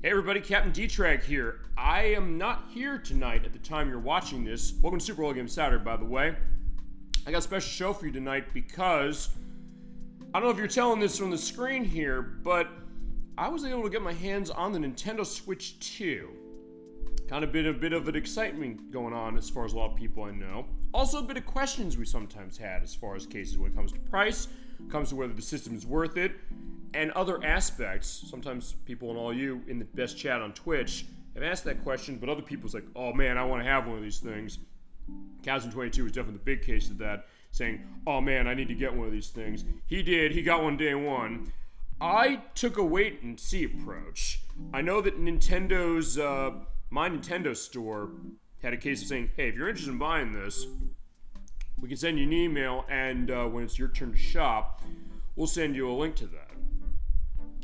Hey everybody, Captain D-Trag here. I am not here tonight at the time you're watching this. Welcome to Super Bowl Game Saturday, by the way. I got a special show for you tonight because, I don't know if you're telling this from the screen here, but I was able to get my hands on the Nintendo Switch 2. Kind of been a bit of an excitement going on as far as a lot of people I know. Also a bit of questions we sometimes had as far as cases when it comes to price, comes to whether the system is worth it, and other aspects. Sometimes people and all you in the best chat on Twitch have asked that question, but other people's like, oh man, I want to have one of these things. Chasm22 was definitely the big case of that, saying, oh man, I need to get one of these things. He did, he got one day one. I took a wait and see approach. I know that Nintendo's, My Nintendo store had a case of saying, hey, if you're interested in buying this, we can send you an email, and when it's your turn to shop, we'll send you a link to that.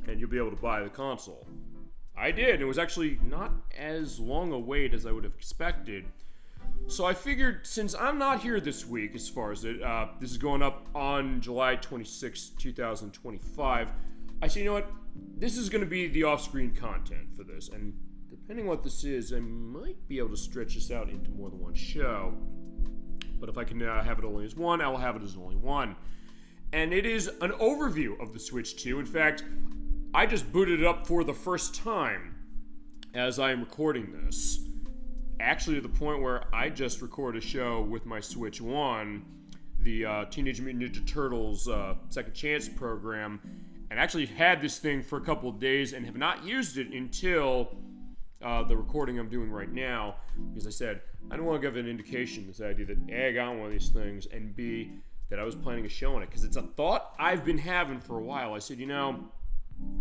And you'll be able to buy the console. I did. It was actually not as long a wait as I would have expected. So I figured, since I'm not here this week, as far as it, this is going up on July 26, 2025, I said, you know what? This is going to be the off-screen content for this. And depending on what this is, I might be able to stretch this out into more than one show. But if I can have it only as one, I will have it as only one. And it is an overview of the Switch 2. In fact, I just booted it up for the first time as I am recording this. Actually, to the point where I just recorded a show with my Switch 1, the Teenage Mutant Ninja Turtles Second Chance program, and actually had this thing for a couple of days and have not used it until the recording I'm doing right now. Because I said, I don't want to give an indication, this idea that A, I got one of these things, and B, that I was planning a show on it. Because it's a thought I've been having for a while. I said, you know,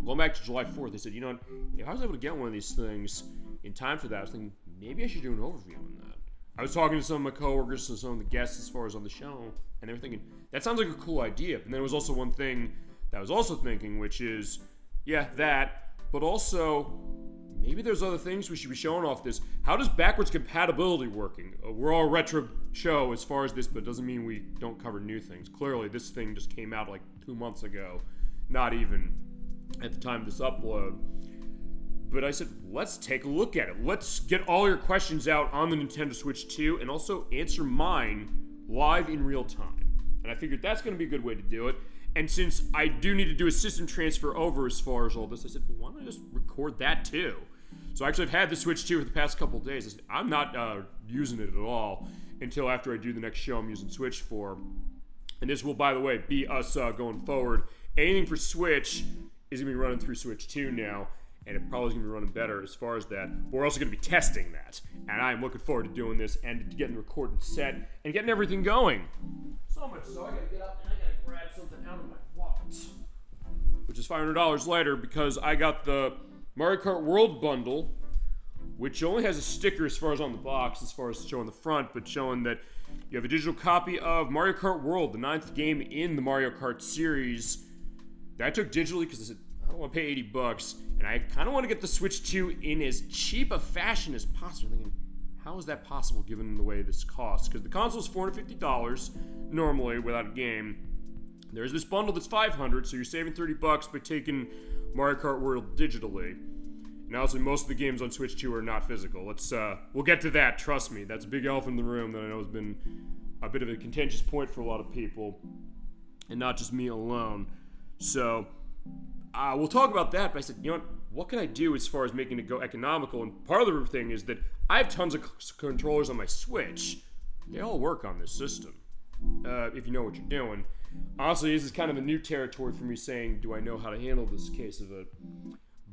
going back to July 4th, I said, you know, if I was able to get one of these things in time for that, I was thinking, maybe I should do an overview on that. I was talking to some of my coworkers and some of the guests as far as on the show, and they were thinking, that sounds like a cool idea. And there was also one thing that I was also thinking, which is, yeah, that, but also, maybe there's other things we should be showing off this. How does backwards compatibility working? We're all a retro show as far as this, but it doesn't mean we don't cover new things. Clearly, this thing just came out like 2 months ago, not even at the time of this upload. But I said, let's take a look at it. Let's get all your questions out on the Nintendo Switch 2 and also answer mine live in real time. And I figured that's going to be a good way to do it. And since I do need to do a system transfer over as far as all this, I said, well, why don't I just record that too? So I actually have had the Switch 2 for the past couple of days. I said, I'm not using it at all until after I do the next show I'm using Switch for. And this will, by the way, be us going forward. Anything for Switch is going to be running through Switch 2 now, and it probably is going to be running better as far as that. But we're also going to be testing that, and I'm looking forward to doing this and getting the recording set and getting everything going. So much so, I got to get up and I got to grab something out of my wallet, which is $500 later because I got the Mario Kart World bundle, which only has a sticker as far as on the box, as far as showing the front, but showing that you have a digital copy of Mario Kart World, the 9th game in the Mario Kart series. That I took digitally because I said, I don't want to pay $80, and I kind of want to get the Switch 2 in as cheap a fashion as possible. I'm thinking, how is that possible given the way this costs? Because the console is $450 normally without a game. There's this bundle that's $500, so you're saving $30 by taking Mario Kart World digitally. And obviously, most of the games on Switch 2 are not physical. We'll get to that, trust me. That's a big elephant in the room that I know has been a bit of a contentious point for a lot of people, and not just me alone. So, we'll talk about that, but I said, you know what can I do as far as making it go economical? And part of the thing is that I have tons of controllers on my Switch. They all work on this system, if you know what you're doing. Honestly, this is kind of a new territory for me saying, do I know how to handle this case of it?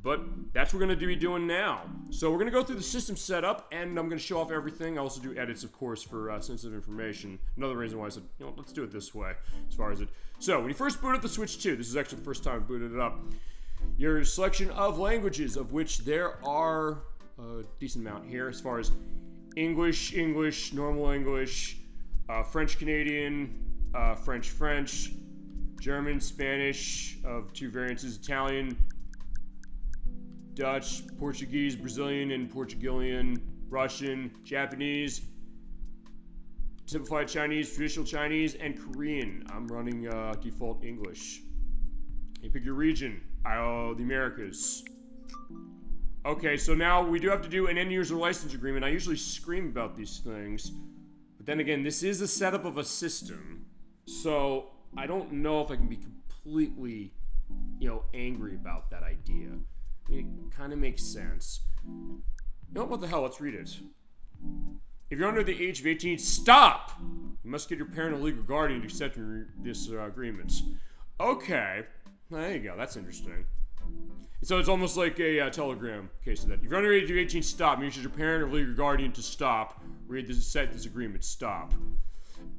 But that's what we're going to be doing now. So we're going to go through the system setup, and I'm going to show off everything. I also do edits, of course, for sensitive information. Another reason why I said, you know, let's do it this way, as far as it. So when you first boot up the Switch 2, this is actually the first time I booted it up, your selection of languages, of which there are a decent amount here, as far as English, normal English, French-Canadian, French, German, Spanish, of two variants, Italian, Dutch, Portuguese, Brazilian, and Portugalian, Russian, Japanese, simplified Chinese, traditional Chinese, and Korean. I'm running default English. You pick your region. The Americas. Okay, so now we do have to do an end-user license agreement. I usually scream about these things. But then again, this is a setup of a system. So I don't know if I can be completely, angry about that idea. I mean, it kind of makes sense. You know what the hell? Let's read it. If you're under the age of 18, stop! You must get your parent or legal guardian to accept this agreement. Okay. There you go. That's interesting. So it's almost like a telegram case of that. If you're under the age of 18, stop. Means your parent or legal guardian to stop. Read this, set this agreement. Stop.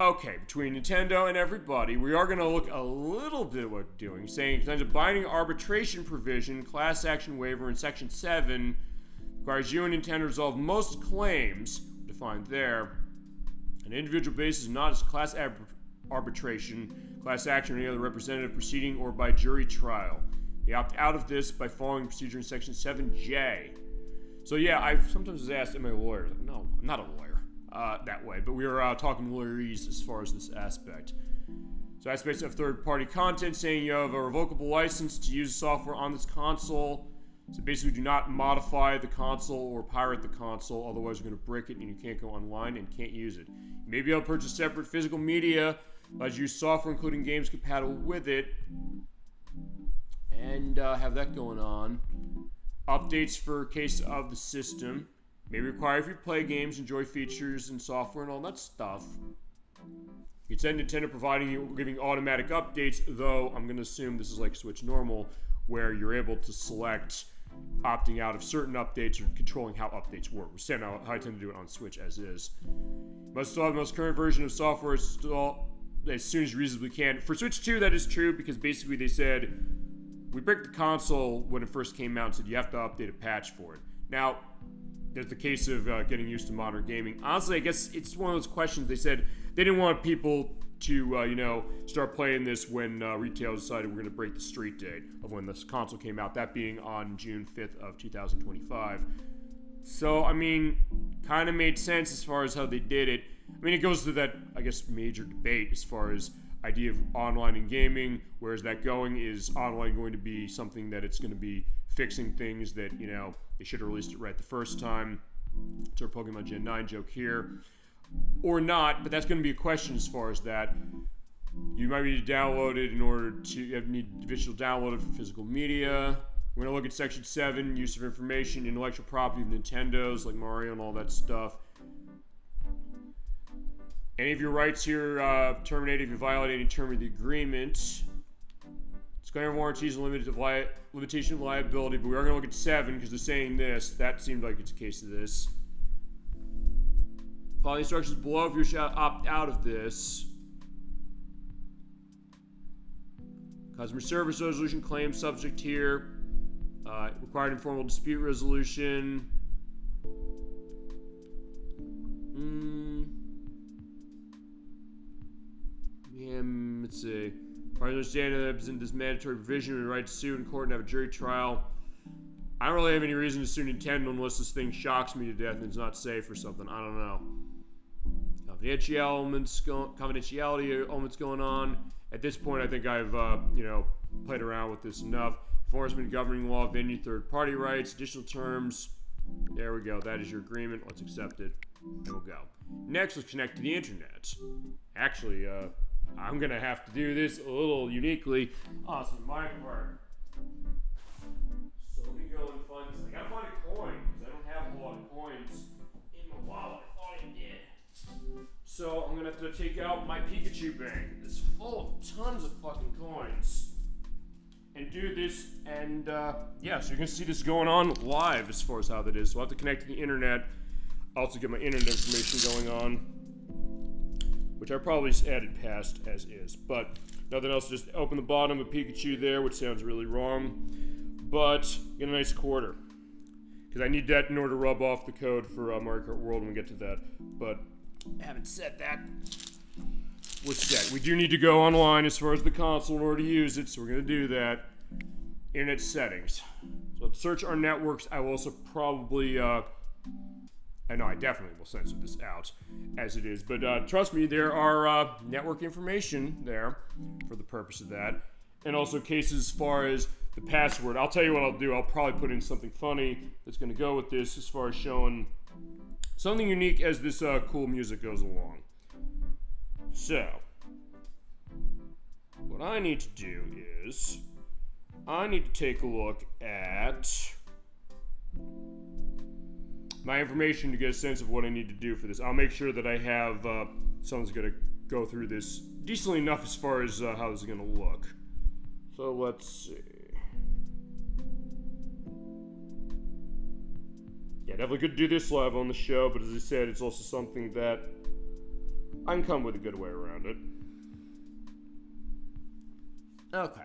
Okay, between Nintendo and everybody, we are going to look a little bit at what we're doing. Saying contains a binding arbitration provision, class action waiver in Section 7, requires you and Nintendo to resolve most claims, defined there, on an individual basis, not as class arbitration, class action, or any other representative proceeding, or by jury trial. They opt out of this by following procedure in Section 7J. So yeah, I've sometimes was asked, am I a lawyer? No, I'm not a lawyer that way, but we are talking lawyerese as far as this aspect. So aspects of third-party content, saying you have a revocable license to use software on this console. So basically, do not modify the console or pirate the console, otherwise you're going to break it and you can't go online and can't use it. You may be able to purchase separate physical media, allows you to use software including games compatible with it, and have that going on. Updates for case of the system may require if you play games, enjoy features and software and all that stuff. You can send Nintendo providing you giving automatic updates, though I'm going to assume this is like Switch Normal, where you're able to select opting out of certain updates or controlling how updates work. We're saying how I tend to do it on Switch as is. Must install the most current version of software install as soon as you reasonably can. For Switch 2, that is true because basically they said we break the console when it first came out and said you have to update a patch for it. Now, there's the case of getting used to modern gaming. Honestly, I guess it's one of those questions. They said they didn't want people to, start playing this when retail decided we're going to break the street date of when this console came out, that being on June 5th of 2025. So, I mean, kind of made sense as far as how they did it. I mean, it goes to that, I guess, major debate as far as idea of online and gaming. Where is that going? Is online going to be something that it's going to be fixing things that, they should have released it right the first time? It's our Pokemon Gen 9 joke here. Or not, but that's going to be a question as far as that. You might need to download it in order to need digital download it for physical media. We're going to look at Section 7, use of information, intellectual property of Nintendo's, like Mario and all that stuff. Any of your rights here terminated if you violate any term of the agreement. Disclaimer warranties and limitation of liability, but we are going to look at 7 because they're saying this. That seemed like it's a case of this. Follow the instructions below if you should opt out of this. Customer service resolution claim subject here. Required informal dispute resolution. Let's see. Part of understanding that in this mandatory provision, we right to sue in court and have a jury trial. I don't really have any reason to sue Nintendo unless this thing shocks me to death and it's not safe or something. I don't know. Confidentiality elements going on. At this point, I think I've, played around with this enough. Enforcement, governing law, venue, third-party rights, additional terms. There we go. That is your agreement. Let's accept it. And we'll go. Next, let's connect to the internet. Actually, I'm going to have to do this a little uniquely. Awesome, my part. So let me go and find this. I got to find a coin because I don't have a lot of coins in my wallet. I thought I did. So I'm going to have to take out my Pikachu bank. It's full of tons of fucking coins. And do this, and so you're going to see this going on live as far as how that is. So I'll have to connect to the internet. I'll also get my internet information going on, which I probably just added past as is. But nothing else, just open the bottom of Pikachu there, which sounds really wrong. But get a nice quarter, because I need that in order to rub off the code for Mario Kart World when we get to that. But having said that, we're set. We do need to go online as far as the console in order to use it, so we're going to do that. Internet settings. So let's search our networks. I will also probably, I definitely will censor this out as it is. But trust me, there are network information there for the purpose of that. and also cases as far as the password. I'll tell you what I'll do. I'll probably put in something funny that's going to go with this as far as showing something unique as this cool music goes along. So, what I need to do is, I need to take a look at my information to get a sense of what I need to do for this. I'll make sure that I have someone's going to go through this decently enough as far as how this is going to look. So let's see. Yeah, definitely could do this live on the show, but as I said, it's also something that I can come with a good way around it. Okay.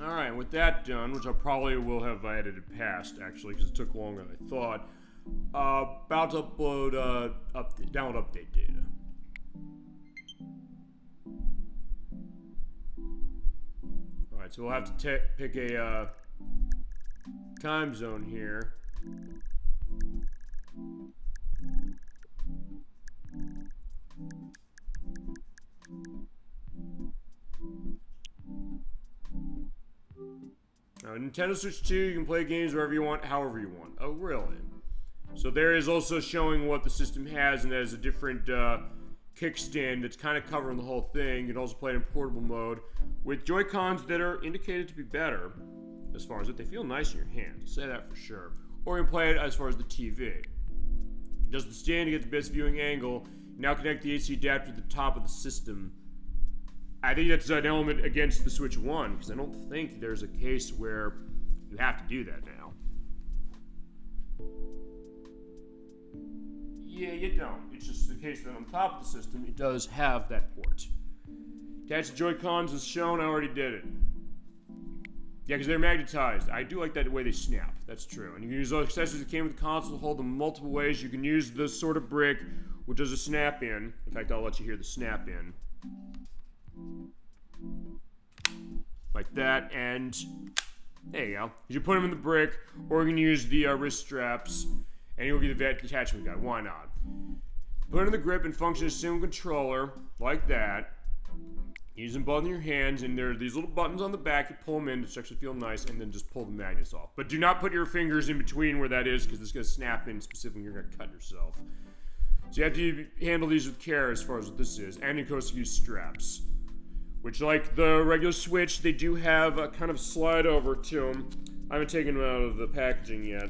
Alright, with that done, which I probably will have edited past, actually, because it took longer than I thought, about to upload, download update data. Alright, so we'll have to pick a, time zone here. Now, Nintendo Switch 2, you can play games wherever you want, however you want. Oh, really? So there is also showing what the system has, and it has a different kickstand that's kind of covering the whole thing. You can also play it in portable mode with Joy-Cons that are indicated to be better as far as that they feel nice in your hands. I'll say that for sure. Or you can play it as far as the TV. Does the stand to get the best viewing angle. Now connect the AC adapter to the top of the system. I think that's an element against the Switch 1, because I don't think there's a case where you have to do that now. Yeah, you don't. It's just the case that on top of the system, it does have that port. Attach the Joy-Cons as shown, I already did it. Yeah, because they're magnetized. I do like that way they snap. That's true. And you can use those accessories that came with the console to hold them multiple ways. You can use this sort of brick, which does a snap-in. In fact, I'll let you hear the snap-in. Like that, and there you go. You put them in the brick, or you can use the wrist straps, and you'll get the attachment guide. Why not? Put it in the grip and function as a single controller, like that. Use them both in your hands, and there are these little buttons on the back. You pull them in to actually feel nice, and then just pull the magnets off. But do not put your fingers in between where that is, because it's going to snap in specifically. You're going to cut yourself. So you have to handle these with care as far as what this is. And of course, use straps. which, like the regular Switch, they do have a kind of slide over to them. I haven't taken them out of the packaging yet.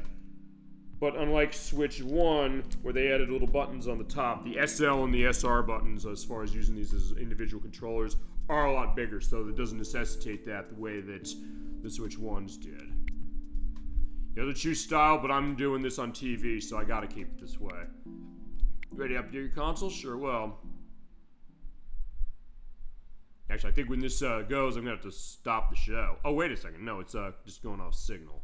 But unlike Switch 1, where they added little buttons on the top, the SL and the SR buttons, as far as using these as individual controllers, are a lot bigger, so it doesn't necessitate that the way that the Switch 1s did. You have to choose style, but I'm doing this on TV, so I gotta keep it this way. Ready to update your console? Sure will. Actually, I think when this goes, I'm gonna have to stop the show. Oh, wait a second. No, it's just going off signal.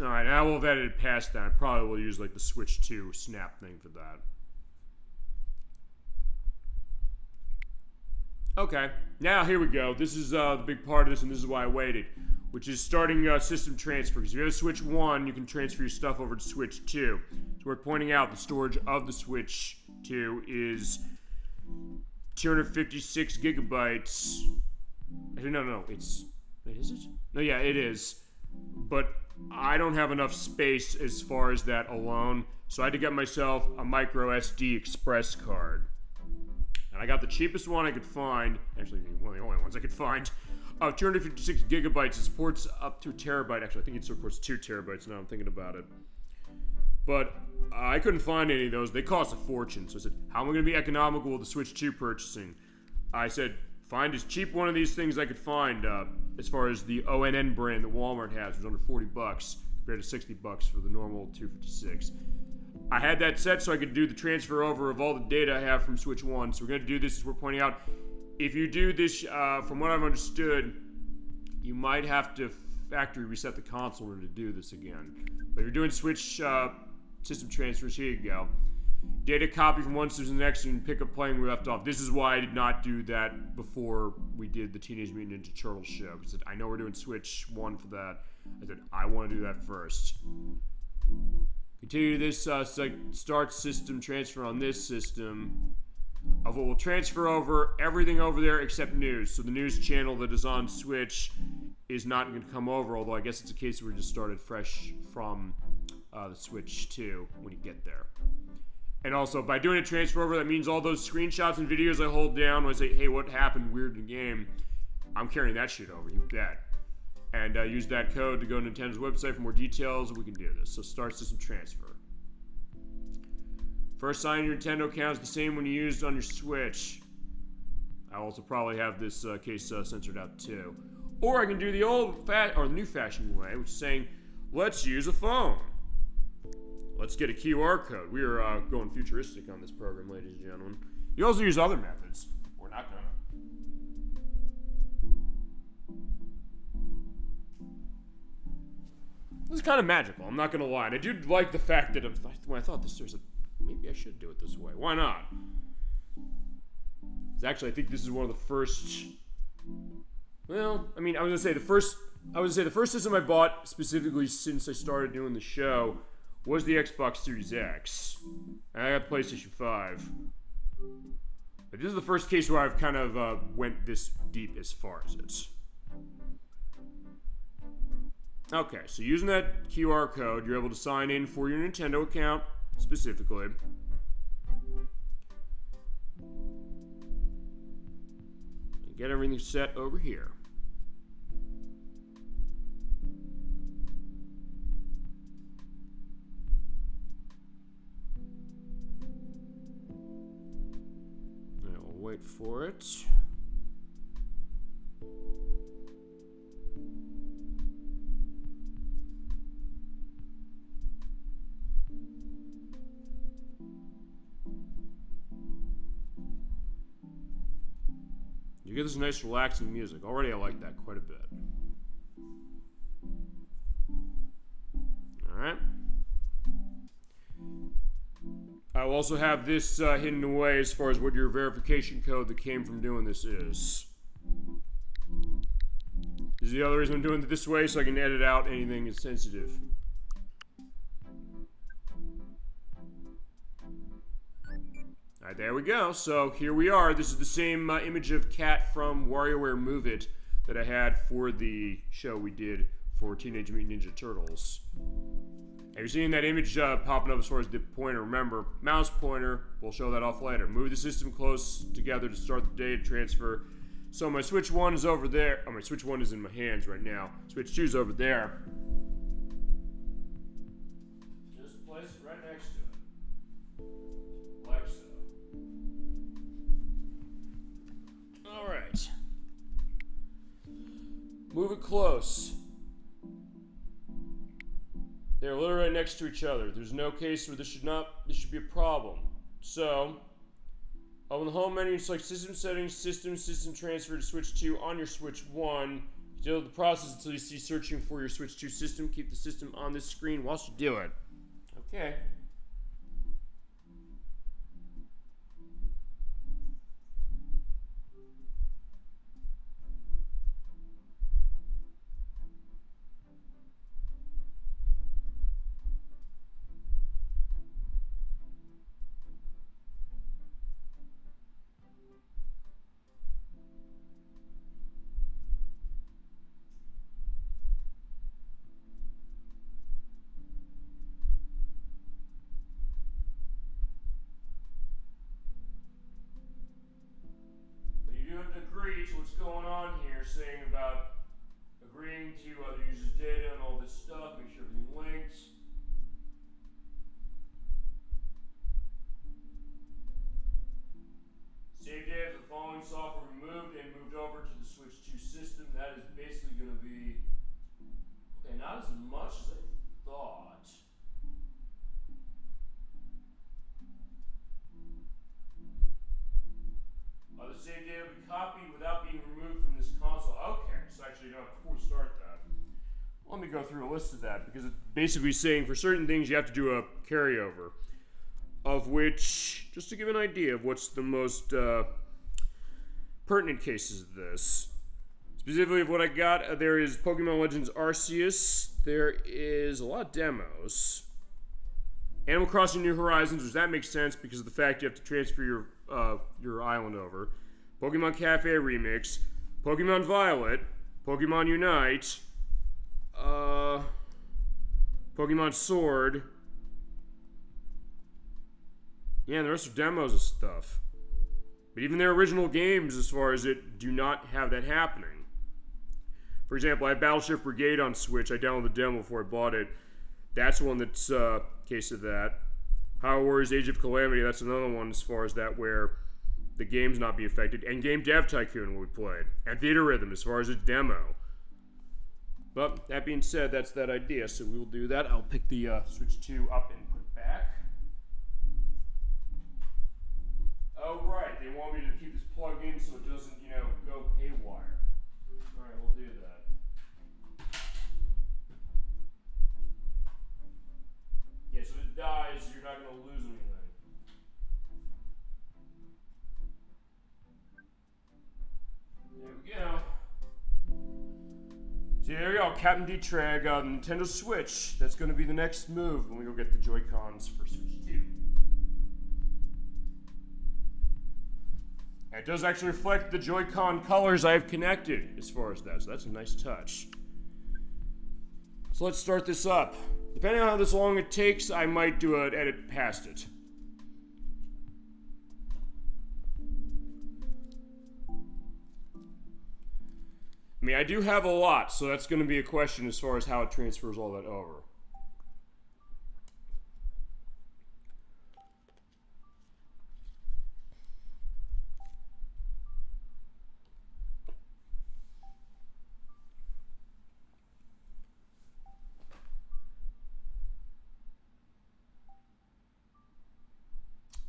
Alright, now we'll have edited past that. I probably will use like the Switch 2 snap thing for that. Okay, now here we go. This is the big part of this, and this is why I waited, which is starting system transfer. Because if you have a Switch 1, you can transfer your stuff over to Switch 2. So we're pointing out the storage of the Switch 2 is 256 gigabytes. Actually, no, it's... Wait, is it? No, yeah, it is. But I don't have enough space as far as that alone, so I had to get myself a micro SD express card. And I got the cheapest one I could find, actually one of the only ones I could find, 256 gigabytes. It supports up to a terabyte. Actually, I think it supports 2 terabytes now I'm thinking about it. But I couldn't find any of those. They cost a fortune. So I said, how am I going to be economical with the Switch 2 purchasing? I said, find as cheap one of these things I could find, as far as the ONN brand that Walmart has, which was under $40 compared to $60 for the normal 256. I had that set so I could do the transfer over of all the data I have from Switch 1. So we're going to do this as we're pointing out. If you do this, from what I've understood, you might have to factory reset the console in order to do this again. But if you're doing Switch system transfers, here you go. Data copy from one system to the next and pick up playing where we left off. This is why I did not do that before we did the Teenage Mutant Ninja Turtles show. Because I know we're doing Switch 1 for that. I said, I want to do that first. Continue this start system transfer on this system. We'll transfer over everything over there except news. So the news channel that is on Switch is not going to come over, although I guess it's a case where we just started fresh from the Switch 2 when you get there. And also, by doing a transfer over, that means all those screenshots and videos I hold down when I say, hey, what happened weird in the game, I'm carrying that shit over, you bet. And use that code to go to Nintendo's website for more details, and we can do this. So start system transfer. First sign in your Nintendo account is the same one you used on your Switch. I'll also probably have this case censored out too. Or I can do the new-fashioned way, which is saying, let's use a phone. Let's get a QR code. We are going futuristic on this program, ladies and gentlemen. You also use other methods. We're not gonna. This is kind of magical, I'm not gonna lie. And I do like the fact that when I thought this, there's maybe I should do it this way. Why not? Actually, I think this is one of the first. Well, I mean, I was gonna say the first system I bought specifically since I started doing the show was the Xbox Series X. And I got the PlayStation 5. But this is the first case where I've kind of went this deep as far as it. Okay, so using that QR code, you're able to sign in for your Nintendo account, specifically. And get everything set over here. Wait for it. You get this nice relaxing music. Already I like that quite a bit. Alright. I will also have this hidden away as far as what your verification code that came from doing this is. This is the other reason I'm doing it this way, so I can edit out anything that's sensitive. Alright, there we go. So here we are. This is the same image of Cat from WarioWare Move It that I had for the show we did for Teenage Mutant Ninja Turtles. And you're seeing that image popping up as far as the pointer. Remember, mouse pointer, we'll show that off later. Move the system close together to start the data transfer. So my Switch 1 is over there. Oh, my Switch 1 is in my hands right now. Switch 2 is over there. Just place it right next to it. Like so. Alright. Move it close. They're literally right next to each other. There's no case where this should be a problem. So, on the home menu, select System Settings, System Transfer to Switch 2 on your Switch 1. Deal with the process until you see searching for your Switch 2 system. Keep the system on this screen whilst you do it. Okay. Agree to what's going on here, saying about agreeing to other users' data and all this stuff, make sure everything links. Save data of the following software removed and moved over to the Switch 2 system. That is basically going to be, okay, not as much as I thought. The save data will be copied without being removed from this console. Okay, so actually, before we start that, let me go through a list of that, because it's basically saying for certain things you have to do a carryover, of which, just to give an idea of what's the most pertinent cases of this, specifically of what I got, there is Pokemon Legends Arceus, there is a lot of demos, Animal Crossing New Horizons, which that makes sense because of the fact you have to transfer your island over. Pokemon Cafe Remix, Pokemon Violet, Pokemon Unite, Pokemon Sword. Yeah, and the rest are demos of stuff. But even their original games, as far as it, do not have that happening. For example, I have Battleship Brigade on Switch. I downloaded the demo before I bought it. That's one that's case of that. Hyrule Warriors Age of Calamity, that's another one as far as that where the game's not being affected. And Game Dev Tycoon we played. And Theater Rhythm as far as its demo. But that being said, that's that idea. So we will do that. I'll pick the Switch 2 up and put it back. Oh right, they want me to keep this plugged in so it doesn't, go haywire. Alright, we'll do that. Yeah, so if it dies, you're not going to lose anything. There we go. See, there we go. Captain D-Trag on Nintendo Switch. That's going to be the next move when we go get the Joy-Cons for Switch 2. And it does actually reflect the Joy-Con colors I've connected as far as that, so that's a nice touch. So let's start this up. Depending on how this long it takes, I might do an edit past it. I mean, I do have a lot, so that's going to be a question as far as how it transfers all that over.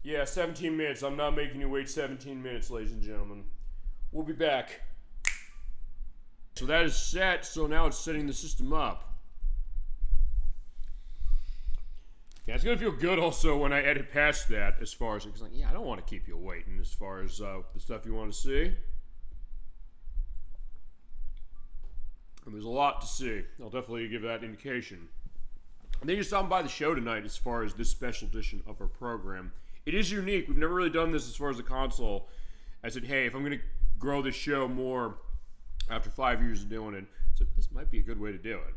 Yeah, 17 minutes. I'm not making you wait 17 minutes, ladies and gentlemen. We'll be back. So that is set, so now it's setting the system up. Yeah, it's going to feel good also when I edit past that as far as, because I don't want to keep you waiting as far as the stuff you want to see. And there's a lot to see. I'll definitely give that indication. And then you're stopping by the show tonight as far as this special edition of our program. It is unique. We've never really done this as far as the console. I said, hey, if I'm going to grow this show more after 5 years of doing it, so this might be a good way to do it.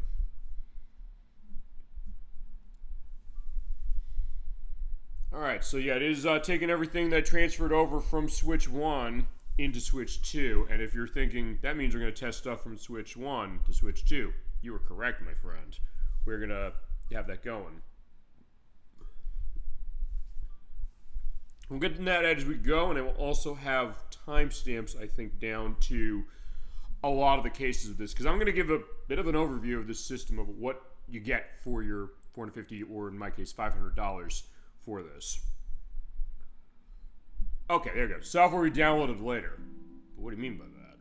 Alright, so yeah, it is taking everything that I transferred over from Switch 1 into Switch 2, and if you're thinking, that means we're going to test stuff from Switch 1 to Switch 2, you were correct, my friend. We're going to have that going. We'll get to that as we go, and it will also have timestamps, I think, down to a lot of the cases of this, because I'm going to give a bit of an overview of this system of what you get for your $450 or, in my case, $500 for this. Okay, there you go. Software we downloaded later. But what do you mean by that?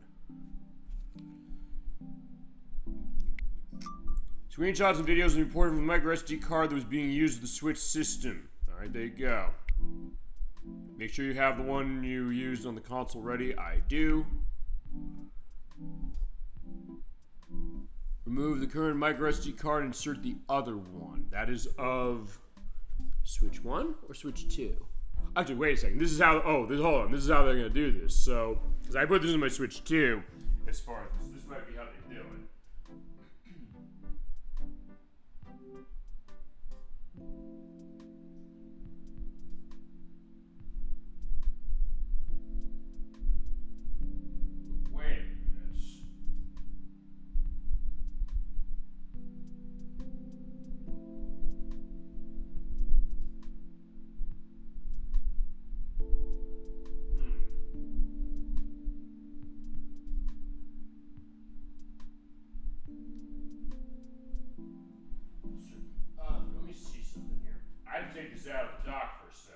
Screenshots and videos reported from the micro SD card that was being used with the Switch system. Alright, there you go. Make sure you have the one you used on the console ready. I do. Remove the current micro SD card and insert the other one. That is of Switch 1 or Switch 2? Actually, wait a second. This is how, hold on. This is how they're going to do this. So, because I put this in my Switch 2, as far as this might be how they do it. I had to take this out of the dock for a sec.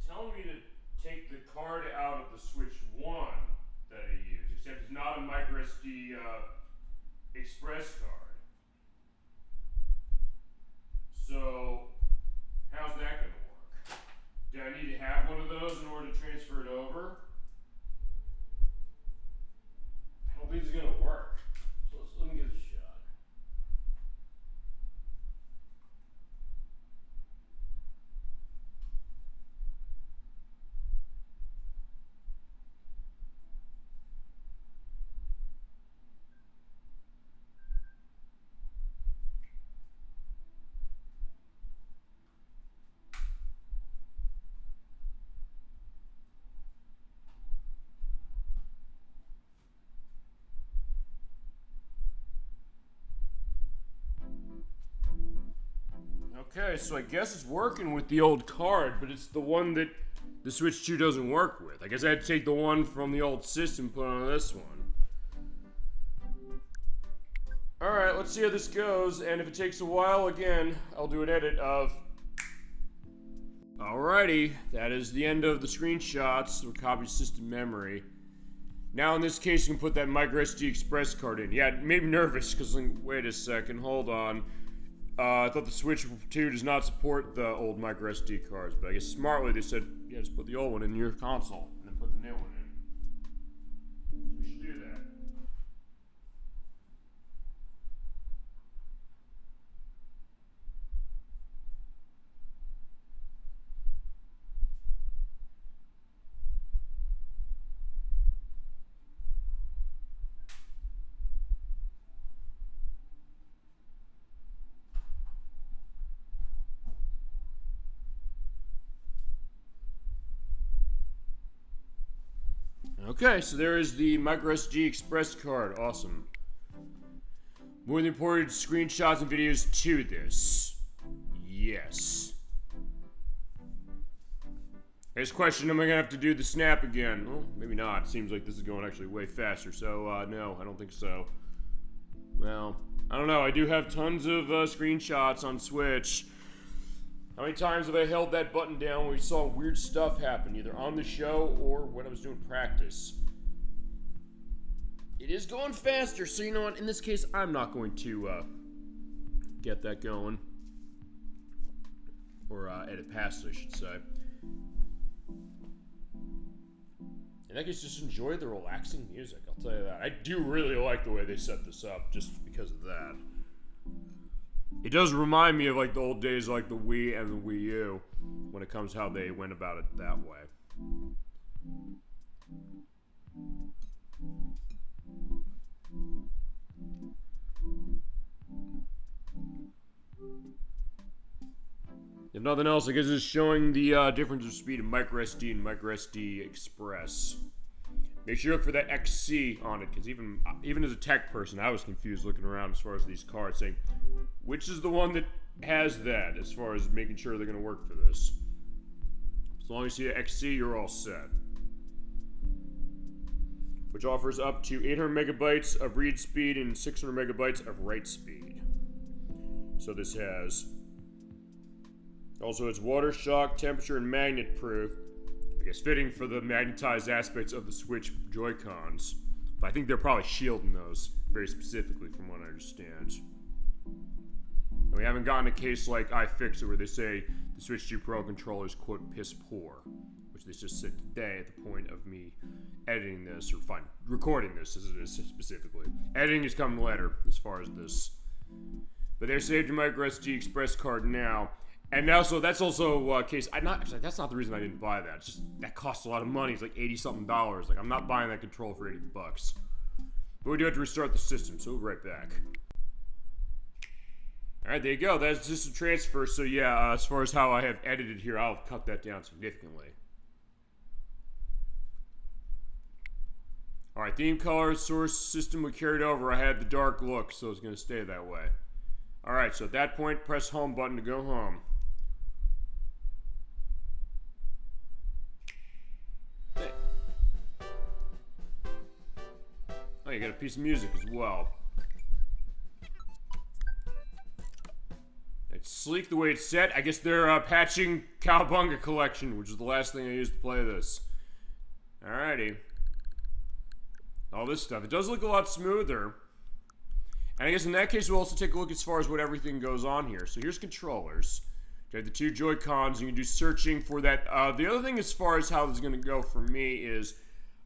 Telling me to take the card out of the Switch 1 that I use, except it's not a micro SD express card. So, how's that going to work? Do I need to have one of those in order to transfer it over? I don't think it's going to work. So let me give it a shot. Okay, so I guess it's working with the old card, but it's the one that the Switch 2 doesn't work with. I guess I had to take the one from the old system and put on this one. Alright, let's see how this goes, and if it takes a while, again, I'll do an edit of... Alrighty, that is the end of the screenshots or copy system memory. Now in this case, you can put that microSD express card in. Yeah, it made me nervous, because, like, wait a second, hold on. I thought the Switch 2 does not support the old micro SD cards, but I guess smartly they said, yeah, just put the old one in your console, and then put the new one in. We should do that. Okay, so there is the microSD express card. Awesome. More than imported screenshots and videos to this. Yes. Next question, am I gonna have to do the snap again? Well, maybe not. Seems like this is going actually way faster, so no, I don't think so. Well, I don't know, I do have tons of screenshots on Switch. How many times have I held that button down when we saw weird stuff happen, either on the show or when I was doing practice? It is going faster, so you know what? In this case, I'm not going to get that going. Or edit past it, I should say. In that case, just enjoy the relaxing music, I'll tell you that. I do really like the way they set this up, just because of that. It does remind me of like the old days, like the Wii and the Wii U, when it comes to how they went about it that way. If nothing else, I guess it's showing the difference of speed in microSD and microSD Express. Make sure you look for that XC on it, because even as a tech person, I was confused looking around as far as these cards, saying, which is the one that has that, as far as making sure they're going to work for this. As long as you see the XC, you're all set. Which offers up to 800 megabytes of read speed and 600 megabytes of write speed. So this has... Also, it's water shock, temperature, and magnet proof. I guess fitting for the magnetized aspects of the Switch Joy-Cons. But I think they're probably shielding those very specifically from what I understand. And we haven't gotten a case like iFixit where they say the Switch 2 Pro controller is, quote, piss poor. Which they just said today at the point of me editing this, or recording this as it is specifically. Editing is coming later as far as this. But they're saved your microSD Express card now. And also, that's also a case. That's not the reason I didn't buy that. It's just that costs a lot of money. It's like $80-something. Like, I'm not buying that controller for $80 bucks. But we do have to restart the system, so we'll be right back. Alright, there you go. That's just a transfer. So yeah, as far as how I have edited here, I'll cut that down significantly. Alright, theme color, source system we carried over. I had the dark look, so it's going to stay that way. Alright, so at that point, press home button to go home. Hey. Oh, you got a piece of music as well. It's sleek the way it's set. I guess they're patching Cowabunga Collection, which is the last thing I used to play this. Alrighty. All this stuff. It does look a lot smoother. And I guess in that case, we'll also take a look as far as what everything goes on here. So here's controllers. You have the two Joy-Cons. You can do searching for that. The other thing as far as how this is going to go for me is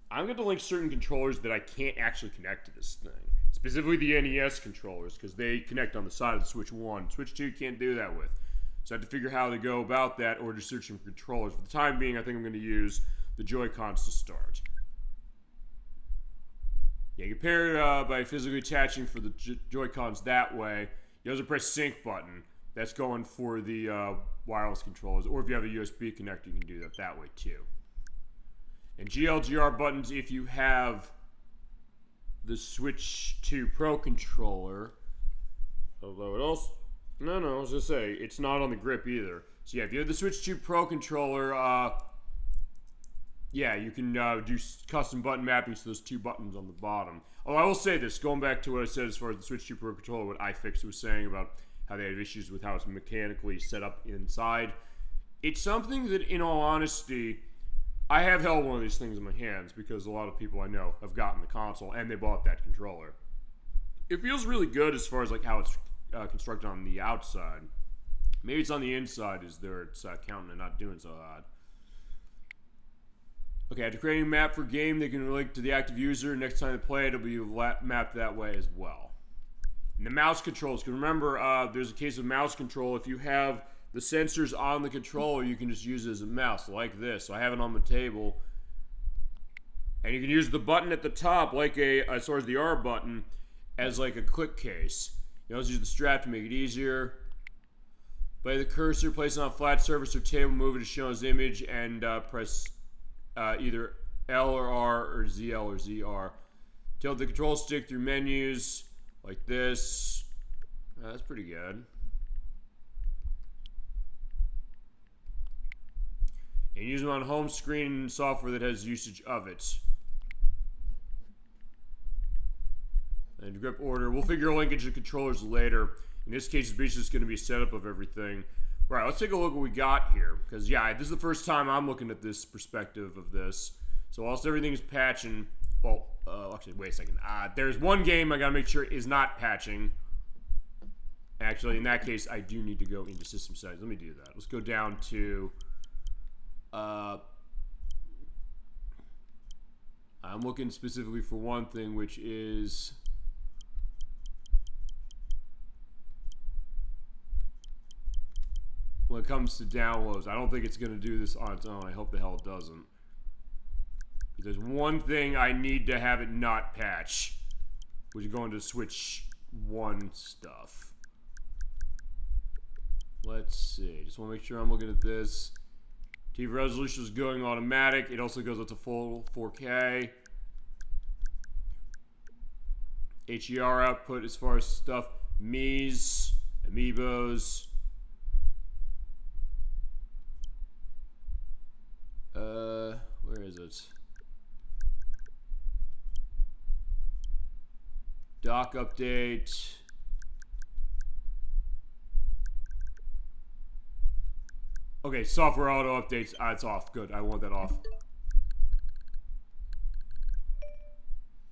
I'm going to link certain controllers that I can't actually connect to this thing. Specifically the NES controllers, because they connect on the side of the Switch 1. Switch 2 can't do that with. So I have to figure how to go about that or just searching for controllers. For the time being, I think I'm going to use the Joy-Cons to start. Yeah, you can pair it by physically attaching for the Joy-Cons that way. You also press sync button. That's going for the wireless controllers. Or if you have a USB connector, you can do that way too. And GLGR buttons if you have the Switch 2 Pro controller. Although it also... No, I was going to say, it's not on the grip either. So yeah, if you have the Switch 2 Pro controller... yeah, you can do custom button mappings to those two buttons on the bottom. Oh, I will say this, going back to what I said as far as the Switch 2 Pro controller, what iFixit was saying about how they had issues with how it's mechanically set up inside. It's something that, in all honesty, I have held one of these things in my hands because a lot of people I know have gotten the console and they bought that controller. It feels really good as far as like how it's constructed on the outside. Maybe it's on the inside is there it's counting and not doing so hot. Okay, after creating a map for a game, they can link to the active user. Next time they play it, it'll be mapped that way as well. And the mouse controls, because remember, there's a case of mouse control. If you have the sensors on the controller, you can just use it as a mouse, like this. So I have it on the table. And you can use the button at the top, like as far as the R button, as like a click case. You also use the strap to make it easier. Play the cursor, place it on a flat surface or table, move it to show as image, and press... either L or R or ZL or ZR. Tilt the control stick through menus like this. That's pretty good. And use them on home screen software that has usage of it. And And grip order. We'll figure linkage to controllers later. In this case, it's basically just going to be a setup of everything. All right, let's take a look at what we got here. Because, yeah, this is the first time I'm looking at this perspective of this. So whilst everything's patching... Well, actually, wait a second. There's one game I got to make sure is not patching. Actually, in that case, I do need to go into system settings. Let me do that. Let's go down to... I'm looking specifically for one thing, which is... When it comes to downloads, I don't think it's going to do this on its own. I hope the hell it doesn't. There's one thing I need to have it not patch, which is going to Switch 1 stuff. Let's see. Just want to make sure I'm looking at this. TV resolution is going automatic. It also goes up to full 4K. HDR output as far as stuff. Mii's, Amiibos. Where is it? Dock update. Okay, software auto updates. It's off. Good. I want that off.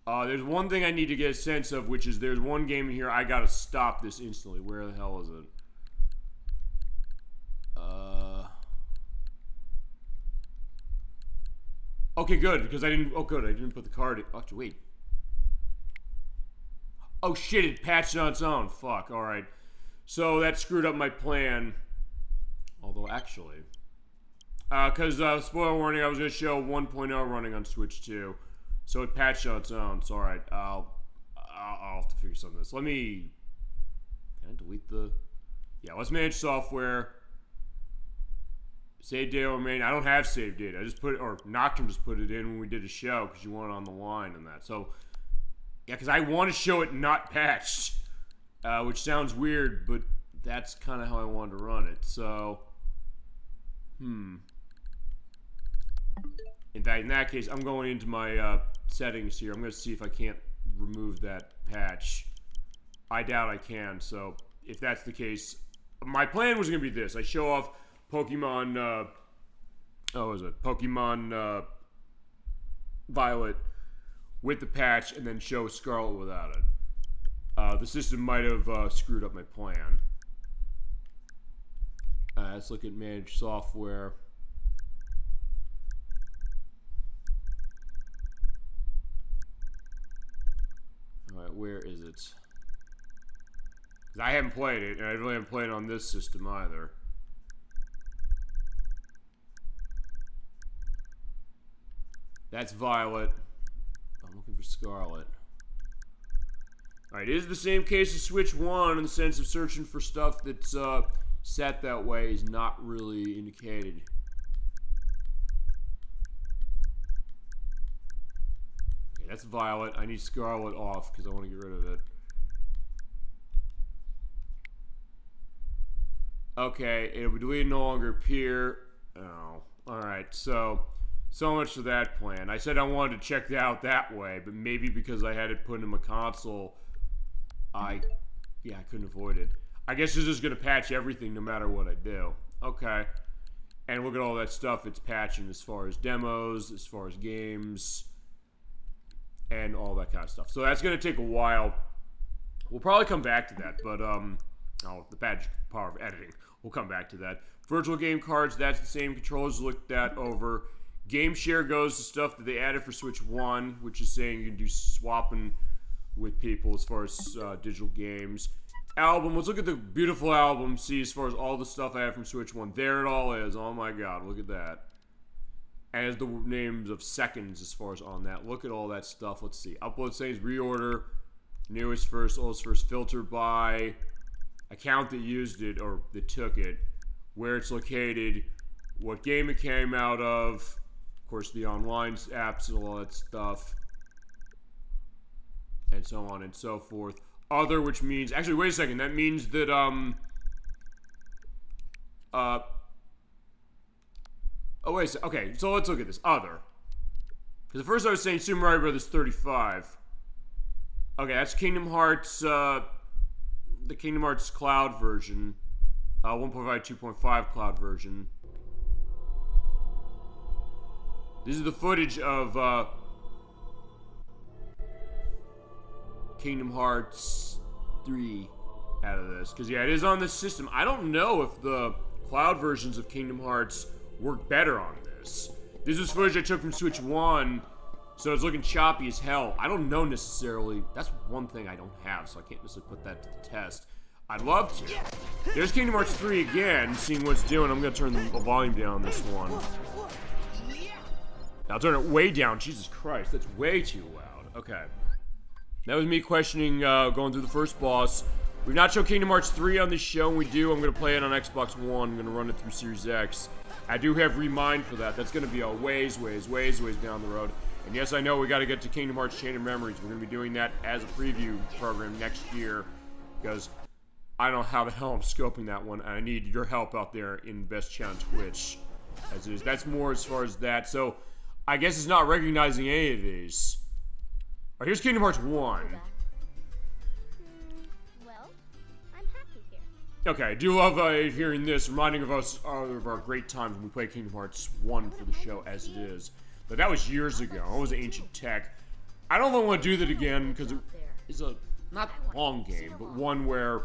There's one thing I need to get a sense of, which is there's one game in here I gotta stop this instantly. Where the hell is it? Okay, good, because I didn't... Oh, good, I didn't put the card in. Oh, wait. Oh, shit, it patched on its own. Fuck, alright. So, that screwed up my plan. Although, actually... Because, spoiler warning, I was going to show 1.0 running on Switch 2. So, it patched on its own. So, alright, I'll have to figure something this. Let me... Can I delete the... Yeah, let's manage software... Save data remain. I don't have save data. I just put it, or Nocturne just put it in when we did a show because you want it on the line and that. So, yeah, because I want to show it not patched, which sounds weird, but that's kind of how I wanted to run it. So, in that case, I'm going into my settings here. I'm going to see if I can't remove that patch. I doubt I can. So, if that's the case, my plan was going to be this. I show off Pokemon, Pokemon Violet with the patch and then show Scarlet without it. The system might have screwed up my plan. Let's look at manage software. Alright, where is it? 'Cause I haven't played it, and I really haven't played it on this system either. That's Violet. I'm looking for Scarlet. Alright, it is the same case as Switch 1 in the sense of searching for stuff that's set that way is not really indicated. Okay, that's Violet. I need Scarlet off because I want to get rid of it. Okay, it'll be deleted, no longer appear. Oh, alright, so much for that plan. I said I wanted to check it out that way, but maybe because I had it put in my console, I couldn't avoid it. I guess it's just going to patch everything no matter what I do. Okay. And look at all that stuff it's patching as far as demos, as far as games, and all that kind of stuff. So that's going to take a while. We'll probably come back to that, but, the patch power of editing. We'll come back to that. Virtual game cards, that's the same. Controllers looked that over. Game share goes to stuff that they added for Switch 1, which is saying you can do swapping with people as far as digital games. Album, let's look at the beautiful album, see as far as all the stuff I have from Switch 1. There it all is. Oh my god, look at that. As the names of seconds as far as on that. Look at all that stuff. Let's see. Upload settings, reorder, newest first, oldest first, filter by account that used it or that took it, where it's located, what game it came out of course, the online apps and all that stuff, and so on and so forth. Other, which means, actually, wait a second, that means that, oh, wait a second, okay, so let's look at this, other. Because at first I was saying Super Mario Bros. 35. Okay, that's Kingdom Hearts, the Kingdom Hearts Cloud version. 1.5, 2.5 Cloud version. This is the footage of, Kingdom Hearts 3 out of this. Because, yeah, it is on this system. I don't know if the cloud versions of Kingdom Hearts work better on this. This is footage I took from Switch 1, so it's looking choppy as hell. I don't know necessarily. That's one thing I don't have, so I can't necessarily put that to the test. I'd love to. There's Kingdom Hearts 3 again, seeing what it's doing. I'm going to turn the volume down on this one. I'll turn it way down. Jesus Christ, that's way too loud. Okay. That was me questioning going through the first boss. We've not shown Kingdom Hearts 3 on this show, and we do. I'm going to play it on Xbox One. I'm going to run it through Series X. I do have Remind for that. That's going to be a ways down the road. And yes, I know we got to get to Kingdom Hearts Chain of Memories. We're going to be doing that as a preview program next year, because I don't know how the hell I'm scoping that one, and I need your help out there in Best Chat on Twitch, as it is. That's more as far as that. So, I guess it's not recognizing any of these. Alright, here's Kingdom Hearts 1. Well, I'm happy here. Okay, I do love hearing this, reminding of us of our great times when we played Kingdom Hearts 1 for the show as it is. But that was years ago. It was ancient tech. I don't want to do that again, because it's a, not a long game, but one where,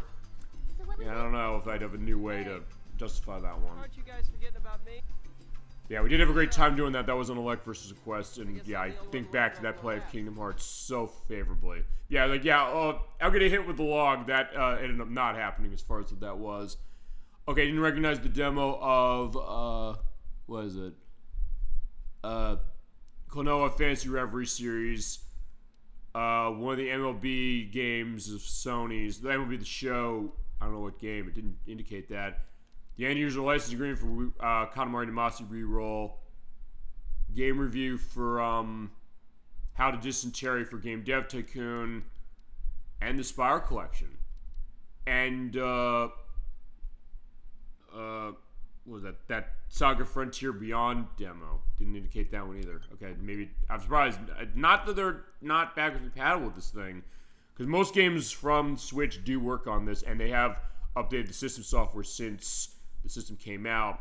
yeah, I don't know if I'd have a new way to justify that one. Aren't you guys forgetting about me? Yeah, we did have a great time doing that. That was an Elect versus a Quest, and yeah, I think back to that play of Kingdom Hearts so favorably. Yeah, like, yeah, I'm gonna hit with the log. That ended up not happening as far as that was. Okay, didn't recognize the demo of, what is it? Klonoa Fantasy Reverie series. One of the MLB games of Sony's. The MLB The Show, I don't know what game, it didn't indicate that. The end-user license agreement for Katamari Damacy reroll. Game review for How to Dysentery for Game Dev Tycoon. And the Spire Collection. And, what was that? That Saga Frontier Beyond demo. Didn't indicate that one either. Okay, maybe, I'm surprised. Not that they're not backwards compatible with this thing. Because most games from Switch do work on this, and they have updated the system software since the system came out,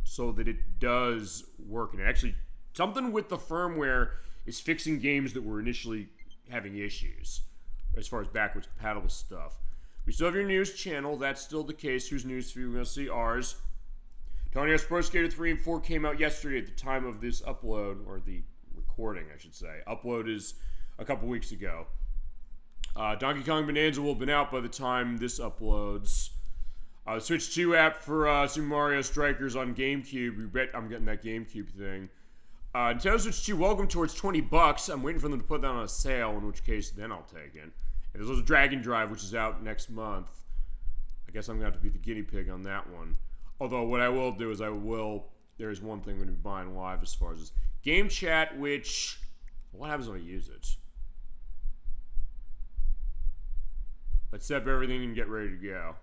so that it does work. And actually, something with the firmware is fixing games that were initially having issues as far as backwards compatible stuff. We still have your news channel. That's still the case. Whose news feed? We're going to see ours. Tony Hawk's Pro Skater 3 and 4 came out yesterday at the time of this upload, or the recording, I should say. Upload is a couple weeks ago. Donkey Kong Bonanza will have been out by the time this uploads. Switch 2 app for Super Mario Strikers on Gamecube. You bet I'm getting that Gamecube thing. Nintendo Switch 2, welcome towards $20. I'm waiting for them to put that on a sale, in which case then I'll take it. And there's also Dragon Drive, which is out next month. I guess I'm going to have to be the guinea pig on that one. Although what I will do is there's one thing I'm going to be buying live as far as this. Game Chat, which, what happens when I use it? Let's set up everything and get ready to go.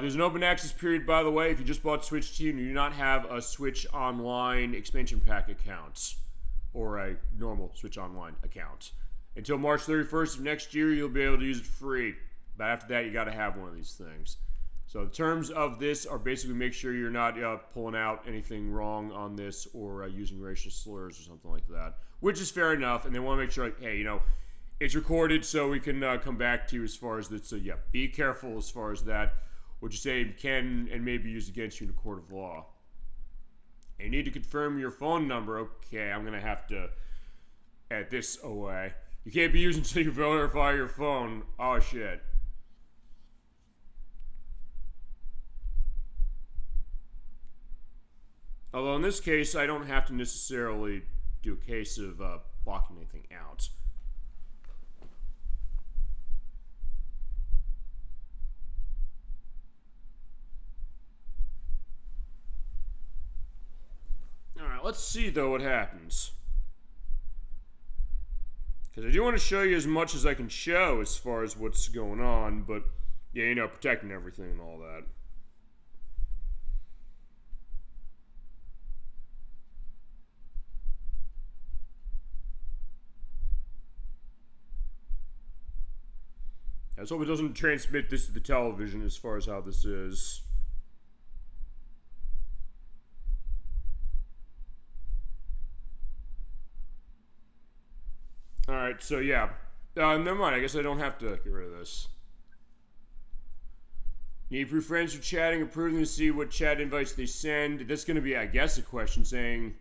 There's an open access period, by the way, if you just bought Switch 2 and you do not have a Switch Online expansion pack account, or a normal Switch Online account. Until March 31st of next year, you'll be able to use it free. But after that, you got to have one of these things. So the terms of this are basically make sure you're not pulling out anything wrong on this, or using racial slurs or something like that, which is fair enough. And they want to make sure, like, hey, it's recorded so we can come back to you as far as that. So yeah, be careful as far as that. What you say can and may be used against you in a court of law. And you need to confirm your phone number. Okay, I'm going to have to edit this away. You can't be used until you verify your phone. Oh, shit. Although in this case, I don't have to necessarily do a case of blocking anything out. Alright, let's see though what happens. Because I do want to show you as much as I can show as far as what's going on, but yeah, protecting everything and all that. Let's hope it doesn't transmit this to the television as far as how this is. Alright, so yeah. Never mind, I guess I don't have to get rid of this. Need proof friends for chatting, approving to see what chat invites they send. That's going to be, I guess, a question saying,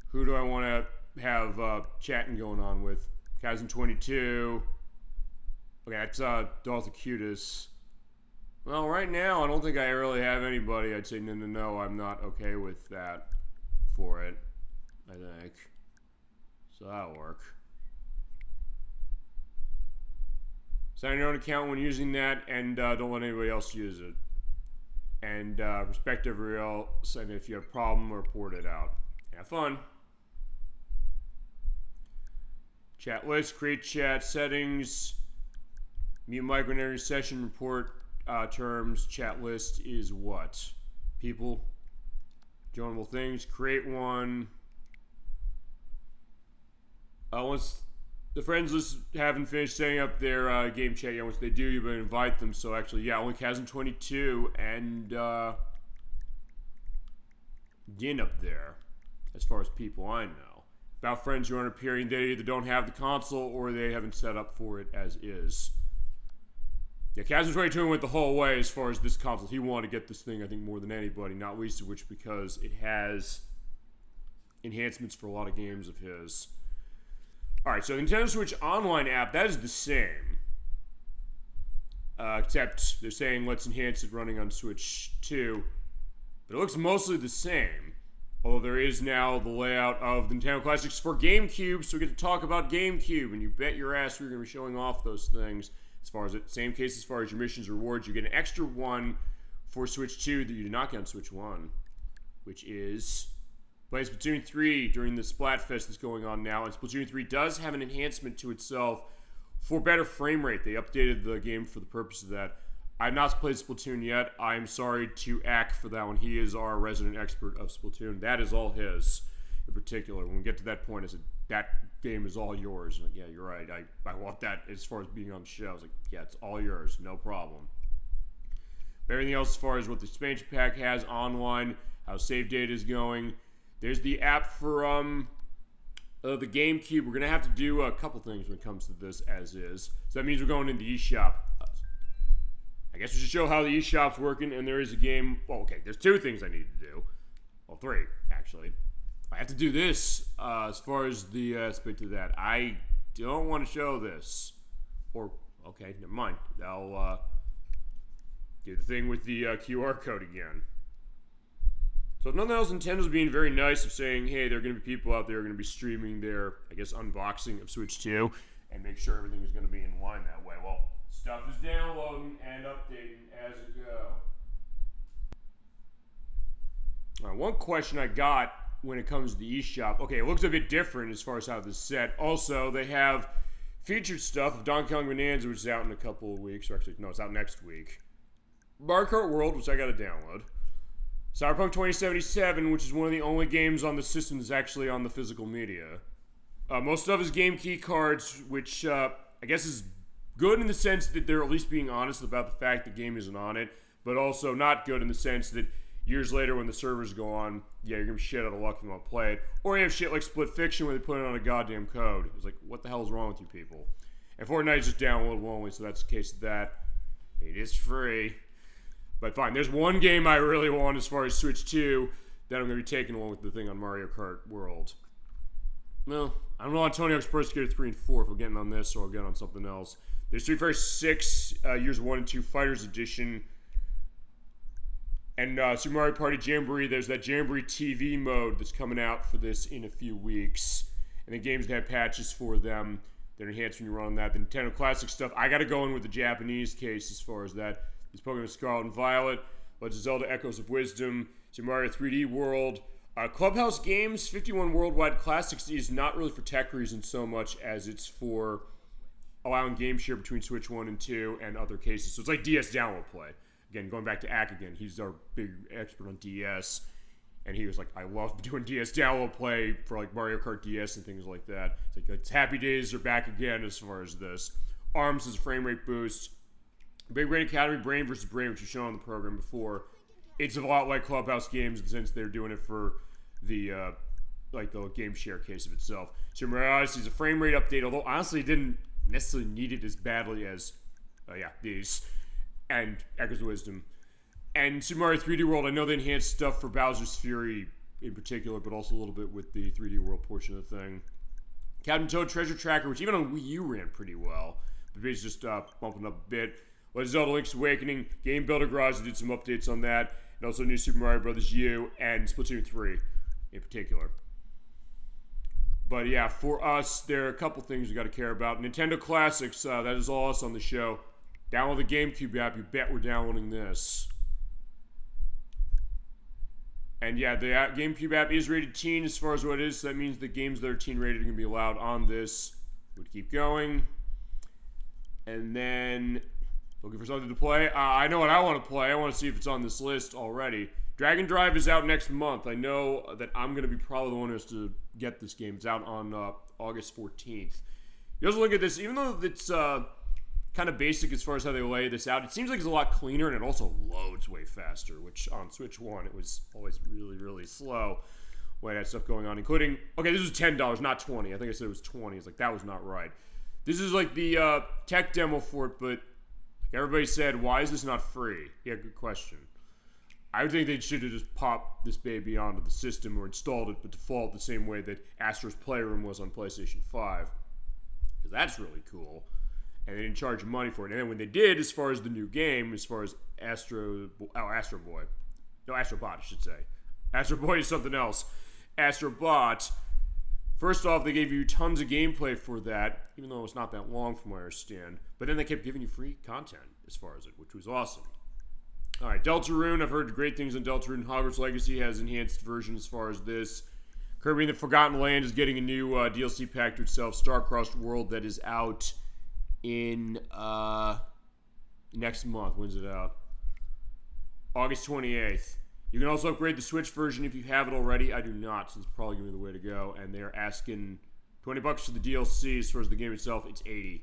who do I want to have chatting going on with? Kazan22. Okay, that's Darth Acutus. Well, right now, I don't think I really have anybody. I'd say no, I'm not okay with that for it, I think. So that'll work. Sign your own account when using that, and don't let anybody else use it. And respect everybody else, and if you have a problem, report it out. Have fun. Chat list, create chat settings, mute micro in every session, report terms. Chat list is what? People, joinable things, create one. Once the friends list haven't finished setting up their game chat yet. Once they do, you better invite them. So actually, yeah, only Kazan22 and Gin up there, as far as people I know. About friends who aren't appearing, they either don't have the console or they haven't set up for it as is. Yeah, Kazan22 went the whole way as far as this console. He wanted to get this thing, I think, more than anybody, not least of which because it has enhancements for a lot of games of his. Alright, so the Nintendo Switch Online app, that is the same. Except they're saying let's enhance it running on Switch 2. But it looks mostly the same. Although there is now the layout of the Nintendo Classics for Gamecube, so we get to talk about Gamecube. And you bet your ass we're going to be showing off those things. As far as it, same case as far as your missions rewards, you get an extra one for Switch 2 that you do not get on Switch 1. Which is playing Splatoon 3 during the Splatfest that's going on now, and Splatoon 3 does have an enhancement to itself for better frame rate. They updated the game for the purpose of that. I've not played Splatoon yet. I'm sorry to Ack for that one. He is our resident expert of Splatoon. That is all his, in particular. When we get to that point, I said, that game is all yours. I'm like, yeah, you're right. I want that as far as being on the show. I was like, yeah, it's all yours. No problem. But everything else as far as what the expansion pack has online, how save data is going. There's the app for the GameCube. We're going to have to do a couple things when it comes to this as is. So that means we're going into the eShop. I guess we should show how the eShop's working, and there is a game. Well, okay, there's two things I need to do. Well, three, actually. I have to do this as far as the aspect of that. I don't want to show this. Or, okay, never mind. I'll do the thing with the QR code again. So if nothing else, Nintendo's being very nice of saying, hey, there are going to be people out there who are going to be streaming their, I guess, unboxing of Switch 2 and make sure everything is going to be in line that way. Well, stuff is downloading and updating as it go. All right, one question I got when it comes to the eShop. Okay, it looks a bit different as far as how this is set. Also, they have featured stuff of Donkey Kong Bonanza, which is out in a couple of weeks. Or actually, no, it's out next week. Mario Kart World, which I got to download. Cyberpunk 2077, which is one of the only games on the system that's actually on the physical media. Most stuff is game key cards, which I guess is good in the sense that they're at least being honest about the fact the game isn't on it, but also not good in the sense that years later when the servers go on, yeah, you're going to be shit out of luck if you want to play it. Or you have shit like Split Fiction where they put it on a goddamn code. It's like, what the hell is wrong with you people? And Fortnite is just downloadable only, so that's the case of that. It is free. But fine, there's one game I really want as far as Switch 2 that I'm going to be taking along with the thing on Mario Kart World. Well, I don't know Antonio Express Skater 3 and 4 if I'm getting on this or I'll get on something else. There's Street Fighter 6, Years 1 and 2 Fighters Edition. And Super Mario Party Jamboree, there's that Jamboree TV mode that's coming out for this in a few weeks. And the games that have patches for them that enhance when you run on that. The Nintendo Classic stuff, I got to go in with the Japanese case as far as that. There's Pokemon Scarlet and Violet, Legend of Zelda Echoes of Wisdom, Super Mario 3D World. Clubhouse Games 51 Worldwide Classics is not really for tech reasons so much as it's for allowing game share between Switch 1 and 2 and other cases. So it's like DS download play. Again, going back to Ack again, he's our big expert on DS. And he was like, I love doing DS download play for like Mario Kart DS and things like that. It's like, it's happy days are back again as far as this. ARMS is a frame rate boost. Big Brain Academy, Brain versus Brain, which we've shown on the program before. It's a lot like Clubhouse Games since they're doing it for the the game share case of itself. Super Mario Odyssey is a frame rate update, although honestly it didn't necessarily need it as badly as these and Echoes of Wisdom. And Super Mario 3D World, I know they enhanced stuff for Bowser's Fury in particular, but also a little bit with the 3D World portion of the thing. Captain Toad Treasure Tracker, which even on Wii U ran pretty well, but it's just bumping up a bit. Legend of Zelda Link's Awakening, Game Builder Garage did some updates on that, and also new Super Mario Bros. U and Splatoon 3 in particular. But yeah, for us, there are a couple things we got to care about. Nintendo Classics, that is all us on the show. Download the GameCube app, you bet we're downloading this. And yeah, the GameCube app is rated teen as far as what it is, so that means the games that are teen rated are going to be allowed on this. Would keep going. And then, looking for something to play? I know what I want to play. I want to see if it's on this list already. Dragon Drive is out next month. I know that I'm going to be probably the one who has to get this game. It's out on August 14th. You also look at this, even though it's kind of basic as far as how they lay this out, it seems like it's a lot cleaner and it also loads way faster, which on Switch 1, it was always really, really slow when I had stuff going on, including, okay, this was $10, not $20. I think I said it was $20. It's like, that was not right. This is like the tech demo for it, but like everybody said, why is this not free? Yeah, good question. I would think they should have just popped this baby onto the system or installed it, but default the same way that Astro's Playroom was on PlayStation 5. Because that's really cool. And they didn't charge money for it. And then when they did, as far as the new game, as far as Astro Boy. No, Astrobot, I should say. Astro Boy is something else. Astrobot. First off, they gave you tons of gameplay for that, even though it's not that long from what I understand. But then they kept giving you free content as far as it, which was awesome. Alright, Deltarune. I've heard great things on Deltarune. Hogwarts Legacy has enhanced version as far as this. Kirby and the Forgotten Land is getting a new DLC pack to itself. Star-Crossed World that is out in next month. When's it out? August 28th. You can also upgrade the Switch version if you have it already. I do not, so it's probably going to be the way to go. And they're asking $20 for the DLC. As far as the game itself, it's $80.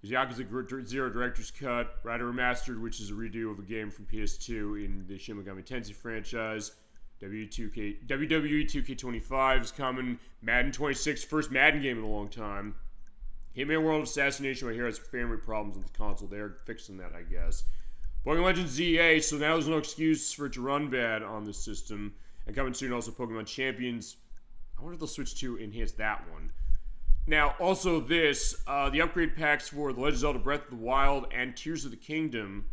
There's Yakuza 0 Director's Cut, Rider Remastered, which is a redo of a game from PS2 in the Shin Megami Tensei franchise. WWE 2K25 is coming. Madden 26, first Madden game in a long time. Hitman World of Assassination right here has frame rate problems with the console. They're fixing that, I guess. Pokemon Legends ZA, so now there's no excuse for it to run bad on this system. And coming soon also Pokemon Champions. I wonder if they'll switch to enhance that one. Now, also this, the upgrade packs for The Legend of Zelda Breath of the Wild and Tears of the Kingdom.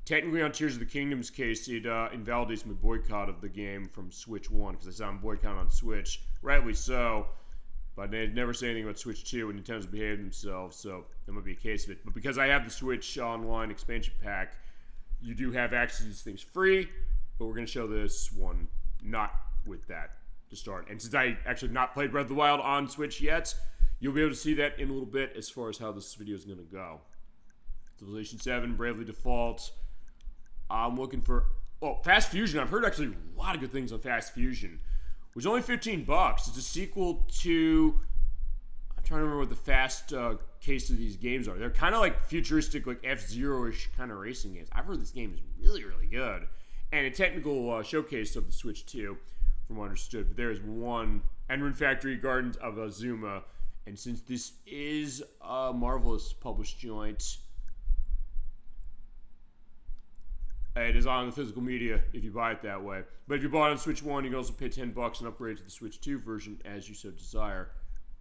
Technically, on Tears of the Kingdom's case, it invalidates my boycott of the game from Switch 1, because I saw I'm boycotting on Switch. Rightly so. But they'd never say anything about Switch 2, and Nintendo's behaved themselves, so that might be a case of it. But because I have the Switch Online expansion pack, you do have access to these things free, but we're going to show this one not with that to start. And since I actually not played Breath of the Wild on Switch yet, you'll be able to see that in a little bit as far as how this video is going to go. Civilization 7, Bravely Default. I'm looking for... Oh, Fast Fusion. I've heard actually a lot of good things on Fast Fusion. Which is only $15. It's a sequel to... I'm trying to remember what the fast case of these games are. They're kind of like futuristic, like F-Zero-ish kind of racing games. I've heard this game is really, really good. And a technical showcase of the Switch 2, from what I understood. But there is one. Enron Factory Gardens of Azuma. And since this is a Marvelous published joint... It is on the physical media if you buy it that way. But if you bought it on Switch 1, you can also pay $10 and upgrade to the Switch 2 version as you so desire.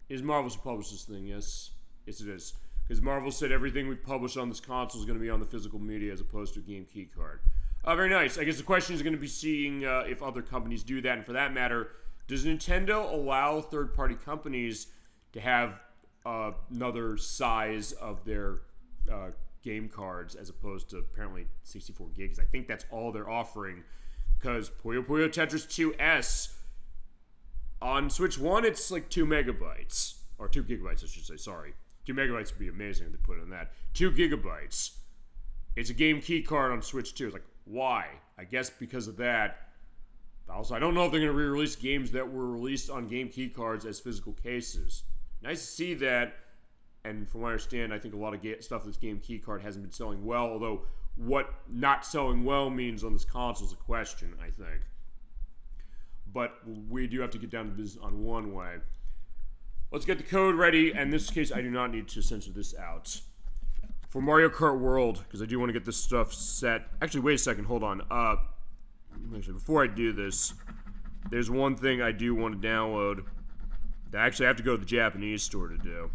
Is Marvel who published this thing? Yes. Yes, it is. Because Marvel said everything we publish on this console is going to be on the physical media as opposed to a game key card. Very nice. I guess the question is going to be seeing if other companies do that. And for that matter, does Nintendo allow third-party companies to have another size of their game cards as opposed to apparently 64 gigs. I think that's all they're offering, because Puyo Puyo Tetris 2S on Switch 1, it's like 2 megabytes. Or 2 gigabytes, I should say, sorry. 2 megabytes would be amazing if they put it on that. 2 gigabytes. It's a game key card on Switch 2. It's like, why? I guess because of that. Also, I don't know if they're going to re-release games that were released on game key cards as physical cases. Nice to see that. And from what I understand, I think a lot of stuff this game keycard hasn't been selling well, although what not selling well means on this console is a question, I think. But we do have to get down to business on one way. Let's get the code ready, and in this case, I do not need to censor this out. For Mario Kart World, because I do want to get this stuff set. Actually, wait a second, hold on. Actually, before I do this, there's one thing I do want to download that I actually have to go to the Japanese store to do.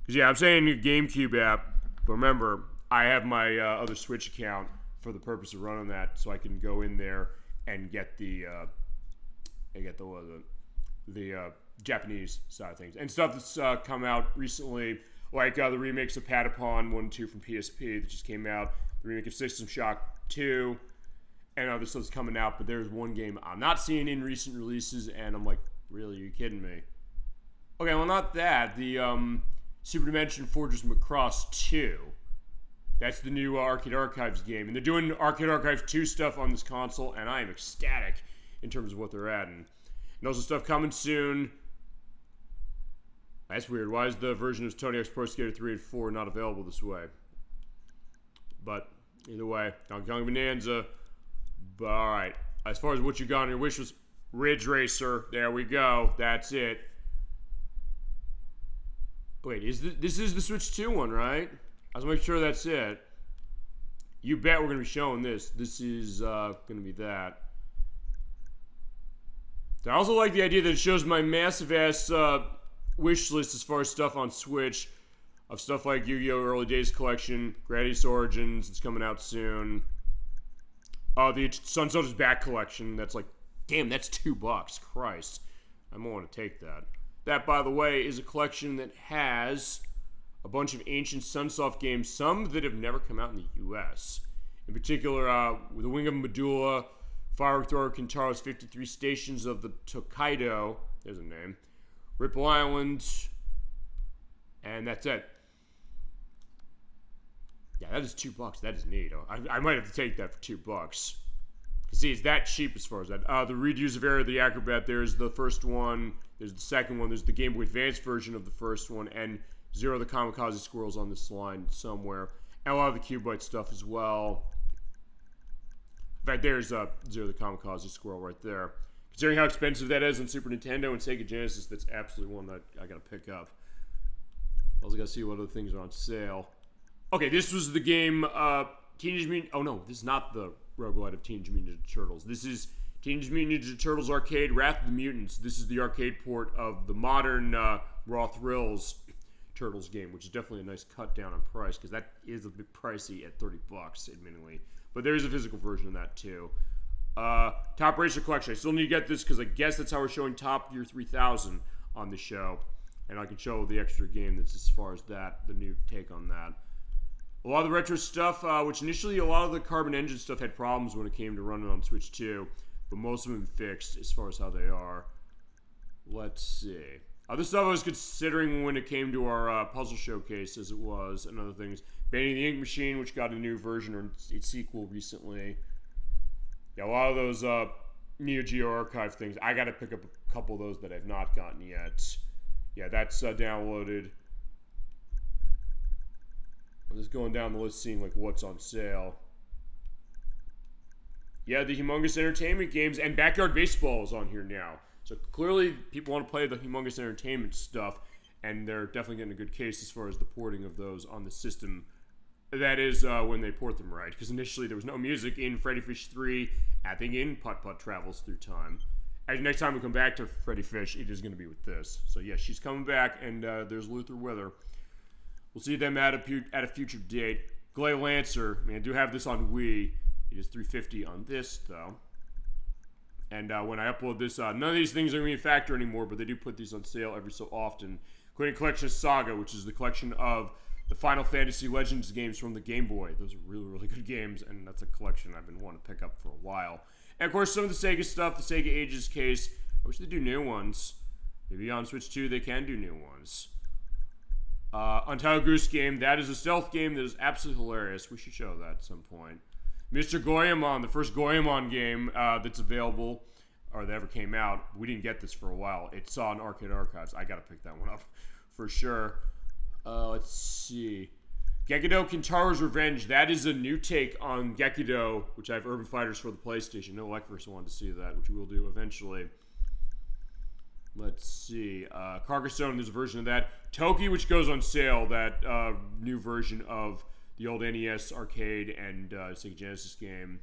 Because, yeah, I'm saying the Gamecube app, but remember, I have my other Switch account for the purpose of running that, so I can go in there and get the Japanese side of things. And stuff that's come out recently, like the remakes of Patapon 1 and 2 from PSP that just came out, the remake of System Shock 2, and other stuff's coming out, but there's one game I'm not seeing in recent releases, and I'm like, really, are you kidding me? Okay, well, not that. The Super Dimension Fortress Macross 2. That's the new Arcade Archives game. And they're doing Arcade Archives 2 stuff on this console, and I am ecstatic in terms of what they're adding. And also stuff coming soon. That's weird. Why is the version of Tony Hawk's Pro Skater 3 and 4 not available this way? But either way, Donkey Kong Bonanza. But alright. As far as what you got on your wish list, Ridge Racer. There we go. That's it. Wait, this is the Switch 2 one, right? I was making sure that's it. You bet we're going to be showing this. This is going to be that. I also like the idea that it shows my massive-ass wish list as far as stuff on Switch. Of stuff like Yu-Gi-Oh! Early Days Collection, Gradius Origins, it's coming out soon. The Sun Soldier's Back Collection, that's like, damn, that's $2. Christ. I might want to take that. That, by the way, is a collection that has a bunch of ancient Sunsoft games, some that have never come out in the U.S. In particular, The Wing of Medulla, Firework Thrower Kintaro's 53 Stations of the Tokaido, there's a name, Ripple Island, and that's it. Yeah, that is $2. That is neat. I might have to take that for $2. See, it's that cheap as far as that. The redos of Era the Acrobat, there's the first one, there's the second one, there's the Game Boy Advance version of the first one, and Zero the Kamikaze Squirrel's on this line somewhere. And a lot of the Cubite stuff as well. In fact, there's Zero the Kamikaze Squirrel right there. Considering how expensive that is on Super Nintendo and Sega Genesis, that's absolutely one that I gotta pick up. Also gotta see what other things are on sale. Okay, this was the game, Teenage Mutant... Oh no, this is not the roguelite of Teenage Mutant Ninja Turtles. This is Teenage Mutant Ninja Turtles Arcade Wrath of the Mutants. This is the arcade port of the modern Raw Thrills Turtles game, which is definitely a nice cut down on price, because that is a bit pricey at $30, admittedly. But there is a physical version of that, too. Top Racer Collection. I still need to get this, because I guess that's how we're showing Top Gear 3000 on the show. And I can show the extra game that's as far as that, the new take on that. A lot of the retro stuff, which initially a lot of the Carbon Engine stuff had problems when it came to running on Switch 2, but most of them fixed as far as how they are. Let's see. Other stuff I was considering when it came to our puzzle showcase, as it was, and other things. Banning the Ink Machine, which got a new version or its sequel recently. Yeah, a lot of those Neo Geo Archive things. I got to pick up a couple of those that I've not gotten yet. Yeah, that's downloaded. I'm just going down the list, seeing like what's on sale. Yeah, the Humongous Entertainment games and Backyard Baseball is on here now. So clearly, people want to play the Humongous Entertainment stuff, and they're definitely getting a good case as far as the porting of those on the system. That is when they port them right, because initially there was no music in Freddy Fish 3. I think in Putt Putt Travels Through Time. And next time we come back to Freddy Fish, it is going to be with this. So yeah, she's coming back, and there's Luther with her. We'll see them at a future date. Glay Lancer, I do have this on Wii. It is $350 on this, though. And when I upload this, none of these things are going to be a factor anymore, but they do put these on sale every so often. Including Collection Saga, which is the collection of the Final Fantasy Legends games from the Game Boy. Those are really, really good games, and that's a collection I've been wanting to pick up for a while. And, of course, some of the Sega stuff, the Sega Ages case. I wish they'd do new ones. Maybe on Switch 2 they can do new ones. Untitled Goose Game, that is a stealth game that is absolutely hilarious. We should show that at some point. Mr. Goemon, the first Goemon game that's available, or that ever came out. We didn't get this for a while. It's on Arcade Archives. I gotta pick that one up for sure. Let's see. Gekido Kintaro's Revenge. That is a new take on Gekido, which I have Urban Fighters for the PlayStation. No Eckverse wanted to see that, which we will do eventually. Let's see. Carcassonne, there's a version of that. Toki, which goes on sale, that new version of the old NES arcade and Sega Genesis game.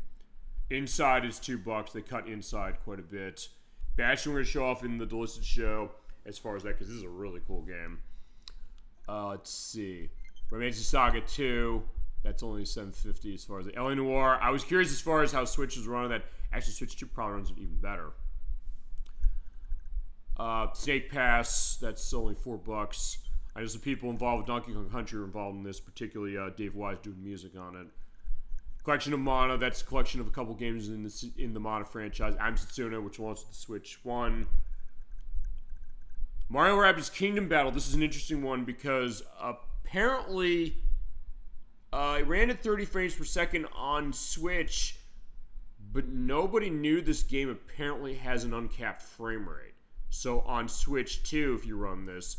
Inside is $2. They cut inside quite a bit. Bastion we're going to show off in the delisted show as far as that, because this is a really cool game. Let's see. Remains of Saga 2. That's only $7.50 as far as the LA Noire. I was curious as far as how Switch is running that. Actually, Switch 2 probably runs it even better. Snake Pass, that's only $4. I know some people involved with Donkey Kong Country are involved in this, particularly Dave Wise doing music on it. Collection of Mana, that's a collection of a couple games in the Mana franchise. I'm Setsuna, which launched the Switch 1. Mario Rabbids Kingdom Battle, this is an interesting one because apparently it ran at 30 frames per second on Switch, but nobody knew this game apparently has an uncapped frame rate. So on Switch 2, if you run this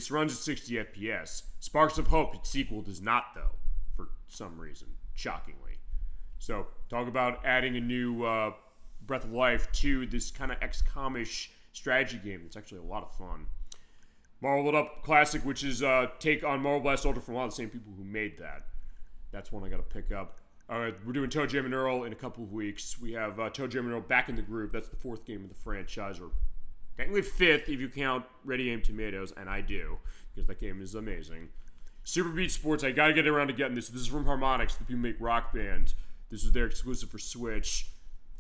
runs at 60 FPS. Sparks of Hope, its sequel, does not, though, for some reason, shockingly. So, talk about adding a new Breath of Life to this kind of XCOM-ish strategy game. It's actually a lot of fun. Marveled Up Classic, which is take on Marvel Blast Ultra from a lot of the same people who made that. That's one I got to pick up. We're doing Toe Jam and Earl in a couple of weeks. We have Toe Jam and Earl back in the group. That's the 4th game of the franchise, or technically 5th if you count Ready Aim Tomatoes, and I do, because that game is amazing. Super Beat Sports, I gotta get around to getting this. This is from Harmonix, the people who make Rock Band. This is their exclusive for Switch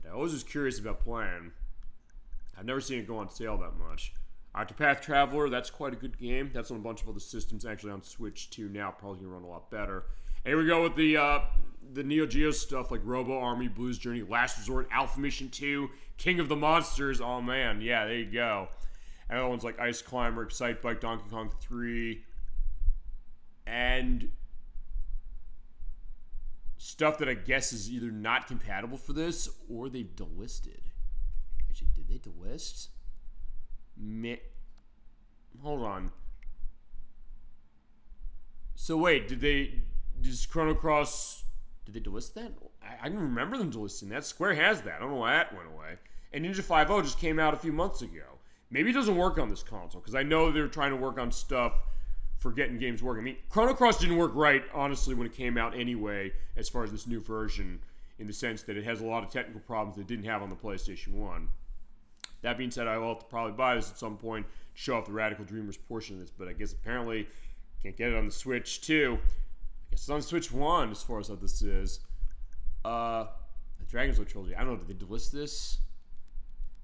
that I always was curious about playing. I've never seen it go on sale that much. Octopath Traveler, that's quite a good game. That's on a bunch of other systems, actually on Switch 2 now. Probably gonna run a lot better. And here we go with the Neo Geo stuff like Robo Army, Blues Journey, Last Resort, Alpha Mission 2, King of the Monsters. Oh man, yeah, there you go. And other ones like Ice Climber, Excite Bike, Donkey Kong 3, and stuff that I guess is either not compatible for this or they've delisted. Actually, did they delist? Hold on. So wait, does Chrono Cross, did they delist that? I can remember them delisting that. Square has that. I don't know why that went away. And Ninja 5.0 just came out a few months ago. Maybe it doesn't work on this console, because I know they're trying to work on stuff for getting games working. I mean, Chrono Cross didn't work right, honestly, when it came out anyway, as far as this new version, in the sense that it has a lot of technical problems they didn't have on the PlayStation 1. That being said, I will have to probably buy this at some point to show off the Radical Dreamers portion of this, but I guess apparently can't get it on the Switch 2. I guess it's on Switch 1 as far as what this is. The Dragon's Lair trilogy. I don't know, did they delist this?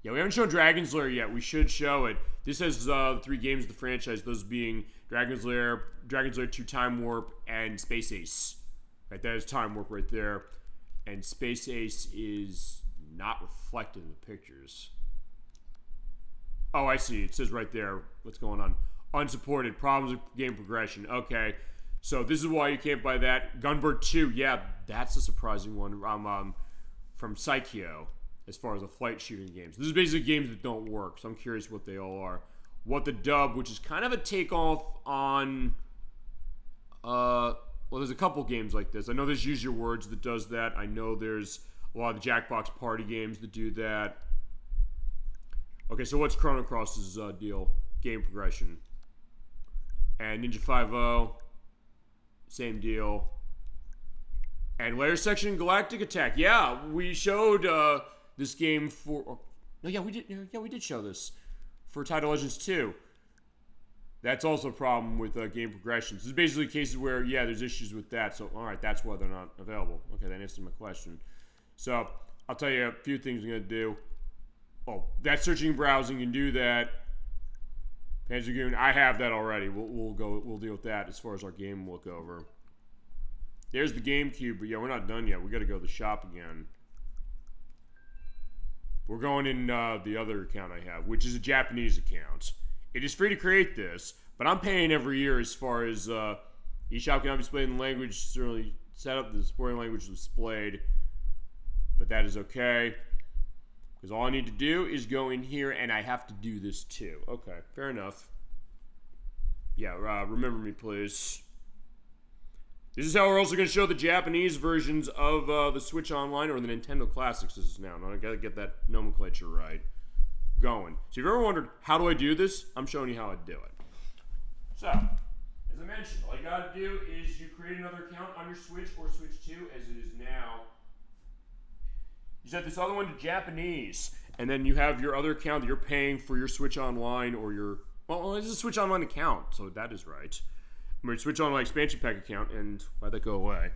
Yeah, we haven't shown Dragon's Lair yet. We should show it. This has 3 games of the franchise, those being Dragon's Lair 2 Time Warp, and Space Ace. Right, that is Time Warp right there. And Space Ace is not reflected in the pictures. Oh, I see. It says right there what's going on. Unsupported. Problems with game progression. Okay. So this is why you can't buy that. Gunbird 2. Yeah, that's a surprising one. From Psychio, as far as the flight shooting games. This is basically games that don't work, so I'm curious what they all are. What the Dub, which is kind of a takeoff on... well, there's a couple games like this. I know there's Use Your Words that does that. I know there's a lot of the Jackbox party games that do that. Okay, so what's Chrono Cross's deal? Game progression. And Ninja 5.0, same deal. And Layer Section Galactic Attack. Yeah, we showed this game for... No, yeah, we did. Yeah, we did show this for Title Legends 2. That's also a problem with game progressions. This is basically cases where, yeah, there's issues with that. So, all right, that's why they're not available. Okay, that answers my question. So, I'll tell you a few things I'm going to do. Oh, that's searching and browsing. You can do that. Panzer I have that already. We'll deal with that as far as our game look over. There's the Gamecube, but yeah, we're not done yet. We got to go to the shop again. We're going in the other account I have, which is a Japanese account. It is free to create this, but I'm paying every year as far as eShop cannot be displayed in the language certainly set up. The supporting language is displayed, but that is okay. Because all I need to do is go in here, and I have to do this too. Okay, fair enough. Yeah, remember me, please. This is how we're also going to show the Japanese versions of the Switch Online, or the Nintendo Classics this is now. Now I got to get that nomenclature right going. So if you've ever wondered, how do I do this? I'm showing you how I do it. So, as I mentioned, all you got to do is you create another account on your Switch or Switch 2, as it is now. You set this other one to Japanese, and then you have your other account that you're paying for your Switch Online or your... Well, it's a Switch Online account, so that is right. I'm going to switch on my expansion pack account, and why'd that go away?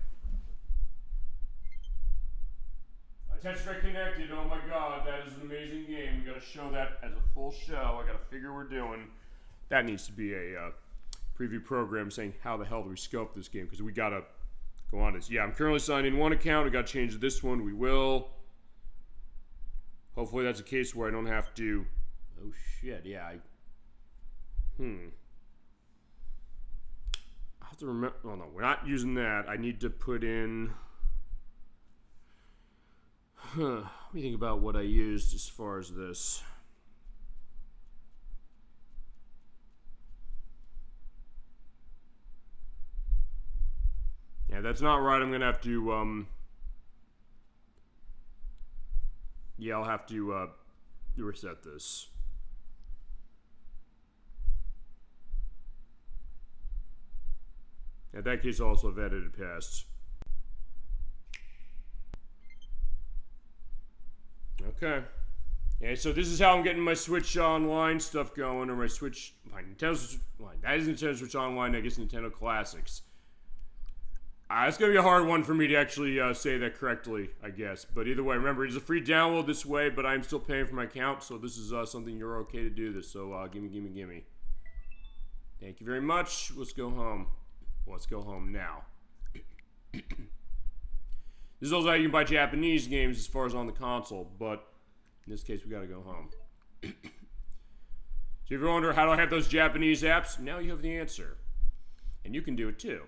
Tetris connected, oh my god, that is an amazing game. We gotta show that as a full show. I gotta figure we're doing. That needs to be a preview program saying how the hell do we scope this game, because we gotta go on this. Yeah, I'm currently signed in one account. We gotta change this one. We will. Hopefully that's a case where I don't have to... Oh shit, yeah, I have to remember... Oh no, we're not using that. I need to put in... Let me think about what I used as far as this. Yeah, that's not right. I'm gonna have to, yeah, I'll have to, reset this. In that case, also I've edited past. Okay. Yeah, so this is how I'm getting my Switch Online stuff going, or my Switch... Nintendo Switch Online. That is Nintendo Switch Online, I guess Nintendo Classics. It's going to be a hard one for me to actually say that correctly, I guess. But either way, remember, it's a free download this way, but I'm still paying for my account, so this is something you're okay to do this. So gimme. Thank you very much. Let's go home. Let's go home now. This is also how you can buy Japanese games as far as on the console, but in this case, we gotta go home. So if you're wondering how do I have those Japanese apps, now you have the answer. And you can do it too.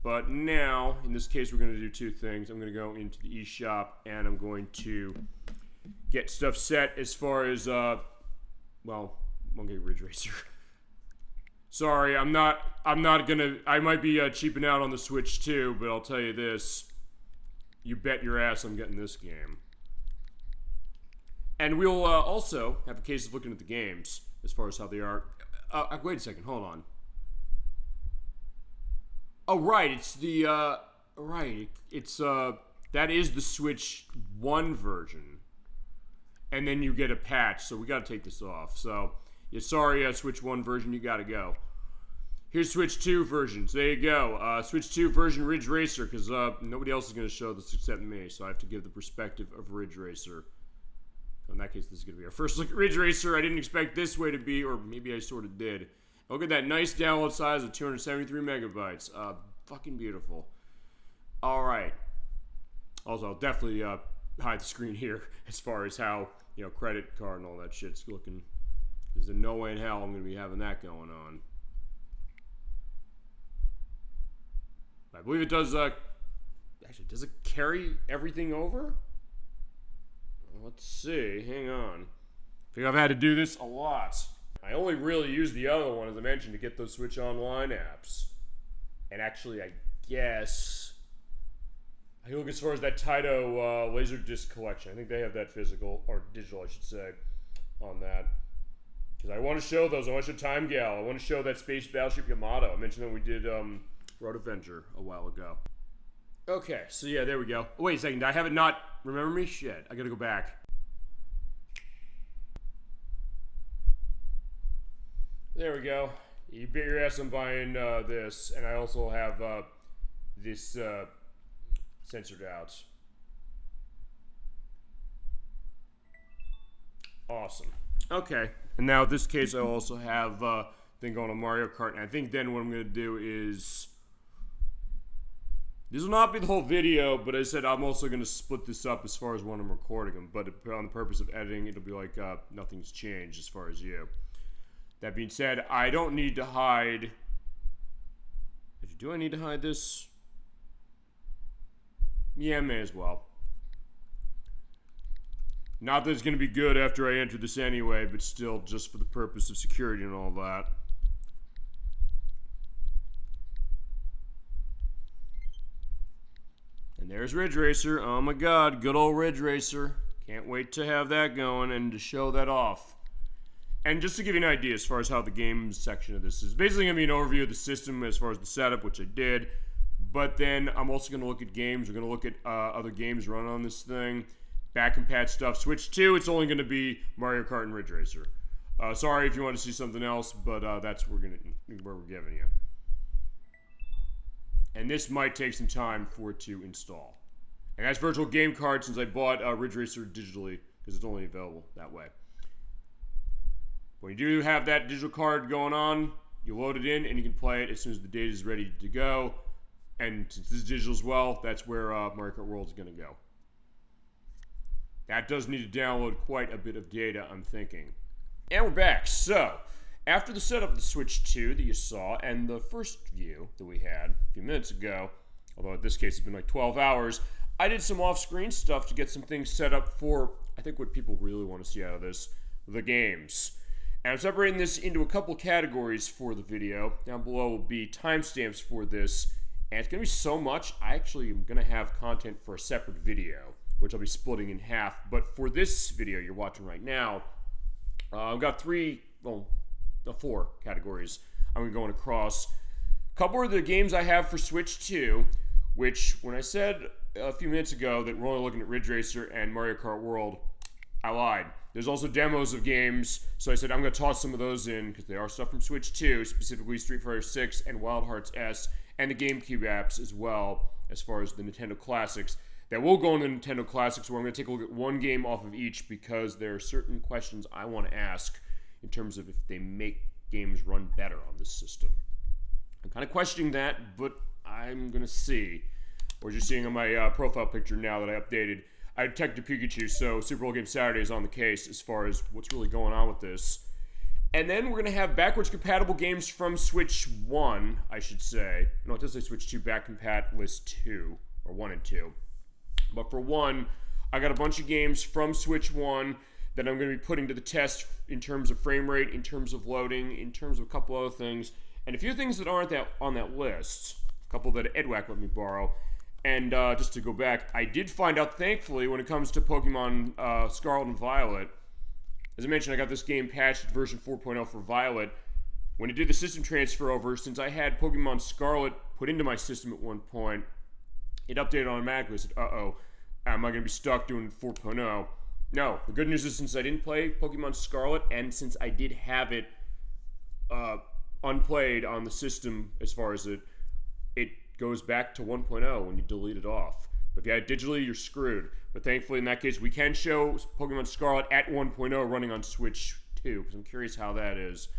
But now, in this case, we're gonna do two things. I'm gonna go into the eShop, and I'm going to get stuff set as far as, well, I'm gonna get Ridge Racer. Sorry, I'm not gonna, I might be cheaping out on the Switch too, but I'll tell you this. You bet your ass I'm getting this game. And we'll also have a case of looking at the games as far as how they are. Wait a second, hold on. Oh, right, it's the, right, it's, that is the Switch 1 version. And then you get a patch, so we gotta take this off. So, yeah, sorry, Switch 1 version, you gotta go. Here's Switch 2 versions. There you go. Switch 2 version Ridge Racer, because nobody else is going to show this except me, so I have to give the perspective of Ridge Racer. So in that case, this is going to be our first look at Ridge Racer. I didn't expect this way to be, or maybe I sort of did. Look at that nice download size of 273 megabytes. Fucking beautiful. All right. Also, I'll definitely hide the screen here as far as how, you know, credit card and all that shit's looking. There's no way in hell I'm going to be having that going on. I believe it does, actually, does it carry everything over? Let's see, hang on. I think I've had to do this a lot. I only really use the other one, as I mentioned, to get those Switch Online apps. And actually, I guess, I look as far as that Taito Laserdisc collection. I think they have that physical, or digital, I should say, on that. Because I want to show those. I want to show Time Gal. I want to show that Space Battleship Yamato. I mentioned that we did, Road Avenger a while ago. Okay, so yeah, there we go. Wait a second, did I have it not remember me? Shit, I gotta go back. There we go. You bet your ass I'm buying this, and I also have this censored out. Awesome. Okay, and now in this case I also have thing going on Mario Kart, and I think then what I'm gonna do is... This will not be the whole video, but I said I'm also going to split this up as far as when I'm recording them. But on the purpose of editing, it'll be like nothing's changed as far as you. That being said, I don't need to hide... Do I need to hide this? Yeah, may as well. Not that it's going to be good after I enter this anyway, but still just for the purpose of security and all that. There's Ridge Racer. Oh my god, good old Ridge Racer. Can't wait to have that going and to show that off. And just to give you an idea as far as how the games section of this is, basically going to be an overview of the system as far as the setup, which I did. But then I'm also going to look at games. We're going to look at other games run on this thing. Back and patch stuff. Switch 2, it's only going to be Mario Kart and Ridge Racer. Sorry if you want to see something else, but that's where we're giving you. And this might take some time for it to install. And that's virtual game card since I bought Ridge Racer digitally because it's only available that way. When you do have that digital card going on, you load it in and you can play it as soon as the data is ready to go. And since this is digital as well, that's where Mario Kart World is going to go. That does need to download quite a bit of data, I'm thinking. And we're back. So, after the setup of the Switch 2 that you saw, and the first view that we had a few minutes ago, although in this case it's been like 12 hours, I did some off-screen stuff to get some things set up for, I think, what people really want to see out of this, the games. And I'm separating this into a couple categories for the video. Down below will be timestamps for this, and it's going to be so much, I actually am going to have content for a separate video, which I'll be splitting in half. But for this video you're watching right now, I've got four categories I'm going across. A couple of the games I have for Switch 2, which when I said a few minutes ago that we're only looking at Ridge Racer and Mario Kart World, I lied. There's also demos of games, so I said I'm going to toss some of those in because they are stuff from Switch 2, specifically Street Fighter 6 and Wild Hearts S, and the Gamecube apps as well, as far as the Nintendo Classics. That will go in the Nintendo Classics, where I'm going to take a look at one game off of each because there are certain questions I want to ask in terms of if they make games run better on this system. I'm kind of questioning that, but I'm going to see. Or as you're seeing on my profile picture now that I updated, I detected Pikachu, so Super Bowl Game Saturday is on the case as far as what's really going on with this. And then we're going to have backwards compatible games from Switch 1, I should say. No, it does say Switch 2 back compat list 2, or 1 and 2. But for 1, I got a bunch of games from Switch 1 that I'm going to be putting to the test in terms of frame rate, in terms of loading, in terms of a couple other things. And a few things that aren't on that list. A couple that Edwack let me borrow. And just to go back, I did find out, thankfully, when it comes to Pokemon Scarlet and Violet, as I mentioned, I got this game patched version 4.0 for Violet. When it did the system transfer over, since I had Pokemon Scarlet put into my system at one point, it updated automatically. I said, uh-oh, am I going to be stuck doing 4.0? No, the good news is since I didn't play Pokemon Scarlet, and since I did have it unplayed on the system as far as it goes back to 1.0 when you delete it off. But if you had it digitally, you're screwed. But thankfully, in that case, we can show Pokemon Scarlet at 1.0 running on Switch 2, because I'm curious how that is.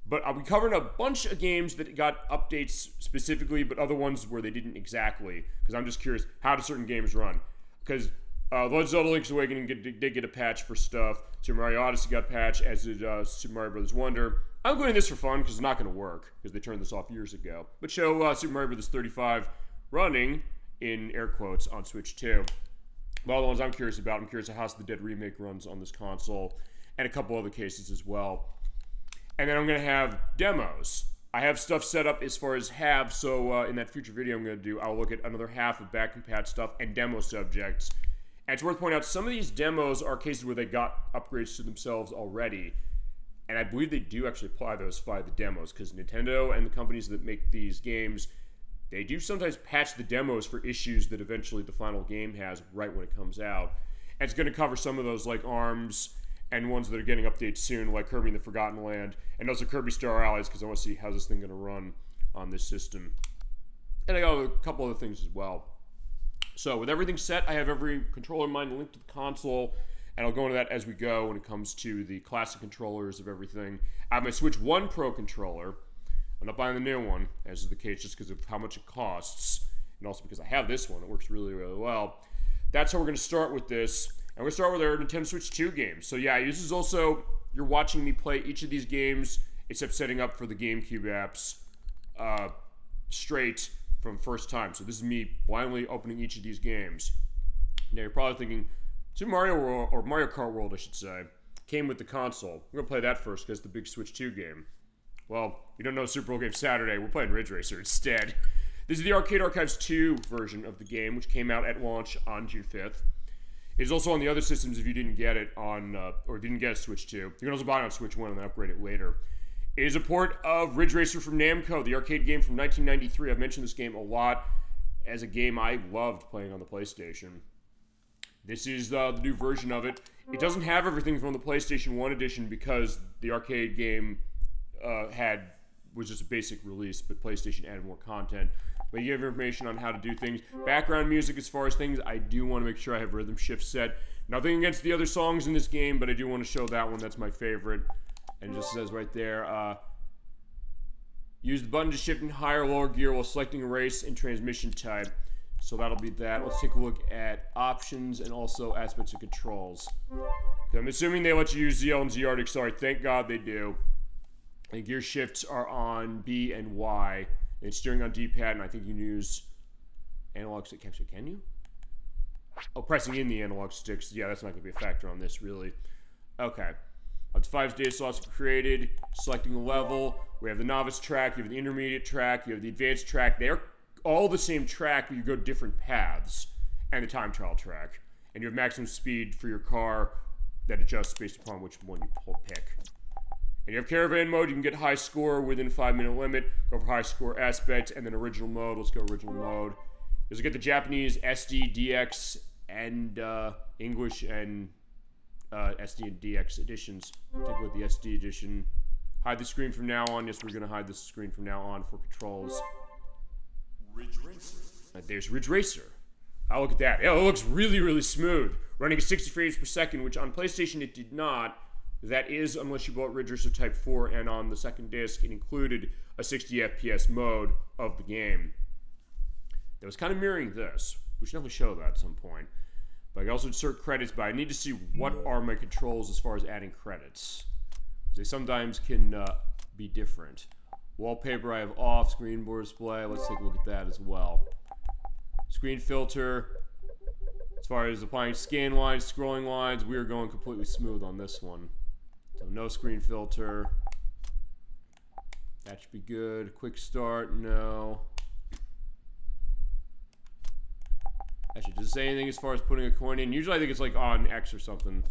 But I'll be covering a bunch of games that got updates specifically, but other ones where they didn't exactly, because I'm just curious, how do certain games run? Because Legend of Zelda Link's Awakening did get a patch for stuff. Super Mario Odyssey got patched, as did Super Mario Bros. Wonder. I'm doing this for fun, because it's not going to work, because they turned this off years ago. But show Super Mario Bros. 35 running, in air quotes, on Switch 2. But all the ones I'm curious about, I'm curious how House of the Dead Remake runs on this console, and a couple other cases as well. And then I'm going to have demos. I have stuff set up as far as halves, so in that future video I'm going to do, I'll look at another half of back compat stuff and demo subjects. And it's worth pointing out, some of these demos are cases where they got upgrades to themselves already. And I believe they do actually apply those via the demos, because Nintendo and the companies that make these games, they do sometimes patch the demos for issues that eventually the final game has right when it comes out. And it's going to cover some of those, like ARMS, and ones that are getting updates soon, like Kirby and the Forgotten Land, and also Kirby Star Allies, because I want to see how this thing going to run on this system. And I got a couple other things as well. So with everything set, I have every controller in mind linked to the console, and I'll go into that as we go when it comes to the classic controllers of everything. I have my Switch 1 Pro controller. I'm not buying the new one, as is the case, just because of how much it costs, and also because I have this one. It works really, really well. That's how we're going to start with this. And we're going to start with our Nintendo Switch 2 games. So yeah, this is also, you're watching me play each of these games, except setting up for the Gamecube apps straight from first time. So this is me blindly opening each of these games. Now you're probably thinking, Super Mario World, or Mario Kart World I should say, came with the console. We're going to play that first because it's the big Switch 2 game. Well, you don't know Super Bowl Game Saturday, we're playing Ridge Racer instead. This is the Arcade Archives 2 version of the game, which came out at launch on June 5th. It is also on the other systems if you didn't get it on, or didn't get a Switch 2. You can also buy it on Switch 1 and then upgrade it later. It is a port of Ridge Racer from Namco, the arcade game from 1993. I've mentioned this game a lot as a game I loved playing on the PlayStation. This is the new version of it. It doesn't have everything from the PlayStation 1 edition because the arcade game was just a basic release, but PlayStation added more content. But you have information on how to do things. Background music, as far as things, I do want to make sure I have rhythm shift set. Nothing against the other songs in this game, but I do want to show that one. That's my favorite. And it just says right there, use the button to shift in higher or lower gear while selecting a race and transmission type. So that'll be that. Let's take a look at options and also aspects of controls. Okay, I'm assuming they let you use ZL and ZR to accelerate. Thank God they do. And gear shifts are on B and Y. And steering on D-pad, and I think you can use analog stick. Actually, can you? Oh, pressing in the analog sticks. Yeah, that's not going to be a factor on this, really. Okay. That's 5 data slots created. Selecting a level. We have the novice track. You have the intermediate track. You have the advanced track. They're all the same track, but you go different paths. And the time trial track. And you have maximum speed for your car that adjusts based upon which one you pick. And you have caravan mode. You can get high score within a 5-minute limit. Go for high score aspect. And then original mode. Let's go original mode. You'll get the Japanese SD, DX, and English and SD and DX editions. Take a look at the SD edition. Hide the screen from now on. Yes, we're going to hide the screen from now on for controls. Ridge Racer. There's Ridge Racer. Oh, look at that. Yeah, it looks really, really smooth. Running at 60 frames per second, which on PlayStation it did not. That is, unless you bought Ridge Racer Type 4, and on the second disc, it included a 60 FPS mode of the game. That was kind of mirroring this. We should definitely show that at some point. But I can also insert credits, but I need to see what are my controls as far as adding credits. They sometimes can be different. Wallpaper I have off, screen board display. Let's take a look at that as well. Screen filter. As far as applying scan lines, scrolling lines, we are going completely smooth on this one. So no screen filter. That should be good. Quick start, no. Actually, does it say anything as far as putting a coin in? Usually I think it's like on X or something.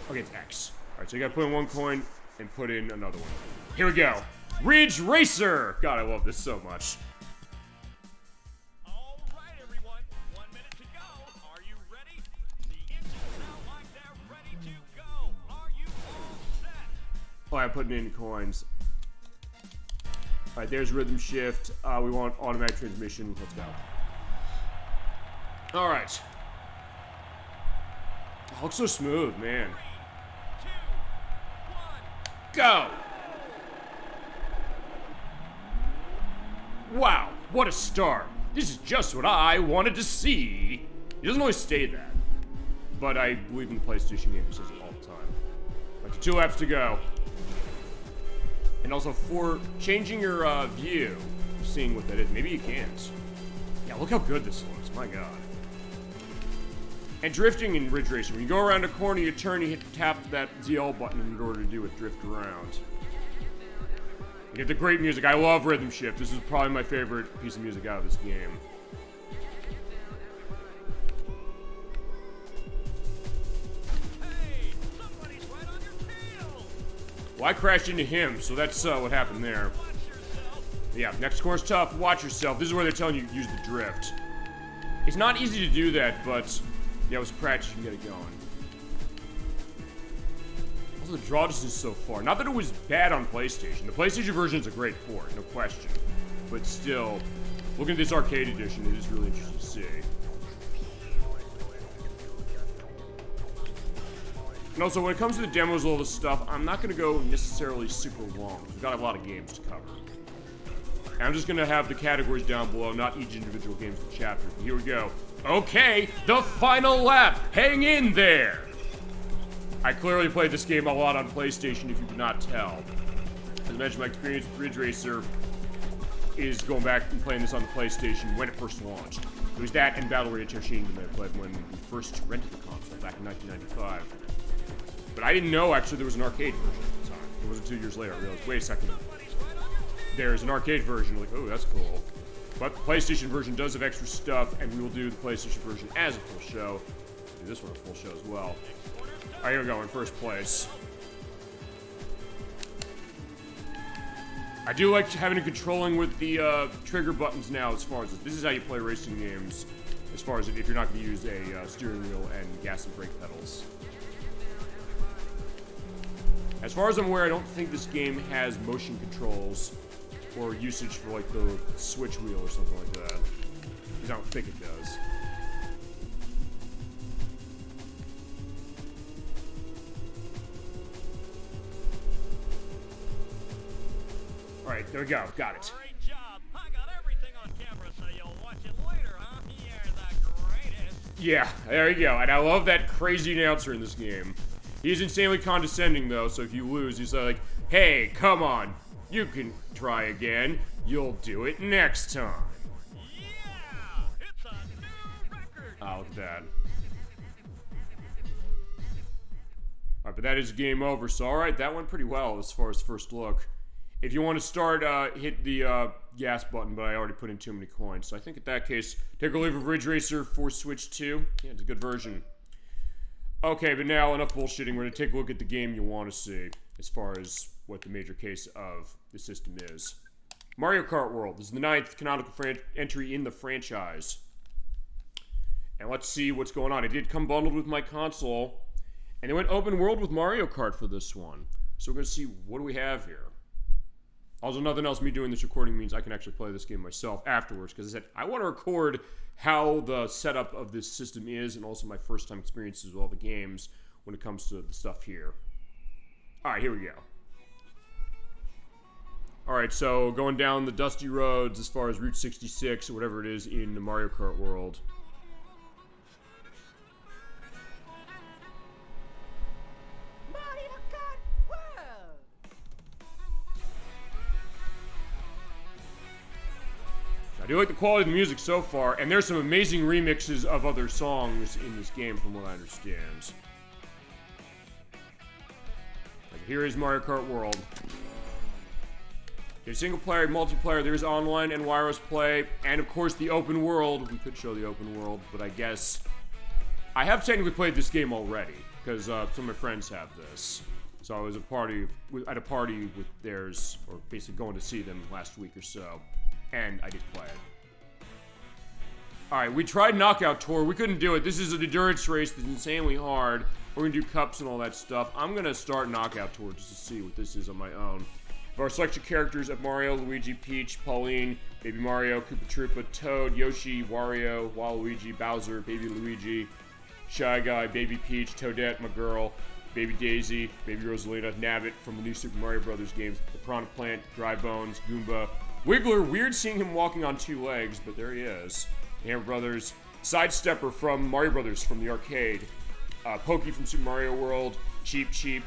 Okay, it's X. Alright, so you gotta put in one coin and put in another one. Here we go. Ridge Racer! God, I love this so much. All right, everyone. 1 minute to go. Are you ready? The engines sound like they're ready to go. Are you all set? Oh, I'm putting in coins. Alright, there's rhythm shift. We want automatic transmission. Let's go. Alright. Oh, looks so smooth, man. 3, 2, 1. Go! Wow, what a start. This is just what I wanted to see. He doesn't always say that. But I believe in the PlayStation game, he says it all the time. Like 2 laps to go. And also for changing your view, seeing what that is, maybe you can't. Yeah, look how good this looks, my god. And drifting in Ridge Racer, when you go around a corner, you turn, you tap that ZL button in order to do it, drift around. You get the great music. I love Rhythm Shift. This is probably my favorite piece of music out of this game. Hey, somebody's right on your tail. Well, I crashed into him, so that's what happened there. Watch yourself. Yeah, next course tough. Watch yourself. This is where they're telling you to use the drift. It's not easy to do that, but yeah, with practice you can get it going. Also, the draw distance so far. Not that it was bad on PlayStation. The PlayStation version is a great port, no question. But still, looking at this arcade edition, it is really interesting to see. And also, when it comes to the demos and all this stuff, I'm not going to go necessarily super long. We've got a lot of games to cover. And I'm just going to have the categories down below, not each individual game's the chapter. Here we go. Okay, the final lap. Hang in there. I clearly played this game a lot on PlayStation, if you could not tell. As I mentioned, my experience with Ridge Racer is going back and playing this on the PlayStation when it first launched. It was that and Battle Royale Toshinden that I played when we first rented the console back in 1995. But I didn't know, actually, there was an arcade version at the time. It wasn't 2 years later. I realized, wait a second. There's an arcade version. Like, oh, that's cool. But the PlayStation version does have extra stuff, and we will do the PlayStation version as a full show. We'll do this one a full show as well. Alright, here we go, in first place. I do like having it controlling with the trigger buttons now as far as this is how you play racing games, as far as if you're not going to use a steering wheel and gas and brake pedals. As far as I'm aware, I don't think this game has motion controls or usage for like the switch wheel or something like that. I don't think it does. Alright, there we go. Got it. Great job. I got everything on camera, so you'll watch it later, huh? You're the greatest. Yeah, there you go. And I love that crazy announcer in this game. He's insanely condescending, though, so if you lose, he's like, hey, come on. You can try again. You'll do it next time. Yeah! It's a new record. Oh, look at that. Alright, but that is game over. So, alright, that went pretty well as far as first look. If you want to start, hit the gas button, but I already put in too many coins. So I think in that case, take a leave of Ridge Racer for Switch 2. Yeah, it's a good version. Okay, but now enough bullshitting. We're going to take a look at the game you want to see as far as what the major case of the system is. Mario Kart World. This is the 9th canonical entry in the franchise. And let's see what's going on. It did come bundled with my console, and they went open world with Mario Kart for this one. So we're going to see what do we have here. Also, nothing else, me doing this recording means I can actually play this game myself afterwards, because I said I want to record how the setup of this system is and also my first time experiences with all the games when it comes to the stuff here. Alright, here we go. Alright, so going down the dusty roads as far as Route 66 or whatever it is in the Mario Kart world. Mario Kart World! I do like the quality of the music so far, and there's some amazing remixes of other songs in this game from what I understand. Like, here is Mario Kart World. There's single player, multiplayer, there's online and wireless play, and of course the open world. We could show the open world, but I guess I have technically played this game already, because some of my friends have this. So I was at a party with theirs, or basically going to see them last week or so. And I did play it. Alright, we tried Knockout Tour. We couldn't do it. This is an endurance race that's insanely hard. We're going to do cups and all that stuff. I'm going to start Knockout Tour just to see what this is on my own. Of our selection characters of Mario, Luigi, Peach, Pauline, Baby Mario, Koopa Troopa, Toad, Yoshi, Wario, Waluigi, Bowser, Baby Luigi, Shy Guy, Baby Peach, Toadette, my girl, Baby Daisy, Baby Rosalina, Nabbit from the new Super Mario Brothers games, the Piranha Plant, Dry Bones, Goomba, Wiggler, weird seeing him walking on 2 legs, but there he is. The Hammer Brothers, Sidestepper from Mario Brothers from the arcade, Pokey from Super Mario World, Cheep Cheep,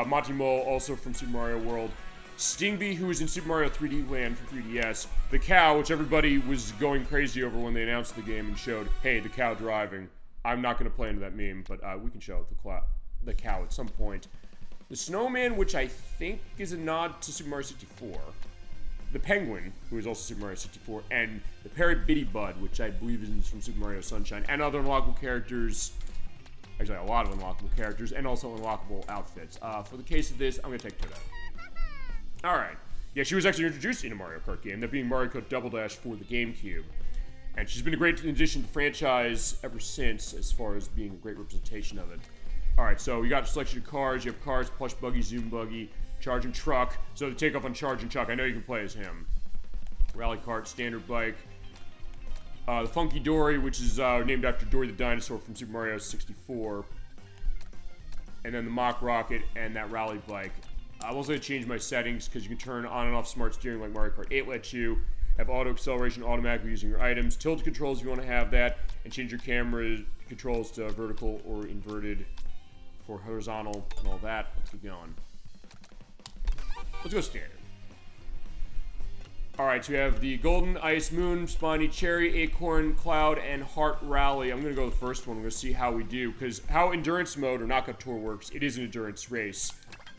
Monty Mole also from Super Mario World, Stingby, who was in Super Mario 3D Land for 3DS, the cow, which everybody was going crazy over when they announced the game and showed, hey, the cow driving. I'm not going to play into that meme, but we can show the cow at some point. The snowman, which I think is a nod to Super Mario 64. The penguin, who is also Super Mario 64, and the parrot Bitty Bud, which I believe is from Super Mario Sunshine, and other unlockable characters. Actually, a lot of unlockable characters, and also unlockable outfits. For the case of this, I'm going to take Toadette. Alright. Yeah, she was actually introduced in a Mario Kart game, that being Mario Kart Double Dash for the Gamecube. And she's been a great addition to the franchise ever since, as far as being a great representation of it. Alright, so you got a selection of cars. You have cars, plush buggy, zoom buggy, charging truck. So to take off on charging truck, I know you can play as him. Rally cart, standard bike. The Funky Dory, which is named after Dory the dinosaur from Super Mario 64. And then the Mock Rocket and that rally bike. I was going to change my settings because you can turn on and off smart steering like Mario Kart 8 lets you. Have auto acceleration automatically using your items. Tilt controls if you want to have that. And change your camera controls to vertical or inverted for horizontal and all that. Let's keep going. Let's go standard. Alright, so we have the Golden, Ice, Moon, Spiny, Cherry, Acorn, Cloud, and Heart Rally. I'm going to go with the first one. We're going to see how we do. Because how Endurance Mode or Knockout Tour works, it is an endurance race.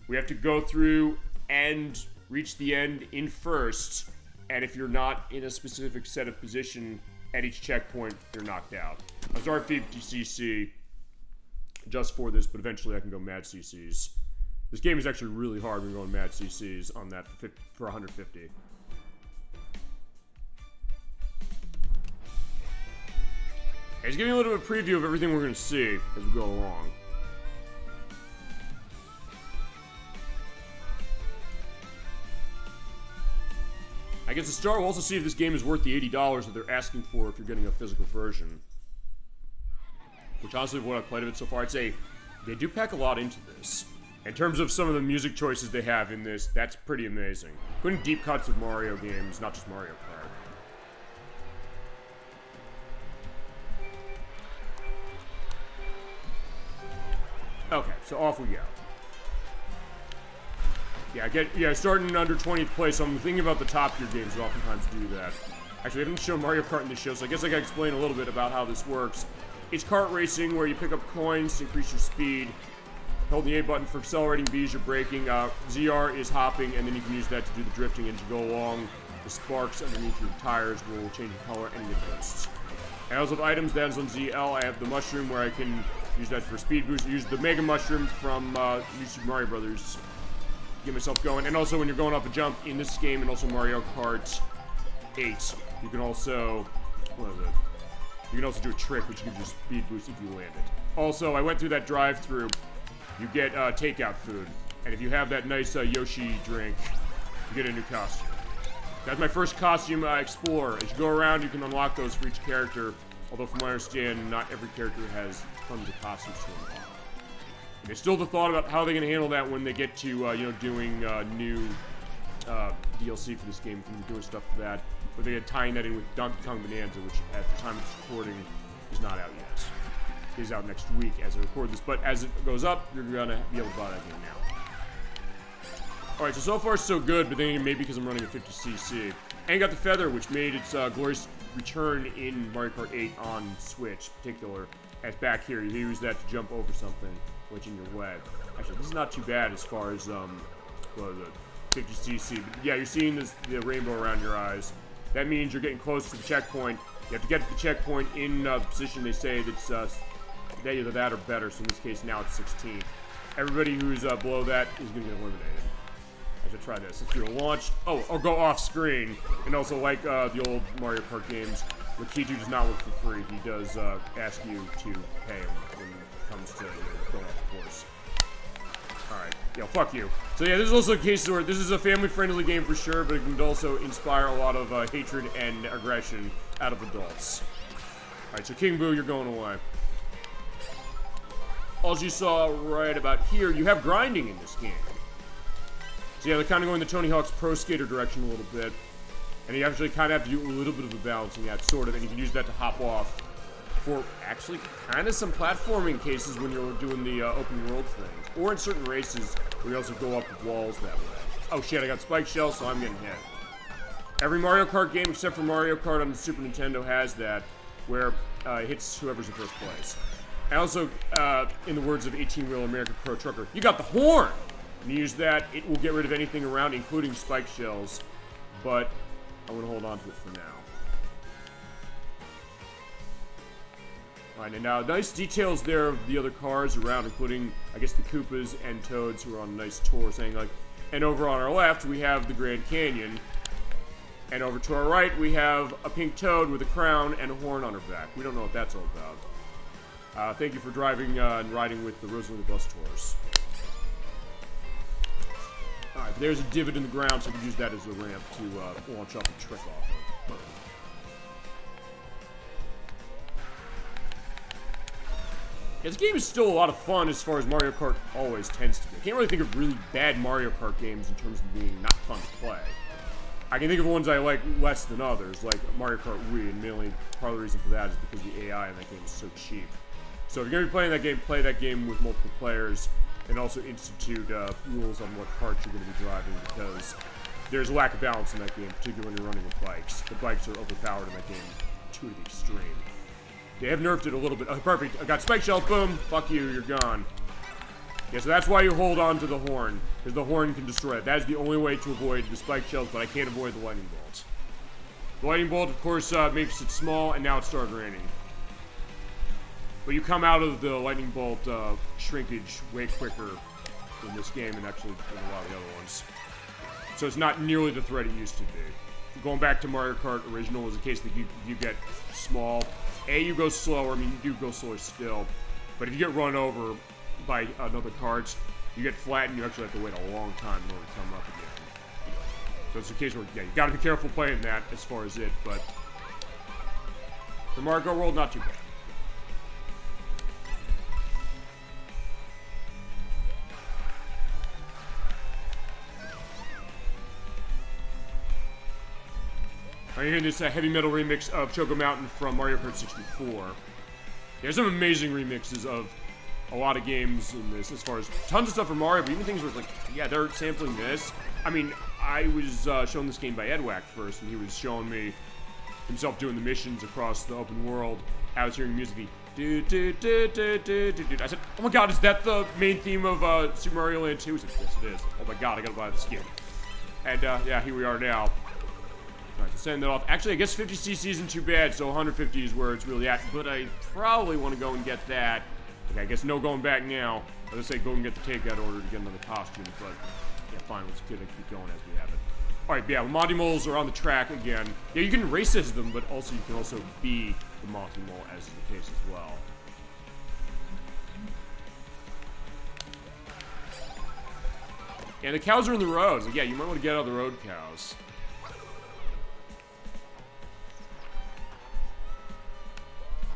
We have to go through and reach the end in first, and if you're not in a specific set of position at each checkpoint, you're knocked out. I was already 50cc just for this, but eventually I can go mad CCs. This game is actually really hard when going mad CCs on that for 150. It's giving me a little bit of a preview of everything we're going to see as we go along. I guess to start, we'll also see if this game is worth the $80 that they're asking for if you're getting a physical version. Which honestly, what I've played of it so far, I'd say they do pack a lot into this. In terms of some of the music choices they have in this, that's pretty amazing. Including deep cuts of Mario games, not just Mario Kart. Okay, so off we go. Yeah, starting in under 20th place, so I'm thinking about the top tier games that oftentimes do that. Actually, I haven't shown Mario Kart in this show, so I guess I gotta explain a little bit about how this works. It's kart racing, where you pick up coins to increase your speed. Hold the A button for accelerating, B is your braking, ZR is hopping, and then you can use that to do the drifting and to go along. The sparks underneath your tires will change the color and get bursts. I also have items, that is on ZL. I have the mushroom, where I can use that for speed boost. I use the Mega Mushroom from New Super Mario Brothers. Get myself going, and also when you're going off a jump in this game, and also Mario Kart 8, you can also, what is it? You can also do a trick which gives you a speed boost if you land it. Also, I went through that drive-through. You get takeout food, and if you have that nice Yoshi drink, you get a new costume. That's my first costume, Explorer. As you go around, you can unlock those for each character. Although, from what I understand, not every character has tons of costumes to unlock. There's still the thought about how they're going to handle that when they get to, doing new DLC for this game. If they're doing stuff for that. But they're tying that in with Donkey Kong Bonanza, which at the time of recording is not out yet. It is out next week as I record this. But as it goes up, you're going to be able to buy that game now. Alright, so far so good, but then maybe because I'm running a 50cc. And got the feather, which made its glorious return in Mario Kart 8 on Switch, in particular. As back here, you use that to jump over something which in your way. Actually, this is not too bad as far as the 50cc. But yeah, you're seeing the rainbow around your eyes. That means you're getting close to the checkpoint. You have to get to the checkpoint in the position they say that's either that or better. So in this case, now it's 16. Everybody who's below that is going to get eliminated. I should try this. Let's do a launch. Oh, or go off screen. And also, like the old Mario Kart games, Rikichi does not work for free. He does ask you to pay him when it comes to going off the course. Alright, yo, fuck you. So yeah, this is also a case where this is a family-friendly game for sure, but it can also inspire a lot of hatred and aggression out of adults. Alright, so King Boo, you're going away. As you saw right about here, you have grinding in this game. So yeah, they're kind of going the Tony Hawk's Pro Skater direction a little bit. And you actually kind of have to do a little bit of a balancing act, sort of, and you can use that to hop off for actually kind of some platforming cases when you're doing the open world things. Or in certain races where you also go up the walls that way. Oh shit, I got Spike Shell, so I'm getting hit. Every Mario Kart game except for Mario Kart on the Super Nintendo has that, where it hits whoever's in first place. And also, in the words of 18-Wheel American Pro Trucker, you got the horn! And you use that, it will get rid of anything around, including Spike Shells. But I'm going to hold on to it for now. Alright, and now nice details there of the other cars around, including, I guess, the Koopas and Toads who are on a nice tour, saying like, and over on our left, we have the Grand Canyon. And over to our right, we have a pink Toad with a crown and a horn on her back. We don't know what that's all about. Thank you for driving and riding with the Rosalie Bus Tours. Alright, there's a divot in the ground, so we can use that as a ramp to launch off and trick off of. Yeah, this game is still a lot of fun as far as Mario Kart always tends to be. I can't really think of really bad Mario Kart games in terms of being not fun to play. I can think of ones I like less than others, like Mario Kart Wii, and mainly part of the reason for that is because the AI in that game is so cheap. So if you're going to be playing that game, play that game with multiple players, and also institute rules on what carts you're going to be driving, because there's a lack of balance in that game, particularly when you're running with bikes. The bikes are overpowered in that game to the extreme. They have nerfed it a little bit. Oh, perfect. I got Spike Shell. Boom. Fuck you. You're gone. Yeah, so that's why you hold on to the horn, because the horn can destroy it. That is the only way to avoid the spike shells, but I can't avoid the lightning bolt. The lightning bolt, of course, makes it small, and now it started raining. But you come out of the lightning bolt shrinkage way quicker in this game and actually in a lot of the other ones. So it's not nearly the threat it used to be. Going back to Mario Kart Original was the case that you get small. You go slower. I mean, you do go slower still. But if you get run over by another cart, you get flattened. You actually have to wait a long time in order to come up again. So it's a case where, yeah, you gotta be careful playing that as far as it, but the Mario Kart world, not too bad. I'm hearing this heavy metal remix of Choco Mountain from Mario Kart 64. There's some amazing remixes of a lot of games in this, as far as tons of stuff from Mario, but even things where it's like, yeah, they're sampling this. I mean, I was shown this game by Edwack first, and he was showing me himself doing the missions across the open world. I was hearing music, do do do do do do do. I said, oh my god, is that the main theme of Super Mario Land 2? He said, yes it is. Oh my god, I gotta buy this game. And yeah, here we are now. Alright, to send that off. Actually, I guess 50cc isn't too bad, so 150 is where it's really at. But I probably want to go and get that. Okay, I guess no going back now. I was gonna say go and get the takeout order to get another costume, but yeah, fine, let's keep going as we have it. Alright, yeah, Monty Moles are on the track again. Yeah, you can race as them, but also you can also be the Monty Mole, as is the case as well. And the cows are in the roads. Like, yeah, you might want to get out of the road, cows.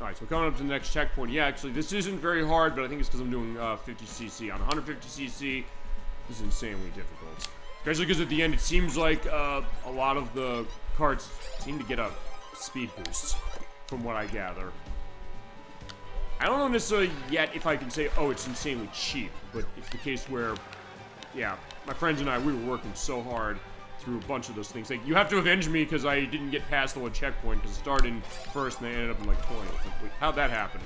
Alright, so we're coming up to the next checkpoint. Yeah, actually, this isn't very hard, but I think it's because I'm doing 50cc. On 150cc, this is insanely difficult. Especially because at the end, it seems like a lot of the carts seem to get a speed boost, from what I gather. I don't know necessarily yet if I can say, oh, it's insanely cheap, but it's the case where, yeah, my friends and I, we were working so hard through a bunch of those things. Like, you have to avenge me because I didn't get past the one checkpoint because it started in first and they ended up in like 20. Like, wait, how'd that happen?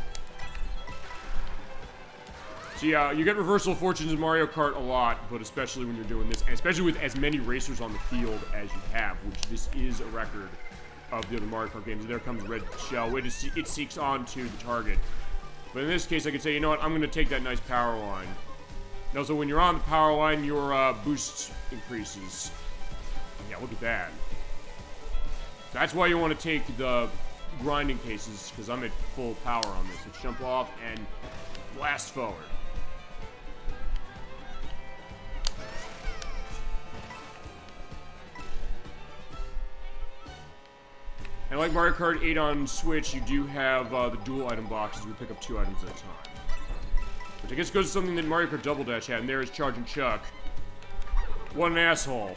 So yeah, you get reversal fortunes in Mario Kart a lot, but especially when you're doing this, and especially with as many racers on the field as you have, which this is a record of the other Mario Kart games. And there comes Red Shell. It seeks on to the target. But in this case, I could say, you know what, I'm going to take that nice power line. And also, when you're on the power line, your boost increases. Yeah, look at that. That's why you want to take the grinding cases, because I'm at full power on this. Let's jump off and blast forward. And like Mario Kart 8 on Switch, you do have the dual item boxes. We pick up 2 items at a time. Which I guess goes to something that Mario Kart Double Dash had, and there is Charging Chuck. What an asshole.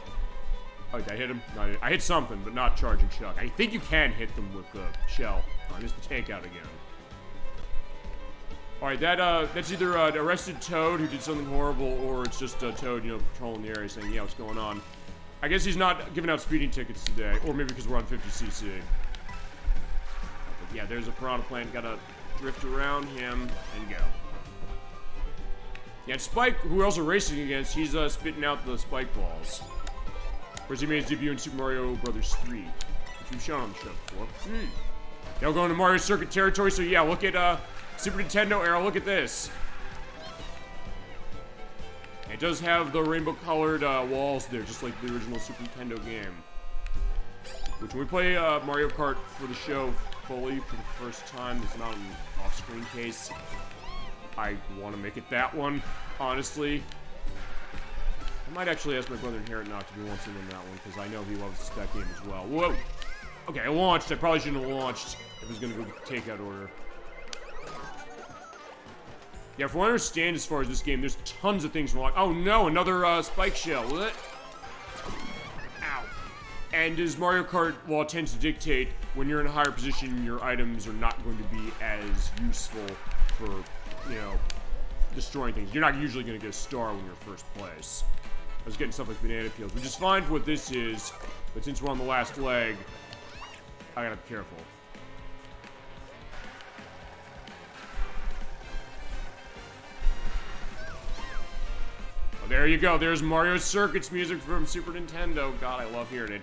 Oh, did I hit him? No, I hit something, but not Charging Chuck. I think you can hit them with the shell. Oh, here's the takeout again. Alright, that's either an arrested Toad who did something horrible, or it's just a Toad, you know, patrolling the area saying, yeah, what's going on? I guess he's not giving out speeding tickets today, or maybe because we're on 50cc. But yeah, there's a Piranha Plant. Gotta drift around him and go. Yeah, Spike, who we're also racing against, he's spitting out the spike balls. Whereas he made his debut in Super Mario Bros. 3, which we've shown on the show before. Now going to Mario Circuit territory, so yeah, look at Super Nintendo era, look at this. It does have the rainbow-colored walls there, just like the original Super Nintendo game. Which, when we play Mario Kart for the show fully for the first time, it's not an off-screen case. I want to make it that one, honestly. I might actually ask my brother Inherit not to be wants to win that one, because I know he loves that game as well. Whoa! Okay, I launched. I probably shouldn't have launched if I was going to go get the takeout order. Yeah, from what I understand as far as this game, there's tons of things wrong. Oh no, another spike shell. What? Ow. And as Mario Kart law tends to dictate, when you're in a higher position, your items are not going to be as useful for, you know, destroying things. You're not usually going to get a star when you're first place. I was getting stuff like banana peels, which is fine for what this is, but since we're on the last leg, I gotta be careful. Oh, there you go. There's Mario Circuits music from Super Nintendo. God, I love hearing it.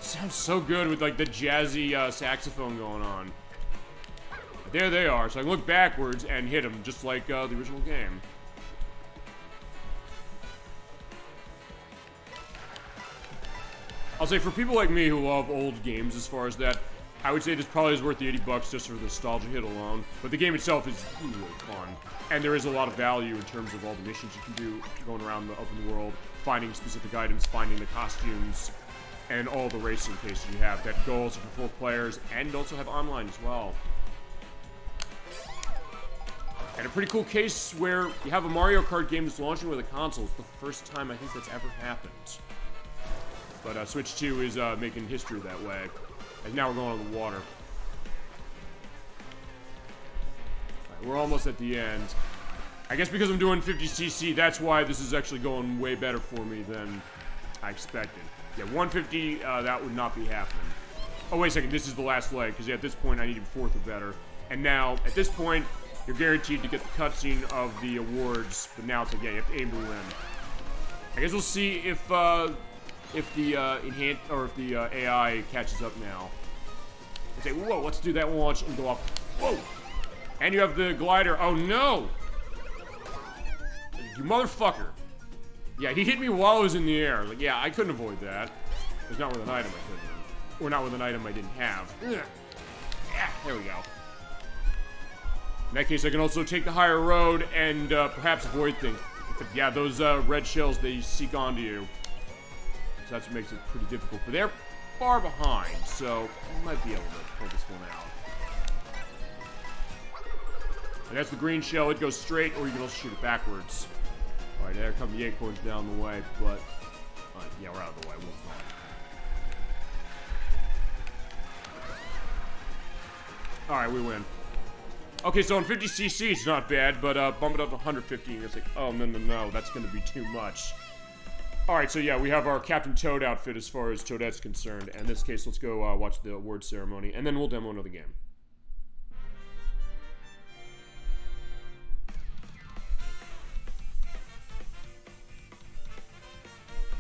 Sounds so good with like the jazzy saxophone going on. There they are. So I can look backwards and hit them just like the original game. I'll say for people like me who love old games as far as that, I would say this probably is worth the $80 just for the nostalgia hit alone. But the game itself is really, really fun. And there is a lot of value in terms of all the missions you can do going around the open world, finding specific items, finding the costumes, and all the racing cases you have that go also for 4 players and also have online as well. And a pretty cool case where you have a Mario Kart game that's launching with a console. It's the first time I think that's ever happened. But Switch 2 is making history that way. And now we're going on the water. Alright, we're almost at the end. I guess because I'm doing 50cc, that's why this is actually going way better for me than I expected. Yeah, 150, that would not be happening. Oh, wait a second, this is the last leg, because yeah, at this point I needed 4th or better. And now, at this point, you're guaranteed to get the cutscene of the awards, but now it's like, yeah, you have to aim to win. I guess we'll see if the AI catches up now. And say, whoa, let's do that launch and go up. Whoa! And you have the glider. Oh no! You motherfucker. Yeah, he hit me while I was in the air. Like, yeah, I couldn't avoid that. It's not with an item I couldn't. Or not with an item I didn't have. Ugh. Yeah, there we go. In that case, I can also take the higher road and perhaps avoid things. But yeah, those red shells, they seek onto you. So that's what makes it pretty difficult. But they're far behind, so I might be able to pull this one out. And that's the green shell. It goes straight, or you can also shoot it backwards. Alright, there come the acorns down the way, but... yeah, we're out of the way. We'll fly. Alright, we win. Okay, so on 50cc, it's not bad, but bump it up to 150, and it's like, oh, no, that's gonna be too much. Alright, so yeah, we have our Captain Toad outfit as far as Toadette's concerned, and in this case, let's go watch the award ceremony, and then we'll demo another game.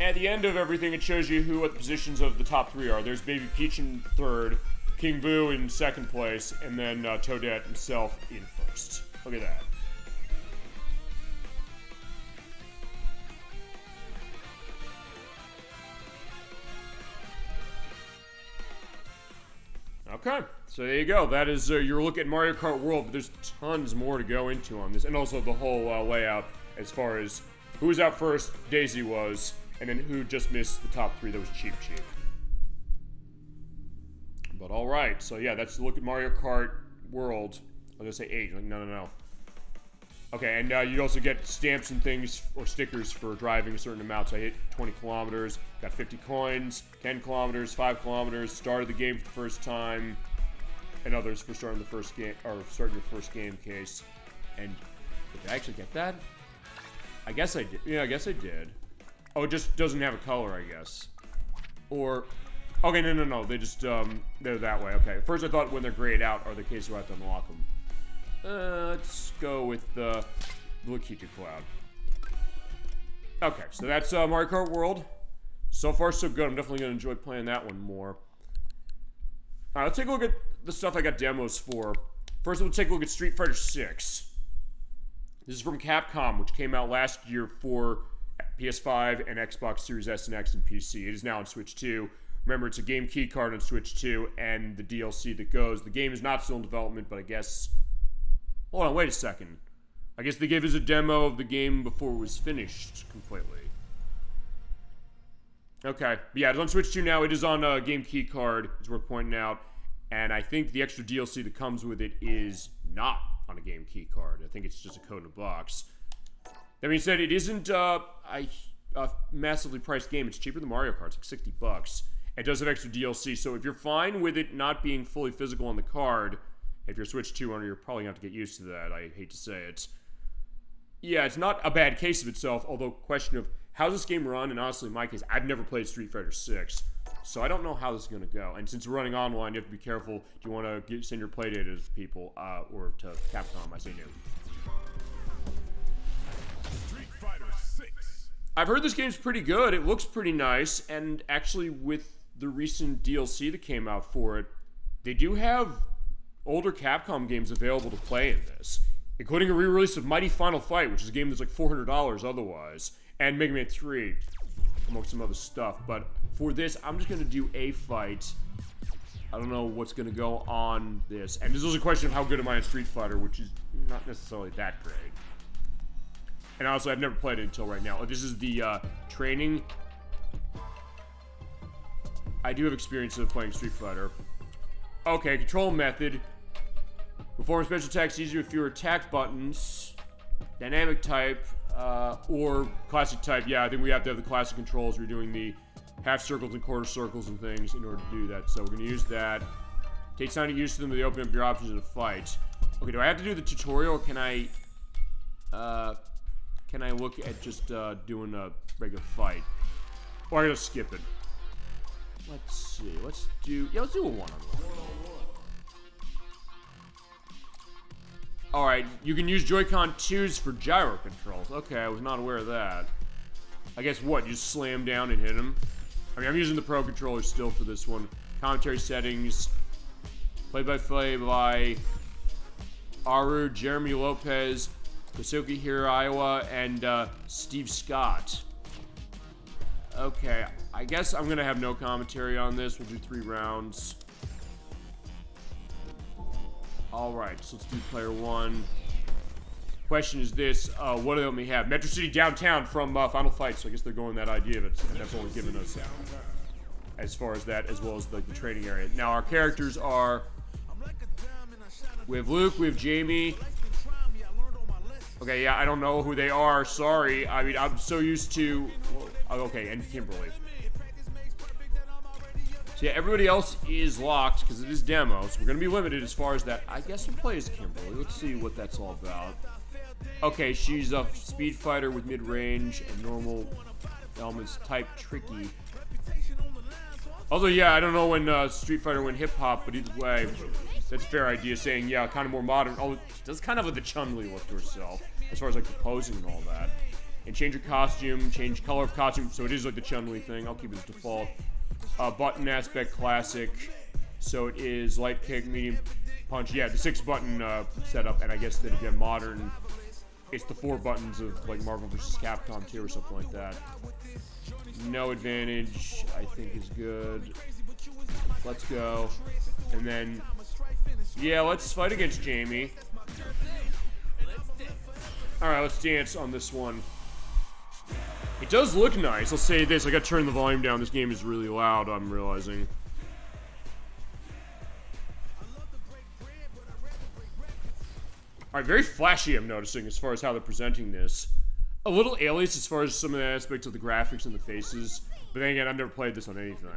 At the end of everything, it shows you what the positions of the top 3 are. There's Baby Peach in 3rd, King Boo in 2nd place, and then Toadette himself in 1st. Look at that. Okay, so there you go. That is your look at Mario Kart World, but there's tons more to go into on this, and also the whole layout as far as who was out first, Daisy was, and then who just missed the top 3 that was Cheep. But alright, so yeah, that's the look at Mario Kart World. I was gonna say 8, like no. Okay, and you also get stamps and things, or stickers for driving a certain amount. So I hit 20 kilometers, got 50 coins, 10 kilometers, 5 kilometers, started the game for the first time, and others for starting the first game, or starting your first game case. And did I actually get that? I guess I did. Yeah, I guess I did. Oh, it just doesn't have a color, I guess. Or, okay, no. They just, they're that way. Okay, first I thought when they're grayed out are the cases where I have to unlock them. Let's go with the Lakitu Cloud. Okay, so that's Mario Kart World. So far, so good. I'm definitely going to enjoy playing that one more. Alright, let's take a look at the stuff I got demos for. First, we'll take a look at Street Fighter 6. This is from Capcom, which came out last year for PS5 and Xbox Series S and X and PC. It is now on Switch 2. Remember, it's a game key card on Switch 2 and the DLC that goes. The game is not still in development, but I guess... Hold on, wait a second. I guess they gave us a demo of the game before it was finished completely. Okay, but yeah, it's on Switch 2 now. It is on a game key card, it's worth pointing out. And I think the extra DLC that comes with it is not on a game key card. I think it's just a code in a box. That being said, it isn't a massively priced game. It's cheaper than Mario Kart. It's like $60. It does have extra DLC, so if you're fine with it not being fully physical on the card, if you're a Switch 2 owner, you're probably going to have to get used to that. I hate to say it. Yeah, it's not a bad case of itself, although question of how does this game run? And honestly, in my case, I've never played Street Fighter 6. so I don't know how this is going to go. And since we're running online, you have to be careful. Do you want to send your play data to people, or to Capcom? I say no. Street Fighter 6. I've heard this game's pretty good. It looks pretty nice, and actually with the recent DLC that came out for it, they do have older Capcom games available to play in this, including a re-release of Mighty Final Fight, which is a game that's like $400 otherwise, and Mega Man 3, amongst some other stuff. But for this, I'm just going to do a fight. I don't know what's going to go on this. And this was a question of how good am I at Street Fighter, which is not necessarily that great. And also, I've never played it until right now. This is the training. I do have experience of playing Street Fighter. Okay, control method. Perform special attacks easier with fewer attack buttons. Dynamic type, or classic type. Yeah, I think we have to have the classic controls. We're doing the half circles and quarter circles and things in order to do that. So we're going to use that. Takes time to use them, but they open up your options in a fight. Okay, do I have to do the tutorial, or can I look at just doing a regular fight? Or I gotta skip it. Let's see. Let's do a one-on-one. Alright, you can use Joy-Con 2s for gyro controls. Okay, I was not aware of that. I guess what? You just slam down and hit him? I mean, I'm using the Pro Controller still for this one. Commentary settings. Play-by-play by Aru, Jeremy Lopez, Kosuke Hiraiwa, and Steve Scott. Okay, I guess I'm gonna have no commentary on this. We'll do 3 rounds. Alright, so let's do player 1. Question is this, what do they let me have? Metro City Downtown from Final Fight, so I guess they're going that idea of it, and that's what we're giving us as far as that, as well as the training area. Now, our characters are... We have Luke, we have Jamie. Okay, yeah, I don't know who they are, sorry. I mean, I'm so used to... Okay, and Kimberly. So yeah, everybody else is locked because it is demo, so we're going to be limited as far as that. I guess we'll play as Kimberly. Let's see what that's all about. Okay, she's a speed fighter with mid-range and normal elements, type tricky. Although, yeah, I don't know when Street Fighter went hip-hop, but either way, that's a fair idea, saying, yeah, kind of more modern. Oh, she does kind of like the Chun-Li look to herself, as far as like the posing and all that. And change your costume, change color of costume, so it is like the Chun-Li thing. I'll keep it as default. Button aspect, classic. So it is light kick, medium punch. Yeah, the 6-button setup, and I guess that again, modern, it's the 4 buttons of like Marvel vs. Capcom 2 or something like that. No advantage, I think is good. Let's go. And then, yeah, let's fight against Jamie. Alright, let's dance on this one. It does look nice. I'll say this. I gotta turn the volume down. This game is really loud, I'm realizing. Alright, very flashy, I'm noticing, as far as how they're presenting this. A little alias as far as some of the aspects of the graphics and the faces. But then again, I've never played this on anything.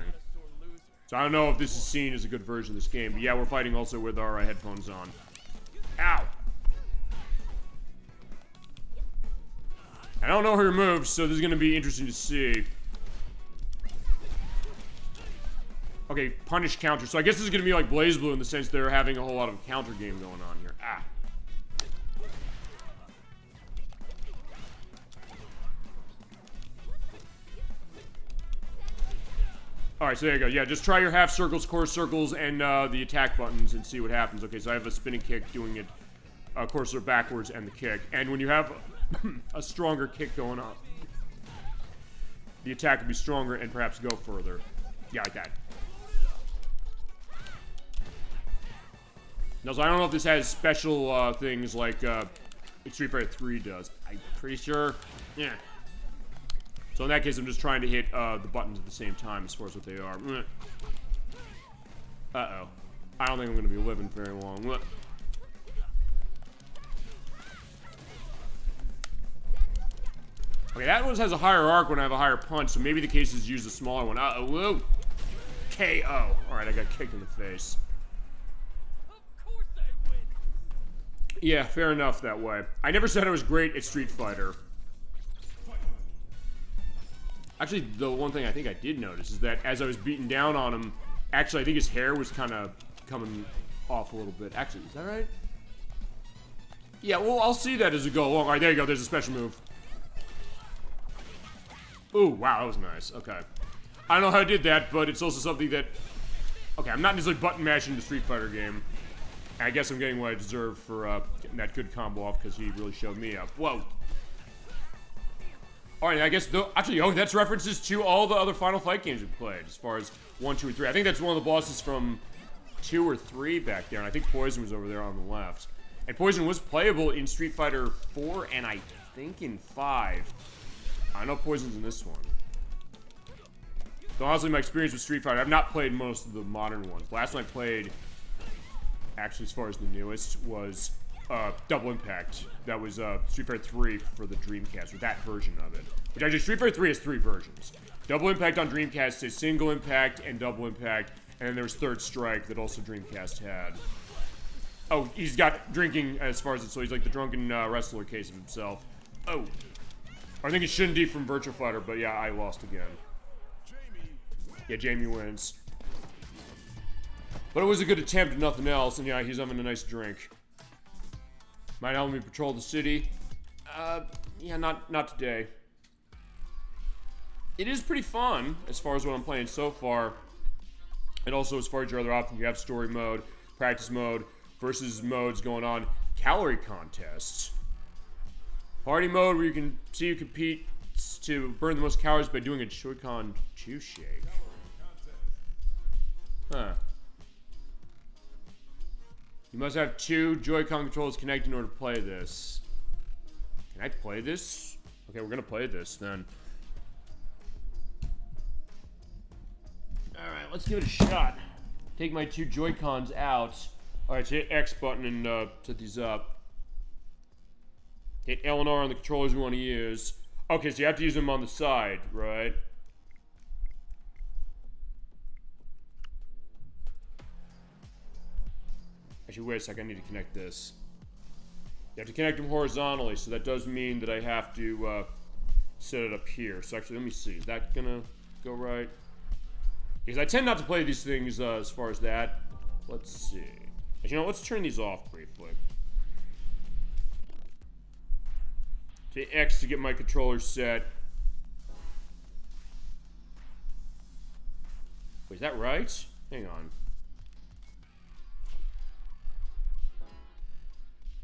So I don't know if this is seen as a good version of this game. But yeah, we're fighting also with our headphones on. Ow! I don't know her moves, so this is going to be interesting to see. Okay, punish counter. So I guess this is going to be like BlazBlue in the sense they're having a whole lot of a counter game going on here. Ah. Alright, so there you go. Yeah, just try your half circles, quarter circles, and the attack buttons and see what happens. Okay, so I have a spinning kick doing it, cursor backwards and the kick. And when you have a stronger kick going on, the attack will be stronger and perhaps go further. Yeah, like that. Now, so I don't know if this has special things like Street Fighter 3 does. I'm pretty sure. Yeah. So in that case, I'm just trying to hit the buttons at the same time as far as what they are. Uh-oh. I don't think I'm going to be living very long. Okay, that one has a higher arc when I have a higher punch, so maybe the case is use the smaller one. Uh-oh, whoa. KO. Alright, I got kicked in the face. Yeah, fair enough that way. I never said I was great at Street Fighter. Actually, the one thing I think I did notice is that as I was beating down on him, actually, I think his hair was kind of coming off a little bit. Actually, is that right? Yeah, well, I'll see that as we go along. All right, there you go. There's a special move. Ooh, wow, that was nice. Okay. I don't know how I did that, but it's also something that... Okay, I'm not necessarily button mashing the Street Fighter game. I guess I'm getting what I deserve for getting that good combo off because he really showed me up. Whoa. Alright, I guess, actually, oh, that's references to all the other Final Fight games we played, as far as 1, 2, or 3. I think that's one of the bosses from 2 or 3 back there, and I think Poison was over there on the left. And Poison was playable in Street Fighter 4, and I think in 5. I know Poison's in this one. So honestly, my experience with Street Fighter, I've not played most of the modern ones. The last one I played, actually as far as the newest, was Double Impact. That was Street Fighter 3 for the Dreamcast, or that version of it. Which actually, Street Fighter 3 has 3 versions. Double Impact on Dreamcast is Single Impact and Double Impact, and then there was Third Strike that also Dreamcast had. Oh, he's got drinking as far as it, so he's like the drunken wrestler case of himself. Oh. I think it's Shindy from Virtua Fighter, but yeah, I lost again. Yeah, Jamie wins. But it was a good attempt and nothing else, and yeah, he's having a nice drink. Might help me patrol the city. Yeah, not today. It is pretty fun, as far as what I'm playing so far. And also, as far as your other options, you have story mode, practice mode, versus modes going on, calorie contests. Party mode, where you can see you compete to burn the most calories by doing a Joy-Con juice shake. Huh. You must have 2 Joy-Con controllers connected in order to play this. Can I play this? Okay, we're gonna play this then. Alright, let's give it a shot. Take my 2 Joy-Cons out. Alright, so hit X button and set these up. Hit L and R on the controllers we want to use. Okay, so you have to use them on the side, right? Actually, wait a second, I need to connect this. You have to connect them horizontally, so that does mean that I have to set it up here. So actually, let me see, is that gonna go right? Because I tend not to play these things as far as that. Let's see. Actually, you know, let's turn these off briefly. Hit X to get my controller set. Wait, is that right? Hang on.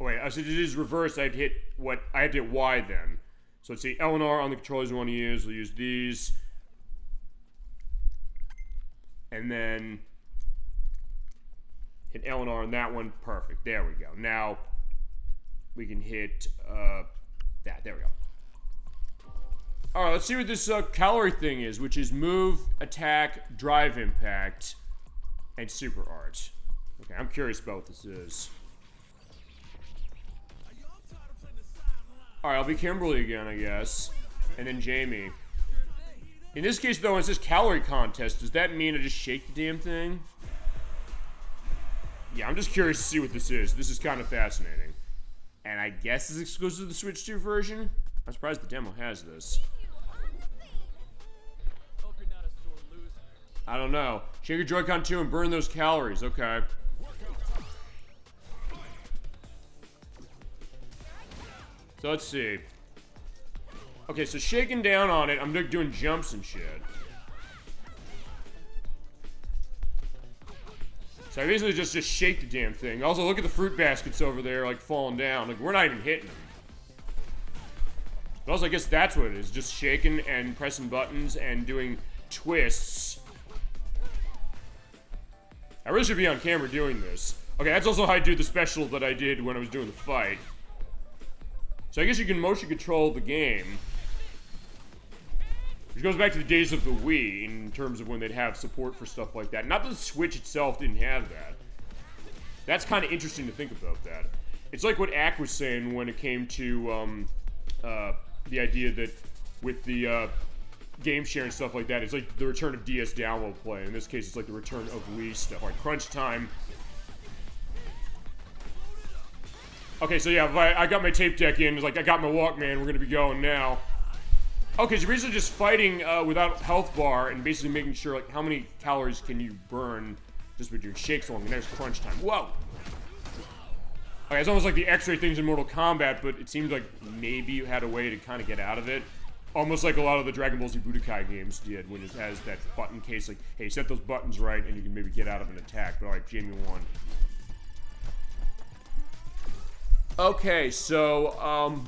Oh wait, so it is reversed. I had to hit Y then. So let's see, L and R on the controllers we want to use. We'll use these. And then hit L and R on that one. Perfect. There we go. Now we can hit that. There we go. Alright, let's see what this calorie thing is, which is move, attack, drive impact, and super art. Okay, I'm curious about what this is. Alright, I'll be Kimberly again, I guess. And then Jamie. In this case, though, when it says calorie contest, does that mean I just shake the damn thing? Yeah, I'm just curious to see what this is. This is kind of fascinating. And I guess it's exclusive to the Switch 2 version? I'm surprised the demo has this. Hope you're not a sore loser. I don't know. Shake your Joy-Con 2 and burn those calories. Okay. So let's see. Okay, so shaking down on it, I'm doing jumps and shit. So I basically just shake the damn thing. Also, look at the fruit baskets over there, like, falling down. Like, we're not even hitting them. But also, I guess that's what it is. Just shaking and pressing buttons and doing twists. I really should be on camera doing this. Okay, that's also how I do the special that I did when I was doing the fight. So I guess you can motion control the game. Which goes back to the days of the Wii in terms of when they'd have support for stuff like that. Not that the Switch itself didn't have that. That's kind of interesting to think about that. It's like what Ack was saying when it came to the idea that with the game share and stuff like that, it's like the return of DS download play. In this case, it's like the return of Wii stuff, like crunch time. Okay, so yeah, I got my tape deck in. It's like, I got my Walkman. We're going to be going now. Okay, so you're basically just fighting without health bar and basically making sure, like, how many calories can you burn just with your shakes along the next crunch time. Whoa! Okay, it's almost like the X-ray things in Mortal Kombat, but it seems like maybe you had a way to kind of get out of it. Almost like a lot of the Dragon Ball Z Budokai games did, when it has that button case, like, hey, set those buttons right and you can maybe get out of an attack. But alright, Jamie won. Okay, so,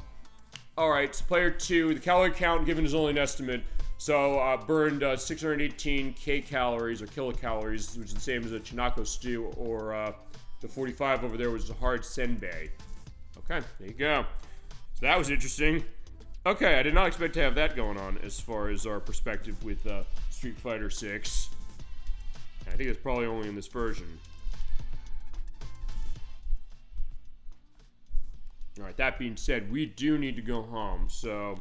alright, so player 2, the calorie count given is only an estimate. So, burned 618k calories, or kilocalories, which is the same as a Chinako stew, or the 45 over there was a hard senbei. Okay, there you go. So that was interesting. Okay, I did not expect to have that going on as far as our perspective with Street Fighter 6. I think it's probably only in this version. Alright, that being said, we do need to go home, so...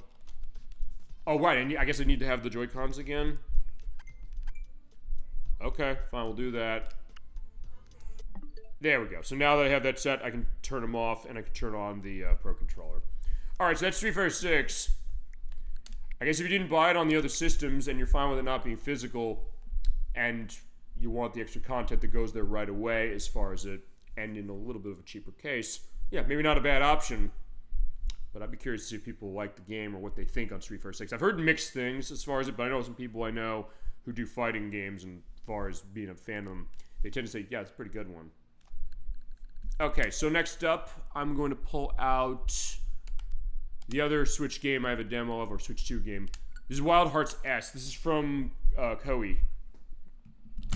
Oh, right, I guess I need to have the Joy-Cons again? Okay, fine, we'll do that. There we go. So now that I have that set, I can turn them off, and I can turn on the Pro Controller. Alright, so that's Street Fighter 6. I guess if you didn't buy it on the other systems, and you're fine with it not being physical, and you want the extra content that goes there right away, as far as it, and in a little bit of a cheaper case, yeah, maybe not a bad option. But I'd be curious to see if people like the game or what they think on Street Fighter 6. I've heard mixed things as far as it, but I know some people I know who do fighting games, and as far as being a fan of them, they tend to say, yeah, it's a pretty good one. Okay, so next up, I'm going to pull out the other Switch game I have a demo of, or Switch 2 game. This is Wild Hearts S. This is from Koei.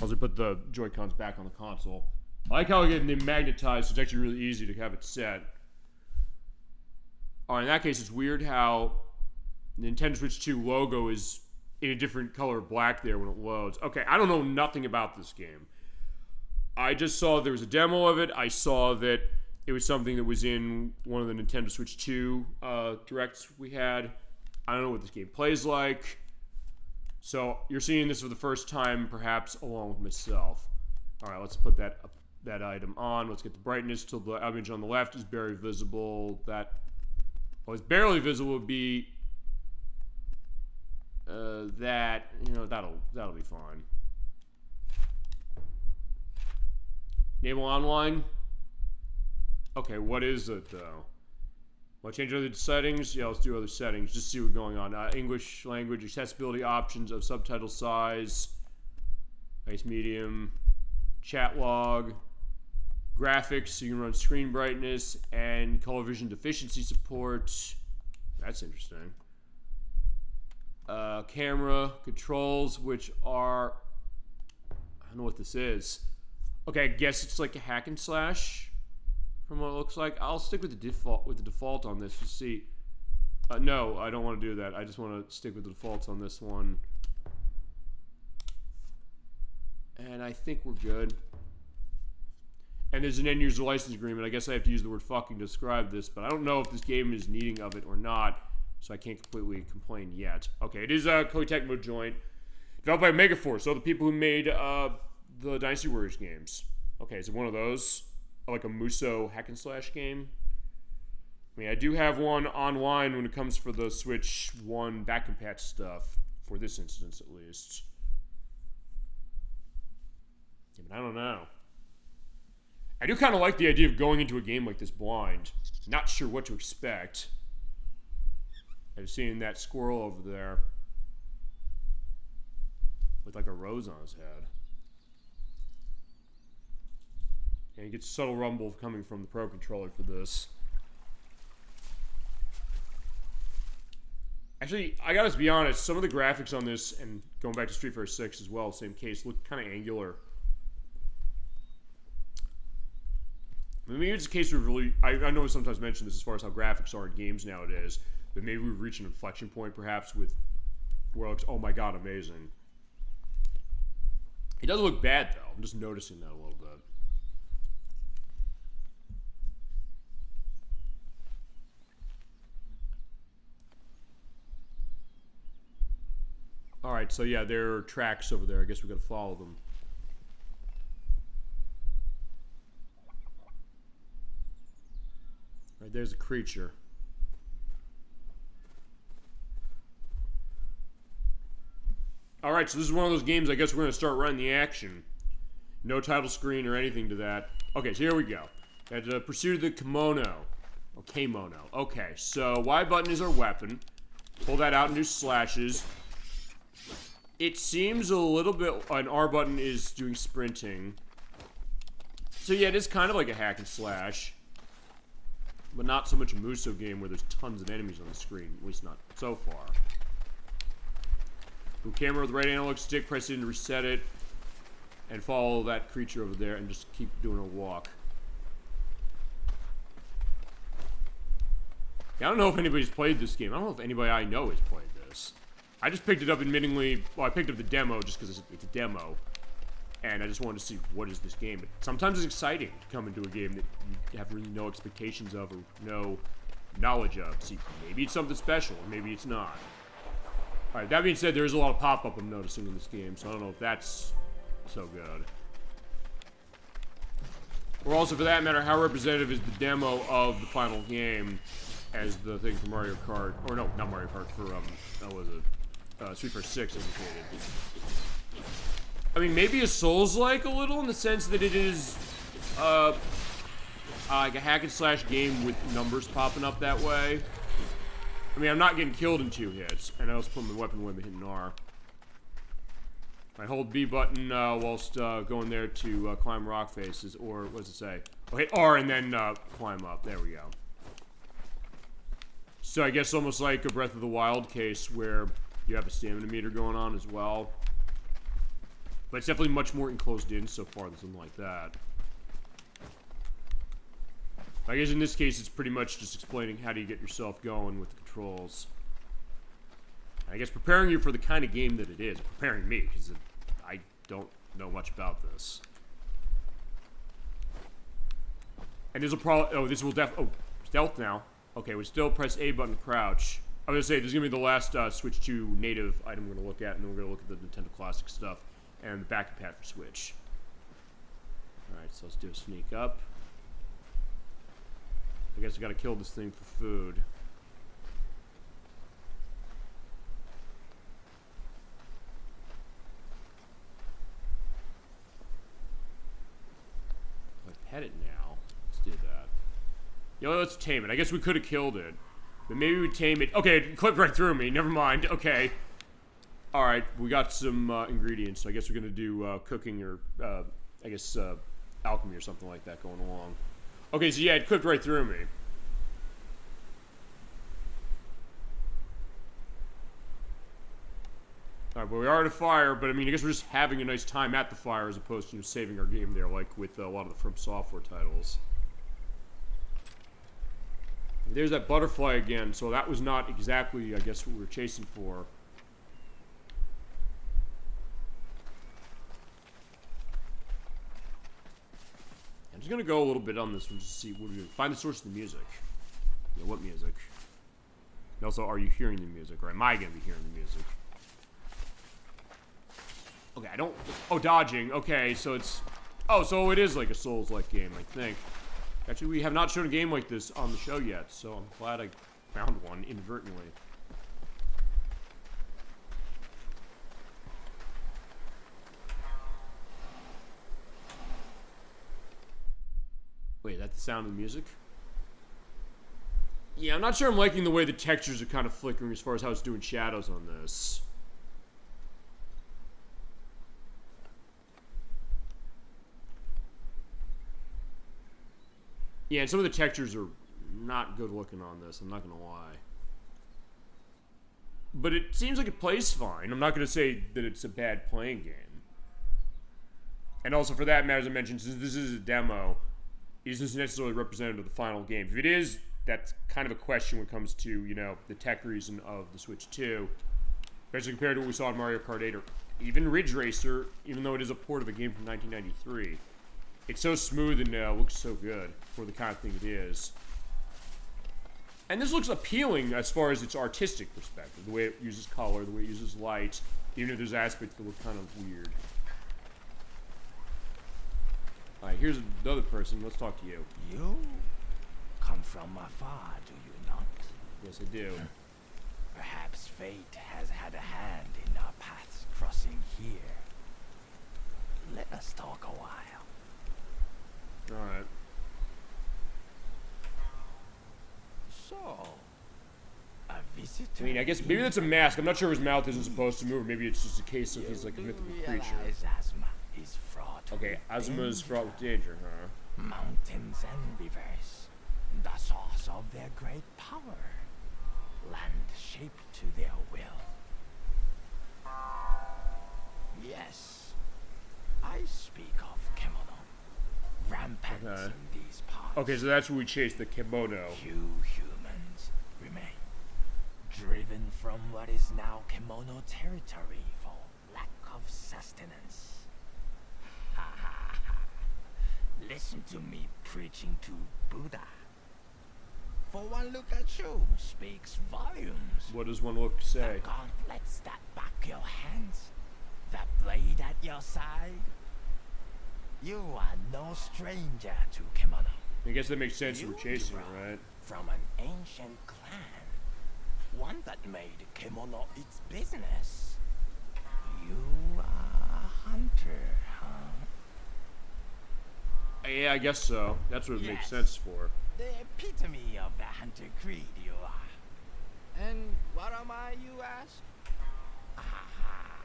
I'll just put the Joy-Cons back on the console. I like how they magnetize, so it's actually really easy to have it set. In that case, it's weird how the Nintendo Switch 2 logo is in a different color of black there when it loads. Okay, I don't know nothing about this game. I just saw there was a demo of it. I saw that it was something that was in one of the Nintendo Switch 2 directs we had. I don't know what this game plays like. So you're seeing this for the first time, perhaps, along with myself. All right, let's put that item on. Let's get the brightness till the image on the left is barely visible. It's barely visible would be that, you know, that'll be fine. Enable online. Okay, what is it though? Want to change other settings? Yeah, let's do other settings. Just see what's going on. English language, accessibility options of subtitle size, nice medium, chat log, graphics, so you can run screen brightness, and color vision deficiency support. That's interesting. Camera controls, which are, I don't know what this is. Okay, I guess it's like a hack and slash from what it looks like. I'll stick with the default on this to see. No, I don't want to do that. I just want to stick with the defaults on this one. And I think we're good. And there's an end user license agreement. I guess I have to use the word fucking to describe this, but I don't know if this game is needing of it or not, so I can't completely complain yet. Okay, it is a Koei Tecmo joint. Developed by Megaforce, so the people who made the Dynasty Warriors games. Okay, is it one of those? Like a Muso hack and slash game? I mean, I do have one online when it comes for the Switch 1 back and patch stuff, for this instance at least. Yeah, but I don't know. I do kind of like the idea of going into a game like this blind. Not sure what to expect. I've seen that squirrel over there with like a rose on his head. And you get subtle rumble coming from the Pro Controller for this. Actually, I gotta be honest, some of the graphics on this, and going back to Street Fighter 6 as well, same case, look kind of angular. Maybe it's a case where really, I know we sometimes mention this as far as how graphics are in games nowadays, but maybe we've reached an inflection point perhaps with where it looks, oh my god, amazing. It doesn't look bad though, I'm just noticing that a little bit. Alright, so yeah, there are tracks over there, I guess we gotta follow them. Right, there's a creature. Alright, so this is one of those games I guess we're going to start running the action. No title screen or anything to that. Okay, so here we go. Got to pursue the kimono. Or kimono. Okay, so Y button is our weapon. Pull that out and do slashes. It seems a little bit... An R button is doing sprinting. So yeah, it is kind of like a hack and slash. But not so much a Muso game where there's tons of enemies on the screen. At least not so far. Move camera with the right analog stick, press it in to reset it. And follow that creature over there and just keep doing a walk. Yeah, I don't know if anybody's played this game. I don't know if anybody I know has played this. I just picked it up admittingly... Well, I picked up the demo just because it's a demo. And I just wanted to see what is this game. But sometimes it's exciting to come into a game that you have really no expectations of or no knowledge of. See, maybe it's something special, or maybe it's not. Alright, that being said, there is a lot of pop-up I'm noticing in this game, so I don't know if that's so good. Or also, for that matter, how representative is the demo of the final game as the thing for Mario Kart, or no, not Mario Kart, for, what was it? Street Fighter 6 indicated. I mean, maybe a Souls-like a little in the sense that it is, like a hack and slash game with numbers popping up that way. I mean, I'm not getting killed in 2 hits, and I also put my weapon away by hitting R. I hold B button whilst going there to climb rock faces, or what does it say? Oh, hit R and then climb up. There we go. So I guess almost like a Breath of the Wild case where you have a stamina meter going on as well. But it's definitely much more enclosed in so far than something like that. I guess in this case it's pretty much just explaining how do you get yourself going with the controls. I guess preparing you for the kind of game that it is. Preparing me, because I don't know much about this. And this will probably... Oh, this will oh, stealth now. Okay, we still press A button to crouch. I was going to say, this is going to be the last Switch 2 native item we're going to look at, and then we're going to look at the Nintendo Classic stuff, and the backup pad for Switch. Alright, so let's do a sneak up. I guess I got to kill this thing for food. Pet it now. Let's do that. Yo, let's tame it. I guess we could have killed it. But maybe we tame it. Okay, it clipped right through me. Never mind. Okay. Alright, we got some ingredients. So I guess we're going to do cooking or, I guess, alchemy or something like that going along. Okay, so yeah, it clipped right through me. Alright, but we are at a fire, but I mean, I guess we're just having a nice time at the fire as opposed to, you know, saving our game there, like with a lot of the From Software titles. There's that butterfly again, so that was not exactly, I guess, what we were chasing for. I'm just gonna go a little bit on this one just to see what we do. Find the source of the music. Yeah, what music? And also, are you hearing the music, or am I gonna be hearing the music? Okay, I don't... Oh, dodging. Okay, so it's... Oh, so it is like a Souls-like game, I think. Actually, we have not shown a game like this on the show yet, so I'm glad I found one inadvertently. Wait, that's the sound of the music? Yeah, I'm not sure I'm liking the way the textures are kind of flickering as far as how it's doing shadows on this. Yeah, and some of the textures are not good looking on this, I'm not gonna lie. But it seems like it plays fine. I'm not gonna say that it's a bad playing game. And also, for that matter, as I mentioned, since this is a demo, isn't necessarily representative of the final game. If it is, that's kind of a question when it comes to, you know, the tech reason of the Switch 2. Especially compared to what we saw in Mario Kart 8 or even Ridge Racer, even though it is a port of a game from 1993. It's so smooth and looks so good for the kind of thing it is. And this looks appealing as far as its artistic perspective. The way it uses color, the way it uses light, even if there's aspects that look kind of weird. Alright, here's another person. Let's talk to you. You come from afar, do you not? Yes, I do. Perhaps fate has had a hand in our paths crossing. I mean, I guess maybe that's a mask. I'm not sure if his mouth isn't supposed to move. Or maybe it's just a case of he's like a mythical creature. Asthma is fraught Okay, with Azuma is danger. fraught with danger, huh? Mountains and rivers, the source of their great power. Land shaped to their will. Yes, I speak of Kimono. Rampant Okay. in these parts. Okay, so that's where we chase the kimono. Few humans remain, driven from what is now Kimono territory for lack of sustenance. Ha ha ha. Listen to me preaching to Buddha. For one look at you speaks volumes. What does one look say? The gauntlets that back your hands, the blade at your side. You are no stranger to kimono. I guess that makes sense. You We're chasing it, derive right? from an ancient clan, one that made kimono its business. You are a hunter, huh? Yeah, I guess so. That's what it makes Yes. sense for. The epitome of the hunter creed you are. And what am I, you ask? Aha.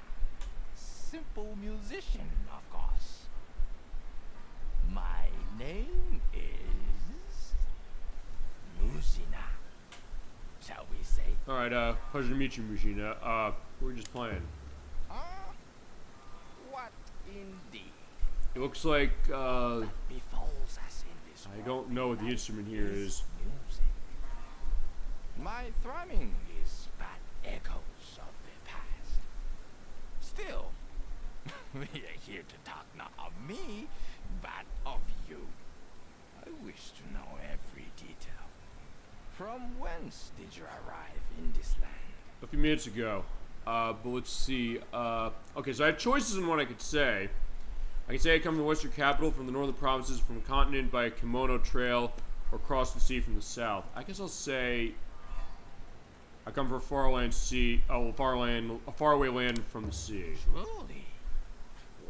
Simple musician, of course. My name is Musina. Shall we say? All right, pleasure to meet you, Mujina. We're just playing. What indeed It looks like, befalls us in this I don't know what the instrument here is. music. My thrumming is but echoes of the past. Still, we are here to talk not of me, but of you. I wish to know every detail. From whence did you arrive in this land? A few minutes ago. But let's see. Okay, so I have choices on what I could say. I can say I come from the western capital, from the northern provinces, from a continent by a kimono trail, or across the sea from the south. I guess I'll say I come from a faraway sea, a faraway land from the sea. Truly,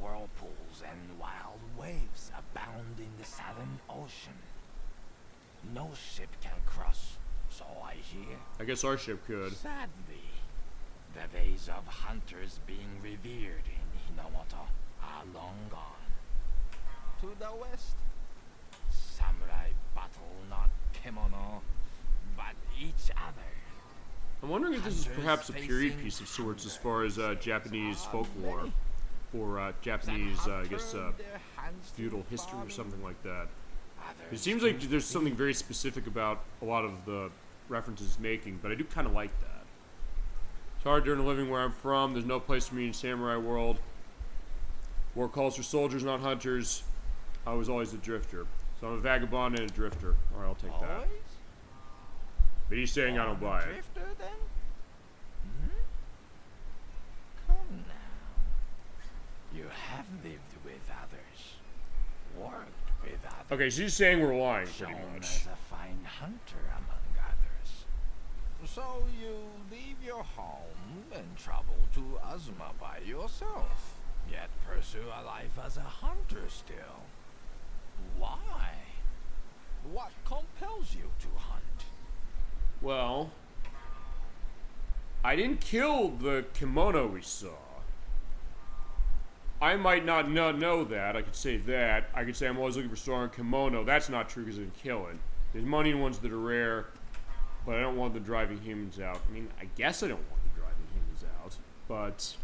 whirlpools and wild waves abound in the southern ocean. No ship can cross, so I hear. I guess our ship could. Sadly, the days of hunters being revered in Hinamoto are long gone. To the west, samurai battle not kimono, but each other. I'm wondering if this is perhaps a period piece of sorts as far as Japanese folklore, or Japanese, I guess, feudal history or something like that. It seems like there's something very specific about a lot of the references it's making, but I do kind of like that. It's hard to earn a living where I'm from. There's no place for me in samurai world. War calls for soldiers, not hunters. I was always a drifter. So I'm a vagabond and a drifter. Alright, I'll take that. Always? But he's saying I don't buy it. Drifter, then? Come now. You have lived with others, worked with others. Okay, so he's saying we're lying, pretty Shown much. as a fine hunter among others. So you leave your home and travel to Azuma by yourself, yet pursue a life as a hunter still. Why? What compels you to hunt? Well, I didn't kill the kimono we saw. I might not know that. I could say that. I could say I'm always looking for strong kimono. That's not true because I didn't kill it. There's money in ones that are rare, but I don't want them driving humans out. I mean, I guess I don't want them driving humans out, but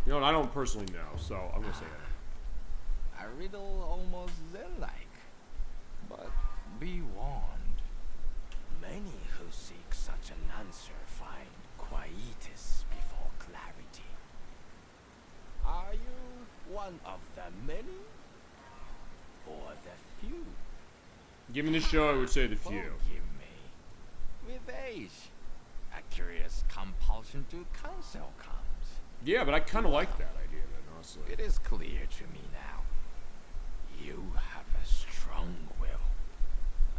you know what? I don't personally know, so I'm gonna say that. A riddle almost zen-like, but be warned. Many who seek such an answer find quietus before clarity. Are you one of the many or the few? Given the show, I would say the few. Forgive me. With age, a curious compulsion to counsel comes. Yeah, but I kind of like that idea, then, honestly. It is clear to me now. You have a strong will.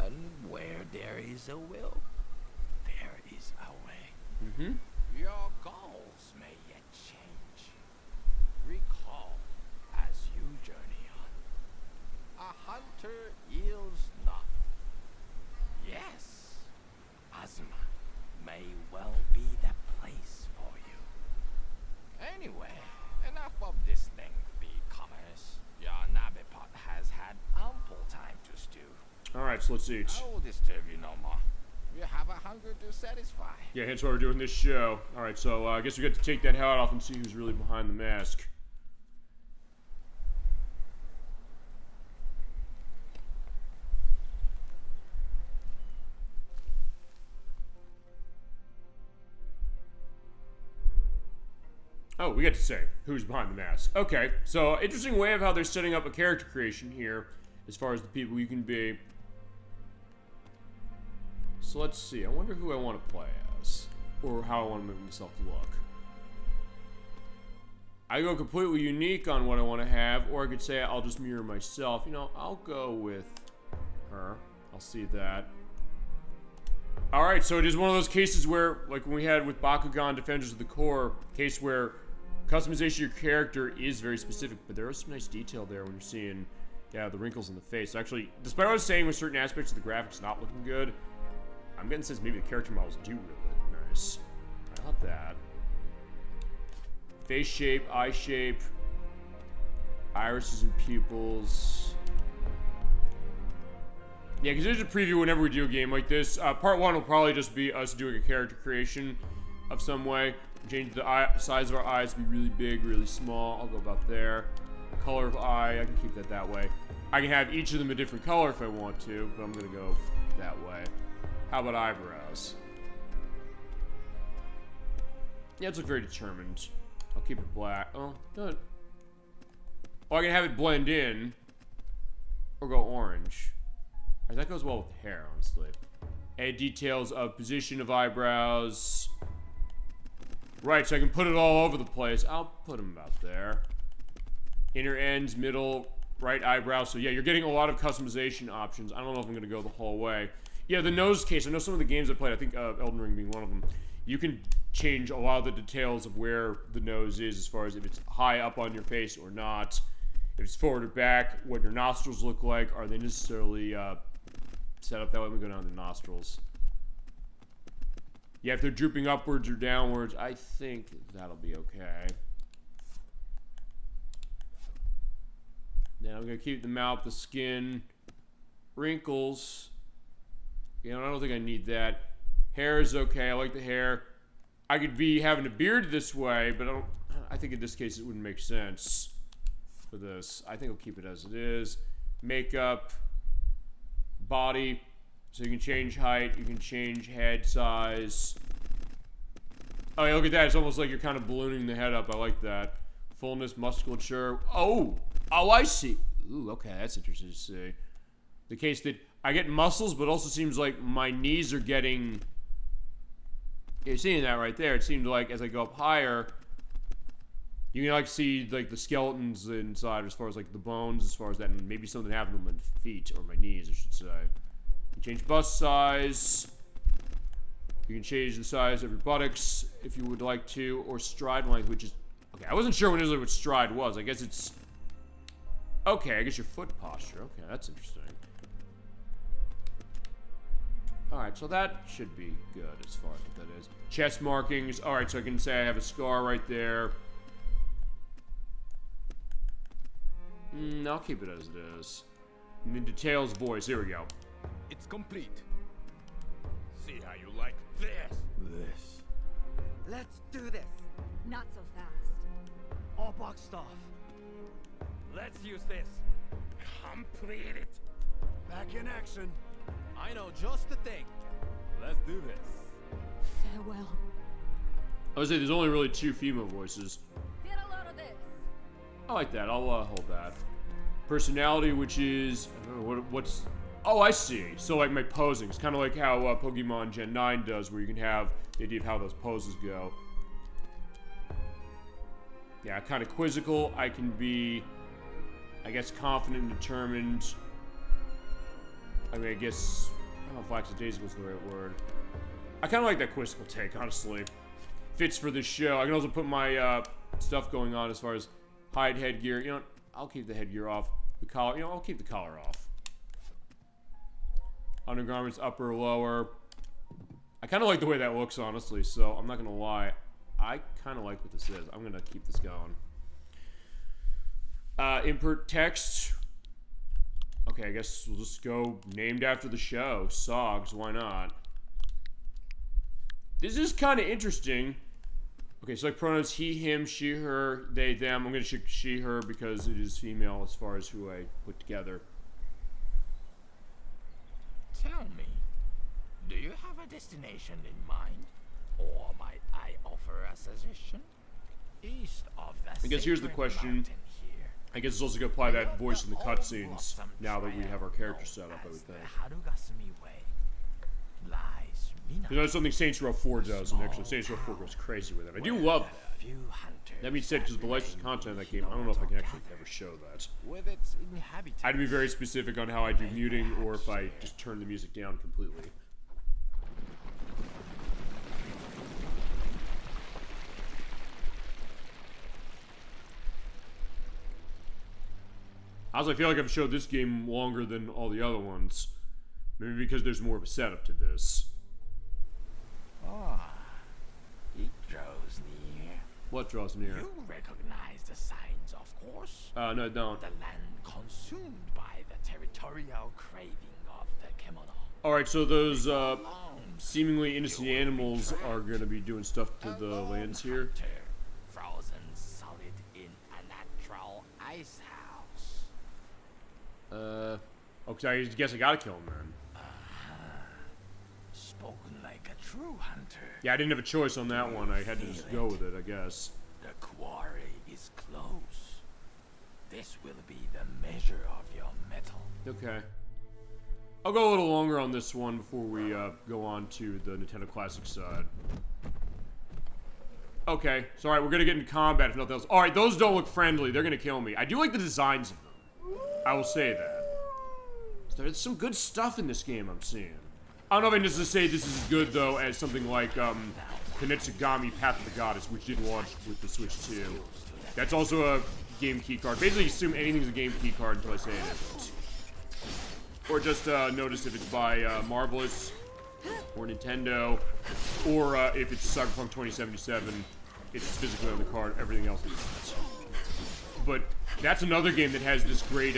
And where there is a will, there is a way. Mm-hmm. Your goals may yet change. Recall as you journey on. A hunter yields not. Yes, Azuma so let's eat. I will disturb you no more. We have a hunger to satisfy. Yeah, hence why we're doing this show. Alright, so I guess we got to take that hat off and see who's really behind the mask. Oh, we get to say who's behind the mask. Okay, so interesting way of how they're setting up a character creation here as far as the people you can be. So let's see. I wonder who I want to play as, or how I want to make myself look. I go completely unique on what I want to have, or I could say I'll just mirror myself. You know, I'll go with her. I'll see that. Alright, so it is one of those cases where, like when we had with Bakugan Defenders of the Core, case where customization of your character is very specific, but there is some nice detail there when you're seeing, yeah, the wrinkles in the face. Actually, despite what I was saying with certain aspects of the graphics not looking good, I'm getting sense maybe the character models do really look nice. I love that. Face shape, eye shape, irises and pupils. Yeah, because there's a preview whenever we do a game like this. Part 1 will probably just be us doing a character creation of some way. Change the size of our eyes to be really big, really small. I'll go about there. Color of eye, I can keep that way. I can have each of them a different color if I want to, but I'm going to go that way. How about eyebrows? Yeah, it's look very determined. I'll keep it black. Oh, good. Oh, I can have it blend in. Or go orange. That goes well with hair, honestly. Add details of position of eyebrows. Right, so I can put it all over the place. I'll put them about there. Inner ends, middle, right eyebrow. So yeah, you're getting a lot of customization options. I don't know if I'm going to go the whole way. Yeah, the nose case. I know some of the games I played, I think Elden Ring being one of them, you can change a lot of the details of where the nose is as far as if it's high up on your face or not. If it's forward or back, what your nostrils look like. Are they necessarily set up that way? We go down to nostrils. Yeah, if they're drooping upwards or downwards, I think that'll be okay. Then I'm going to keep the mouth, the skin, wrinkles. You know, I don't think I need that. Hair is okay. I like the hair. I could be having a beard this way, but I think in this case it wouldn't make sense for this. I think I'll keep it as it is. Makeup, body. So you can change height, you can change head size. Oh yeah, look at that. It's almost like you're kind of ballooning the head up. I like that. Fullness, musculature. Oh, I see. Ooh, okay, that's interesting to see. The case that I get muscles, but also seems like my knees are getting... You're seeing that right there. It seemed like as I go up higher, you can like see like the skeletons inside as far as like the bones, as far as that, and maybe something happened to my feet, or my knees, I should say. You can change bust size. You can change the size of your buttocks if you would like to, or stride length, which is... Okay, I wasn't sure initially what stride was. I guess it's... Okay, I guess your foot posture. Okay, that's interesting. Alright, so that should be good as far as what that is. Chest markings. Alright, so I can say I have a scar right there. I'll keep it as it is. And then details voice. Here we go. It's complete. See how you like this. Let's do this. Not so fast. All boxed off. Let's use this. Complete it. Back in action. I know just the thing. Let's do this. Farewell. I would say there's only really 2 female voices. Get a load of this. I like that. I'll hold that. Personality, which is... I don't know, what's... Oh, I see. So, like, my posing. It's kind of like how Pokemon Gen 9 does, where you can have the idea of how those poses go. Yeah, kind of quizzical. I can be, I guess, confident and determined. I mean, I guess... I don't know if lackadaisical is the right word. I kind of like that quizzical take, honestly. Fits for this show. I can also put my stuff going on as far as hide headgear. You know, I'll keep the headgear off. The collar, you know, I'll keep the collar off. Undergarments, upper, lower. I kind of like the way that looks, honestly, so I'm not going to lie. I kind of like what this is. I'm going to keep this going. Input text. Okay, I guess we'll just go named after the show. Sogs, why not? This is kind of interesting. Okay, select pronouns he, him, she, her, they, them. I'm going to check she, her because it is female as far as who I put together. Tell me, do you have a destination in mind? Or might I offer a suggestion? East of the I guess here's the sacred question. mountain here. I guess it's also going to apply that voice in the cutscenes now that we have our character set up, I would think. You know, something Saints Row 4 does, and actually Saints Row 4 goes crazy with it. I do love that. That being said, because of the licensed content of that game, I don't know if I can actually ever show that. With its inhabitants. I had to be very specific on how I do muting, or if I just turn the music down completely. Also, I feel like I've showed this game longer than all the other ones. Maybe because there's more of a setup to this. Ah, it draws near. What draws near? You recognize the signs, of course. No, I don't. The land consumed by the territorial craving of the Kemono. Alright, so those seemingly innocent animals are going to be doing stuff to the lands here. Frozen solid in a natural ice house. Okay, I guess I gotta kill him then. Spoken like a true hunter. Yeah, I didn't have a choice on that one. I had to just go with it, I guess. The quarry is close. This will be the measure of your metal. Okay. I'll go a little longer on this one before we go on to the Nintendo Classic side. Okay, so alright, we're gonna get into combat if nothing else. Alright, those don't look friendly. They're gonna kill me. I do like the designs of them. I will say that. So there's some good stuff in this game I'm seeing. I don't know if I need to say this is as good, though, as something like Konetsugami Path of the Goddess, which did launch with the Switch 2. That's also a game key card. Basically, assume anything's a game key card until I say it isn't. Or just notice if it's by Marvelous, or Nintendo, or if it's Cyberpunk 2077, it's physically on the card, everything else is not. But that's another game that has this great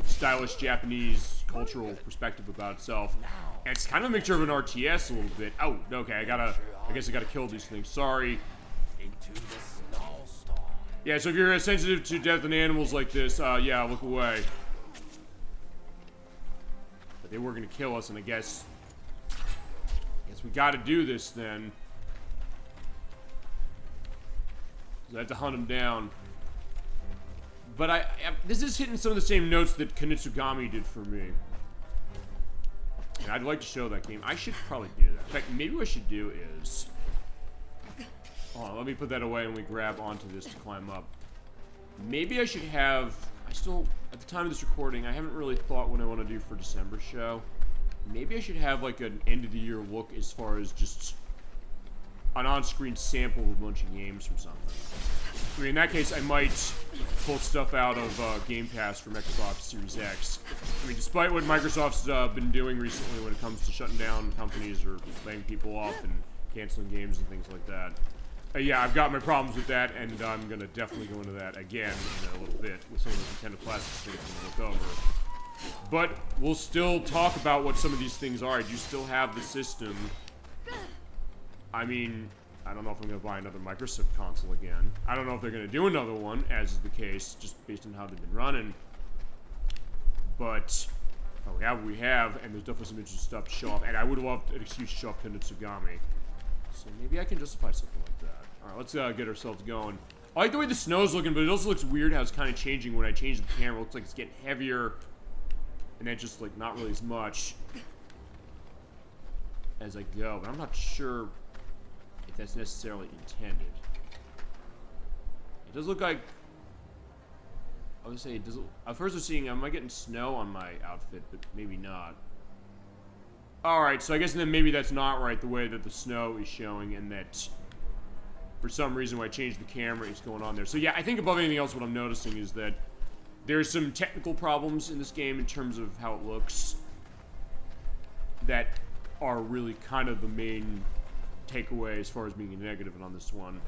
stylish Japanese cultural perspective about itself. And it's kind of a mixture of an RTS a little bit. Oh, okay, I guess I gotta kill these things. Sorry. Yeah, so if you're sensitive to death and animals like this, yeah, look away. But they were gonna kill us, and I guess we gotta do this then. 'Cause I have to hunt them down. But this is hitting some of the same notes that Konetsugami did for me. And I'd like to show that game. I should probably do that. In fact, maybe what I should do is... Hold on, let me put that away and we grab onto this to climb up. Maybe I should have... at the time of this recording, I haven't really thought what I want to do for December's show. Maybe I should have like an end-of-the-year look as far as just an on-screen sample of a bunch of games from something. I mean, in that case, I might pull stuff out of Game Pass from Xbox Series X. I mean, despite what Microsoft's been doing recently when it comes to shutting down companies or laying people off and canceling games and things like that. Yeah, I've got my problems with that, and I'm going to definitely go into that again in a little bit with some of the Nintendo Classic things I'm going to look over. But we'll still talk about what some of these things are. I do still have the system. I mean... I don't know if I'm going to buy another Microsoft console again. I don't know if they're going to do another one, as is the case, just based on how they've been running. But, we have what we have, and there's definitely some interesting stuff to show off. And I would love an excuse to show off Konetsugami. So maybe I can justify something like that. Alright, let's get ourselves going. I like the way the snow's looking, but it also looks weird how it's kind of changing when I change the camera. It looks like it's getting heavier, and then just, like, not really as much as I go. But I'm not sure... if that's necessarily intended. It does look like... I would say it does... At first I was seeing... am I getting snow on my outfit? But maybe not. Alright, so I guess then maybe that's not right, the way that the snow is showing, and that... for some reason when I changed the camera, it's going on there. So yeah, I think above anything else what I'm noticing is that there's some technical problems in this game in terms of how it looks that are really kind of the main... takeaway as far as being a negative on this one.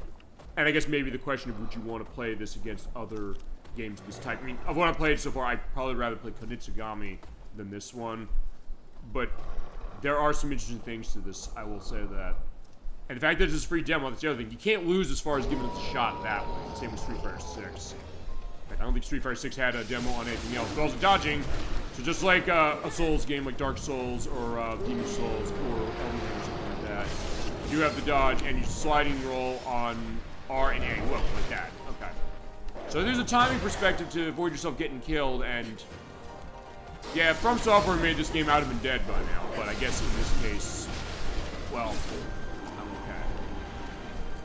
And I guess maybe the question of would you want to play this against other games of this type. I mean, of what I've played so far, I'd probably rather play Konitsugami than this one. But there are some interesting things to this, I will say that. And the fact that it's a free demo, that's the other thing. You can't lose as far as giving it a shot that way. Same with Street Fighter 6. I don't think Street Fighter 6 had a demo on anything else. But also dodging. So just like a Souls game like Dark Souls or Demon Souls or Elden Ring or something like that, you have the dodge and you sliding roll on R and A. Whoa, like that. Okay. So there's a timing perspective to avoid yourself getting killed, and yeah, if From Software made this game, I would have been dead by now. But I guess in this case, well, I'm okay.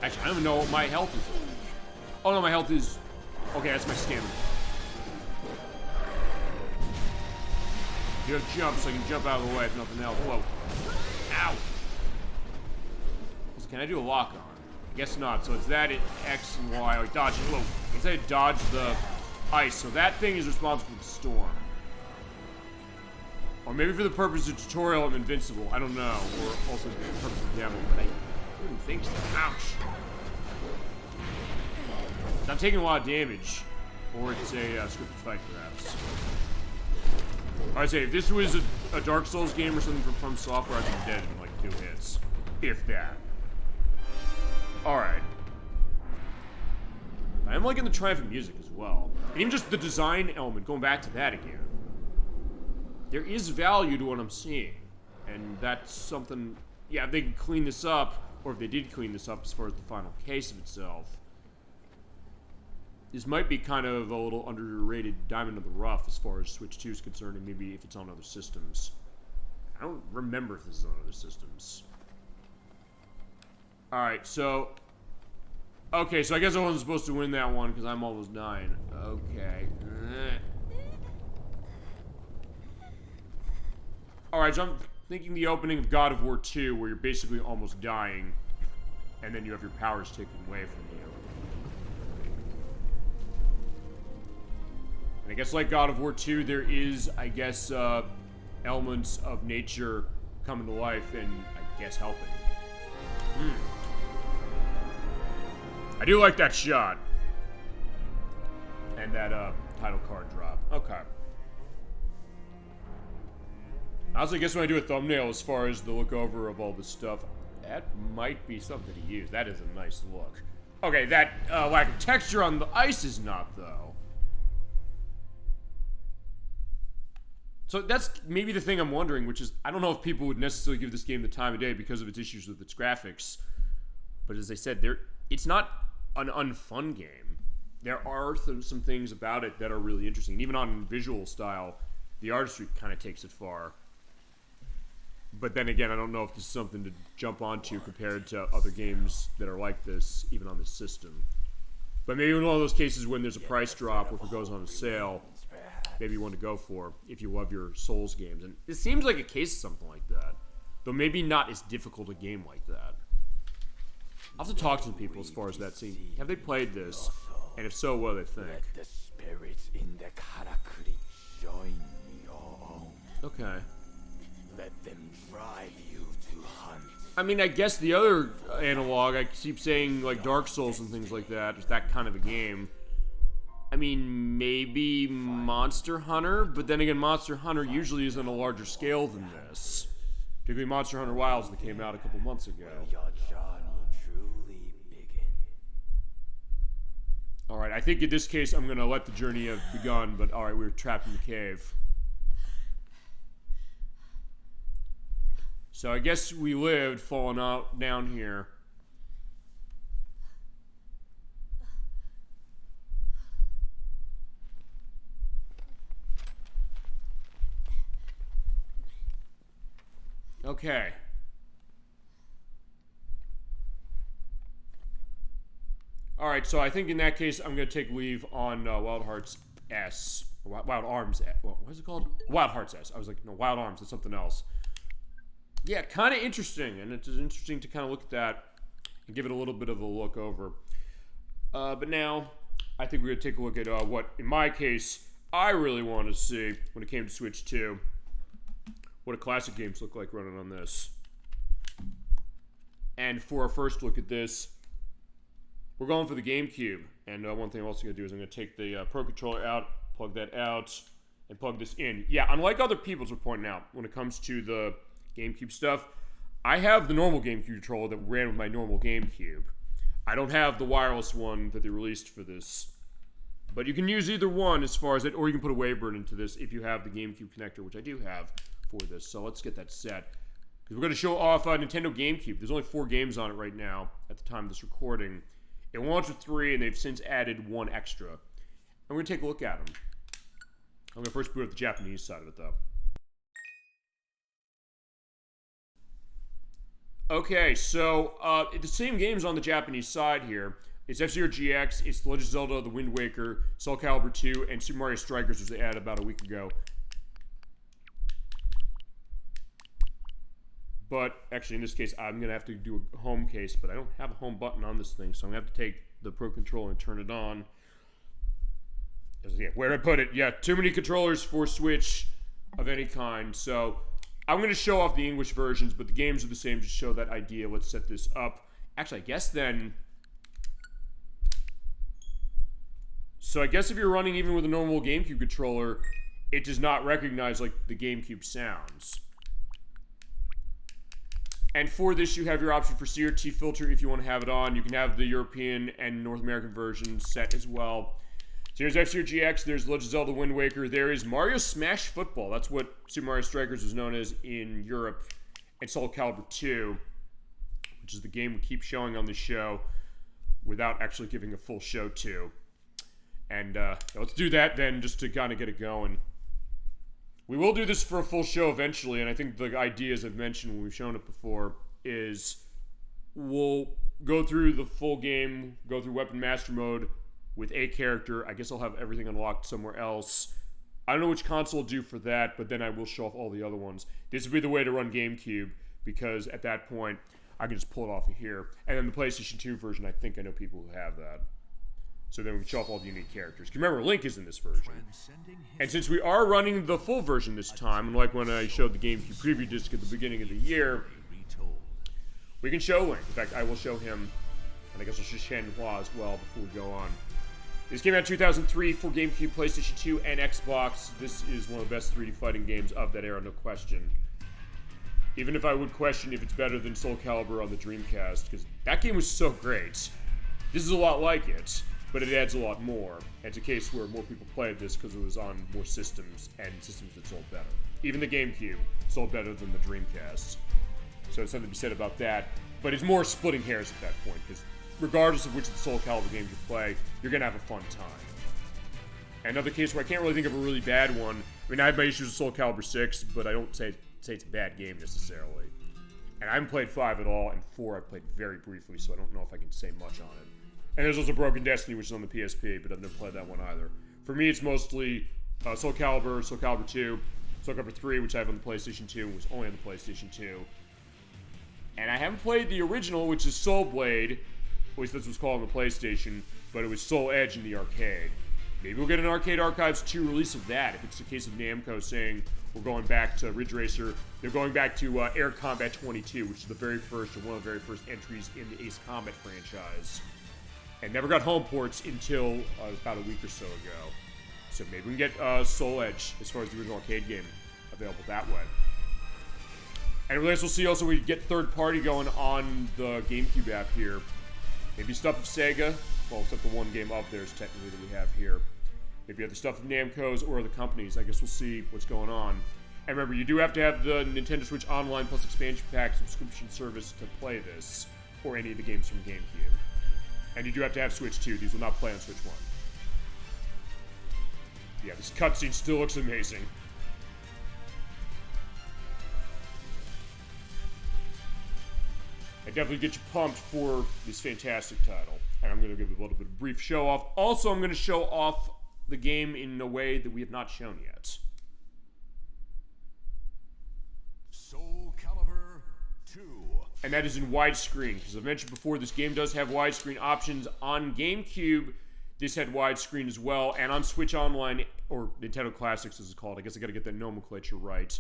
Actually, I don't even know what my health is. Oh no, my health is... Okay, that's my stamina. You have jump, so I can jump out of the way if nothing else. Whoa. Ow! So can I do a lock on? I guess not. So it's that, X and Y, like dodge. Whoa. I guess I dodge the ice. So that thing is responsible for the storm. Or maybe for the purpose of tutorial, I'm invincible. I don't know. Or also for the purpose of demo, but I wouldn't think so. Ouch! I'm taking a lot of damage. Or it's a scripted fight, perhaps. I'd say if this was a Dark Souls game or something from Software, I'd be dead in like 2 hits. If that. Alright. I'm liking the triumphant music as well. And even just the design element, going back to that again. There is value to what I'm seeing. And that's something... Yeah, if they can clean this up, or if they did clean this up as far as the final case of itself, this might be kind of a little underrated diamond in the rough as far as Switch 2 is concerned, and maybe if it's on other systems. I don't remember if this is on other systems. Alright, so... Okay, so I guess I wasn't supposed to win that one because I'm almost dying. Okay. Alright, so I'm thinking the opening of God of War 2, where you're basically almost dying, and then you have your powers taken away from you. And I guess like God of War 2, there is, I guess, elements of nature coming to life and, I guess, helping. I do like that shot. And that, title card drop. Okay. I also guess when I do a thumbnail as far as the look over of all this stuff, that might be something to use. That is a nice look. Okay, that, lack of texture on the ice is not, though. So that's maybe the thing I'm wondering, which is, I don't know if people would necessarily give this game the time of day because of its issues with its graphics. But as I said, it's not an unfun game. There are some things about it that are really interesting. And even on visual style, the artistry kind of takes it far. But then again, I don't know if this is something to jump onto compared to other games that are like this, even on this system. But maybe in one of those cases when there's a price drop or if it goes on a sale, maybe one to go for if you love your Souls games. And it seems like a case of something like that. Though maybe not as difficult a game like that. I'll have to talk to some people as far as that scene. Have they played this? And if so, what do they think? Let the spirits in the karakuri join your own. Okay. Let them drive you to hunt. I mean, I guess the other analog, I keep saying like Dark Souls and things like that, just that kind of a game. I mean, maybe Monster Hunter, but then again, Monster Hunter usually is on a larger scale than this. Particularly Monster Hunter Wilds that came out a couple months ago. Your journey truly begin. Alright, I think in this case I'm gonna let the journey have begun, but alright, we were trapped in the cave. So I guess we lived falling out down here. Okay. Alright, so I think in that case, I'm going to take leave on Wild Hearts S. Wild Arms S. What is it called? Wild Hearts S. I was like, no, Wild Arms. It's something else. Yeah, kind of interesting. And it's interesting to kind of look at that and give it a little bit of a look over. But now, I think we're going to take a look at what, in my case, I really wanted to see when it came to Switch 2. What do classic games look like running on this? And for our first look at this, we're going for the GameCube. And one thing I'm also going to do is I'm going to take the Pro Controller out, plug that out, and plug this in. Yeah, unlike other people, as we're pointing out, when it comes to the GameCube stuff, I have the normal GameCube controller that ran with my normal GameCube. I don't have the wireless one that they released for this. But you can use either one as far as it, or you can put a Wavebird into this if you have the GameCube connector, which I do have for this. So let's get that set. Because we're going to show off Nintendo GameCube. There's only 4 games on it right now at the time of this recording. It launched with 3, and they've since added 1 extra. And we're going to take a look at them. I'm going to first boot up the Japanese side of it, though. Okay, so the same games on the Japanese side here. It's F-Zero GX, it's The Legend of Zelda, The Wind Waker, Soul Calibur 2, and Super Mario Strikers, which they added about a week ago. But, actually, in this case, I'm going to have to do a home case, but I don't have a home button on this thing, so I'm going to have to take the Pro Controller and turn it on. Yeah, where did I put it? Yeah, too many controllers for Switch of any kind, so I'm going to show off the English versions, but the games are the same to show that idea. Let's set this up. Actually, I guess then... So I guess if you're running even with a normal GameCube controller, it does not recognize, like, the GameCube sounds. And for this, you have your option for CRT filter if you want to have it on. You can have the European and North American versions set as well. So here's F-Zero GX, there's Legend of Zelda Wind Waker, there is Mario Smash Football. That's what Super Mario Strikers was known as in Europe. And Soul Calibur 2, which is the game we keep showing on the show without actually giving a full show to. And let's do that then, just to kind of get it going. We will do this for a full show eventually, and I think the idea, as I've mentioned when we've shown it before, is we'll go through the full game, go through Weapon Master Mode with a character. I guess I'll have everything unlocked somewhere else. I don't know which console I'll do for that, but then I will show off all the other ones. This would be the way to run GameCube, because at that point, I can just pull it off of here. And then the PlayStation 2 version, I think I know people who have that. So then we can show off all the unique characters. Remember, Link is in this version. And since we are running the full version this time, unlike when I showed the GameCube preview disc at the beginning of the year, we can show Link. In fact, I will show him, and I guess I'll show Shenhua as well before we go on. This came out in 2003 for GameCube, PlayStation 2, and Xbox. This is one of the best 3D fighting games of that era, no question. Even if I would question if it's better than Soul Calibur on the Dreamcast, because that game was so great. This is a lot like it, but it adds a lot more. And it's a case where more people played this because it was on more systems, and systems that sold better. Even the GameCube sold better than the Dreamcast. So there's something to be said about that. But it's more splitting hairs at that point, because regardless of which of the Soul Calibur games you play, you're going to have a fun time. Another case where I can't really think of a really bad one. I mean, I have my issues with Soul Calibur 6, but I don't say it's a bad game necessarily. And I haven't played 5 at all, and 4 I played very briefly, so I don't know if I can say much on it. And there's also Broken Destiny, which is on the PSP, but I've never played that one either. For me, it's mostly Soul Calibur, Soul Calibur 2, Soul Calibur 3, which I have on the PlayStation 2, and was only on the PlayStation 2. And I haven't played the original, which is Soul Blade, at least that's what's called on the PlayStation, but it was Soul Edge in the arcade. Maybe we'll get an Arcade Archives 2 release of that, if it's a case of Namco saying we're going back to Ridge Racer. They're going back to Air Combat 22, which is the very first, or one of the very first entries in the Ace Combat franchise. And never got home ports until about a week or so ago. So maybe we can get Soul Edge, as far as the original arcade game, available that way. And we'll see also we get third party going on the GameCube app here. Maybe stuff of Sega, well, except the one game of theirs technically that we have here. Maybe other stuff of Namco's or other companies. I guess we'll see what's going on. And remember, you do have to have the Nintendo Switch Online plus expansion pack subscription service to play this, or any of the games from GameCube. And you do have to have Switch 2. These will not play on Switch 1. Yeah, this cutscene still looks amazing. I definitely get you pumped for this fantastic title. And I'm going to give it a little bit of brief show off. Also, I'm going to show off the game in a way that we have not shown yet. Soul Calibur 2. And that is in widescreen, because I've mentioned before, this game does have widescreen options. On GameCube, this had widescreen as well, and on Switch Online, or Nintendo Classics as it's called, I guess I gotta get that nomenclature right.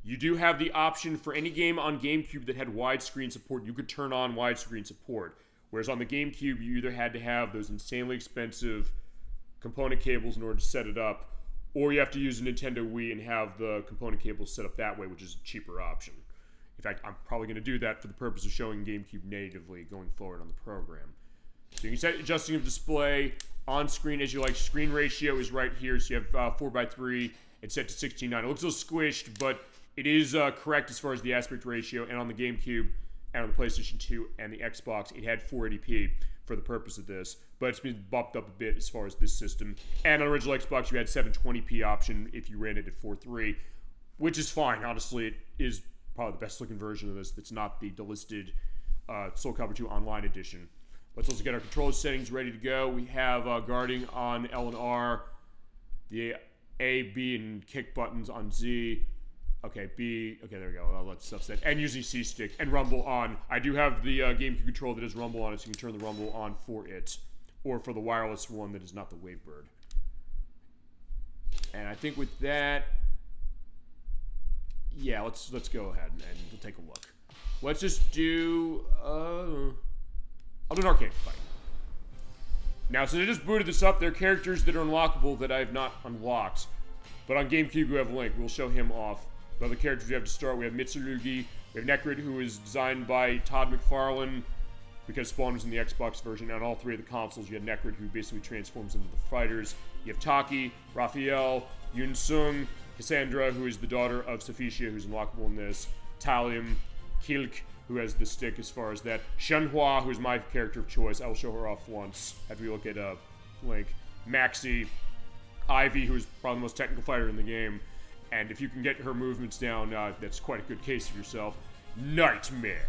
You do have the option for any game on GameCube that had widescreen support, you could turn on widescreen support. Whereas on the GameCube, you either had to have those insanely expensive component cables in order to set it up, or you have to use a Nintendo Wii and have the component cables set up that way, which is a cheaper option. In fact, I'm probably going to do that for the purpose of showing GameCube natively going forward on the program. So you can set adjusting of display on screen as you like. Screen ratio is right here, so you have 4:3. It's set to 16:9. It looks a little squished, but it is correct as far as the aspect ratio. And on the GameCube and on the PlayStation 2 and the Xbox, it had 480p for the purpose of this, but it's been bumped up a bit as far as this system. And on original Xbox, you had 720p option if you ran it at 4:3, which is fine. Honestly, it is probably the best looking version of this. That's not the delisted Soul Calibur 2 Online Edition. Let's also get our controller settings ready to go. We have guarding on L and R, the A, B, and kick buttons on Z. Okay, B. Okay, there we go. All that stuff set. And using C stick and rumble on. I do have the GameCube controller that has rumble on it, so you can turn the rumble on for it, or for the wireless one that is not the Wavebird. And I think with that, yeah, let's go ahead and we'll take a look. Let's just do. I'll do an arcade fight. Now, since I just booted this up, there are characters that are unlockable that I have not unlocked. But on GameCube, we have Link. We'll show him off. The other characters we have to start, we have Mitsurugi, we have Necrid, who is designed by Todd McFarlane, because Spawn was in the Xbox version. And on all three of the consoles, you have Necrid, who basically transforms into the fighters. You have Taki, Raphael, Yun Sung, Cassandra, who is the daughter of Sophicia, who's unlockable in this. Talium, Kilk, who has the stick as far as that. Shenhua, who's my character of choice. I will show her off once after we look at Link. Maxie, Ivy, who is probably the most technical fighter in the game. And if you can get her movements down, that's quite a good case of yourself. Nightmare.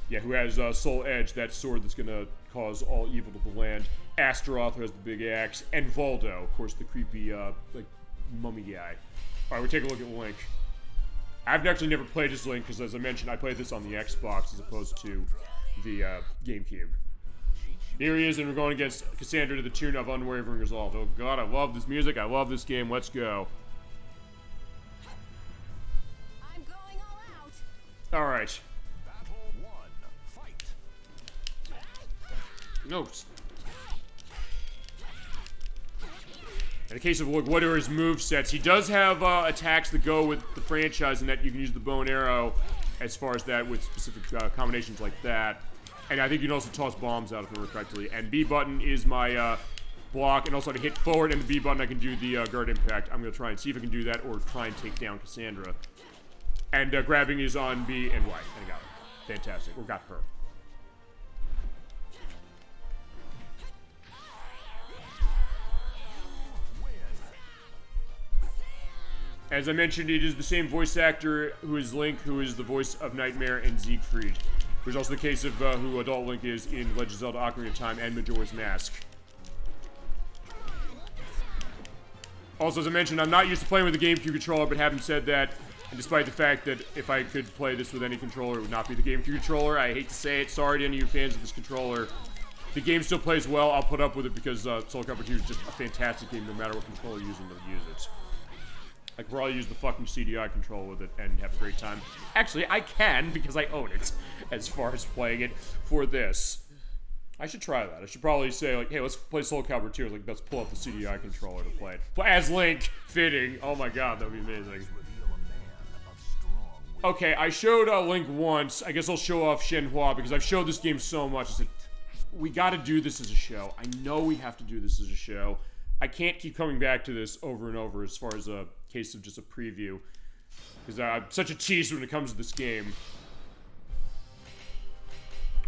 Yeah, who has Soul Edge, that sword that's going to cause all evil to the land. Astaroth, who has the big axe. And Voldo, of course, the creepy, mummy guy. Alright, we'll take a look at Link. I've actually never played as Link, because as I mentioned, I played this on the Xbox as opposed to the GameCube. Here he is, and we're going against Cassandra to the tune of Unwavering Resolve. Oh god, I love this music, I love this game, let's go. I'm going all out. Alright. Battle 1. Fight. No. In the case of Link, what are his movesets? He does have attacks that go with the franchise, and that you can use the bow and arrow as far as that with specific combinations like that. And I think you can also toss bombs out if I remember correctly. And B button is my block, and also to hit forward, and the B button I can do the guard impact. I'm going to try and see if I can do that, or try and take down Cassandra. And grabbing is on B and Y. And I got her. Fantastic. Or got her. As I mentioned, it is the same voice actor who is Link, who is the voice of Nightmare and Siegfried. Which is also the case of who Adult Link is in Legend of Zelda Ocarina of Time and Majora's Mask. Also, as I mentioned, I'm not used to playing with the GameCube controller, but having said that, and despite the fact that if I could play this with any controller, it would not be the GameCube controller. I hate to say it, sorry to any of you fans of this controller. The game still plays well, I'll put up with it because Soul Calibur 2 is just a fantastic game no matter what controller you're using to use it. I could probably use the fucking CDI controller with it and have a great time. Actually, I can because I own it as far as playing it for this. I should try that. I should probably say, like, hey, let's play Soul Calibur 2. Like, let's pull up the CDI controller to play it. But as Link, fitting. Oh my god, that would be amazing. Okay, I showed Link once. I guess I'll show off Shenhua because I've showed this game so much. I said, we gotta do this as a show. I know we have to do this as a show. I can't keep coming back to this over and over as far as a case of just a preview. Because I'm such a tease when it comes to this game.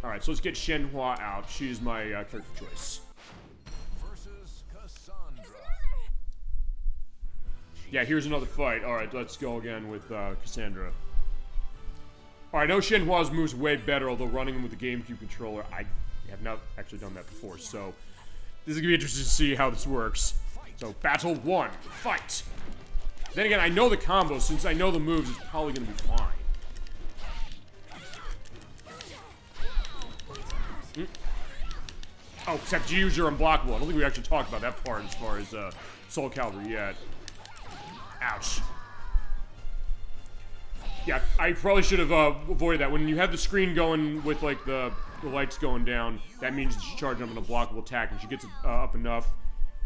Alright, so let's get Shenhua out. She's my character choice. Versus Cassandra. Yeah, here's another fight. Alright, let's go again with Cassandra. Alright, I know Shenhua's moves way better, although running them with the GameCube controller, I have not actually done that before, so this is going to be interesting to see how this works. So, Battle 1, fight! Then again, I know the combos, since I know the moves, it's probably going to be fine. Oh, except you use are unblockable. I don't think we actually talked about that part as far as Soul Calibur yet. Ouch. Yeah, I probably should have avoided that. When you have the screen going with, like, the the light's going down, that means she's charging up an unblockable attack, and she gets it up enough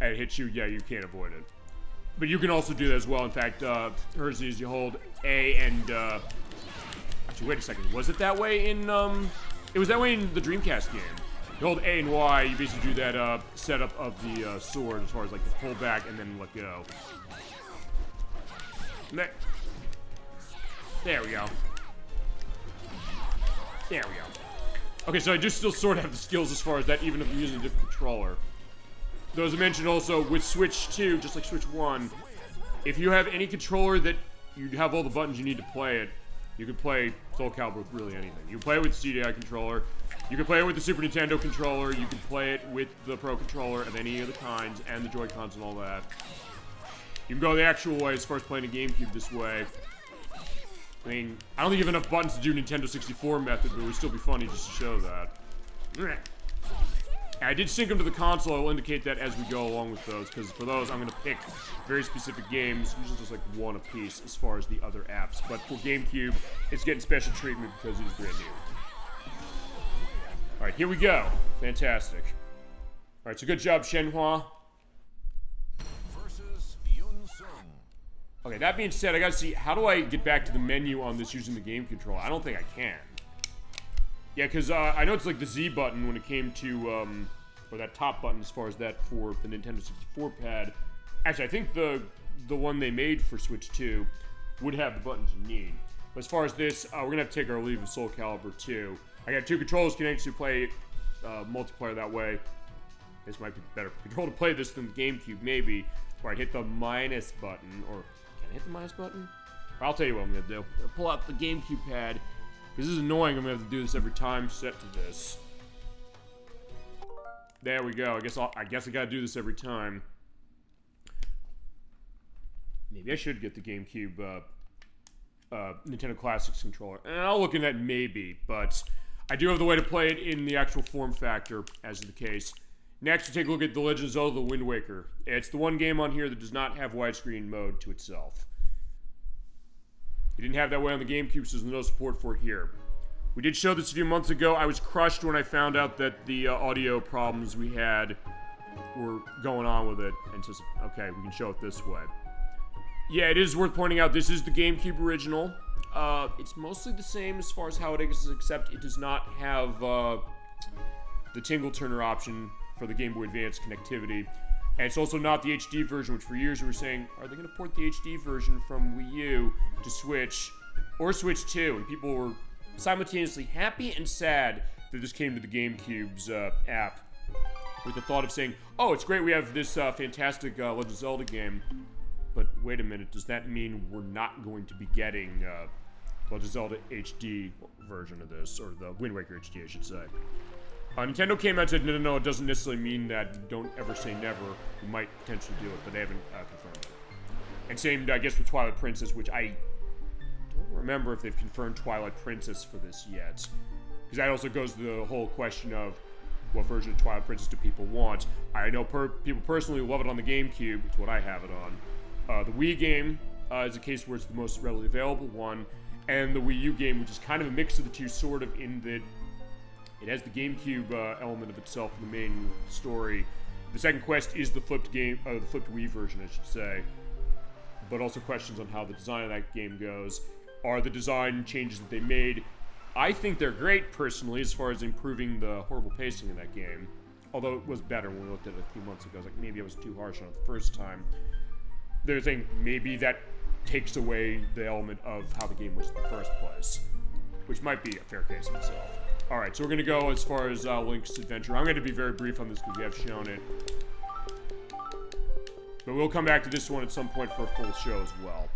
and it hits you, yeah, you can't avoid it. But you can also do that as well. In fact, hers is you hold A and, actually, wait a second. Was it that way in, it was that way in the Dreamcast game. You hold A and Y, you basically do that, setup of the, sword as far as, like, the pull back and then let go. There we go. There we go. Okay, so I do still sort of have the skills as far as that, even if I'm using a different controller. Though, as I mentioned also, with Switch 2, just like Switch 1, if you have any controller that you have all the buttons you need to play it, you can play Soul Calibur with really anything. You can play it with the CDI controller, you can play it with the Super Nintendo controller, you can play it with the Pro controller of any of the kinds, and the Joy-Cons and all that. You can go the actual way as far as playing a GameCube this way. I mean, I don't think you have enough buttons to do Nintendo 64 method, but it would still be funny just to show that. I did sync them to the console. I will indicate that as we go along with those, because for those, I'm going to pick very specific games, usually just like one a piece as far as the other apps. But for GameCube, it's getting special treatment because it is brand new. Alright, here we go. Fantastic. Alright, so good job, Shenhua. Versus Yun Sung. Okay, that being said, I gotta see, how do I get back to the menu on this using the game controller? I don't think I can. Yeah, because I know it's like the Z button when it came to, or that top button as far as that for the Nintendo 64 pad. Actually, I think the one they made for Switch 2 would have the buttons you need. But as far as this, we're gonna have to take our leave of Soul Calibur 2. I got two controllers connected to play multiplayer that way. This might be better control to play this than the GameCube, maybe. Where I hit the minus button, or can I hit the minus button? I'll tell you what I'm gonna do. I'm gonna pull out the GameCube pad. Because this is annoying, I'm gonna have to do this every time set to this. There we go. I guess I gotta do this every time. Maybe I should get the GameCube Nintendo Classics controller. And I'll look in that maybe, but I do have the way to play it in the actual form factor, as is the case. Next, we'll take a look at The Legend of Zelda: The Wind Waker. It's the one game on here that does not have widescreen mode to itself. You didn't have that way on the GameCube, so there's no support for it here. We did show this a few months ago. I was crushed when I found out that the audio problems we had were going on with it. And just, okay, we can show it this way. Yeah, it is worth pointing out, this is the GameCube original. It's mostly the same as far as how it is, except it does not have the Tingle Turner option for the Game Boy Advance connectivity. And it's also not the HD version, which for years we were saying, are they going to port the HD version from Wii U to Switch or Switch 2? And people were simultaneously happy and sad that this came to the GameCube's app, with the thought of saying, oh, it's great we have this fantastic Legend of Zelda game, but wait a minute, does that mean we're not going to be getting Legend of Zelda HD version of this, or the Wind Waker HD, I should say? Nintendo came out and said, no, it doesn't necessarily mean that. Don't ever say never. We might potentially do it, but they haven't confirmed it. And same, I guess, with Twilight Princess, which I don't remember if they've confirmed Twilight Princess for this yet. Because that also goes to the whole question of what version of Twilight Princess do people want. I know people personally love it on the GameCube. It's what I have it on. The Wii game is a case where it's the most readily available one. And the Wii U game, which is kind of a mix of the two, sort of, in that it has the GameCube element of itself in the main story. The second quest is the flipped Wii version, I should say. But also questions on how the design of that game goes. Are the design changes that they made? I think they're great, personally, as far as improving the horrible pacing in that game. Although it was better when we looked at it a few months ago. I was like, maybe I was too harsh on it the first time. The other thing, maybe that takes away the element of how the game was in the first place. Which might be a fair case of itself. Alright, so we're going to go as far as Link's Adventure. I'm going to be very brief on this because we have shown it. But we'll come back to this one at some point for a full show as well.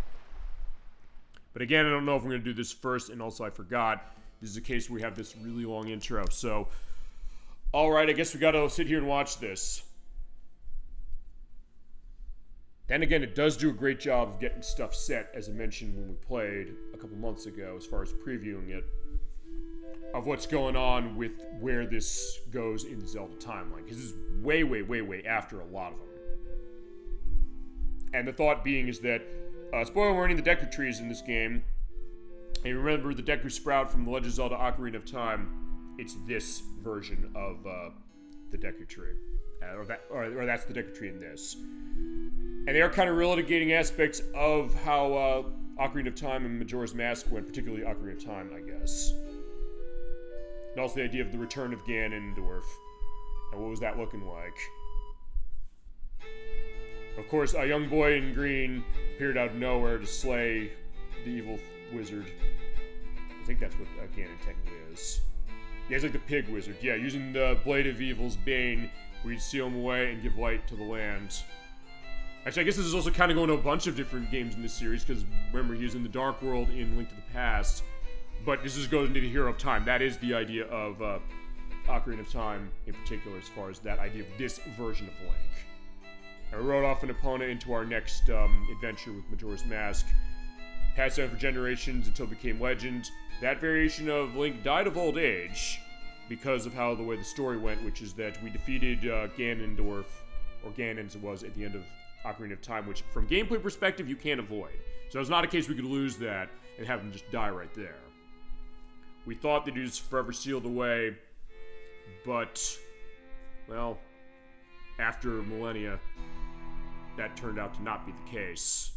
But again, I don't know if we're going to do this first, and also I forgot. This is a case where we have this really long intro, so... Alright, I guess we got to sit here and watch this. Then again, it does do a great job of getting stuff set, as I mentioned when we played a couple months ago, as far as previewing it, of what's going on with where this goes in the Zelda timeline. Because this is way, way, way, way after a lot of them. And the thought being is that, spoiler warning, the Deku trees in this game, and remember the Deku Sprout from The Legend of Zelda Ocarina of Time, it's this version of the Deku Tree. Or that's the Deku Tree in this. And they are kind of relitigating aspects of how Ocarina of Time and Majora's Mask went, particularly Ocarina of Time, I guess. And also the idea of the return of Ganondorf. And what was that looking like? Of course, a young boy in green appeared out of nowhere to slay the evil wizard. I think that's what Ganon technically is. Yeah, he's like the pig wizard. Yeah, using the Blade of Evil's Bane, we'd seal him away and give light to the land. Actually, I guess this is also kind of going to a bunch of different games in this series, because remember, he was in the Dark World in Link to the Past. But this just goes into the Hero of Time. That is the idea of Ocarina of Time in particular, as far as that idea of this version of Link. And we rode off an opponent into our next adventure with Majora's Mask. Passed down for generations until it became legend. That variation of Link died of old age because of how the way the story went, which is that we defeated Ganondorf, or Ganon as it was, at the end of Ocarina of Time, which from gameplay perspective you can't avoid. So it's not a case we could lose that and have him just die right there. We thought that he was forever sealed away, but, well, after millennia, that turned out to not be the case.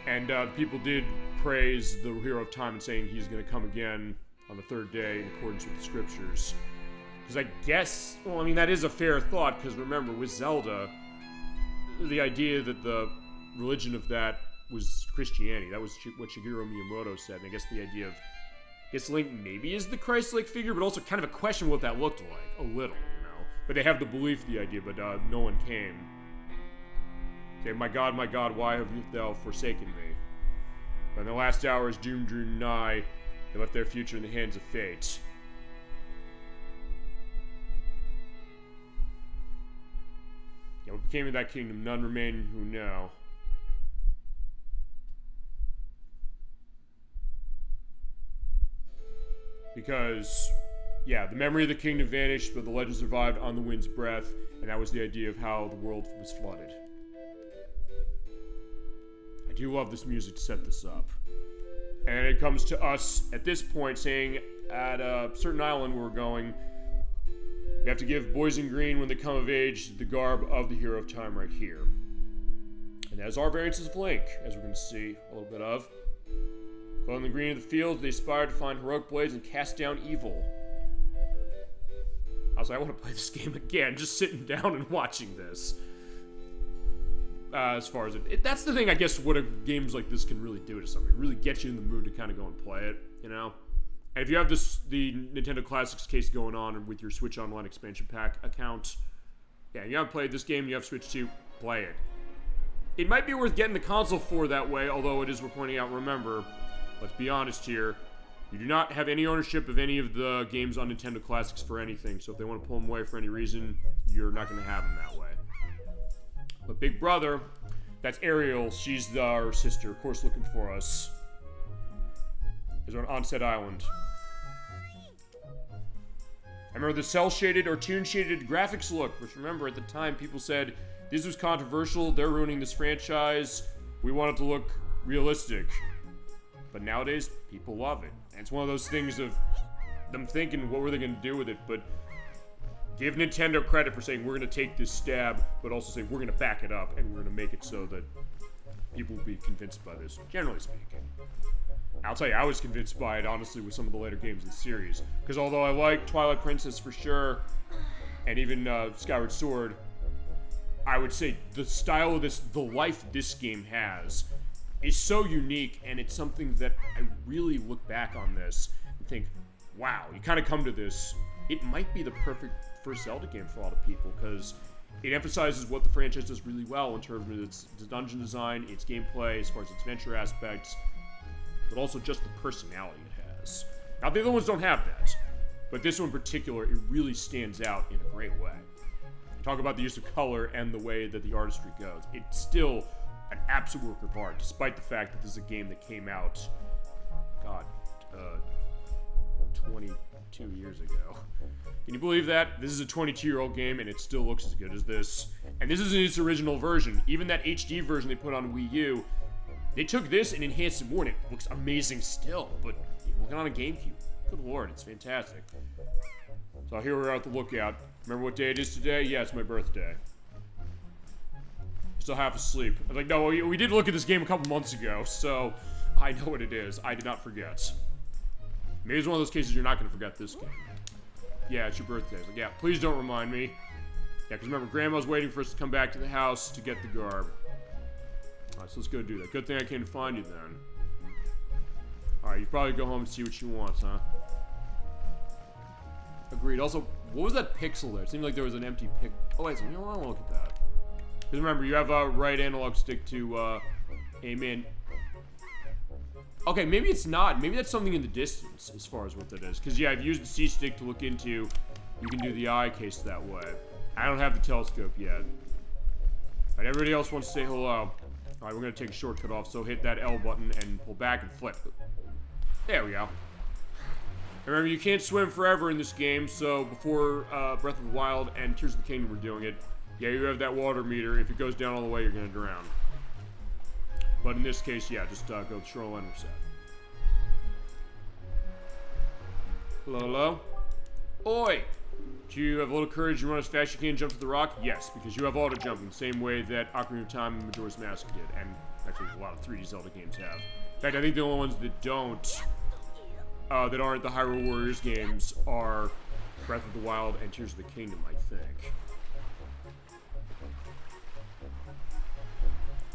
And people did praise the Hero of Time and saying he's going to come again on the third day in accordance with the scriptures. Because I guess, well, I mean, that is a fair thought, because remember, with Zelda, the idea that the religion of that was Christianity. That was what Shigeru Miyamoto said. And I guess the idea of, I guess Link maybe is the Christ-like figure, but also kind of a question what that looked like. A little, you know. But they have the belief, the idea, but no one came. Say, my God, why have thou forsaken me? But in the last hours, doom drew nigh. They left their future in the hands of fate. Yeah, what became of that kingdom? None remain who know. Because, yeah, the memory of the kingdom vanished, but the legend survived on the wind's breath, and that was the idea of how the world was flooded. I do love this music to set this up. And it comes to us at this point saying, at a certain island where we're going, we have to give boys in green, when they come of age, the garb of the Hero of Time right here. And that is our variances of Link, as we're going to see a little bit of. Clothed in the green of the fields, they aspire to find heroic blades and cast down evil. I was like, I want to play this game again, just sitting down and watching this. As far as that's the thing, I guess, what games like this can really do to somebody. Really get you in the mood to kind of go and play it, you know? And if you have the Nintendo Classics case going on with your Switch Online expansion pack account, yeah, you haven't played this game, you have Switch 2, play it. It might be worth getting the console for that way, although it is worth pointing out, remember, let's be honest here, you do not have any ownership of any of the games on Nintendo Classics for anything, so if they want to pull them away for any reason, you're not going to have them that way. But Big Brother, that's Ariel, she's our sister, of course looking for us. Is on Onset Island. I remember the cel-shaded or tune-shaded graphics look, which remember at the time people said, this was controversial, they're ruining this franchise, we want it to look realistic. But nowadays, people love it. And it's one of those things of them thinking, what were they going to do with it? But give Nintendo credit for saying, we're going to take this stab, but also say, we're going to back it up, and we're going to make it so that people will be convinced by this, generally speaking. I'll tell you, I was convinced by it, honestly, with some of the later games in the series. Because although I like Twilight Princess for sure, and even Skyward Sword, I would say the style of this, the life this game has, is so unique, and it's something that I really look back on this and think, wow, you kind of come to this, it might be the perfect first Zelda game for a lot of people, because it emphasizes what the franchise does really well in terms of its dungeon design, its gameplay, as far as its adventure aspects, but also just the personality it has. Now, the other ones don't have that, but this one in particular, it really stands out in a great way. Talk about the use of color and the way that the artistry goes. It's still an absolute work of art, despite the fact that this is a game that came out, 22 years ago. Can you believe that? This is a 22-year-old game, and it still looks as good as this. And this isn't its original version. Even that HD version they put on Wii U, They took this and enhanced it more, and it looks amazing still, but you're working on a Gamecube. Good lord, it's fantastic. So here we're at the lookout. Remember what day it is today? Yeah, it's my birthday. Still half asleep. I was like, no, we did look at this game a couple months ago, so I know what it is. I did not forget. Maybe it's one of those cases you're not going to forget this game. Yeah, it's your birthday. I was like, yeah, please don't remind me. Yeah, because remember, Grandma's waiting for us to come back to the house to get the garb. Alright, so let's go do that. Good thing I came to find you then. Alright, you probably go home and see what she wants, huh? Agreed. Also, what was that pixel there? It seemed like there was an empty pic. Oh, wait, so you don't want to look at that. Because remember, you have a right analog stick to aim in. Okay, maybe it's not. Maybe that's something in the distance as far as what that is. Because, yeah, I've used the C stick to look into. You can do the eye case that way. I don't have the telescope yet. Alright, everybody else wants to say hello. Alright, we're going to take a shortcut off. So hit that L button and pull back and flip. There we go. Remember, you can't swim forever in this game. So before Breath of the Wild and Tears of the Kingdom were doing it, yeah, you have that water meter. If it goes down all the way, you're going to drown. But in this case, yeah, just go to shoreline reset. Hello, hello? Oi! Do you have a little courage and run as fast as you can and jump to the rock? Yes, because you have auto jumping, the same way that Ocarina of Time and Majora's Mask did, and actually a lot of 3D Zelda games have. In fact, I think the only ones that don't, that aren't the Hyrule Warriors games, are Breath of the Wild and Tears of the Kingdom, I think.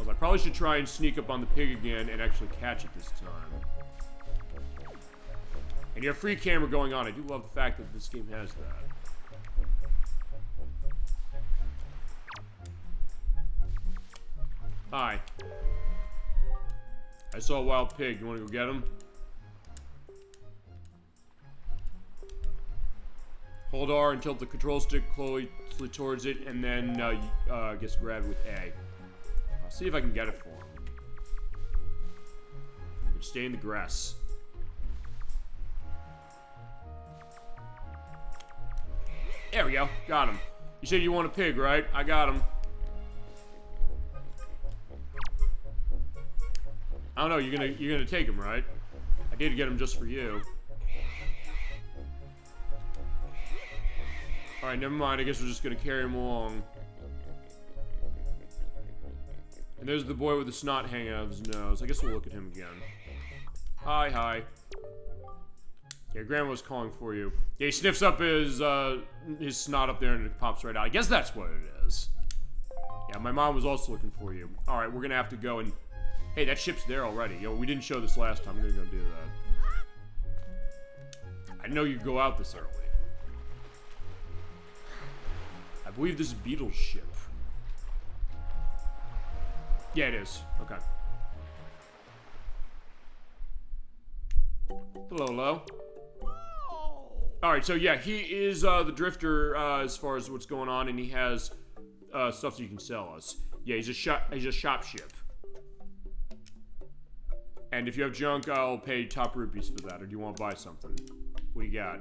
I probably should try and sneak up on the pig again and actually catch it this time. And you have free camera going on. I do love the fact that this game has that. Hi. I saw a wild pig. You want to go get him? Hold R and tilt the control stick closely towards it, and then I guess grab it with A. I'll see if I can get it for him. Just stay in the grass. There we go. Got him. You said you want a pig, right? I got him. I don't know. You're gonna take him, right? I did get him just for you. All right, never mind. I guess we're just gonna carry him along. And there's the boy with the snot hanging out of his nose. I guess we'll look at him again. Hi, hi. Yeah, Grandma's calling for you. Yeah, he sniffs up his snot up there and it pops right out. I guess that's what it is. Yeah, my mom was also looking for you. Alright, we're gonna have to go and... Hey, that ship's there already. Yo, we didn't show this last time. I'm gonna go do that. I know you go out this early. I believe this is Beetle's ship. Yeah, it is. Okay. Hello, hello. Alright, so yeah, he is the drifter as far as what's going on, and he has stuff that you can sell us. Yeah, he's a shop ship. And if you have junk, I'll pay top rupees for that. Or do you want to buy something? What do you got?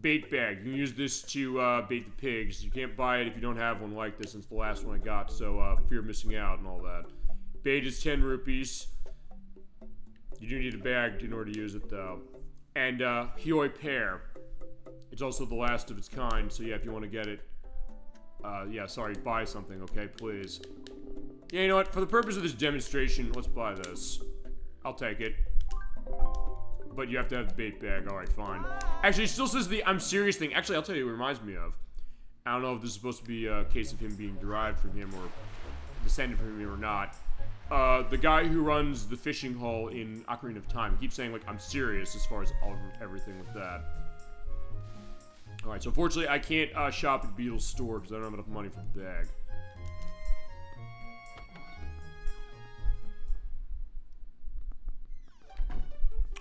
Bait bag. You can use this to bait the pigs. You can't buy it if you don't have one like this. It's the last one I got, so fear of missing out and all that. Bait is 10 rupees. You do need a bag in order to use it, though. And Hioi pear. It's also the last of its kind, so yeah, if you want to get it. Yeah, sorry, buy something, okay, please. Yeah, you know what? For the purpose of this demonstration, let's buy this. I'll take it. But you have to have the bait bag. Alright, fine. Actually, it still says the I'm serious thing. Actually, I'll tell you what it reminds me of. I don't know if this is supposed to be a case of him being derived from him or descended from him or not. The guy who runs the fishing hall in Ocarina of Time keeps saying, like, I'm serious as far as everything with that. Alright, so unfortunately, I can't shop at Beetle's store because I don't have enough money for the bag.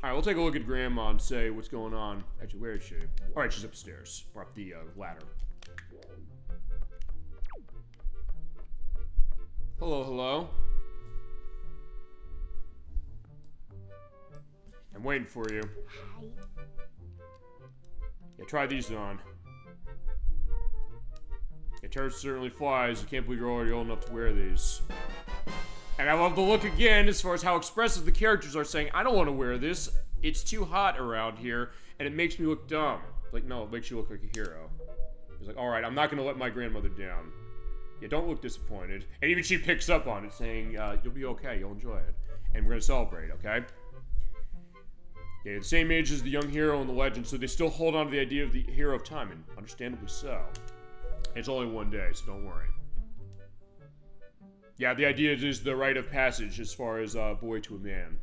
Alright, we'll take a look at Grandma and say what's going on. Actually, where is she? Alright, she's upstairs. Or up the ladder. Hello, hello. I'm waiting for you. Hi. Yeah, try these on. Yeah, turd certainly flies. I can't believe you're already old enough to wear these. And I love the look again as far as how expressive the characters are saying, I don't want to wear this. It's too hot around here, and it makes me look dumb. Like, no, it makes you look like a hero. He's like, alright, I'm not going to let my grandmother down. Yeah, don't look disappointed. And even she picks up on it, saying, you'll be okay, you'll enjoy it. And we're going to celebrate, okay? Yeah, the same age as the young hero and the legend, so they still hold on to the idea of the hero of time, and understandably so. It's only one day, so don't worry. Yeah, the idea is the rite of passage as far as boy to a man.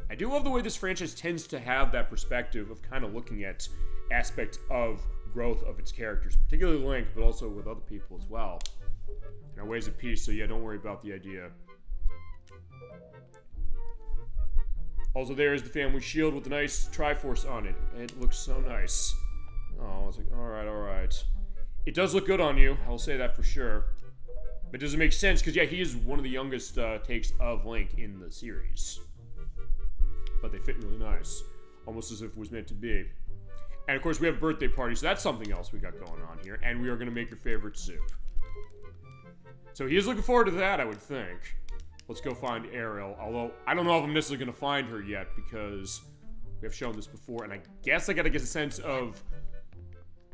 I do love the way this franchise tends to have that perspective of kind of looking at aspects of growth of its characters, particularly Link, but also with other people as well. And our ways of peace, so yeah, don't worry about the idea. Also, there is the family shield with the nice Triforce on it. It looks so nice. Oh, I was like, alright. It does look good on you, I'll say that for sure. But does it make sense? Because, yeah, he is one of the youngest takes of Link in the series. But they fit really nice. Almost as if it was meant to be. And, of course, we have a birthday party, so that's something else we got going on here. And we are going to make your favorite soup. So he is looking forward to that, I would think. Let's go find Ariel. Although, I don't know if I'm necessarily going to find her yet, because we have shown this before. And I guess I got to get a sense of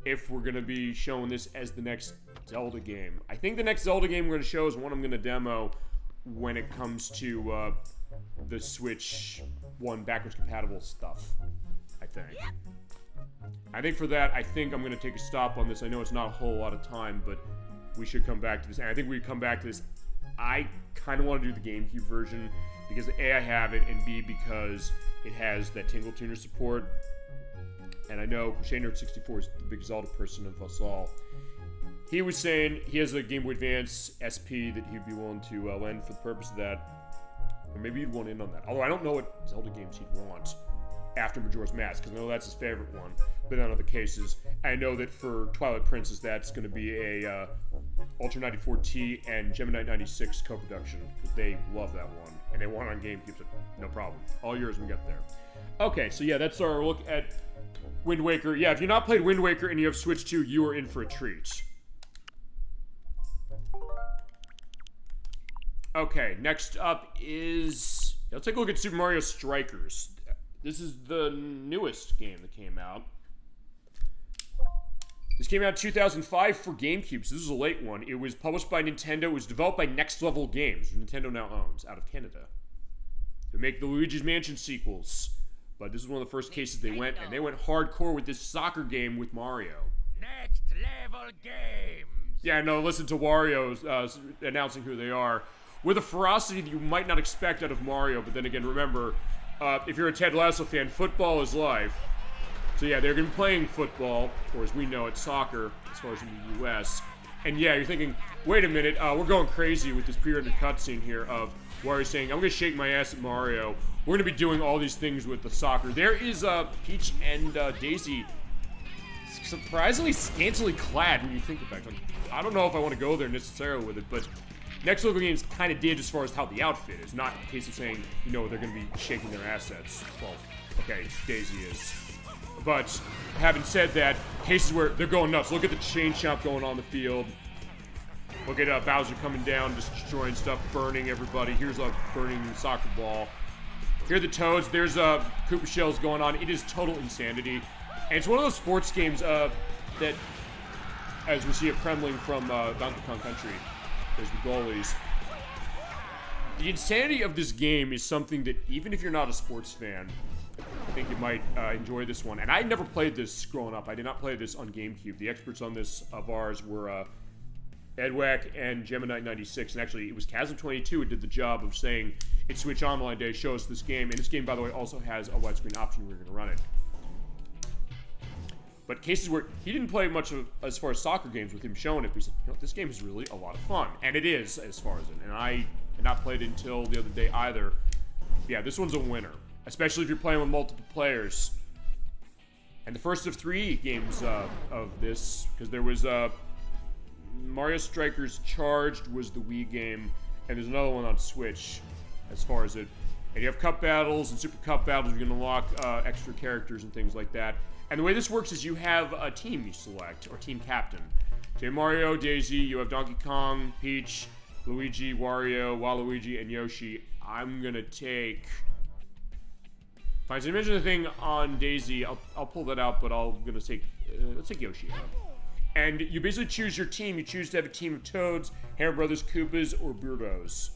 if we're going to be showing this as the next Zelda game. I think the next Zelda game we're going to show is one I'm going to demo when it comes to the Switch 1 backwards compatible stuff, I think. I think for that, I think I'm going to take a stop on this. I know it's not a whole lot of time, but we should come back to this. And I think we come back to this. I kind of want to do the GameCube version because A, I have it, and B, because it has that Tingle Tuner support. And I know Nerd64 is the big Zelda person of us all. He was saying he has a Game Boy Advance SP that he'd be willing to lend for the purpose of that. Or maybe he'd want in on that. Although I don't know what Zelda games he'd want after Majora's Mask, because I know that's his favorite one. But in other cases, I know that for Twilight Princess, that's going to be a Ultra 94T and Gemini 96 co-production, because they love that one. And they want it on GameCube, so no problem. All yours when we get there. Okay, so yeah, that's our look at Wind Waker. Yeah, if you've not played Wind Waker and you have Switch 2, you are in for a treat. Okay, next up is... let's take a look at Super Mario Strikers. This is the newest game that came out. This came out in 2005 for GameCube, so this is a late one. It was published by Nintendo. It was developed by Next Level Games, which Nintendo now owns, out of Canada. They make the Luigi's Mansion sequels. But this is one of the first cases they went, and they went hardcore with this soccer game with Mario. Next level games. Yeah, no, listen to Wario announcing who they are. With a ferocity that you might not expect out of Mario, but then again, remember, if you're a Ted Lasso fan, football is life. So yeah, they're going to be playing football, or as we know it, soccer, as far as in the U.S. And yeah, you're thinking, wait a minute, we're going crazy with this pre-rendered cutscene here of Wario saying, I'm going to shake my ass at Mario. We're going to be doing all these things with the soccer. There is Peach and Daisy surprisingly scantily clad when you think about it. Like, I don't know if I want to go there necessarily with it, but Next Level Games kind of did as far as how the outfit is. Not a case of saying, you know, they're going to be shaking their assets. Well, okay, Daisy is. But having said that, cases where they're going nuts. Look at the chain chomp going on the field. Look at Bowser coming down, destroying stuff, burning everybody. Here's a burning soccer ball. Here are the Toads. There's Koopa Shells going on. It is total insanity. And it's one of those sports games that, as we see at Kremling from Donkey Kong Country, there's the goalies. The insanity of this game is something that, even if you're not a sports fan, I think you might enjoy this one. And I never played this growing up. I did not play this on GameCube. The experts on this of ours were Edwack and Gemini 96. And actually, it was Chasm22 who did the job of saying, it's Switch Online Day, show us this game. And this game, by the way, also has a widescreen option where you're going to run it. But cases where he didn't play much of, as far as soccer games with him showing it, but he said, you know, this game is really a lot of fun. And it is, as far as it. And I had not played it until the other day either. Yeah, this one's a winner. Especially if you're playing with multiple players. And the first of 3 games of this, because there was Mario Strikers Charged was the Wii game, and there's another one on Switch, as far as it. And you have Cup Battles and Super Cup Battles, you can unlock extra characters and things like that. And the way this works is you have a team you select, or team captain. So you have Mario, Daisy, you have Donkey Kong, Peach, Luigi, Wario, Waluigi, and Yoshi. I'm gonna take... Fine, so I mentioned the thing on Daisy. I'll pull that out, but I'm gonna take... let's take Yoshi out. And you basically choose your team. You choose to have a team of Toads, Hammer Brothers, Koopas, or Birdos.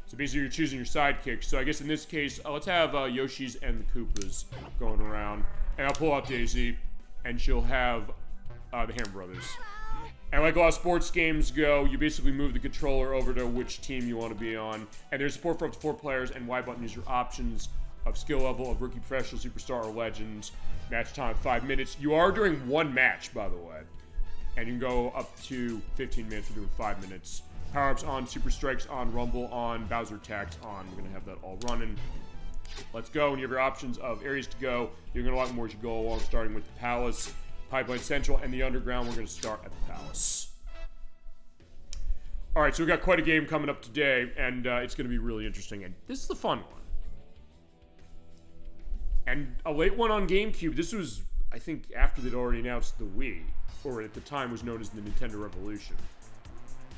So basically you're choosing your sidekicks. So I guess in this case, let's have Yoshi's and the Koopas going around. And I'll pull out Daisy, and she'll have the Hammer Brothers. And like a lot of sports games go, you basically move the controller over to which team you want to be on. And there's support for up to 4 players, and Y button is your options of skill level of rookie, professional, superstar, or legend. Match time 5 minutes. You are doing 1 match, by the way. And you can go up to 15 minutes. We're doing 5 minutes. Power-ups on, super strikes on, rumble on, Bowser attacks on. We're going to have that all running. Let's go. And you have your options of areas to go. You're going to unlock more as you go along, starting with the Palace, Pipeline Central, and the Underground. We're going to start at the Palace. Alright, so we've got quite a game coming up today, and it's going to be really interesting. And this is the fun one. And a late one on Gamecube. This was, I think, after they'd already announced the Wii, or at the time was known as the Nintendo Revolution.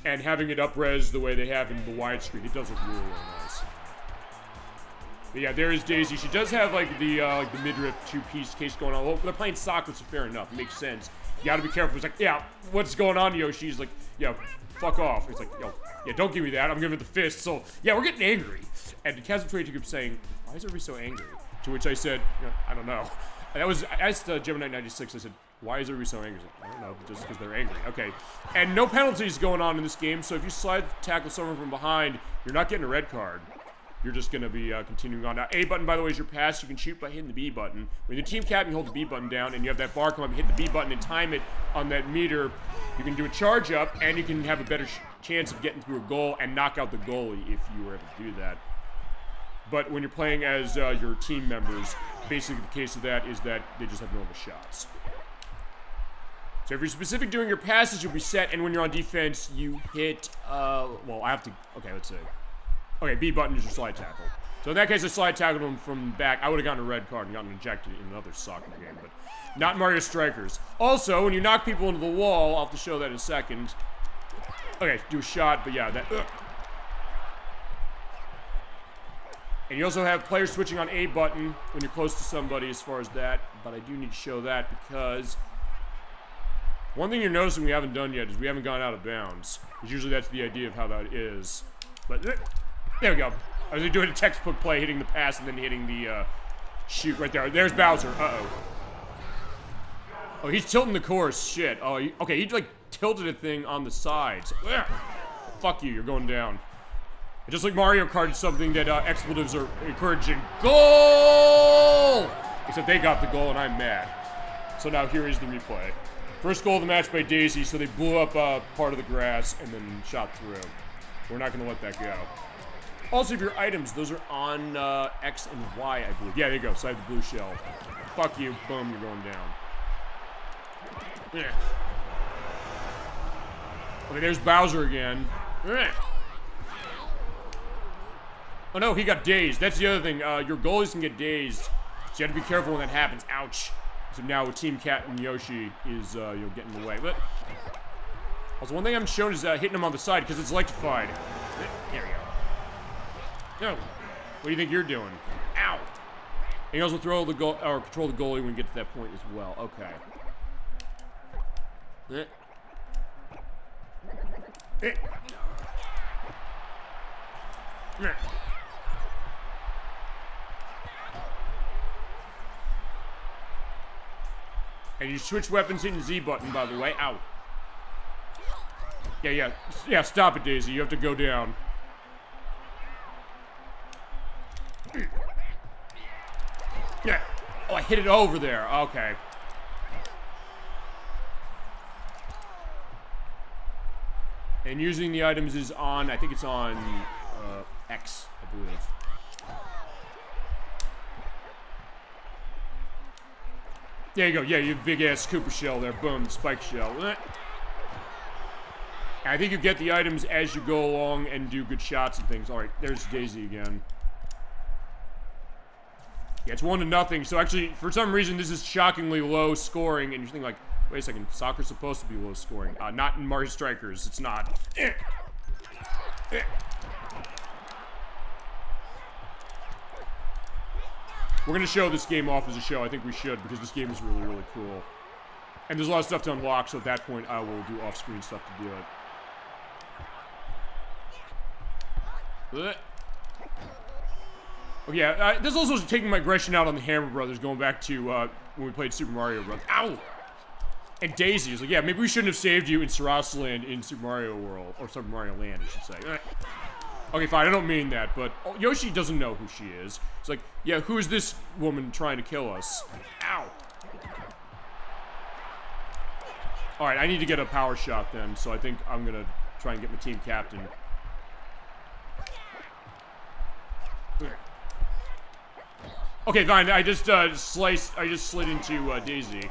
And having it up-res the way they have in the widescreen, it does look really, really nice. But yeah, there is Daisy. She does have like the midriff 2-piece case going on. Well, they're playing soccer, so fair enough. It makes sense. You gotta be careful. It's like, yeah, what's going on, Yoshi? He's like, yeah, fuck off. It's like, yo, yeah, don't give me that. I'm giving it the fist. So, yeah, we're getting angry. And Chasm22 kept saying, why is everybody so angry? To which I said, I don't know. And I asked Gemini 96, I said, why is everybody so angry? I don't know, just because they're angry. Okay. And no penalties going on in this game, so if you slide tackle someone from behind, you're not getting a red card. You're just going to be continuing on. Now, A button, by the way, is your pass. You can shoot by hitting the B button. When you're team captain, you hold the B button down, and you have that bar come up, you hit the B button and time it on that meter. You can do a charge up, and you can have a better chance of getting through a goal and knock out the goalie if you were able to do that. But when you're playing as your team members, basically the case of that is that they just have normal shots. So if you're specific doing your passes, you'll be set, and when you're on defense, you hit, well, I have to, okay, let's see. Okay, B button is your slide tackle. So in that case, I slide tackled him from back. I would have gotten a red card and gotten ejected in another soccer game, but not Mario Strikers. Also, when you knock people into the wall, I'll have to show that in a second. Okay, do a shot, but yeah, that, And you also have players switching on A button when you're close to somebody as far as that, but I do need to show that because one thing you're noticing we haven't done yet is we haven't gone out of bounds. Because usually that's the idea of how that is. But there we go. I was doing a textbook play, hitting the pass and then hitting the shoot right there. There's Bowser. Uh-oh. Oh, he's tilting the course. Shit. Oh, okay, he like tilted a thing on the sides. Fuck you, you're going down. Just like Mario Kart is something that expletives are encouraging. Goal! Except they got the goal and I'm mad. So now here is the replay. First goal of the match by Daisy, so they blew up part of the grass and then shot through. We're not going to let that go. Also, if your items, those are on X and Y, I believe. Yeah, there you go. So I have the blue shell. Fuck you. Boom, you're going down. Yeah. Okay, there's Bowser again. Oh no, he got dazed. That's the other thing. Your goalies can get dazed, so you have to be careful when that happens. Ouch. So now with Team Captain Yoshi is getting in the way. But also, one thing I'm shown is hitting him on the side because it's electrified. There we go. No. What do you think you're doing? Ow. And you also throw the goal or control the goalie when you get to that point as well. Okay. And you switch weapons hitting Z button, by the way. Ow. Yeah, stop it, Daisy. You have to go down. Yeah. Oh, I hit it over there. Okay. And using the items is on, I think it's on X, I believe. There you go. Yeah, you have big ass Cooper shell there. Boom, spike shell. And I think you get the items as you go along and do good shots and things. All right, there's Daisy again. Yeah, it's 1-0. So actually, for some reason, this is shockingly low scoring. And you're thinking like, wait a second, soccer's supposed to be low scoring. Not in Mario Strikers. It's not. We're gonna show this game off as a show. I think we should, because this game is really, really cool. And there's a lot of stuff to unlock, so at that point I will do off-screen stuff to do it. Oh yeah, this also is taking my aggression out on the Hammer Brothers, going back to when we played Super Mario Bros. Ow! And Daisy is like, yeah, maybe we shouldn't have saved you in Sarasland in Super Mario World, or Super Mario Land, I should say. Okay, fine, I don't mean that, but Yoshi doesn't know who she is. It's like, yeah, who is this woman trying to kill us? Ow! Alright, I need to get a power shot then, so I think I'm gonna try and get my team captain. Okay, fine, I just slid into Daisy.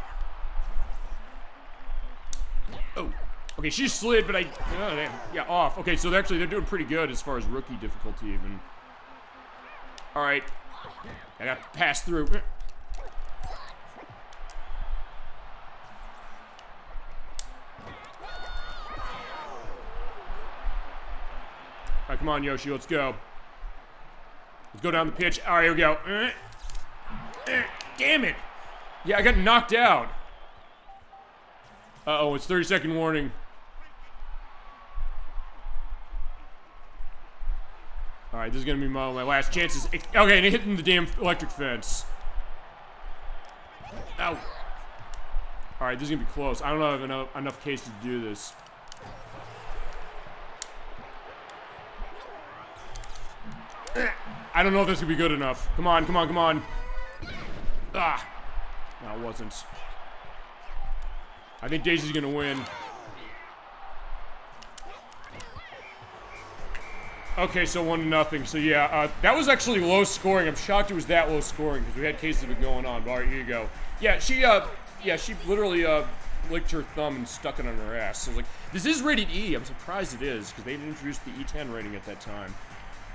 Oh. Okay, she slid, but yeah, off. Okay, so they're doing pretty good as far as rookie difficulty even. Alright. I got to pass through. Alright, come on, Yoshi, let's go. Let's go down the pitch. Alright, here we go. Damn it! Yeah, I got knocked out. Uh-oh, it's 30-second warning. Alright, this is gonna be my last chances. Okay, and hitting the damn electric fence. Ow. Alright, this is gonna be close. I don't know if I have enough cases to do this. I don't know if this is gonna be good enough. Come on, come on, come on. Ah. No, it wasn't. I think Daisy's gonna win. Okay, so 1-0. So yeah, that was actually low scoring. I'm shocked it was that low scoring because we had cases of it going on. But all right, here you go. Yeah, she literally licked her thumb and stuck it on her ass. So I was like, this is rated E. I'm surprised it is because they didn't introduce the E10 rating at that time.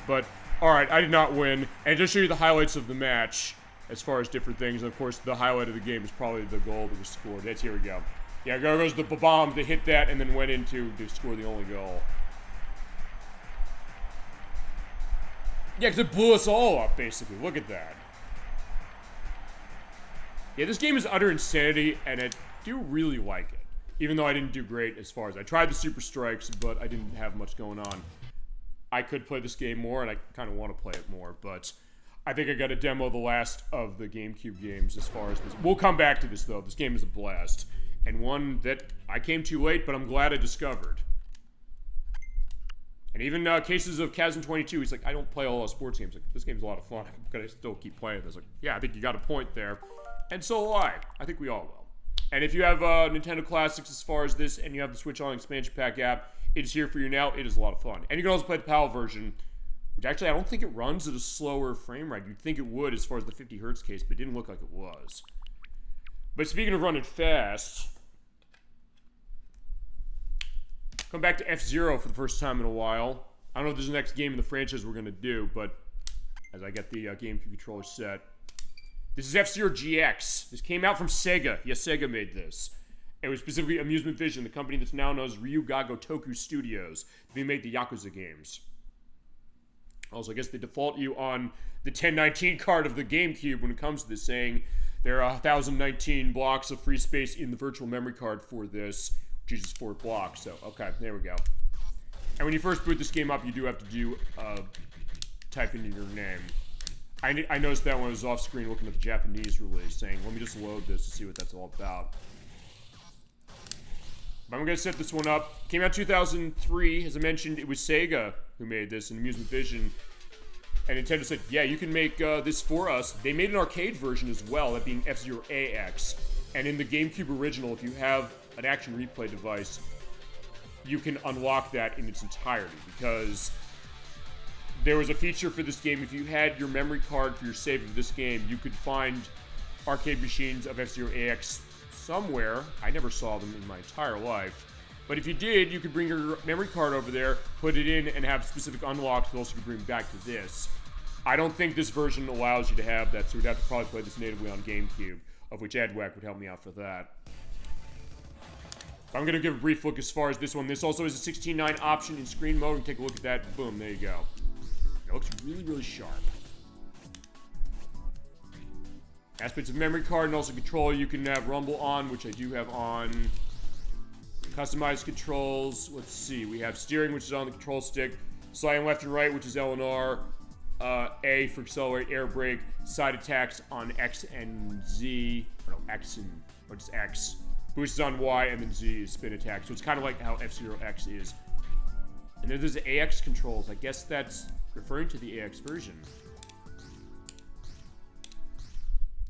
But all right, I did not win. And just show you the highlights of the match as far as different things. And of course, the highlight of the game is probably the goal that was scored. That's here we go. Yeah, there goes the bomb that hit that and then went into to score the only goal. Yeah, because it blew us all up, basically. Look at that. Yeah, this game is utter insanity, and I do really like it. Even though I didn't do great as far as... I tried the Super Strikes, but I didn't have much going on. I could play this game more, and I kind of want to play it more, but... I think I got to demo the last of the GameCube games as far as this. We'll come back to this, though. This game is a blast. And one that I came too late, but I'm glad I discovered. And even cases of Chasm 22, he's like, I don't play all those sports games. Like, this game's a lot of fun. I'm gonna still keep playing this. Like, yeah, I think you got a point there. And so will I. I think we all will. And if you have Nintendo Classics as far as this, and you have the Switch On Expansion Pack app, it is here for you now. It is a lot of fun. And you can also play the PAL version, which actually I don't think it runs at a slower frame rate. You'd think it would as far as the 50 hertz case, but it didn't look like it was. But speaking of running fast, come back to F-Zero for the first time in a while. I don't know if this is the next game in the franchise we're going to do, but as I get the GameCube controller set. This is F-Zero GX. This came out from Sega. Yes, Sega made this. It was specifically Amusement Vision, the company that's now known as Ryugago Toku Studios. They made the Yakuza games. Also, I guess they default you on the 1019 card of the GameCube when it comes to this, saying there are 1,019 blocks of free space in the virtual memory card for this, which uses 4 blocks. So, okay, there we go. And when you first boot this game up, you do have to do type in your name. I noticed that when I was off screen looking at the Japanese release, saying, let me just load this to see what that's all about. But I'm going to set this one up. Came out 2003. As I mentioned, it was Sega who made this, and Amusement Vision. And Nintendo said, yeah, you can make this for us. They made an arcade version as well, that being F-Zero AX. And in the GameCube original, if you have an action replay device, you can unlock that in its entirety, because there was a feature for this game. If you had your memory card for your save of this game, you could find arcade machines of F-Zero AX somewhere. I never saw them in my entire life. But if you did, you could bring your memory card over there, put it in, and have specific unlocks that also could bring back to this. I don't think this version allows you to have that, so we'd have to probably play this natively on GameCube, of which Edwack would help me out for that. I'm going to give a brief look as far as this one. This also is a 16:9 option in screen mode. And take a look at that. Boom, there you go. It looks really, really sharp. Aspects of memory card and also controller. You can have rumble on, which I do have on. Customized controls. Let's see. We have steering, which is on the control stick. Sliding left and right, which is L and R. A for accelerate, air brake. Side attacks on X and Z. Or no, X and... or just X. Boost is on Y, and then Z is spin attack. So it's kind of like how F-Zero X is. And then there's the AX controls. I guess that's referring to the AX version.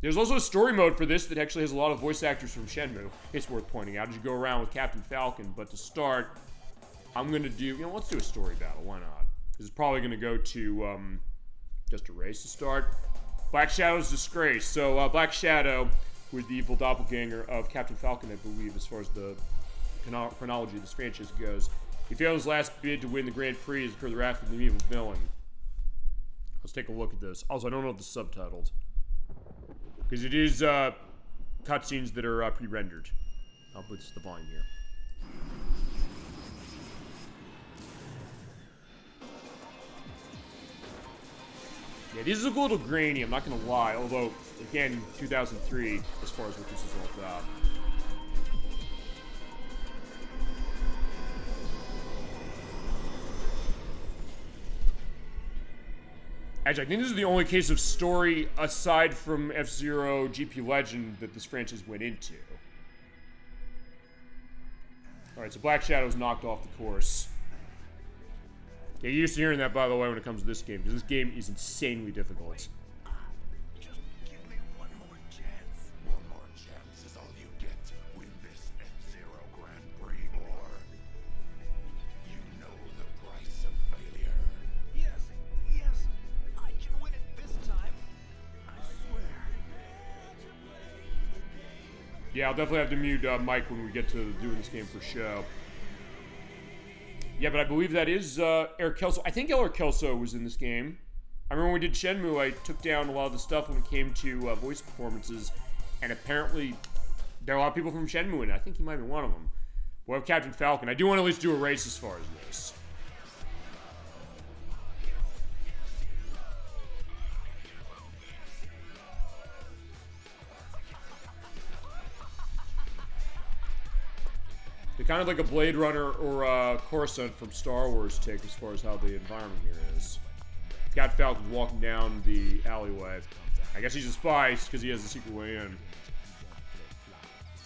There's also a story mode for this that actually has a lot of voice actors from Shenmue. It's worth pointing out as you go around with Captain Falcon. But to start, I'm going to do... You know, let's do a story battle. Why not? Because it's probably going to go to just a race to start. Black Shadow's Disgrace. So Black Shadow, who is the evil doppelganger of Captain Falcon, I believe, as far as the chronology of this franchise goes. He failed his last bid to win the Grand Prix as per the wrath of the evil villain. Let's take a look at this. Also, I don't know if this is subtitled. Because it is cutscenes that are pre-rendered. I'll put the volume here. Yeah, these look a little grainy, I'm not going to lie. Although, again, 2003, as far as what this is all about. Actually, I think this is the only case of story, aside from F-Zero GP Legend, that this franchise went into. Alright, so Black Shadow's knocked off the course. Yeah, you're used to hearing that, by the way, when it comes to this game, because this game is insanely difficult. Just give me one more chance. One more chance is all you get to win this F-Zero Grand Prix, or you know the price of failure. Yes, I can win it this time. I swear. Yeah, I'll definitely have to mute Mike when we get to doing this game for show. Yeah, but I believe that is Eric Kelso. I think Eric Kelso was in this game. I remember when we did Shenmue, I took down a lot of the stuff when it came to voice performances, and apparently there are a lot of people from Shenmue in it. I think he might be one of them. We'll have Captain Falcon. I do want to at least do a race as far as this. They're kind of like a Blade Runner or a Coruscant from Star Wars take as far as how the environment here is. Captain Falcon's walking down the alleyway. I guess he's a spy because he has the secret way in.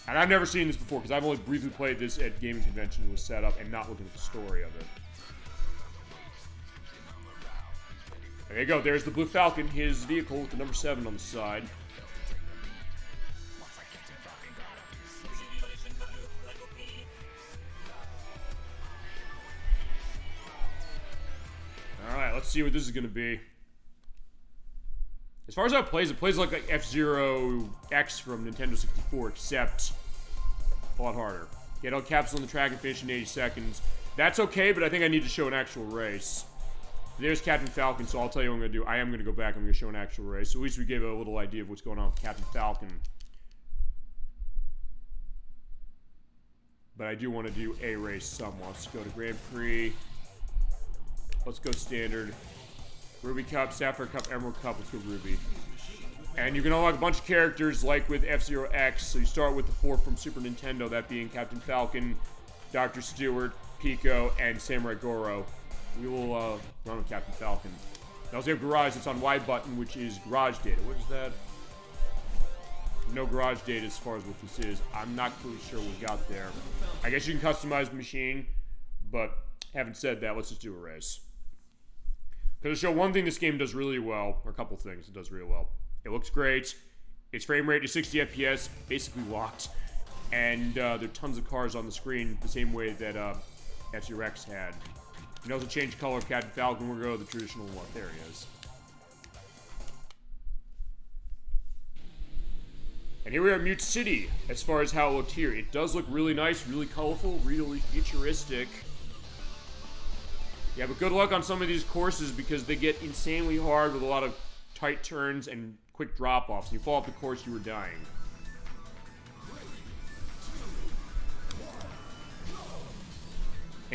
And I've never seen this before because I've only briefly played this at gaming convention and was set up and not looking at the story of it. There you go. There's the Blue Falcon, his vehicle with the number 7 on the side. Alright, let's see what this is going to be. As far as how it plays like F-Zero X from Nintendo 64, except a lot harder. Get all capsule on the track and finish in 80 seconds. That's okay, but I think I need to show an actual race. There's Captain Falcon, so I'll tell you what I'm going to do. I am going to go back and I'm going to show an actual race. So at least we gave a little idea of what's going on with Captain Falcon. But I do want to do a race somewhat. Let's go to Grand Prix. Let's go standard. Ruby Cup, Sapphire Cup, Emerald Cup. Let's go Ruby. And you can unlock a bunch of characters like with F-Zero X. So you start with the 4 from Super Nintendo, that being Captain Falcon, Dr. Stewart, Pico, and Samurai Goro. We will run with Captain Falcon. Now we have Garage. It's on Y button, which is Garage Data. What is that? No Garage Data as far as what this is. I'm not really sure what we got there. I guess you can customize the machine, but having said that, let's just do a race. Because to show one thing this game does really well, or a couple things it does really well. It looks great. Its frame rate is 60 FPS, basically locked. And there are tons of cars on the screen the same way that F-Zero X had. You can also change color of Captain Falcon. We'll go the traditional one. There he is. And here we are at Mute City, as far as how it looked here. It does look really nice, really colorful, really futuristic. Yeah, but good luck on some of these courses because they get insanely hard with a lot of tight turns and quick drop-offs. You fall off the course, you were dying.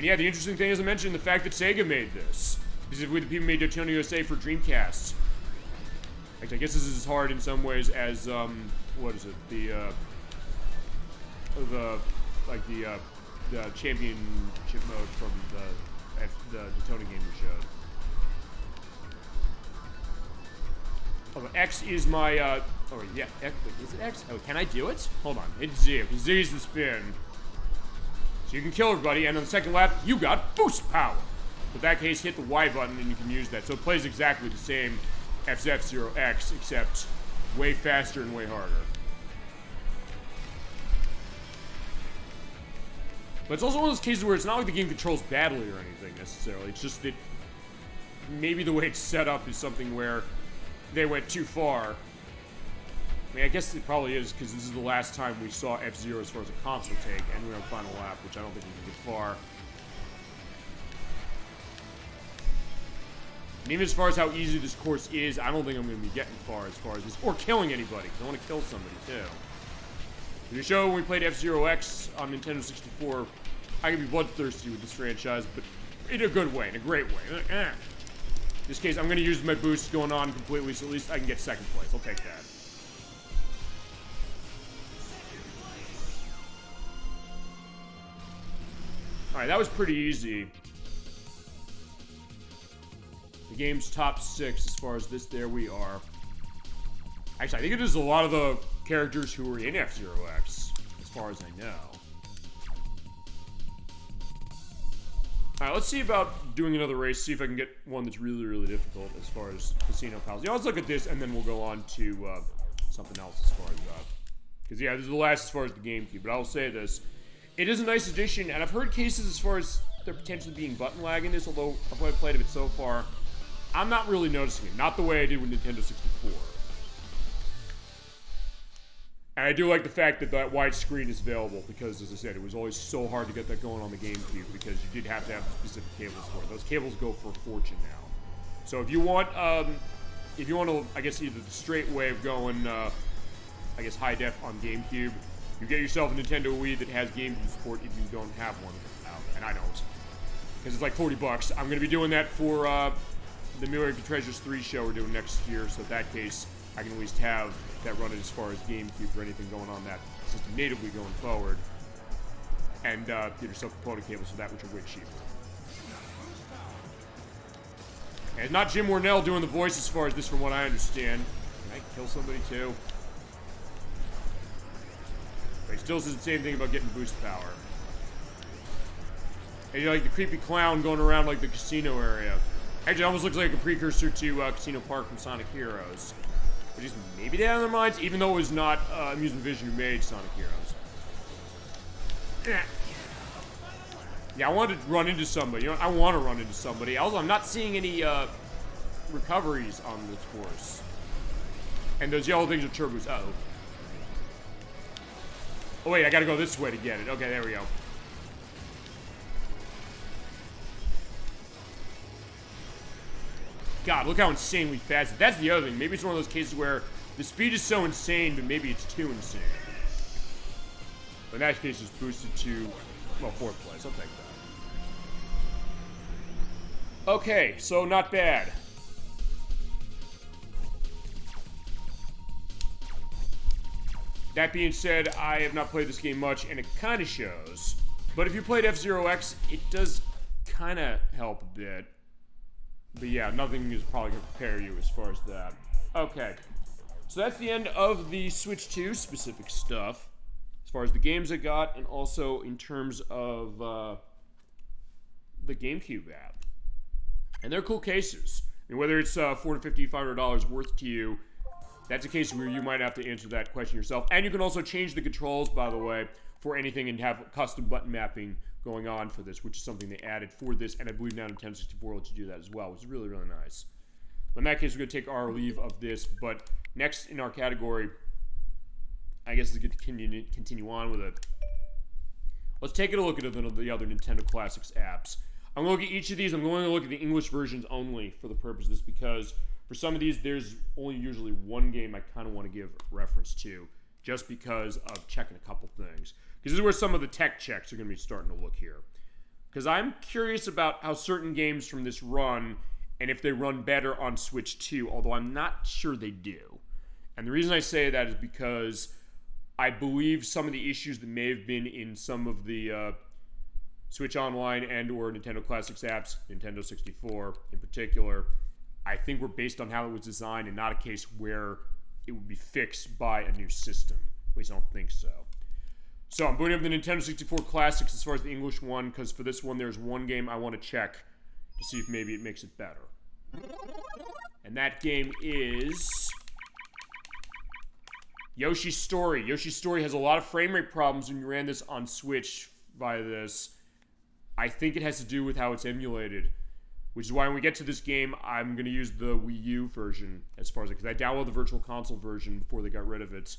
And yeah, the interesting thing, as I mentioned, the fact that Sega made this. Specifically, the people who made Daytona USA for Dreamcast. Like, I guess this is as hard in some ways as, what is it? The championship mode from the Daytona game we showed. Oh, X is my, oh yeah, X, wait, is it X? Oh, can I do it? Hold on, hit Z, because Z is the spin. So you can kill everybody, and on the second lap, you got boost power. In that case, hit the Y button and you can use that. So it plays exactly the same F-Zero X, except way faster and way harder. But it's also one of those cases where it's not like the game controls badly or anything, necessarily. It's just that maybe the way it's set up is something where they went too far. I mean, I guess it probably is, because this is the last time we saw F-Zero as far as a console take, and we're on final lap, which I don't think we can get far. And even as far as how easy this course is, I don't think I'm going to be getting far as this, or killing anybody, because I want to kill somebody, too. In the show, when we played F-Zero X on Nintendo 64, I can be bloodthirsty with this franchise, but in a good way, in a great way. In this case, I'm going to use my boost going on completely, so at least I can get second place. I'll take that. Alright, that was pretty easy. The game's top 6 as far as this. There we are. Actually, I think it is a lot of the characters who were in F-Zero X, as far as I know. Alright, let's see about doing another race, see if I can get one that's really, really difficult as far as Casino Pals. Yeah, let's look at this, and then we'll go on to something else as far as that. Because, yeah, this is the last as far as the GameCube, but I will say this. It is a nice addition, and I've heard cases as far as there potentially being button lag in this, although I've only played it so far. I'm not really noticing it. Not the way I did with Nintendo 64. And I do like the fact that that wide screen is available, because, as I said, it was always so hard to get that going on the GameCube, because you did have to have specific cables for it. Those cables go for a fortune now. So if you want to, I guess, either the straight way of going, I guess, high def on GameCube, you get yourself a Nintendo Wii that has GameCube support if you don't have one now, and I don't. Because it's like $40. I'm going to be doing that for the Million Treasures 3 show we're doing next year, so in that case, I can at least have that running as far as GameCube or anything going on that system natively going forward. And get yourself component cables for that, which are way cheaper. And it's not Jim Warnell doing the voice as far as this, from what I understand. Can I kill somebody too? But he still says the same thing about getting boost power. And you know, like the creepy clown going around like the casino area. Actually, it almost looks like a precursor to Casino Park from Sonic Heroes. Which is maybe down in their minds, even though it was not Amusement Vision who made Sonic Heroes. Yeah, I wanted to run into somebody. You know, I want to run into somebody. Also, I'm not seeing any recoveries on this course. And those yellow things are turbos. Uh-oh. Oh, wait, I gotta go this way to get it. Okay, there we go. God, look how insanely fast. That's the other thing. Maybe it's one of those cases where the speed is so insane, but maybe it's too insane. But in that case, it's boosted to, well, 4th place. I'll take that. Okay, so not bad. That being said, I have not played this game much, and it kind of shows. But if you played F-Zero X, it does kind of help a bit. But yeah, nothing is probably going to prepare you as far as that. Okay. So that's the end of the Switch 2 specific stuff. As far as the games I got, and also in terms of the GameCube app. And they're cool cases. I mean, whether it's $450, $500 worth to you, that's a case where you might have to answer that question yourself. And you can also change the controls, by the way, for anything, and have custom button mapping going on for this, which is something they added for this, and I believe now Nintendo 64 lets you do that as well, which is really, really nice. But in that case, we're going to take our leave of this, but next in our category, I guess is going to continue on with it. Let's take a look at the other Nintendo Classics apps. I'm going to look at each of these. I'm going to look at the English versions only for the purpose of this, because for some of these, there's only usually one game I kind of want to give reference to, just because of checking a couple things. Because this is where some of the tech checks are going to be starting to look here. because I'm curious about how certain games from this run and if they run better on Switch 2, although I'm not sure they do. And the reason I say that is because I believe some of the issues that may have been in some of the Switch Online and or Nintendo Classics apps, Nintendo 64 in particular, I think were based on how it was designed and not a case where it would be fixed by a new system. At least I don't think so. So I'm booting up the Nintendo 64 Classics as far as the English one, because for this one there's one game I want to check to see if maybe it makes it better. And that game is Yoshi's Story. Yoshi's Story has a lot of frame rate problems when you ran this on Switch via this. I think it has to do with how it's emulated, which is why when we get to this game, I'm going to use the Wii U version as far as it, because I downloaded the Virtual Console version before they got rid of it,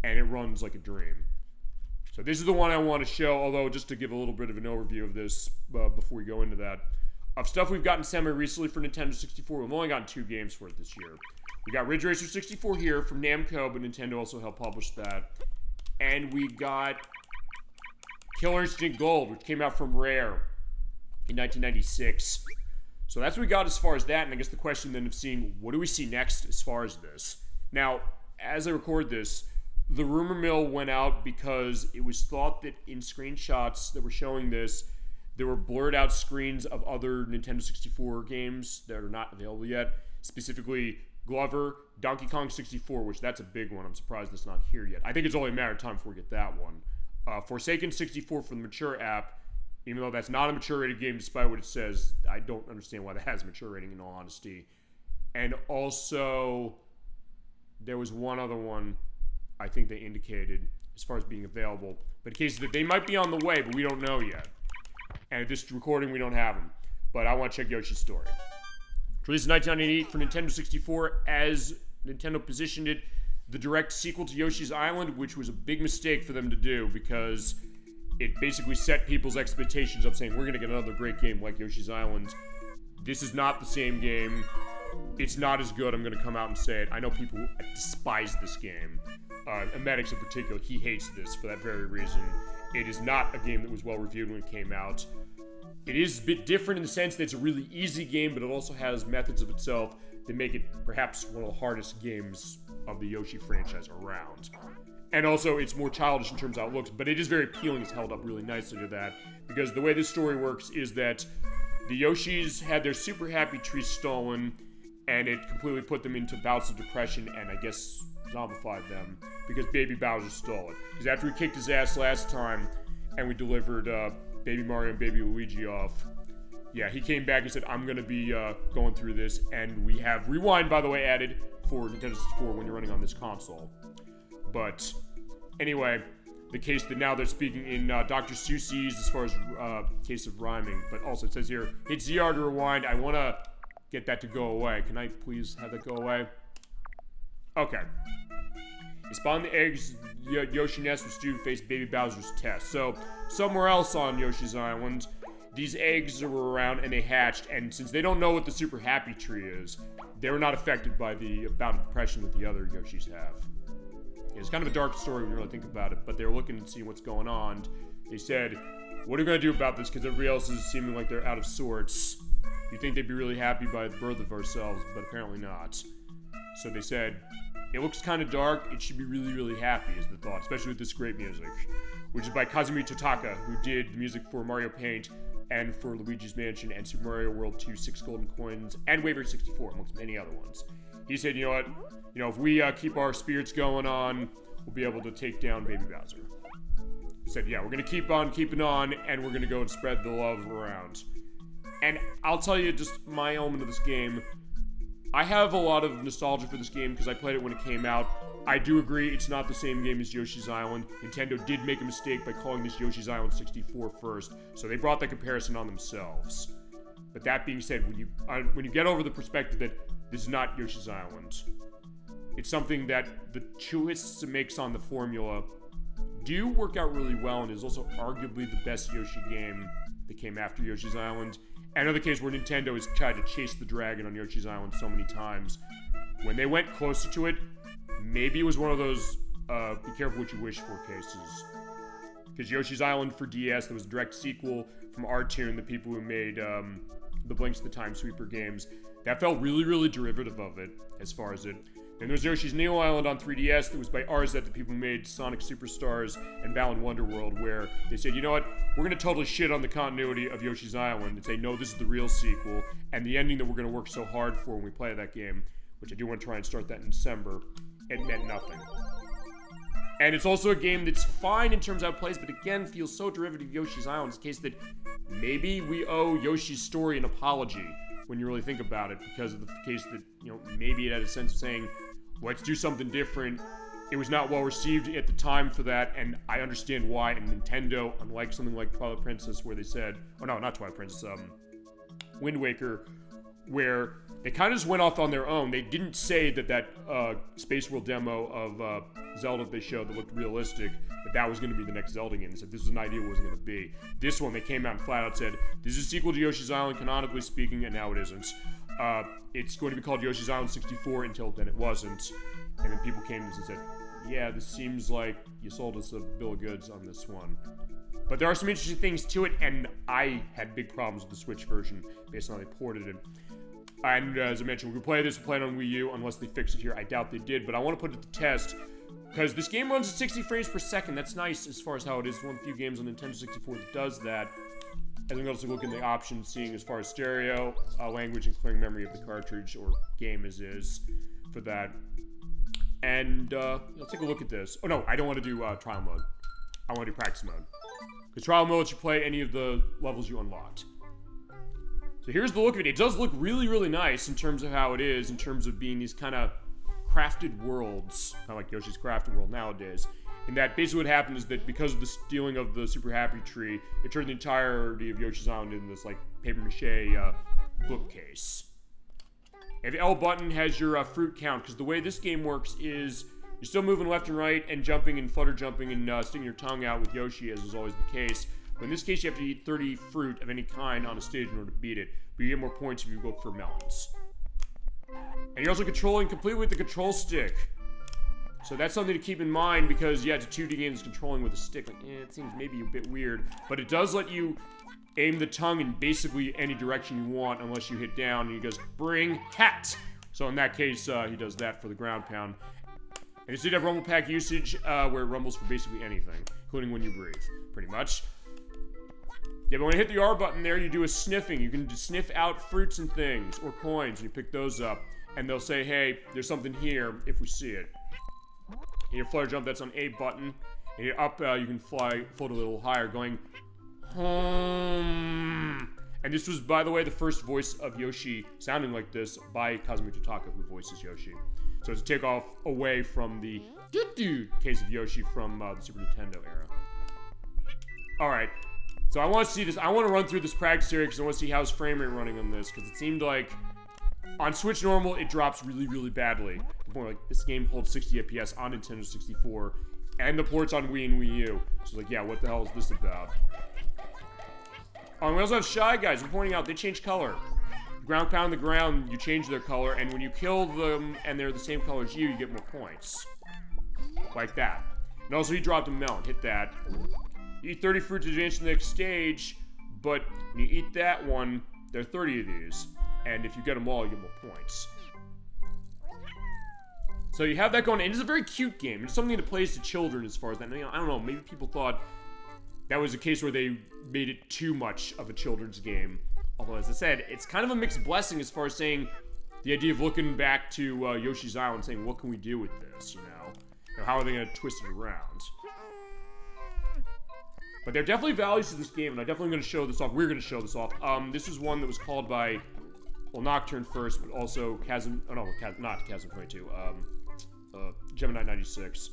and it runs like a dream. So this is the one I want to show, although just to give a little bit of an overview of this before we go into that. Of stuff we've gotten semi-recently for Nintendo 64, we've only gotten 2 games for it this year. We got Ridge Racer 64 here from Namco, but Nintendo also helped publish that. And we got Killer Instinct Gold, which came out from Rare in 1996. So that's what we got as far as that, and I guess the question then of seeing, what do we see next as far as this? Now, as I record this, the rumor mill went out because it was thought that in screenshots that were showing this, there were blurred out screens of other Nintendo 64 games that are not available yet, specifically Glover, Donkey Kong 64, which that's a big one. I'm surprised that's not here yet. I think it's only a matter of time before we get that one. Forsaken 64 for the Mature app, even though that's not a mature rated game despite what it says. I don't understand why that has a mature rating in all honesty. And also, there was one other one I think they indicated as far as being available, but in case that they might be on the way, but we don't know yet. And at this recording, we don't have them. But I want to check Yoshi's Story. Released in 1998 for Nintendo 64, as Nintendo positioned it, the direct sequel to Yoshi's Island, which was a big mistake for them to do because it basically set people's expectations up saying, we're going to get another great game like Yoshi's Island. This is not the same game. It's not as good. I'm going to come out and say it. I know people despise this game. Emetics in particular, he hates this for that very reason. It is not a game that was well reviewed when it came out. It is a bit different in the sense that it's a really easy game, but it also has methods of itself that make it perhaps one of the hardest games of the Yoshi franchise around. And also, it's more childish in terms of how it looks, but it is very appealing. It's held up really nicely to that, because the way this story works is that the Yoshis had their Super Happy Tree stolen, and it completely put them into bouts of depression, and I guess zombified them, because Baby Bowser stole it. Because after we kicked his ass last time, and we delivered Baby Mario and Baby Luigi off, yeah, he came back and said, I'm going to be going through this, and we have Rewind, by the way, added for Nintendo 64 when you're running on this console. But anyway, the case that now they're speaking in Dr. Seuss's as far as case of rhyming, but also it says here, hit ZR to rewind. I want to get that to go away. Can I please have that go away? Okay. He spawned the eggs. Yoshi nest was due to face Baby Bowser's test. So somewhere else on Yoshi's Island, these eggs were around and they hatched, and since they don't know what the Super Happy Tree is, they were not affected by the bout of depression that the other Yoshis have. It's kind of a dark story when you really think about it, but they were looking to see what's going on. They said, what are we going to do about this? Because everybody else is seeming like they're out of sorts. You'd think they'd be really happy by the birth of ourselves, but apparently not. So they said, it looks kind of dark, it should be really, really happy, is the thought, especially with this great music, which is by Kazumi Totaka, who did the music for Mario Paint and for Luigi's Mansion and Super Mario World 2, 6 Golden Coins, and Waver 64, amongst many other ones. He said, you know what, if we keep our spirits going on, we'll be able to take down Baby Bowser. He said, yeah, we're going to keep on keeping on, and we're going to go and spread the love around. And I'll tell you just my element of this game. I have a lot of nostalgia for this game because I played it when it came out. I do agree it's not the same game as Yoshi's Island. Nintendo did make a mistake by calling this Yoshi's Island 64 first, so they brought that comparison on themselves. But that being said, when you get over the perspective that this is not Yoshi's Island, it's something that the twists it makes on the formula do work out really well, and is also arguably the best Yoshi game that came after Yoshi's Island. Another case where Nintendo has tried to chase the dragon on Yoshi's Island so many times. When they went closer to it, maybe it was one of those be careful what you wish for cases. Because Yoshi's Island for DS, there was a direct sequel from R-Tune, the people who made the Blinks of the Time Sweeper games. That felt really, really derivative of it, as far as it. Then there's Yoshi's Neo Island on 3DS that was by RZ, the people who made Sonic Superstars and Balan Wonderworld, where they said, you know what, we're going to totally shit on the continuity of Yoshi's Island and say, no, this is the real sequel, and the ending that we're going to work so hard for when we play that game, which I do want to try and start that in December, it meant nothing. And it's also a game that's fine in terms of how it plays, but again, feels so derivative of Yoshi's Island. It's a case that maybe we owe Yoshi's story an apology when you really think about it, because of the case that, you know, maybe it had a sense of saying, let's do something different. It was not well received at the time for that, and I understand why. And Nintendo, unlike something like Twilight Princess, where they said, oh no, not Twilight Princess, Wind Waker, where they kind of just went off on their own. They didn't say that Space World demo of Zelda they showed that looked realistic, that was going to be the next Zelda game. They said this was an idea it wasn't going to be. This one, they came out and flat out said, this is a sequel to Yoshi's Island, canonically speaking, and now it isn't. It's going to be called Yoshi's Island 64 until then it wasn't. And then people came to us and said, yeah, this seems like you sold us a bill of goods on this one. But there are some interesting things to it, and I had big problems with the Switch version based on how they ported it. And as I mentioned, we could play this, we'll play it on Wii U, unless they fix it here. I doubt they did, but I want to put it to the test, because this game runs at 60 frames per second. That's nice as far as how it is. It's one of the few games on Nintendo 64 that does that. As I'm also looking at the options, seeing as far as stereo, language, and clearing memory of the cartridge or game as is for that. And let's take a look at this. Oh no, I don't want to do trial mode. I want to do practice mode. Because trial mode lets you play any of the levels you unlocked. So here's the look of it. It does look really, really nice in terms of how it is, in terms of being these kind of crafted worlds, kind of like Yoshi's Crafted World nowadays. And that basically what happened is that because of the stealing of the Super Happy Tree, it turned the entirety of Yoshi's Island into this like paper mache bookcase. And the L button has your fruit count, because the way this game works is you're still moving left and right and jumping and flutter jumping and sticking your tongue out with Yoshi, as is always the case. But in this case, you have to eat 30 fruit of any kind on a stage in order to beat it. But you get more points if you go for melons. And you're also controlling completely with the control stick. So that's something to keep in mind, because, yeah, it's a 2D game that's controlling with a stick. Like, it seems maybe a bit weird. But it does let you aim the tongue in basically any direction you want, unless you hit down and he goes, bring hat! So in that case, he does that for the ground pound. And it did have rumble pack usage, where it rumbles for basically anything, including when you breathe, pretty much. Yeah, but when you hit the R button there, you do a sniffing. You can just sniff out fruits and things, or coins, and you pick those up. And they'll say, hey, there's something here, if we see it. And your flutter jump, that's on A button. And you're up, you can float a little higher, going, home. And this was, by the way, the first voice of Yoshi sounding like this by Kazumi Totaka, who voices Yoshi. So it's a takeoff away from the doo-doo case of Yoshi from the Super Nintendo era. Alright. So I want to see this. I want to run through this practice area because I want to see how's frame rate running on this, because it seemed like on Switch normal it drops really, really badly. To the point like this game holds 60 FPS on Nintendo 64, and the ports on Wii and Wii U. So like, yeah, what the hell is this about? We also have Shy Guys. I'm pointing out they change color. Ground pound the ground, you change their color, and when you kill them and they're the same color as you get more points. Like that. And also he dropped a melon. Hit that. You eat 30 fruit to advance to the next stage, but when you eat that one, there are 30 of these. And if you get them all, you get more points. So you have that going, and it's a very cute game. It's something that plays to children as far as that. I don't know, maybe people thought that was a case where they made it too much of a children's game. Although, as I said, it's kind of a mixed blessing as far as saying the idea of looking back to Yoshi's Island, saying, what can we do with this, you know? Or how are they going to twist it around? But there are definitely values to this game, and I'm definitely going to show this off. We're going to show this off. This is one that was called by, well, Nocturne first, but also not Chasm 22, Gemini 96.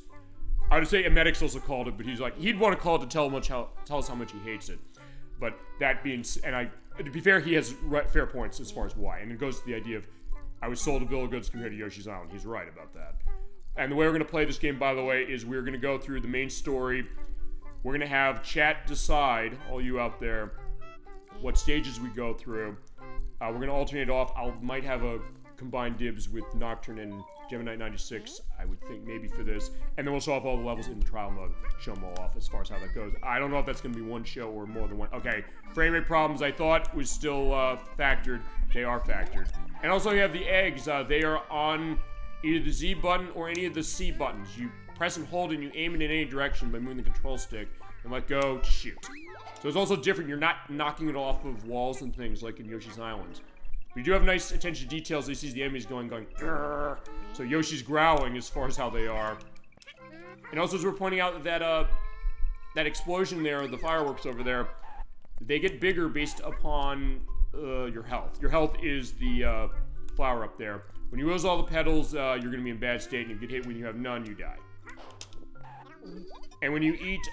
I would say Emetics also called it, but he's like, he'd want to call it to tell us how much he hates it. But that being, and to be fair, he has fair points as far as why. And it goes to the idea of, I was sold a bill of goods compared to Yoshi's Island. He's right about that. And the way we're going to play this game, by the way, is we're going to go through the main story. We're going to have chat decide, all you out there, what stages we go through. We're going to alternate off. I might have a combined dibs with Nocturne and Gemini 96, I would think maybe for this. And then we'll show off all the levels in the trial mode, show them all off as far as how that goes. I don't know if that's going to be one show or more than one. Okay, frame rate problems I thought was still factored. They are factored. And also you have the eggs. They are on either the Z button or any of the C buttons. You press and hold and you aim it in any direction by moving the control stick and let go to shoot. So it's also different. You're not knocking it off of walls and things like in Yoshi's Island. We do have nice attention to details. He sees the enemies going, grrr. So Yoshi's growling as far as how they are. And also as we're pointing out that that explosion there, the fireworks over there, they get bigger based upon your health. Your health is the flower up there. When you lose all the petals, you're going to be in bad state, and you get hit. When you have none, you die. And when you eat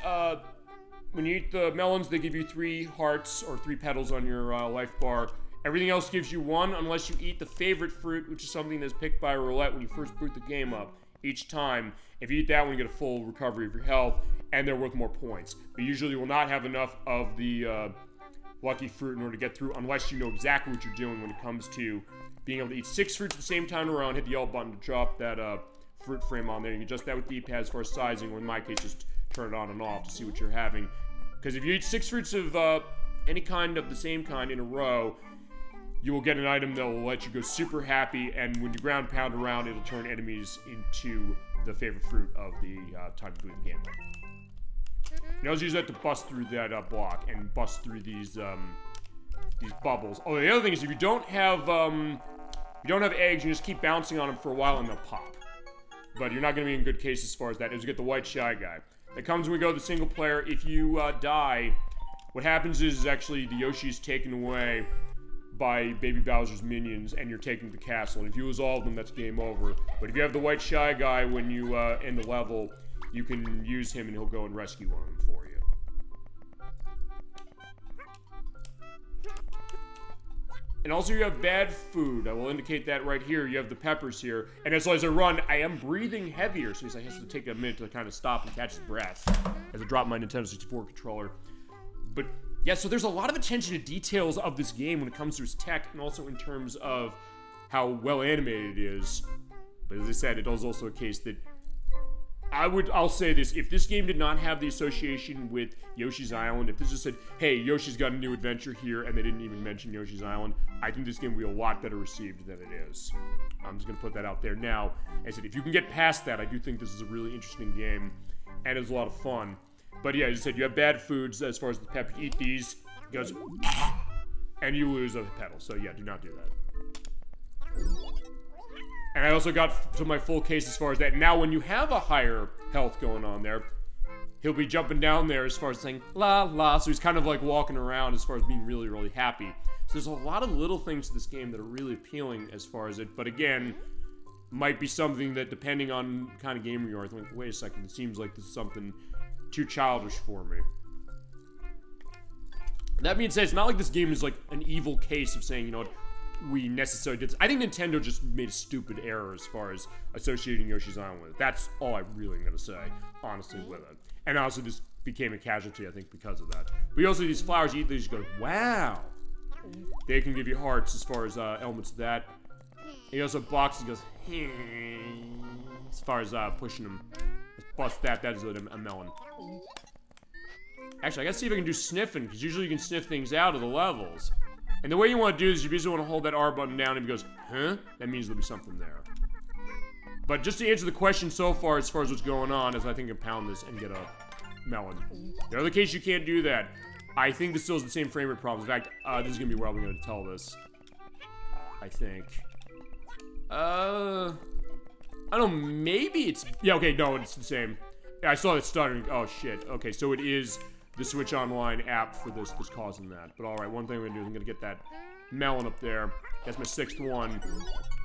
the melons, they give you 3 hearts or 3 petals on your life bar. Everything else gives you 1 unless you eat the favorite fruit, which is something that's picked by roulette when you first boot the game up each time. If you eat that one, you get a full recovery of your health, and they're worth more points. But usually you will not have enough of the lucky fruit in order to get through unless you know exactly what you're doing when it comes to being able to eat 6 fruits at the same time around, hit the L button to drop that fruit frame on there. You can adjust that with the D-pad as far as sizing, or in my case, just turn it on and off to see what you're having. Because if you eat 6 fruits of any kind of the same kind in a row, you will get an item that will let you go super happy, and when you ground pound around, it'll turn enemies into the favorite fruit of the time to boot the game. You also use that to bust through that block and bust through these bubbles. Oh, the other thing is if you don't have eggs, you just keep bouncing on them for a while and they'll pop. But you're not going to be in good case as far as that. As you get the white shy guy. That comes when we go to the single player. If you die, what happens is actually the Yoshi is taken away by Baby Bowser's minions, and you're taking the castle. And if you lose all of them, that's game over. But if you have the white shy guy when you end the level, you can use him and he'll go and rescue one of them for you. And also you have bad food. I will indicate that right here. You have the peppers here. And as I run, I am breathing heavier, so he has to take a minute to kind of stop and catch his breath as I drop my Nintendo 64 controller. But yeah, so there's a lot of attention to details of this game when it comes to its tech, and also in terms of how well animated it is. But as I said, it is also a case that I'll say this, if this game did not have the association with Yoshi's Island, if this just said, hey, Yoshi's got a new adventure here, and they didn't even mention Yoshi's Island, I think this game would be a lot better received than it is. I'm just going to put that out there now. As I said, if you can get past that, I do think this is a really interesting game, and it's a lot of fun. But yeah, as I said, you have bad foods as far as the pepper. You eat these, it goes, and you lose a petal. So yeah, do not do that. And I also got to my full case as far as that. Now, when you have a higher health going on there, he'll be jumping down there as far as saying, la, la. So he's kind of like walking around as far as being really, really happy. So there's a lot of little things to this game that are really appealing as far as it. But again, might be something that, depending on the kind of gamer you are, I think, wait a second, it seems like this is something too childish for me. That being said, it's not like this game is like an evil case of saying, you know what, we necessarily did. I think Nintendo just made a stupid error as far as associating Yoshi's Island with it. That's all I really am going to say, honestly, with it. And also, this became a casualty, I think, because of that. But also, these flowers, you eat these, you go, wow. They can give you hearts as far as elements of that. He also blocks and goes, as far as pushing them. Let's bust that. That is a melon. Actually, I gotta see if I can do sniffing, because usually you can sniff things out of the levels. And the way you want to do this is you basically want to hold that R button down, and if he goes, huh? That means there'll be something there. But just to answer the question so far as what's going on, is I think I can pound this and get a melon. The other case you can't do that. I think this still has the same frame rate problems. In fact, this is gonna be where I'm gonna tell this. I think. I don't know, maybe it's... Yeah, okay, no, it's the same. Yeah, I saw it stuttering. Oh, shit. Okay, so it is the Switch Online app for this that's causing that. But alright, one thing I'm gonna do is I'm gonna get that melon up there. That's my 6th one.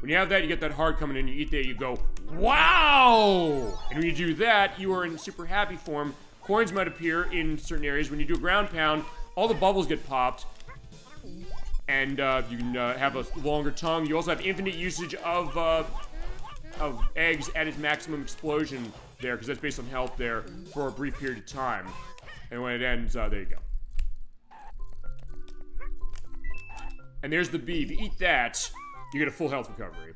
When you have that, you get that heart coming in, you eat that, you go, wow! And when you do that, you are in super happy form. Coins might appear in certain areas. When you do a ground pound, all the bubbles get popped. And you can have a longer tongue. You also have infinite usage of eggs at its maximum explosion there, because that's based on health there, for a brief period of time. And when it ends, there you go. And there's the bee. If you eat that, you get a full health recovery.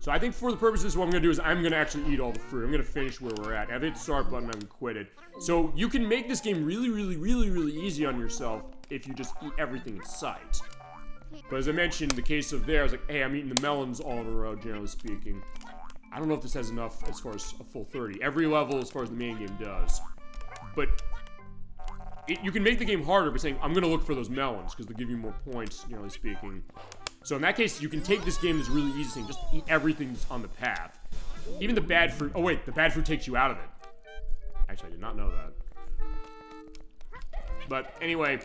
So I think for the purposes, what I'm gonna do is I'm gonna actually eat all the fruit. I'm gonna finish where we're at. I've hit the start button, I'm gonna quit it. So you can make this game really, really, really, really easy on yourself if you just eat everything in sight. But as I mentioned, in the case of there, I was like, hey, I'm eating the melons all in a row, generally speaking. I don't know if this has enough as far as a full 30. Every level as far as the main game does. But you can make the game harder by saying, I'm gonna look for those melons, because they'll give you more points, generally speaking. So in that case, you can take this game that's really easy and just eat everything that's on the path. Even the bad fruit. Oh wait, the bad fruit takes you out of it. Actually, I did not know that. But anyway,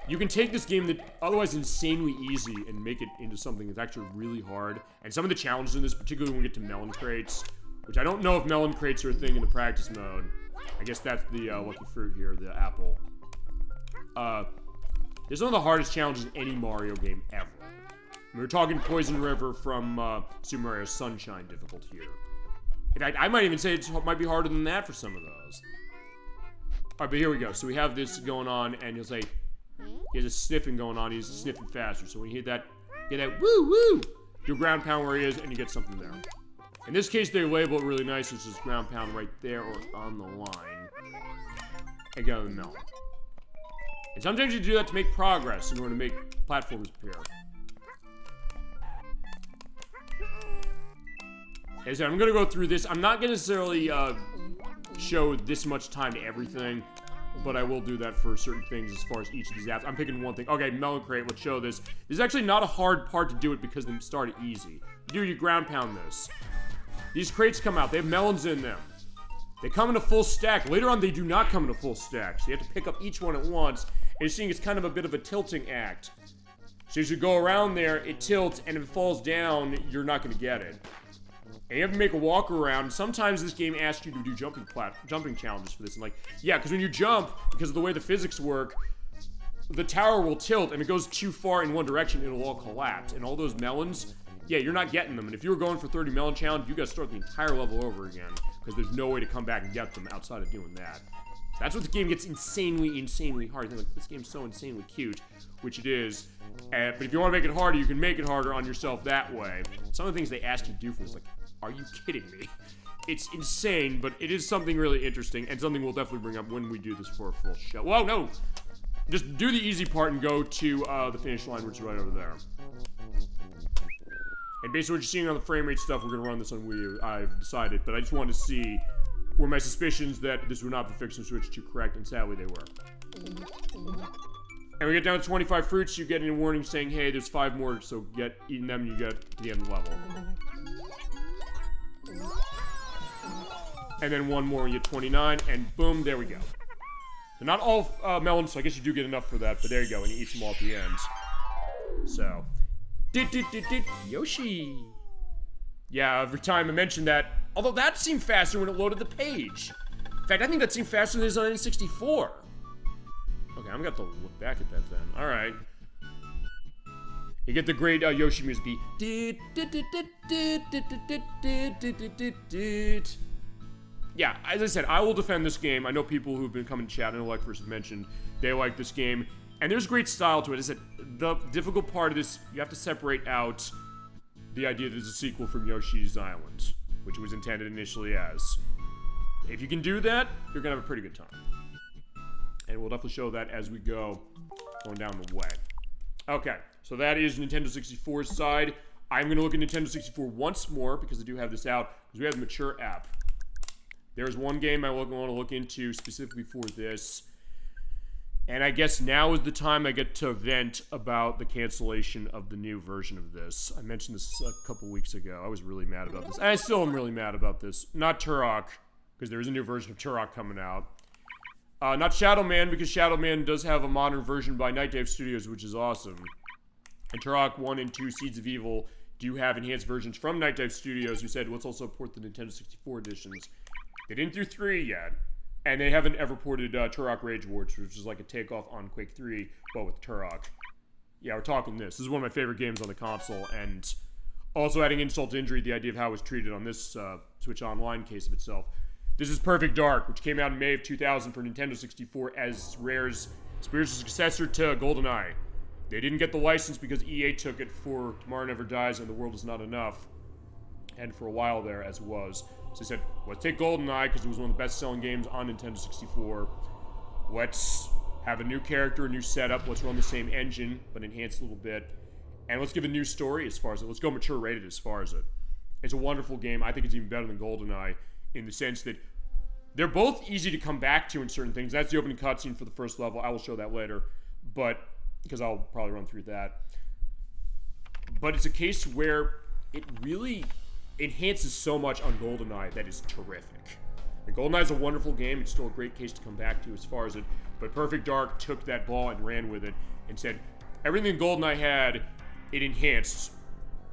you can take this game that otherwise insanely easy and make it into something that's actually really hard. And some of the challenges in this, particularly when we get to melon crates, which I don't know if melon crates are a thing in the practice mode. I guess that's the lucky fruit here, the apple. It's one of the hardest challenges in any Mario game ever. We were talking Poison River from Super Mario Sunshine difficult here. In fact, I might even say it might be harder than that for some of those. Alright, but here we go. So we have this going on, and he'll say, he has a sniffing going on, he's sniffing faster. So when you hit that, get that woo woo, do a ground pound where he is, and you get something there. In this case, they label it really nice, which is ground pound right there or on the line. And get on the melon. And sometimes you do that to make progress in order to make platforms appear. As I said, I'm gonna go through this. I'm not gonna necessarily show this much time to everything, but I will do that for certain things as far as each of these apps. I'm picking one thing. Okay, melon crate, let's show this. This is actually not a hard part to do it because they started easy. You ground pound this. These crates come out, they have melons in them. They come in a full stack. Later on, they do not come in a full stack, so you have to pick up each one at once. And you're seeing it's kind of a bit of a tilting act. So as you go around there, it tilts, and if it falls down, you're not gonna get it. And you have to make a walk around. Sometimes this game asks you to do jumping challenges for this. And like, yeah, because when you jump, because of the way the physics work, the tower will tilt, and if it goes too far in one direction, it'll all collapse. And all those melons, yeah, you're not getting them. And if you were going for 30 melon challenge, you gotta start the entire level over again, because there's no way to come back and get them outside of doing that. So that's what the game gets insanely, insanely hard. Like, this game's so insanely cute, which it is. But if you want to make it harder, you can make it harder on yourself that way. Some of the things they ask you to do for this, like, are you kidding me? It's insane, but it is something really interesting, and something we'll definitely bring up when we do this for a full show. Whoa, no! Just do the easy part and go to the finish line, which is right over there. And basically what you're seeing on the frame rate stuff, we're going to run this on Wii U, I've decided, but I just wanted to see were my suspicions that this would not be fixed and switched to correct, and sadly they were. And we get down to 25 fruits, you get a warning saying, hey, there's 5 more, so get eating them and you get to the end of the level. And then 1 more, and you get 29, and boom, there we go. So not all melons, so I guess you do get enough for that, but there you go, and you eat them all at the end. So, Yoshi. Yeah, every time I mentioned that, although that seemed faster when it loaded the page. In fact, I think that seemed faster than it is on N64. Okay, I'm gonna have to look back at that then. Alright. You get the great Yoshi music beat. Yeah, as I said, I will defend this game. I know people who've been coming to chat, I know like first mentioned, they like this game. And there's great style to it. As I said, the difficult part of this, you have to separate out the idea that there's a sequel from Yoshi's Island, which it was intended initially as. If you can do that, you're gonna have a pretty good time. And we'll definitely show that as we go going down the way. Okay, so that is Nintendo 64's side. I'm going to look at Nintendo 64 once more because I do have this out, because we have the mature app. There's one game I want to look into specifically for this. And I guess now is the time I get to vent about the cancellation of the new version of this. I mentioned this a couple weeks ago. I was really mad about this. And I still am really mad about this. Not Turok, because there is a new version of Turok coming out. Not Shadow Man, because Shadow Man does have a modern version by Night Dive Studios, which is awesome. And Turok 1 and 2 Seeds of Evil do have enhanced versions from Night Dive Studios, who said, let's also port the Nintendo 64 editions. They didn't do 3 yet. And they haven't ever ported Turok Rage Wars, which is like a takeoff on Quake 3, but with Turok. Yeah, we're talking this. This is one of my favorite games on the console, and also adding insult to injury, the idea of how it was treated on this Switch Online case of itself. This is Perfect Dark, which came out in May of 2000 for Nintendo 64 as Rare's spiritual successor to GoldenEye. They didn't get the license because EA took it for Tomorrow Never Dies and The World Is Not Enough. and for a while there as it was. So they said, let's take GoldenEye, because it was one of the best-selling games on Nintendo 64. Let's have a new character, a new setup. Let's run the same engine, but enhance a little bit. And let's give a new story as far as it. Let's go mature rated as far as it. It's a wonderful game. I think it's even better than GoldenEye in the sense that they're both easy to come back to in certain things. That's the opening cutscene for the first level. I will show that later, but because I'll probably run through that. But it's a case where it really enhances so much on GoldenEye that is terrific. And GoldenEye is a wonderful game. It's still a great case to come back to as far as it. But Perfect Dark took that ball and ran with it and said everything GoldenEye had, it enhanced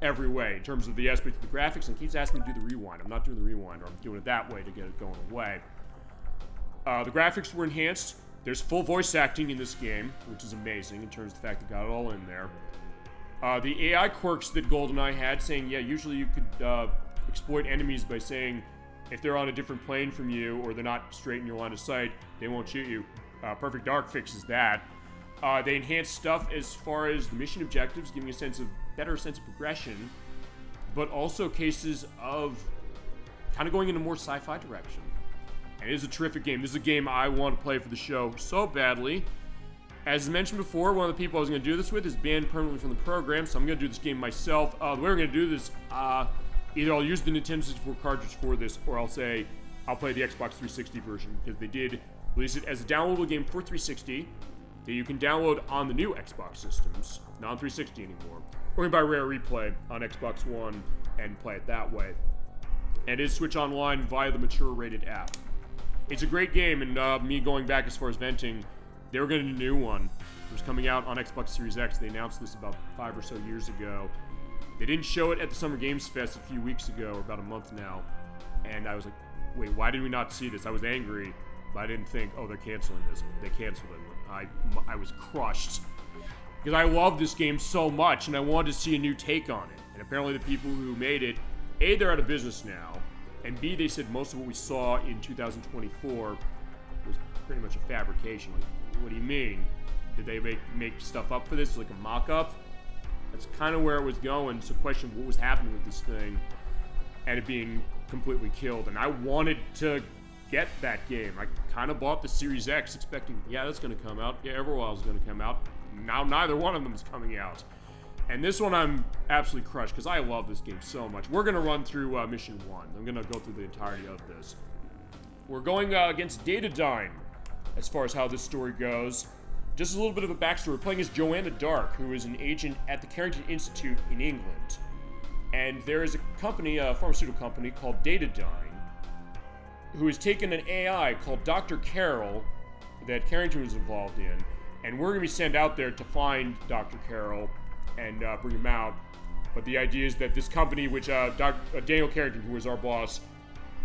every way in terms of the aspect of the graphics, and keeps asking me to do the rewind. I'm not doing the rewind, or I'm doing it that way to get it going away. The graphics were enhanced. There's full voice acting in this game, which is amazing in terms of the fact that got it all in there. The AI quirks that GoldenEye had, saying, yeah, usually you could exploit enemies by saying if they're on a different plane from you or they're not straight in your line of sight, they won't shoot you. Perfect Dark fixes that. They enhance stuff as far as the mission objectives, giving a better sense of progression, but also cases of kind of going in a more sci-fi direction. And it is a terrific game. This is a game I want to play for the show so badly. As mentioned before, one of the people I was going to do this with is banned permanently from the program, so I'm going to do this game myself. The way we're going to do this, either I'll use the Nintendo 64 cartridge for this, or I'll say I'll play the Xbox 360 version, because they did release it as a downloadable game for 360 that you can download on the new Xbox systems, not on 360 anymore. Or you can buy Rare Replay on Xbox One and play it that way. And it is Switch Online via the mature rated app. It's a great game, and me going back as far as venting, they were getting a new one. It was coming out on Xbox Series X. They announced this about 5 or so years ago. They didn't show it at the Summer Games Fest a few weeks ago, or about a month now. And I was like, wait, why did we not see this? I was angry, but I didn't think, oh, they're canceling this. They canceled it. I was crushed. Because I love this game so much, and I wanted to see a new take on it. And apparently the people who made it, A, they're out of business now, and B, they said most of what we saw in 2024 was pretty much a fabrication. Like, what do you mean? Did they make stuff up for this, like a mock-up? That's kind of where it was going. So question what was happening with this thing and it being completely killed. And I wanted to get that game. I kind of bought the Series X expecting, yeah, that's going to come out. Yeah, Everwild's going to come out. Now neither one of them is coming out. And this one I'm absolutely crushed because I love this game so much. We're going to run through Mission 1. I'm going to go through the entirety of this. We're going against Datadyne as far as how this story goes. Just a little bit of a backstory. We're playing as Joanna Dark, who is an agent at the Carrington Institute in England. And there is a company, a pharmaceutical company called Datadyne, who has taken an AI called Dr. Carroll that Carrington was involved in. And we're going to be sent out there to find Dr. Carroll and bring him out. But the idea is that this company, which Daniel Carrington, who is our boss,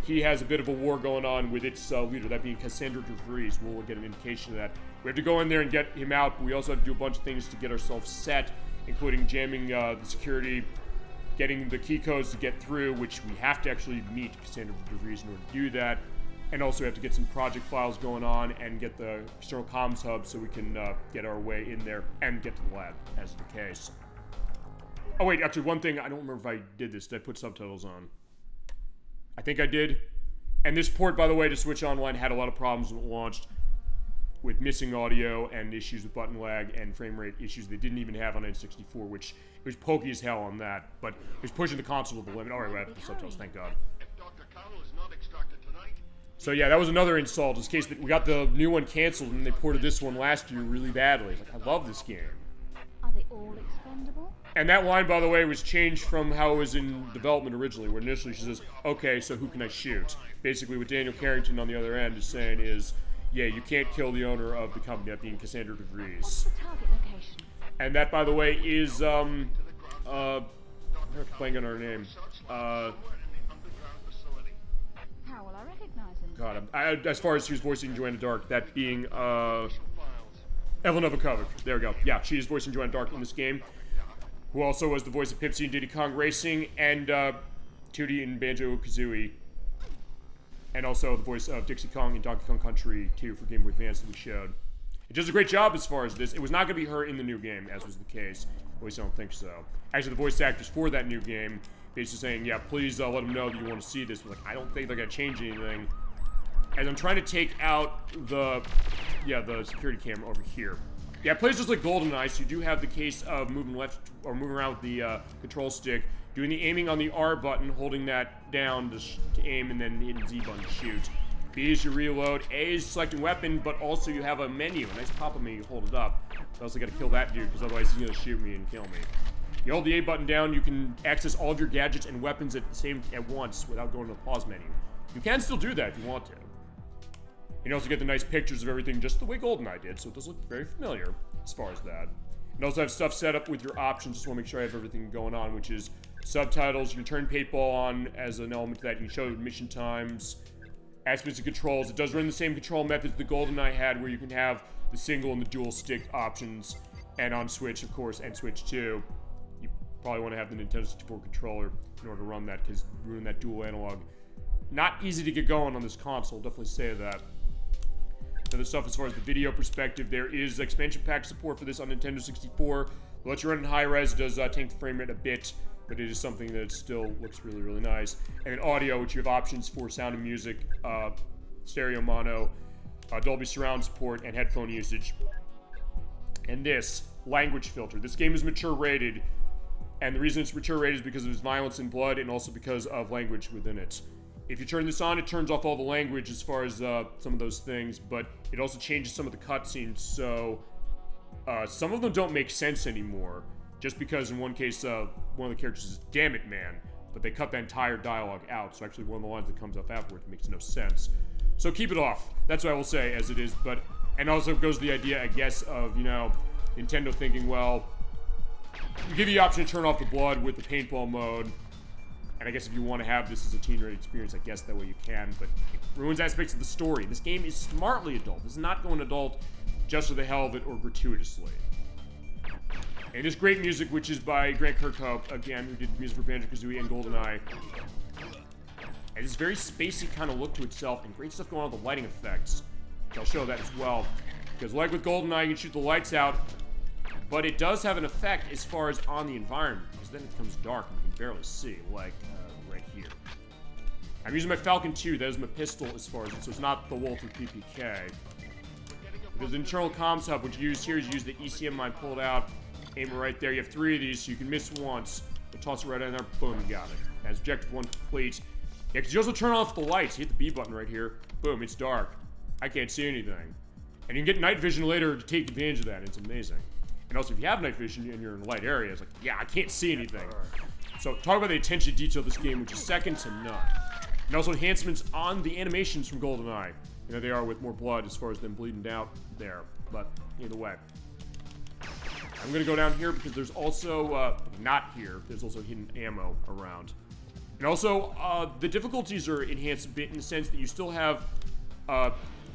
he has a bit of a war going on with its leader, that being Cassandra DeVries. We'll get an indication of that. We have to go in there and get him out, but we also have to do a bunch of things to get ourselves set, including jamming the security, getting the key codes to get through, which we have to actually meet Cassandra DeVries in order to do that. And also we have to get some project files going on and get the external comms hub so we can get our way in there and get to the lab, as the case. Oh wait, actually one thing, I don't remember if I did this. Did I put subtitles on? I think I did. And this port, by the way, to Switch Online had a lot of problems when it launched, with missing audio and issues with button lag and frame rate issues they didn't even have on N64, which it was pokey as hell on that, but it was pushing the console to the limit. Alright, we have the subtitles, thank God. If Dr. Carroll is not extracted tonight, So yeah, that was another insult, in case that we got the new one canceled and they ported this one last year really badly. Like, I love this game. Are they all expendable? And that line, by the way, was changed from how it was in development originally, where initially she says, okay, so who can I shoot? Basically, what Daniel Carrington on the other end is saying is, yeah, you can't kill the owner of the company, that being Cassandra DeVries. What's the target location? And that, by the way, is, I'm blanking on her name. in the underground facility. How will I recognize him? God, as far as she was voicing Joanna Dark, that being, Files. Evelyn Novakovic. There we go. Yeah, she is voicing Joanna Dark in this game, who also was the voice of Pipsy in Diddy Kong Racing, and Tootie in Banjo-Kazooie, and also the voice of Dixie Kong in Donkey Kong Country 2 for Game Boy Advance that we showed. It does a great job as far as this. It was not going to be her in the new game, as was the case. At least I don't think so. Actually, the voice actors for that new game basically saying, yeah, please let them know that you want to see this. But, like, I don't think they're gonna change anything. As I'm trying to take out the security camera over here. Yeah, it plays just like GoldenEye, so you do have the case of moving left or moving around with the control stick, doing the aiming on the R button, holding that down to aim, and then hitting Z button to shoot. B is your reload, A is selecting weapon, but also you have a menu, a nice pop-up menu, you hold it up. I also gotta kill that dude, because otherwise he's gonna shoot me and kill me. You hold the A button down, you can access all of your gadgets and weapons at once without going to the pause menu. You can still do that if you want to. You also get the nice pictures of everything just the way GoldenEye did, so it does look very familiar as far as that. And also have stuff set up with your options, just want to make sure I have everything going on, which is subtitles. You can turn paintball on as an element to that. You can show mission times, aspects of controls. It does run the same control methods the GoldenEye had, where you can have the single and the dual stick options, and on Switch, of course, and Switch 2. You probably want to have the Nintendo 64 controller in order to run that, because ruin that dual analog. Not easy to get going on this console, definitely say that. Other stuff as far as the video perspective, there is expansion pack support for this on Nintendo 64. It lets you run in high res, it does tank the frame rate a bit, but it is something that still looks really, really nice. And then audio, which you have options for sound and music, stereo mono, Dolby Surround support, and headphone usage. And this, language filter. This game is mature rated, and the reason it's mature rated is because of its violence and blood, and also because of language within it. If you turn this on, it turns off all the language as far as some of those things, but it also changes some of the cutscenes, so some of them don't make sense anymore, just because in one case, one of the characters is, "Damn it, man," but they cut that entire dialogue out, so actually one of the lines that comes up afterwards makes no sense. So keep it off. That's what I will say, as it is, but, and also goes the idea, I guess, of, you know, Nintendo thinking, well, we give you the option to turn off the blood with the paintball mode, and I guess if you want to have this as a teen-rated experience, I guess that way you can, but it ruins aspects of the story. This game is smartly adult. This is not going adult just for the hell of it or gratuitously. And this great music, which is by Grant Kirkhope, again, who did music for Banjo-Kazooie and GoldenEye. And this very spacey kind of look to itself, and great stuff going on with the lighting effects. I'll show that as well. Because like with GoldenEye, you can shoot the lights out, but it does have an effect as far as on the environment, because then it becomes dark and you can barely see, like right here. I'm using my Falcon 2, that is my pistol as far as it, so it's not the Walther PPK. There's an internal comms hub, which you use here is you use the ECM mine, pull it out, aim it right there. You have 3 of these, so you can miss once, but toss it right in there, boom, you got it. That's objective 1 complete. Yeah, because you also turn off the lights, hit the B button right here, boom, it's dark. I can't see anything. And you can get night vision later to take advantage of that, it's amazing. And also, if you have night vision and you're in a light area, it's like, yeah, I can't see anything. So, talk about the attention to detail of this game, which is second to none. And also enhancements on the animations from GoldenEye. You know, they are with more blood as far as them bleeding out there. But, either way. I'm going to go down here because there's also, not here, there's also hidden ammo around. And also, the difficulties are enhanced a bit in the sense that you still have,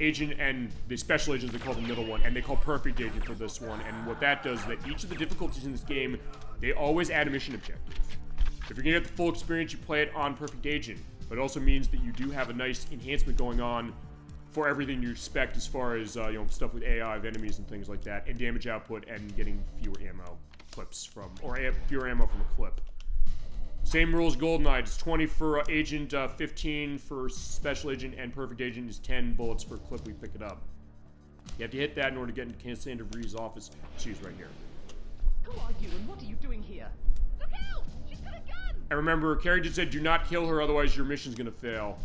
Agent and the special agents, they call the middle one, and they call Perfect Agent for this one. And what that does is that each of the difficulties in this game, they always add a mission objective. If you're gonna get the full experience, you play it on Perfect Agent. But it also means that you do have a nice enhancement going on for everything you expect as far as, you know, stuff with AI of enemies and things like that, and damage output and getting fewer ammo clips from, or fewer ammo from a clip. Same rules GoldenEye, it's 20 for Agent, 15 for Special Agent, and Perfect Agent is 10 bullets for clip we pick it up. You have to hit that in order to get into Cassandra Bree's office. She's right here. Who are you and what are you doing here? Look out! She's got a gun! And remember, Carrie just said do not kill her, otherwise your mission's gonna fail.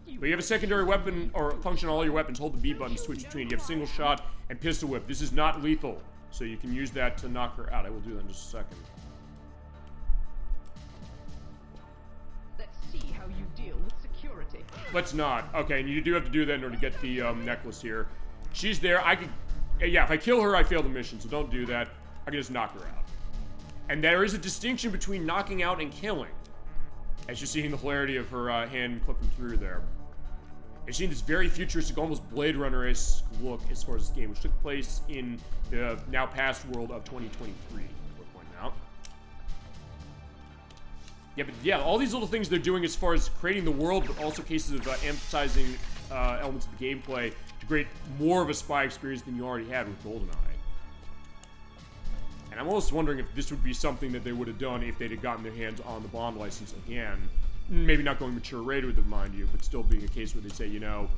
But you have a secondary weapon, or function on all your weapons. Hold the B button to switch between. You have single shot and pistol whip. This is not lethal, so you can use that to knock her out. I will do that in just a second. Let's see how you deal with security. Let's not. Okay, and you do have to do that in order to get the necklace here. She's there. I could... Yeah, if I kill her, I fail the mission, so don't do that. I can just knock her out. And there is a distinction between knocking out and killing, as you're seeing the hilarity of her hand clipping through there. And seeing this very futuristic, almost Blade Runner-esque look as far as this game, which took place in the now past world of 2023, worth pointing out. Yeah, but yeah, all these little things they're doing as far as creating the world, but also cases of emphasizing elements of the gameplay to create more of a spy experience than you already had with GoldenEye. And And I'm almost wondering if this would be something that they would have done if they'd have gotten their hands on the Bond license again. Maybe not going mature rated with them, mind you, but still being a case where they say, you know,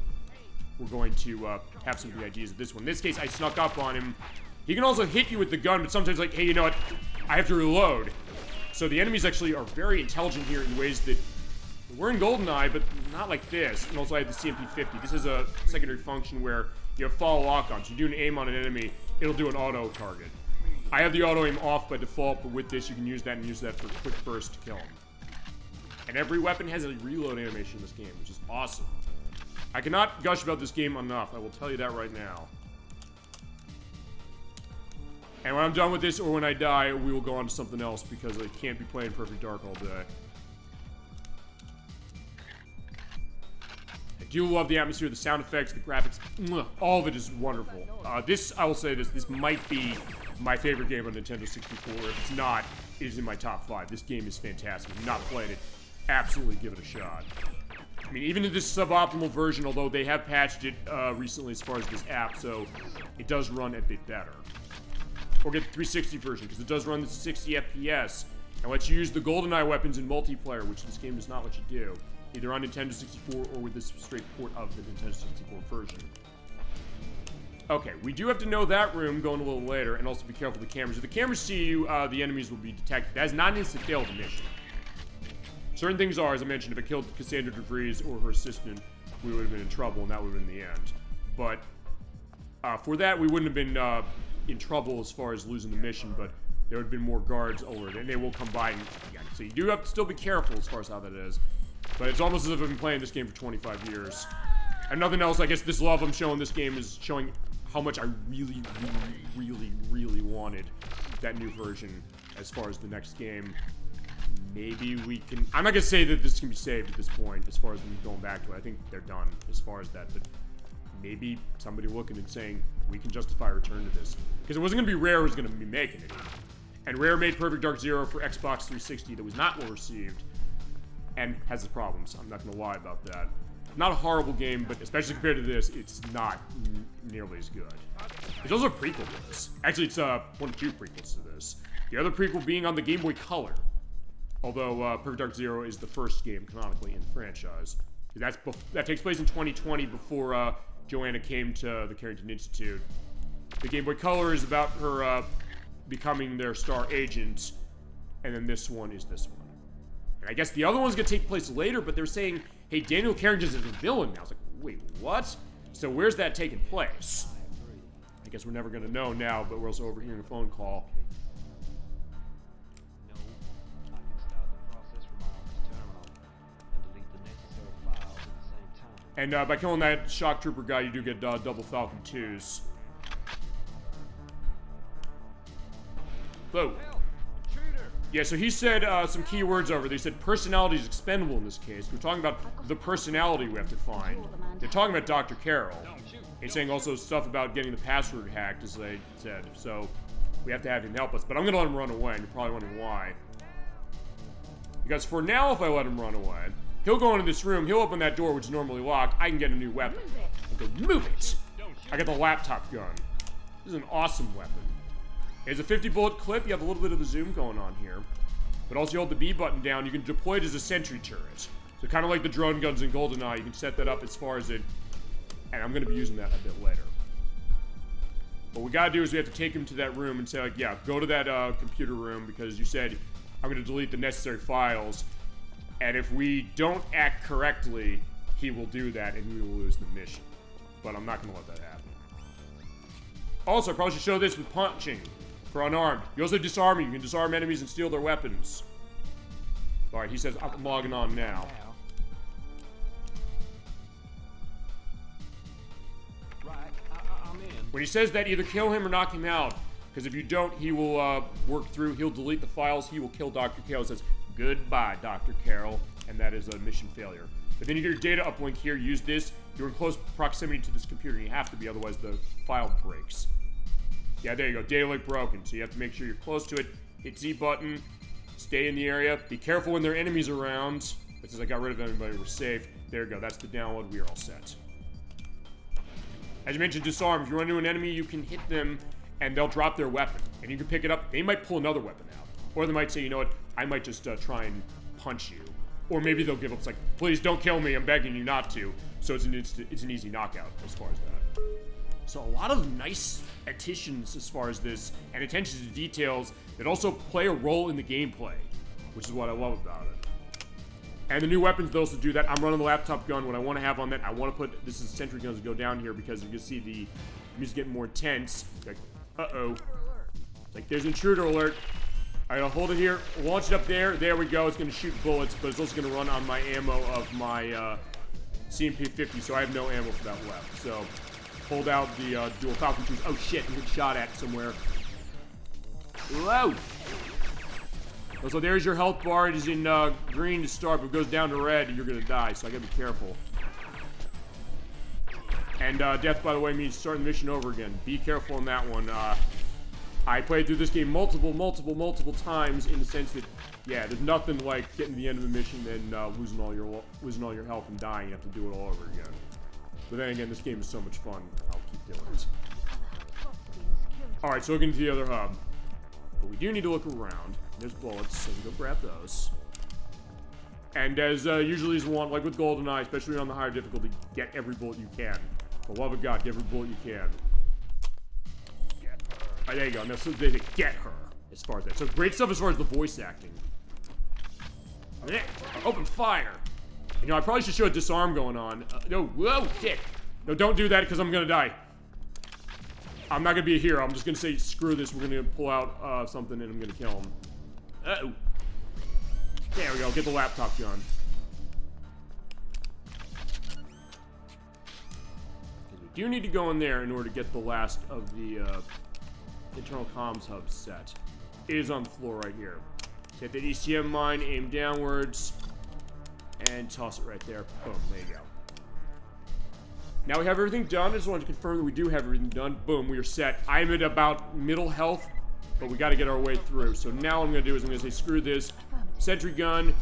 we're going to have some of the ideas of this one. In this case, I snuck up on him. He can also hit you with the gun, but sometimes like, hey, you know what? I have to reload. So the enemies actually are very intelligent here in ways that we're in GoldenEye, but not like this. And also I have the CMP-50. This is a secondary function where you have follow lock-on. So you do an aim on an enemy, it'll do an auto target. I have the auto aim off by default, but with this you can use that and use that for quick burst to kill him. And every weapon has a reload animation in this game, which is awesome. I cannot gush about this game enough, I will tell you that right now. And when I'm done with this, or when I die, we will go on to something else, because I can't be playing Perfect Dark all day. I do love the atmosphere, the sound effects, the graphics. All of it is wonderful. This, I will say this might be my favorite game on Nintendo 64. If it's not, it is in my top 5. This game is fantastic. If you've not played it, absolutely give it a shot. I mean, even in this suboptimal version, although they have patched it recently as far as this app, so it does run a bit better. Or get the 360 version, because it does run the 60 FPS, and lets you use the GoldenEye weapons in multiplayer, which this game does not let you do, either on Nintendo 64 or with this straight port of the Nintendo 64 version. Okay, we do have to know that room going a little later, and also be careful of the cameras. If the cameras see you, the enemies will be detected. That is not an instant fail of the mission. Certain things are, as I mentioned, if I killed Cassandra DeVries or her assistant, we would have been in trouble, and that would have been the end. But for that, we wouldn't have been in trouble as far as losing the mission, but there would have been more guards alerted, and they will come by and again. So you do have to still be careful as far as how that is. But it's almost as if I've been playing this game for 25 years. And nothing else, I guess this love I'm showing this game is showing how much I really, really, really, really wanted that new version as far as the next game. Maybe we can... I'm not going to say that this can be saved at this point as far as me going back to it. I think they're done as far as that, but maybe somebody looking and saying, we can justify a return to this. Because it wasn't going to be Rare who was going to be making it. And Rare made Perfect Dark Zero for Xbox 360 that was not well received, and has its problems. I'm not going to lie about that. Not a horrible game, but especially compared to this, it's not nearly as good. There's also a prequel to this. Actually, it's one of 2 prequels to this. The other prequel being on the Game Boy Color. Although Perfect Dark Zero is the first game canonically in the franchise. That takes place in 2020 before Joanna came to the Carrington Institute. The Game Boy Color is about her becoming their star agent, and then this one is this one. And I guess the other one's gonna take place later, but they're saying, hey, Daniel Carrington's is a villain now. I was like, wait, what? So where's that taking place? I guess we're never gonna know now, but we're also overhearing a phone call. No, I can start the process from my office terminal and delete the necessary files at the same time. And by killing that shock trooper guy, you do get double Falcon 2s. Whoa. Yeah, so he said some key words over there. He said personality is expendable in this case. We're talking about the personality we have to find. They're talking about Dr. Carroll. He's saying also stuff about getting the password hacked, as they said. So we have to have him help us. But I'm going to let him run away, and you're probably wondering why. Because for now, if I let him run away, he'll go into this room, he'll open that door, which is normally locked. I can get a new weapon. I'll go, move it! I got the laptop gun. This is an awesome weapon. It's a 50 bullet clip, you have a little bit of a zoom going on here. But also you hold the B button down, you can deploy it as a sentry turret. So kind of like the drone guns in GoldenEye, you can set that up as far as it... And I'm going to be using that a bit later. What we gotta do is we have to take him to that room and say like, yeah, go to that computer room because you said I'm going to delete the necessary files. And if we don't act correctly, he will do that and we will lose the mission. But I'm not going to let that happen. Also, I probably should show this with punching. For unarmed. You also disarming. You can disarm enemies and steal their weapons. Alright, he says, I'm logging on now. Right, I'm in. When he says that, either kill him or knock him out. Because if you don't, he will work through, he'll delete the files, he will kill Dr. Carroll. It says, goodbye, Dr. Carroll. And that is a mission failure. But then you get your data uplink here, use this. You're in close proximity to this computer, and you have to be, otherwise the file breaks. Yeah, there you go. Data link broken. So you have to make sure you're close to it. Hit Z button. Stay in the area. Be careful when there are enemies around. It says I got rid of everybody. We're safe. There you go. That's the download. We are all set. As you mentioned, disarm. If you run into an enemy, you can hit them and they'll drop their weapon, and you can pick it up. They might pull another weapon out, or they might say, you know what, I might just try and punch you, or maybe they'll give up. It's like, please don't kill me, I'm begging you not to. So it's an easy knockout as far as that. So a lot of nice additions as far as this, and attention to details that also play a role in the gameplay, which is what I love about it. And the new weapons, those that do that. I'm running the laptop gun. What I want to have on that, I want to put, this is sentry guns that go down here because you can see the music getting more intense. Like, uh-oh. Like, there's intruder alert. I gotta hold it here, launch it up there. There we go. It's gonna shoot bullets, but it's also gonna run on my ammo of my CMP-50, so I have no ammo for that left. So, hold out the dual Falcon 2s. Oh shit, I'm getting shot at somewhere. Whoa! So there's your health bar. It is in green to start, but it goes down to red, and you're gonna die, so I gotta be careful. And death, by the way, means starting the mission over again. Be careful on that one. I played through this game multiple times in the sense that, yeah, there's nothing like getting to the end of the mission and losing all your health and dying. You have to do it all over again. But then again, this game is so much fun. I'll keep doing it. All right, so looking to the other hub, but we do need to look around. There's bullets, so we go grab those. And as usually is one, like with GoldenEye, especially on the higher difficulty, get every bullet you can. For the love of God, get every bullet you can. Alright, there you go. Now, so they get her, as far as that. So great stuff as far as the voice acting. Open fire. You know, I probably should show a disarm going on. No, whoa, shit. No, don't do that, because I'm gonna die. I'm not gonna be a hero. I'm just gonna say, screw this. We're gonna pull out something, and I'm gonna kill him. Uh-oh. There we go. Get the laptop gun. We do need to go in there in order to get the last of the internal comms hub set. It is on the floor right here. Take that ECM mine, aim downwards, and toss it right there. Boom, there you go. Now we have everything done. I just wanted to confirm that we do have everything done. Boom, we are set. I'm at about middle health, but we got to get our way through. So now what I'm going to do is I'm going to say, screw this. Sentry gun.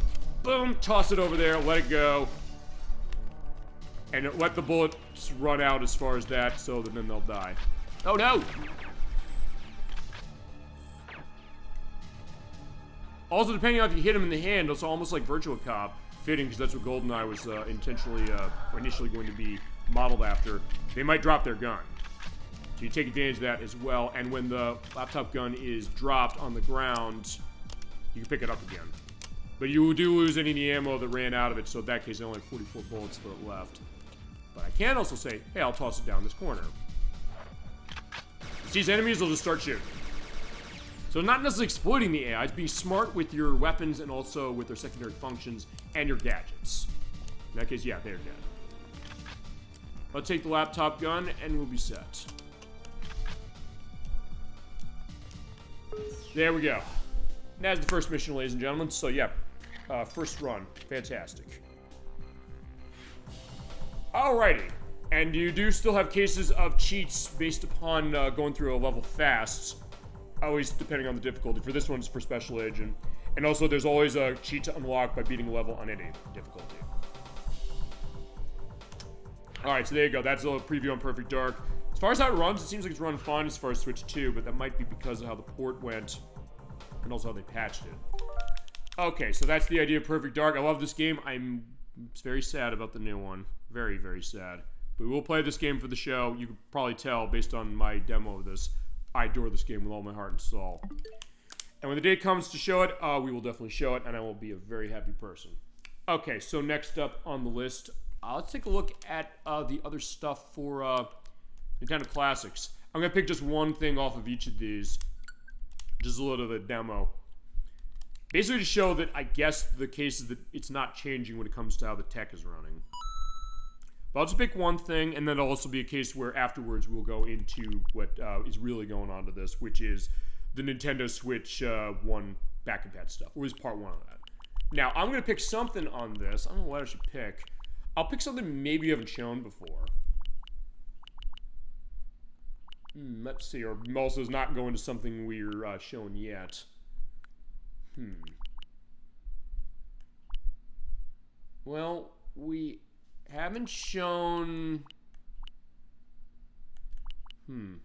Boom, toss it over there, let it go. And let the bullets run out as far as that, so that then they'll die. Oh no! Also, depending on if you hit him in the hand, it's almost like Virtua Cop. Fitting, because that's what GoldenEye was initially going to be modeled after. They might drop their gun. So you take advantage of that as well. And when the laptop gun is dropped on the ground, you can pick it up again. But you do lose any of the ammo that ran out of it, so in that case, I only have 44 bullets for it left. But I can also say, hey, I'll toss it down this corner. If these enemies will just start shooting. So not necessarily exploiting the AI, it's being smart with your weapons and also with their secondary functions and your gadgets. In that case, yeah, they're dead. I'll take the laptop gun and we'll be set. There we go. And that's the first mission, ladies and gentlemen. So yeah, first run. Fantastic. Alrighty. And you do still have cases of cheats based upon going through a level fast. Always depending on the difficulty. For this one, it's for Special Agent. And also, there's always a cheat to unlock by beating a level on any difficulty. Alright, so there you go. That's a preview on Perfect Dark. As far as how it runs, it seems like it's running fine as far as Switch 2, but that might be because of how the port went, and also how they patched it. Okay, so that's the idea of Perfect Dark. I love this game. I'm very sad about the new one. Very, very sad. But we will play this game for the show. You can probably tell based on my demo of this. I adore this game with all my heart and soul. And when the day comes to show it, we will definitely show it, and I will be a very happy person. Okay, so next up on the list, let's take a look at the other stuff for Nintendo Classics. I'm going to pick just one thing off of each of these. Just a little of a demo. Basically to show that I guess the case is that it's not changing when it comes to how the tech is running. But I'll just pick one thing, and then it'll also be a case where afterwards we'll go into what is really going on to this, which is the Nintendo Switch 1 back and pat stuff, or is part 1 of that. Now, I'm going to pick something on this. I don't know what I should pick. I'll pick something maybe you haven't shown before. Let's see, or also is not going to something we're shown yet. Well, we haven't shown...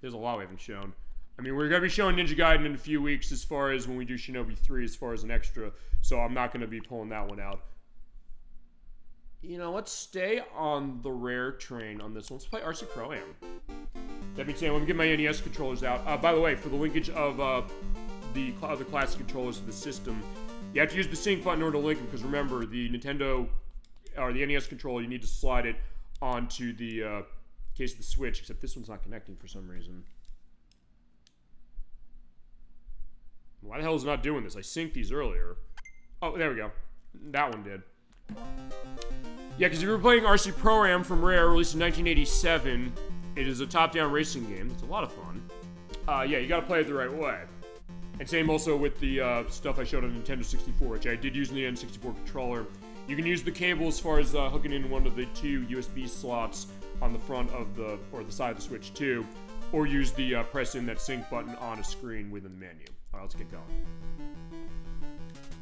There's a lot we haven't shown. I mean, we're going to be showing Ninja Gaiden in a few weeks as far as when we do Shinobi 3 as far as an extra, so I'm not going to be pulling that one out. You know, let's stay on the rare train on this one. Let's play RC Pro-Am. That means let me get my NES controllers out. By the way, for the linkage of the other classic controllers of the system, you have to use the sync button in order to link them, because remember, the Nintendo, or the NES controller, you need to slide it onto the case of the Switch, except this one's not connecting for some reason. Why the hell is it not doing this? I synced these earlier. Oh, there we go. That one did. Yeah, because if you were playing RC Pro-Am from Rare, released in 1987, it is a top-down racing game. It's a lot of fun. Yeah, you gotta play it the right way. And same also with the stuff I showed on Nintendo 64, which I did use in the N64 controller. You can use the cable as far as hooking in one of the two USB slots on the front of the, or the side of the Switch too, or use the press in that sync button on a screen within the menu. All right, let's get going.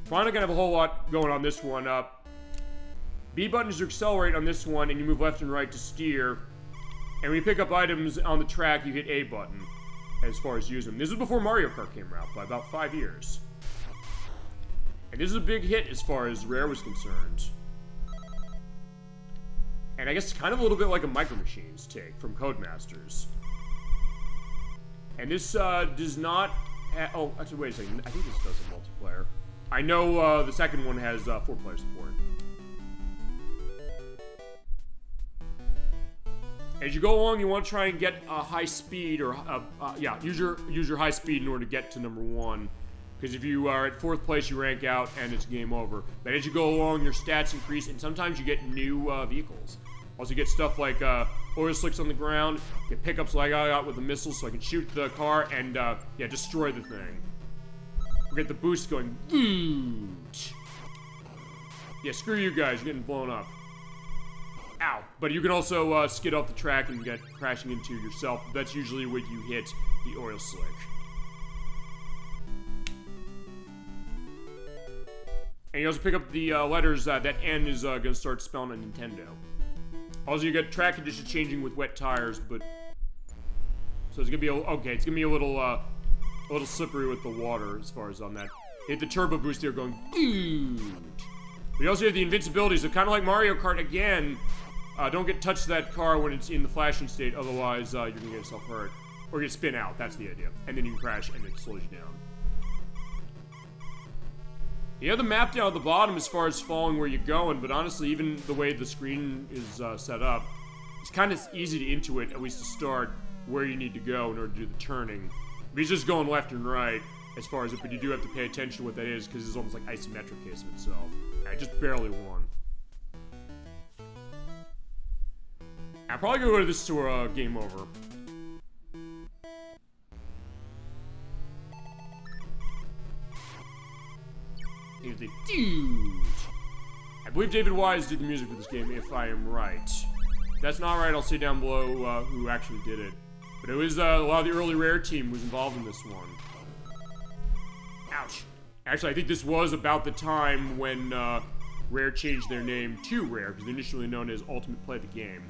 Probably not gonna have a whole lot going on this one. B button is to accelerate on this one, and you move left and right to steer. And when you pick up items on the track, you hit A button as far as using them. This was before Mario Kart came out by about 5 years. And this is a big hit as far as Rare was concerned. And I guess it's kind of a little bit like a Micro Machines take from Codemasters. And this does not oh, actually, wait a second. I think this does have multiplayer. I know the second one has 4-player support. As you go along, you want to try and get a high speed, or yeah, use your high speed in order to get to number 1. Because if you are at 4th place, you rank out and it's game over. But as you go along, your stats increase, and sometimes you get new vehicles. Also, you get stuff like oil slicks on the ground, get pickups like I got with the missiles, so I can shoot the car and yeah, destroy the thing. Or get the boost going. Yeah, screw you guys, you're getting blown up. Ow. But you can also skid off the track and get crashing into yourself. That's usually when you hit the oil slick. And you also pick up the letters that N is going to start spelling on Nintendo. Also, you get track conditions changing with wet tires, but so it's gonna be okay. It's gonna be a little slippery with the water as far as on that. Hit the turbo boost here, going. We also have the invincibility, so kind of like Mario Kart again. Don't get touched to that car when it's in the flashing state, otherwise you're gonna get yourself hurt. Or you spin out, that's the idea. And then you can crash and it slows you down. You have the map down at the bottom as far as following where you're going, but honestly, even the way the screen is set up, it's kind of easy to intuit, at least to start, where you need to go in order to do the turning. But he's just going left and right as far as it, but you do have to pay attention to what that is, because it's almost like isometric case of itself. I just barely won. I'm probably gonna go to this to game over. Here's the dude. I believe David Wise did the music for this game, if I am right. If that's not right, I'll say down below who actually did it. But it was a lot of the early Rare team was involved in this one. Ouch. Actually, I think this was about the time when Rare changed their name to Rare, because they're initially known as Ultimate Play the Game.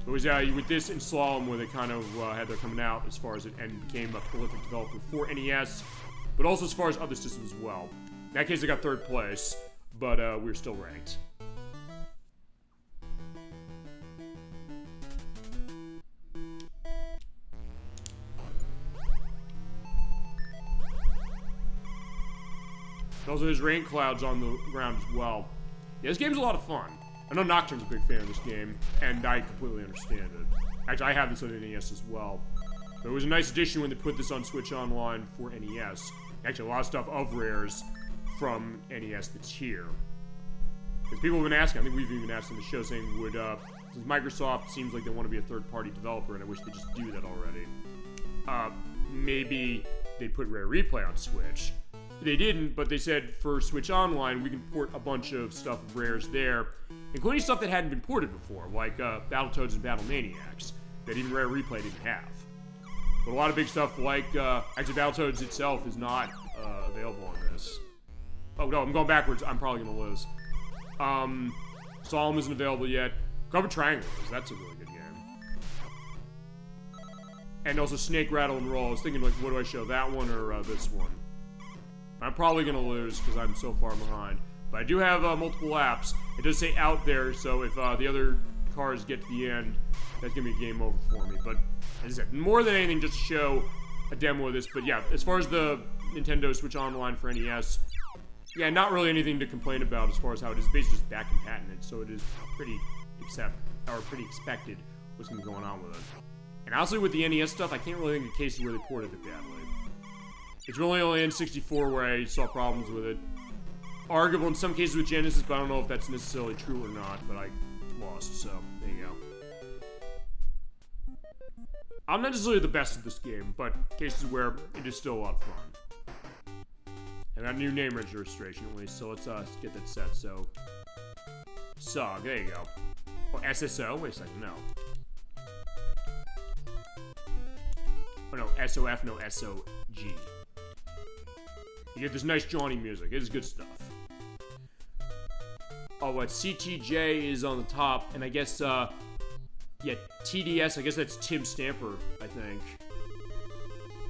It was with this and Slalom where they kind of had their coming out as far as it, and became a prolific developer for NES, but also as far as other systems as well. In that case, they got 3rd place, but we were still ranked. Also, there's rain clouds on the ground as well. Yeah, this game's a lot of fun. I know Nocturne's a big fan of this game, and I completely understand it. Actually, I have this on NES as well. But it was a nice addition when they put this on Switch Online for NES. Actually, a lot of stuff of Rare's from NES that's here. Because people have been asking, I think we've even asked on the show, saying, would, since Microsoft seems like they want to be a third-party developer, and I wish they'd just do that already, maybe they'd put Rare Replay on Switch. They didn't, but they said for Switch Online, we can port a bunch of stuff of Rare's there, including stuff that hadn't been ported before, like Battletoads and Battle Maniacs, that even Rare Replay didn't have. But a lot of big stuff like, actually Battletoads itself is not available on this. Oh no, I'm going backwards, I'm probably gonna lose. Solemn isn't available yet. Carbon Triangle, that's a really good game. And also Snake, Rattle, and Roll. I was thinking, like, what do I show? That one or this one? I'm probably gonna lose because I'm so far behind. But I do have multiple laps. It does say out there, so if the other cars get to the end, that's gonna be a game over for me. But as I said, more than anything, just to show a demo of this. But yeah, as far as the Nintendo Switch Online for NES, yeah, not really anything to complain about as far as how it is basically just back and patented. So it is pretty expected what's gonna be going on with it. And honestly, with the NES stuff, I can't really think of cases where they ported it badly. It's really only N64 where I saw problems with it. Arguable in some cases with Genesis, but I don't know if that's necessarily true or not, but I lost, so there you go. I'm not necessarily the best at this game, but cases where it is still a lot of fun. I got a new name registration at least, so let's get that set, so... SOG, there you go. Oh, SSO? Wait a second, no. Oh no, SOF, no, SOG. You get this nice jaunty music, it is good stuff. Oh, what, CTJ is on the top, and I guess, yeah, TDS, I guess that's Tim Stamper, I think.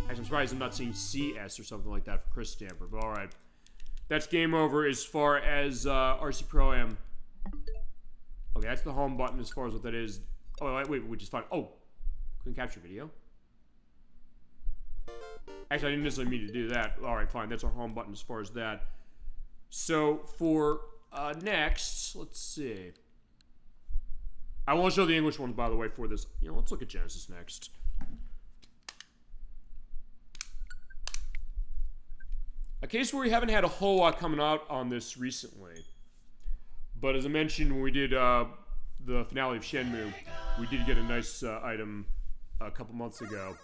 Actually, I'm surprised I'm not seeing CS or something like that for Chris Stamper, but alright. That's game over as far as RC Pro Am. Okay, that's the home button as far as what that is. Oh, wait, which is fine. Oh, couldn't capture video. Actually, I didn't necessarily mean to do that. Alright, fine, that's our home button as far as that. So, for next, let's see. I want to show the English ones, by the way, for this. You know, let's look at Genesis next. A case where we haven't had a whole lot coming out on this recently. But as I mentioned when we did the finale of Shenmue, we did get a nice item a couple months ago.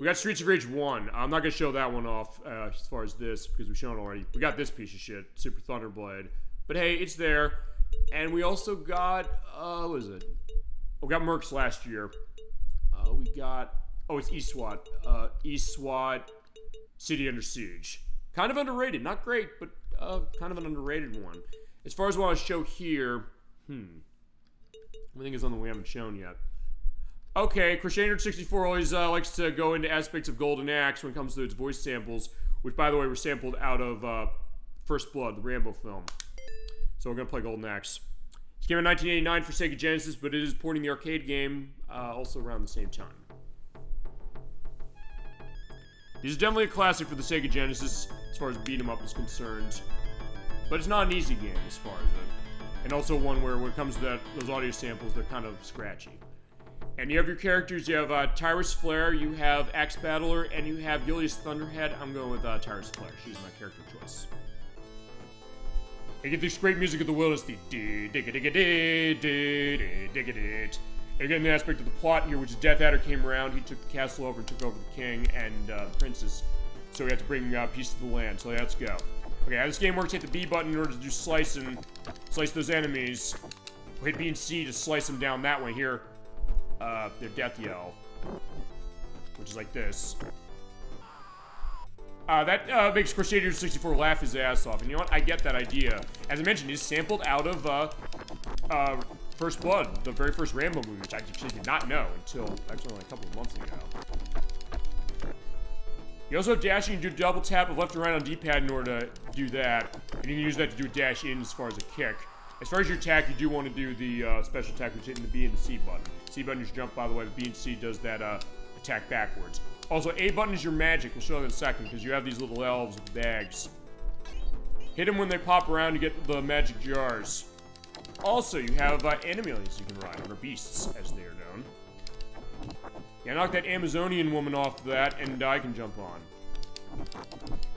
We got Streets of Rage 1. I'm not going to show that one off as far as this, because we've shown it already. We got this piece of shit, Super Thunderblade. But hey, it's there. And we also got, what is it? We got Mercs last year. We got, oh, it's eSWAT. eSWAT City Under Siege. Kind of underrated. Not great, but kind of an underrated one. As far as what I show here, everything is on the way I haven't shown yet. Okay, Crusader64 always likes to go into aspects of Golden Axe when it comes to its voice samples, which, by the way, were sampled out of First Blood, the Rambo film. So we're going to play Golden Axe. It came in 1989 for Sega Genesis, but it is porting the arcade game also around the same time. This is definitely a classic for the Sega Genesis as far as beat 'em up is concerned. But it's not an easy game as far as it. And also one where when it comes to those audio samples, they're kind of scratchy. And you have your characters. You have Tyrus Flare, you have Axe Battler, and you have Gilius Thunderhead. I'm going with Tyrus Flare. She's my character choice. You get this great music of the wilderness, the dig-a-dig-a-dig-a-dig-a-dig. And again, the aspect of the plot here, which is Death Adder came around, he took the castle over and took over the king and the princess. So we have to bring peace to the land. So let's go. Okay, how this game works, hit the B button in order to do slice those enemies. We'll hit B and C to slice them down that way. Here, their death yell, which is like this. That makes Crusader 64 laugh his ass off. And you know what? I get that idea. As I mentioned, it's sampled out of First Blood, the very first Rambo movie, which I actually did not know until actually only a couple of months ago. You also have dashing and do double tap of left and right on D-pad in order to do that. And you can use that to do a dash in as far as a kick. As far as your attack, you do want to do the special attack, which is hitting the B and the C button. C button is jump, by the way. The B and C does that attack backwards. Also, A button is your magic. We'll show that in a second, because you have these little elves with bags. Hit them when they pop around to get the magic jars. Also, you have enemies you can ride, or beasts, as they are known. Yeah, knock that Amazonian woman off that, and I can jump on.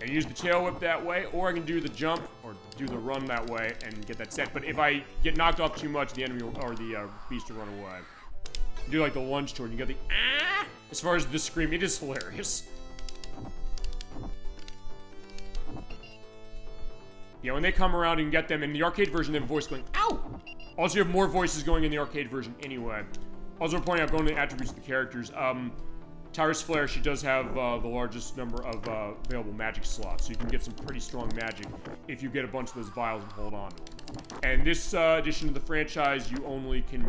And use the tail whip that way, or I can do the jump, or do the run that way, and get that set. But if I get knocked off too much, the enemy or the beast will run away. Do like the lunge toward, you got the ah! As far as the scream, it is hilarious. Yeah, when they come around and get them, in the arcade version, they have a voice going, ow! Also, you have more voices going in the arcade version anyway. Also, pointing out, going to the attributes of the characters, Tyrus Flare, she does have the largest number of available magic slots, so you can get some pretty strong magic if you get a bunch of those vials and hold on to them. And this edition of the franchise, you only can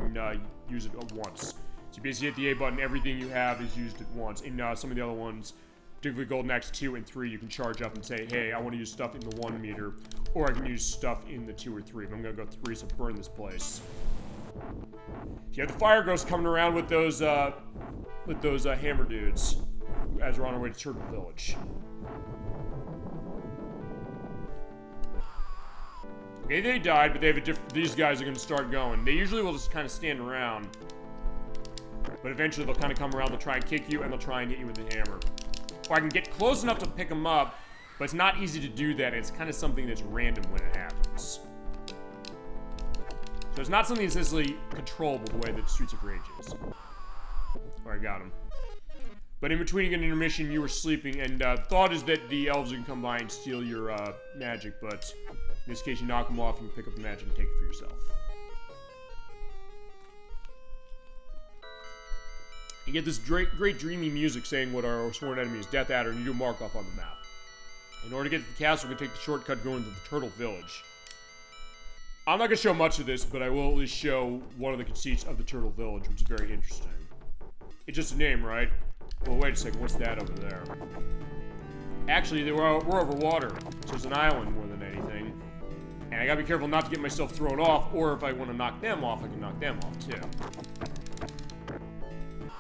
use it once. So you basically hit the A button, everything you have is used at once. In some of the other ones, particularly Golden Axe 2 and 3, you can charge up and say, hey, I want to use stuff in the 1 meter, or I can use stuff in the 2 or 3. But I'm going to go 3, so burn this place. You have the fire ghosts coming around with those hammer dudes as we're on our way to Turtle Village. Okay, they died, but they have a different. These guys are going to start going. They usually will just kind of stand around, but eventually they'll kind of come around. They'll try and kick you, and they'll try and hit you with the hammer. Or I can get close enough to pick them up, but it's not easy to do that. It's kind of something that's random when it happens. So it's not something that's necessarily controllable the way that Streets of Rage is. Oh, I got him. But in between an intermission, you were sleeping, and thought is that the elves can come by and steal your magic, but in this case, you knock them off, and you pick up the magic and take it for yourself. You get this great dreamy music saying what our sworn enemy is, Death Adder, and you do a mark off on the map. In order to get to the castle, we're going to take the shortcut going to the Turtle Village. I'm not going to show much of this, but I will at least show one of the conceits of the Turtle Village, which is very interesting. It's just a name, right? Well, wait a second, what's that over there? Actually, we're over water, so it's an island more than anything. And I gotta be careful not to get myself thrown off, or if I want to knock them off, I can knock them off too.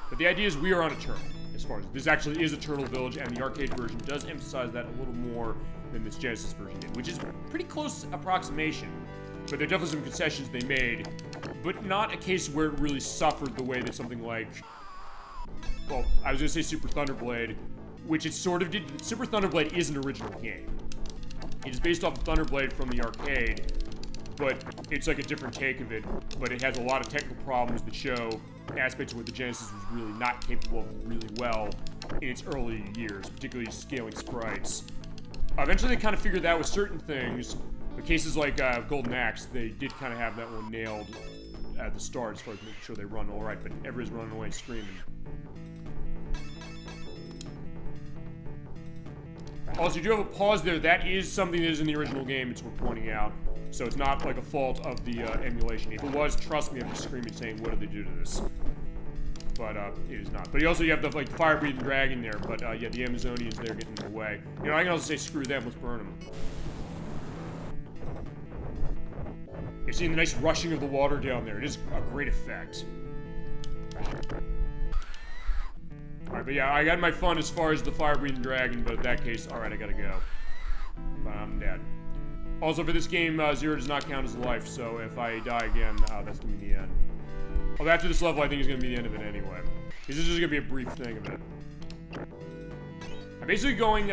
But the idea is we are on a turtle, as far as this actually is a Turtle Village, and the arcade version does emphasize that a little more than this Genesis version did, which is pretty close approximation. But there are definitely some concessions they made, but not a case where it really suffered the way that something like, well, I was gonna say Super Thunderblade, which it sort of did. Super Thunderblade is an original game. It is based off of Thunderblade from the arcade, but it's like a different take of it. But it has a lot of technical problems that show aspects of what the Genesis was really not capable of really well in its early years, particularly scaling sprites. Eventually they kind of figured that with certain things, but cases like Golden Axe, they did kind of have that one nailed at the start as far as making sure they run all right, but everybody's running away and screaming. Also, you do have a pause there. That is something that is in the original game, it's worth pointing out. So it's not like a fault of the emulation. If it was, trust me, I'm just screaming saying, what did they do to this? But it is not. But you have the like fire-breathing dragon there. But yeah, the Amazonians there getting in the way. You know, I can also say screw them, let's burn them. You're seeing the nice rushing of the water down there. It is a great effect. Alright, but yeah, I got my fun as far as the fire-breathing dragon, but in that case, alright, I gotta go. But I'm dead. Also, for this game, 0 does not count as a life, so if I die again, that's gonna be the end. Although after this level, I think it's gonna be the end of it anyway. Because this is just gonna be a brief thing of it. I'm basically going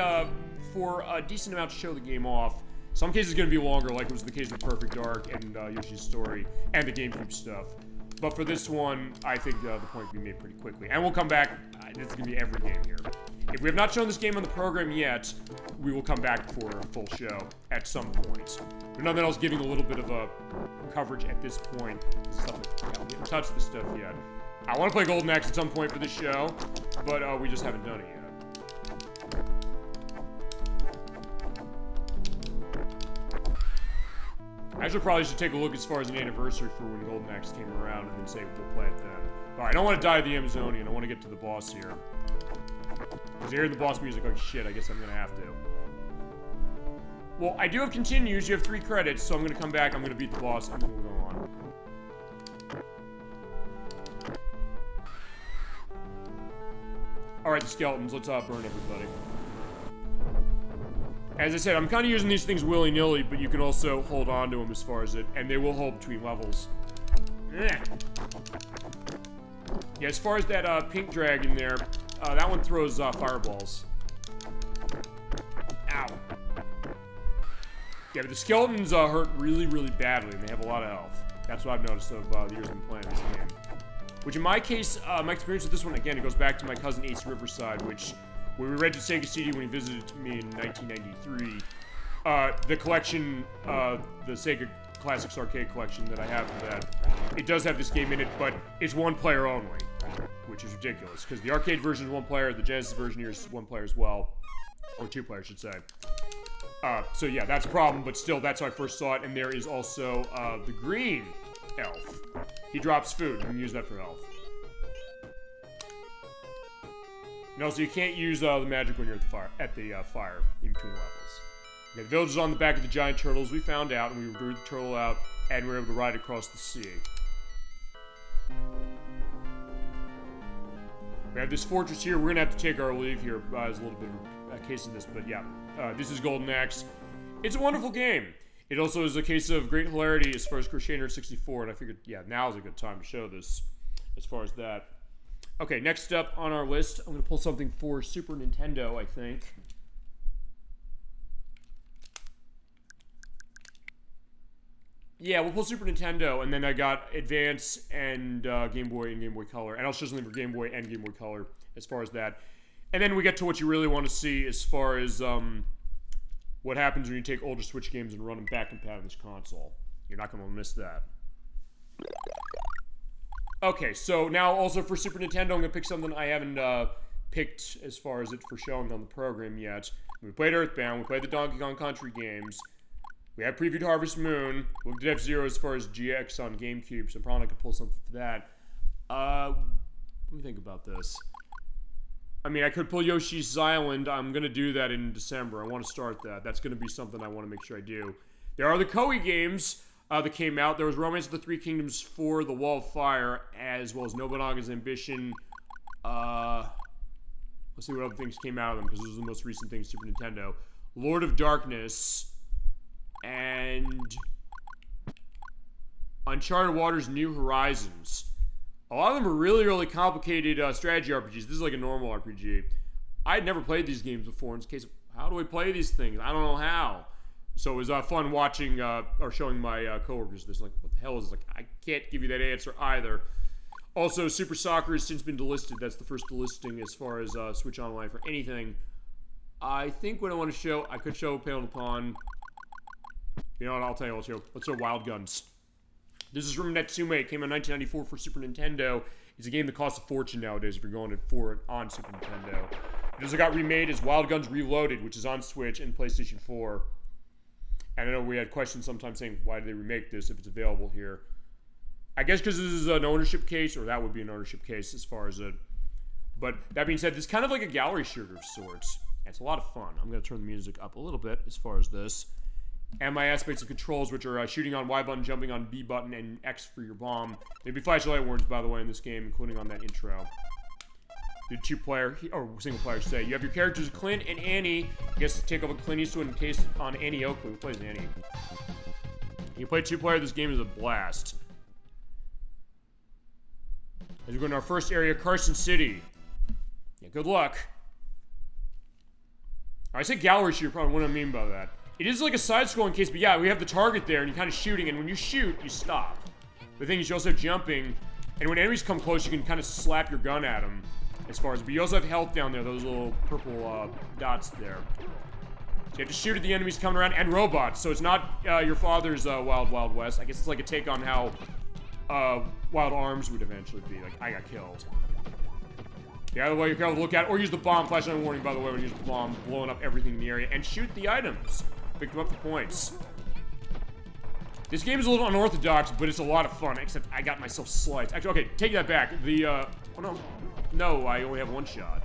for a decent amount to show the game off. Some cases it's gonna be longer, like it was the case with Perfect Dark and Yoshi's Story, and the GameCube stuff. But for this one, I think the point can be made pretty quickly. And we'll come back. This is going to be every game here. If we have not shown this game on the program yet, we will come back for a full show at some point. But nothing else giving a little bit of a coverage at this point. Stuff like, we haven't touched this stuff yet. I want to play Golden Axe at some point for this show, but we just haven't done it yet. I probably should take a look as far as an anniversary for when Golden Axe came around and then say we'll play it then. Alright, I don't want to die to the Amazonian. I want to get to the boss here. Because I hear the boss music like shit, I guess I'm going to have to. Well, I do have continues. You have 3 credits, so I'm going to come back, I'm going to beat the boss, and then we'll go on. Alright, the skeletons. Let's burn everybody. As I said, I'm kind of using these things willy-nilly, but you can also hold on to them as far as it, and they will hold between levels. Yeah, as far as that pink dragon there, that one throws fireballs. Ow. Yeah, but the skeletons hurt really, really badly, and they have a lot of health. That's what I've noticed of the years I've been playing this game. Which in my case, my experience with this one, again, it goes back to my cousin Ace Riverside, which... when we rented Sega CD when he visited me in 1993, the collection, the Sega Classics Arcade collection that I have for that, it does have this game in it, but it's 1 player only, which is ridiculous, because the arcade version is 1 player, the Genesis version here is 1 player as well, or 2 players, I should say. So yeah, that's a problem, but still, that's how I first saw it, and there is also the green elf. He drops food, you can use that for health. And also, you can't use the magic when you're at the fire in between levels. Okay, the village is on the back of the giant turtles. We found out, and we drew the turtle out, and we were able to ride across the sea. We have this fortress here. We're gonna have to take our leave here. There's a little bit of a case of this, but yeah. This is Golden Axe. It's a wonderful game. It also is a case of great hilarity as far as Crusader 64, and I figured, yeah, now's a good time to show this as far as that. Okay, next up on our list, I'm gonna pull something for Super Nintendo, I think. Yeah, we'll pull Super Nintendo, and then I got Advance and Game Boy and Game Boy Color. And I'll show something for Game Boy and Game Boy Color as far as that. And then we get to what you really want to see as far as what happens when you take older Switch games and run them back compat on this console. You're not going to miss that. Okay, so now also for Super Nintendo, I'm going to pick something I haven't picked as far as it for showing on the program yet. We played Earthbound, we played the Donkey Kong Country games. We had previewed Harvest Moon. We looked at F-Zero as far as GX on GameCube, so probably I could pull something for that. Let me think about this. I mean, I could pull Yoshi's Island. I'm going to do that in December. I want to start that. That's going to be something I want to make sure I do. There are the Koei games that came out. There was Romance of the Three Kingdoms 4, The Wall of Fire, as well as Nobunaga's Ambition. Let's see what other things came out of them, because those are the most recent things, Super Nintendo. Lord of Darkness. And Uncharted Waters New Horizons. A lot of them are really, really complicated strategy RPGs. This is like a normal RPG. I had never played these games before. In this case, how do I play these things? I don't know how. So it was fun watching or showing my coworkers this. Like, what the hell is this? Like, I can't give you that answer either. Also, Super Soccer has since been delisted. That's the first delisting as far as Switch Online for anything. I think what I want to show, I could show Panel Upon. You know what, I'll tell you, let's show Wild Guns. This is from Natsume. It came out in 1994 for Super Nintendo. It's a game that costs a fortune nowadays if you're going for it on Super Nintendo. It also got remade as Wild Guns Reloaded, which is on Switch and PlayStation 4. And I know we had questions sometimes saying, why did they remake this if it's available here? I guess because this is an ownership case, or that would be an ownership case as far as it. But that being said, it's kind of like a gallery shooter of sorts. It's a lot of fun. I'm going to turn the music up a little bit as far as this. And my aspects of controls, which are shooting on Y button, jumping on B button, and X for your bomb. There'd be flashlight warnings, by the way, in this game, including on that intro. The two-player, or single-player, say. You have your characters Clint and Annie. I guess take over Clint Eastwood in case on Annie Oakley. Who plays Annie? You play two-player, this game is a blast. As we go into our first area, Carson City. Yeah, good luck. I say gallery shooter, probably what I mean by that. It is like a side-scrolling case, but yeah, we have the target there, and you're kind of shooting, and when you shoot, you stop. The thing is, you also have jumping, and when enemies come close, you can kind of slap your gun at them, as far as, but you also have health down there, those little purple dots there. So you have to shoot at the enemies coming around, and robots, so it's not your father's Wild Wild West. I guess it's like a take on how Wild Arms would eventually be, like, I got killed. The other way you're careful to look at, or use the bomb, flashlight warning, by the way, when you use the bomb, blowing up everything in the area, and shoot the items. Pick them up for points. This game is a little unorthodox, but it's a lot of fun, except I got myself sliced. Actually, okay, take that back. Oh no. No, I only have one shot.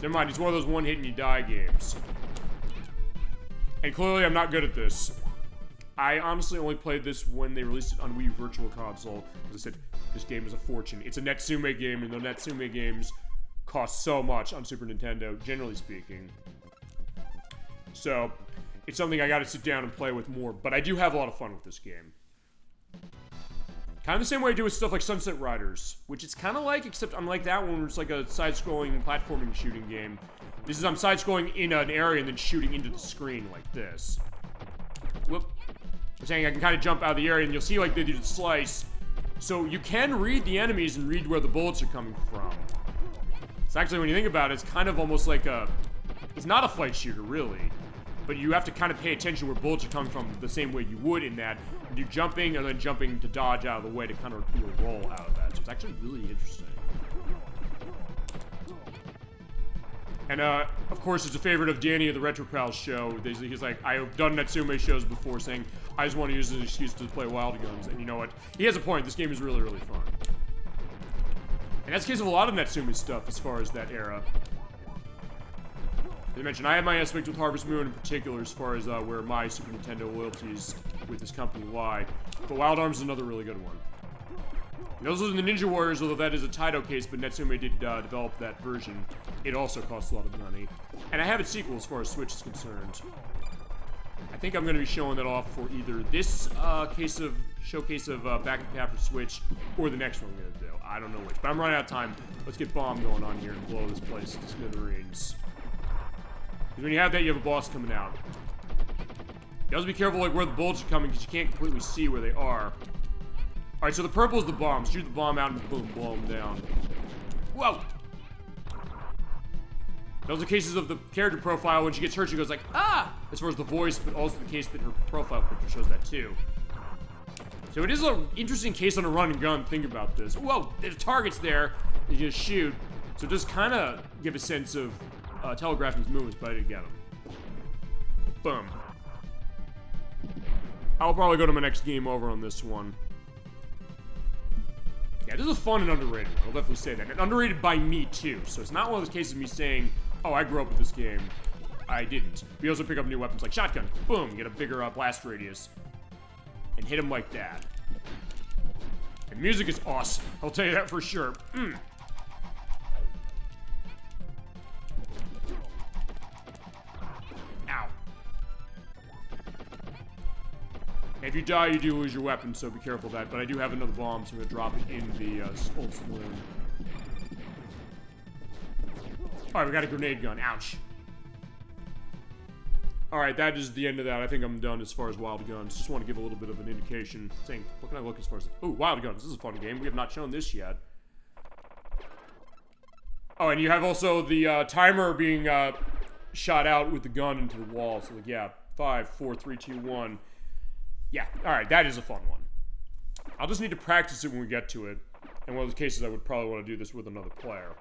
Never mind, it's one of those one hit and you die games. And clearly I'm not good at this. I honestly only played this when they released it on Wii U Virtual Console. As I said, this game is a fortune. It's a Natsume game, and the Natsume games cost so much on Super Nintendo, generally speaking. So, it's something I gotta sit down and play with more, but I do have a lot of fun with this game. Kind of the same way I do with stuff like Sunset Riders, which it's kind of like, except unlike that one, where it's like a side-scrolling platforming shooting game. This is I'm side-scrolling in an area and then shooting into the screen like this. Whoop. I'm saying I can kind of jump out of the area, and you'll see like they do the slice. So you can read the enemies and read where the bullets are coming from. It's actually, when you think about it, it's kind of almost like it's not a fight shooter, really. But you have to kind of pay attention where bullets are coming from the same way you would in that. And do jumping, and then jumping to dodge out of the way to kind of do a roll out of that. So it's actually really interesting. And, of course, it's a favorite of Danny of the Retro Pals show. He's like, I've done Natsume shows before saying, I just want to use it as an excuse to play Wild Guns. And you know what? He has a point. This game is really, really fun. And that's the case of a lot of Natsume stuff as far as that era. As I mentioned, I have my aspect with Harvest Moon in particular as far as where my Super Nintendo loyalties with this company lie. But Wild Arms is another really good one. And those are the Ninja Warriors, although that is a Taito case, but Natsume did develop that version. It also costs a lot of money. And I have its sequel as far as Switch is concerned. I think I'm going to be showing that off for either this showcase of Back in Path for Switch or the next one I'm going to do. I don't know which, but I'm running out of time. Let's get bomb going on here and blow this place to smithereens. Because when you have that, you have a boss coming out. You also be careful like where the bullets are coming because you can't completely see where they are. Alright, so the purple is the bomb. Shoot the bomb out and boom, blow them down. Whoa! Those are cases of the character profile. When she gets hurt, she goes like, ah! As far as the voice, but also the case that her profile picture shows that too. So it is an interesting case on a run and gun. Think about this. Whoa! There's targets there that you just shoot. So it does kind of give a sense of telegraphing his movements, but I didn't get him. Boom. I'll probably go to my next game over on this one. Yeah, this is fun and underrated. I'll definitely say that. And underrated by me, too. So it's not one of those cases of me saying, oh, I grew up with this game. I didn't. We also pick up new weapons like shotgun. Boom, get a bigger blast radius. And hit him like that. And music is awesome. I'll tell you that for sure. Ow. If you die, you do lose your weapon, so be careful of that. But I do have another bomb, so I'm going to drop it in the old saloon. Alright, we got a grenade gun. Ouch. Alright, that is the end of that. I think I'm done as far as Wild Guns. Just want to give a little bit of an indication. Saying, what can I look as far as... Ooh, Wild Guns. This is a fun game. We have not shown this yet. Oh, and you have also the timer being shot out with the gun into the wall. So, like, yeah. 5, 4, 3, 2, 1... Yeah, alright, that is a fun one. I'll just need to practice it when we get to it. In one of those cases, I would probably want to do this with another player.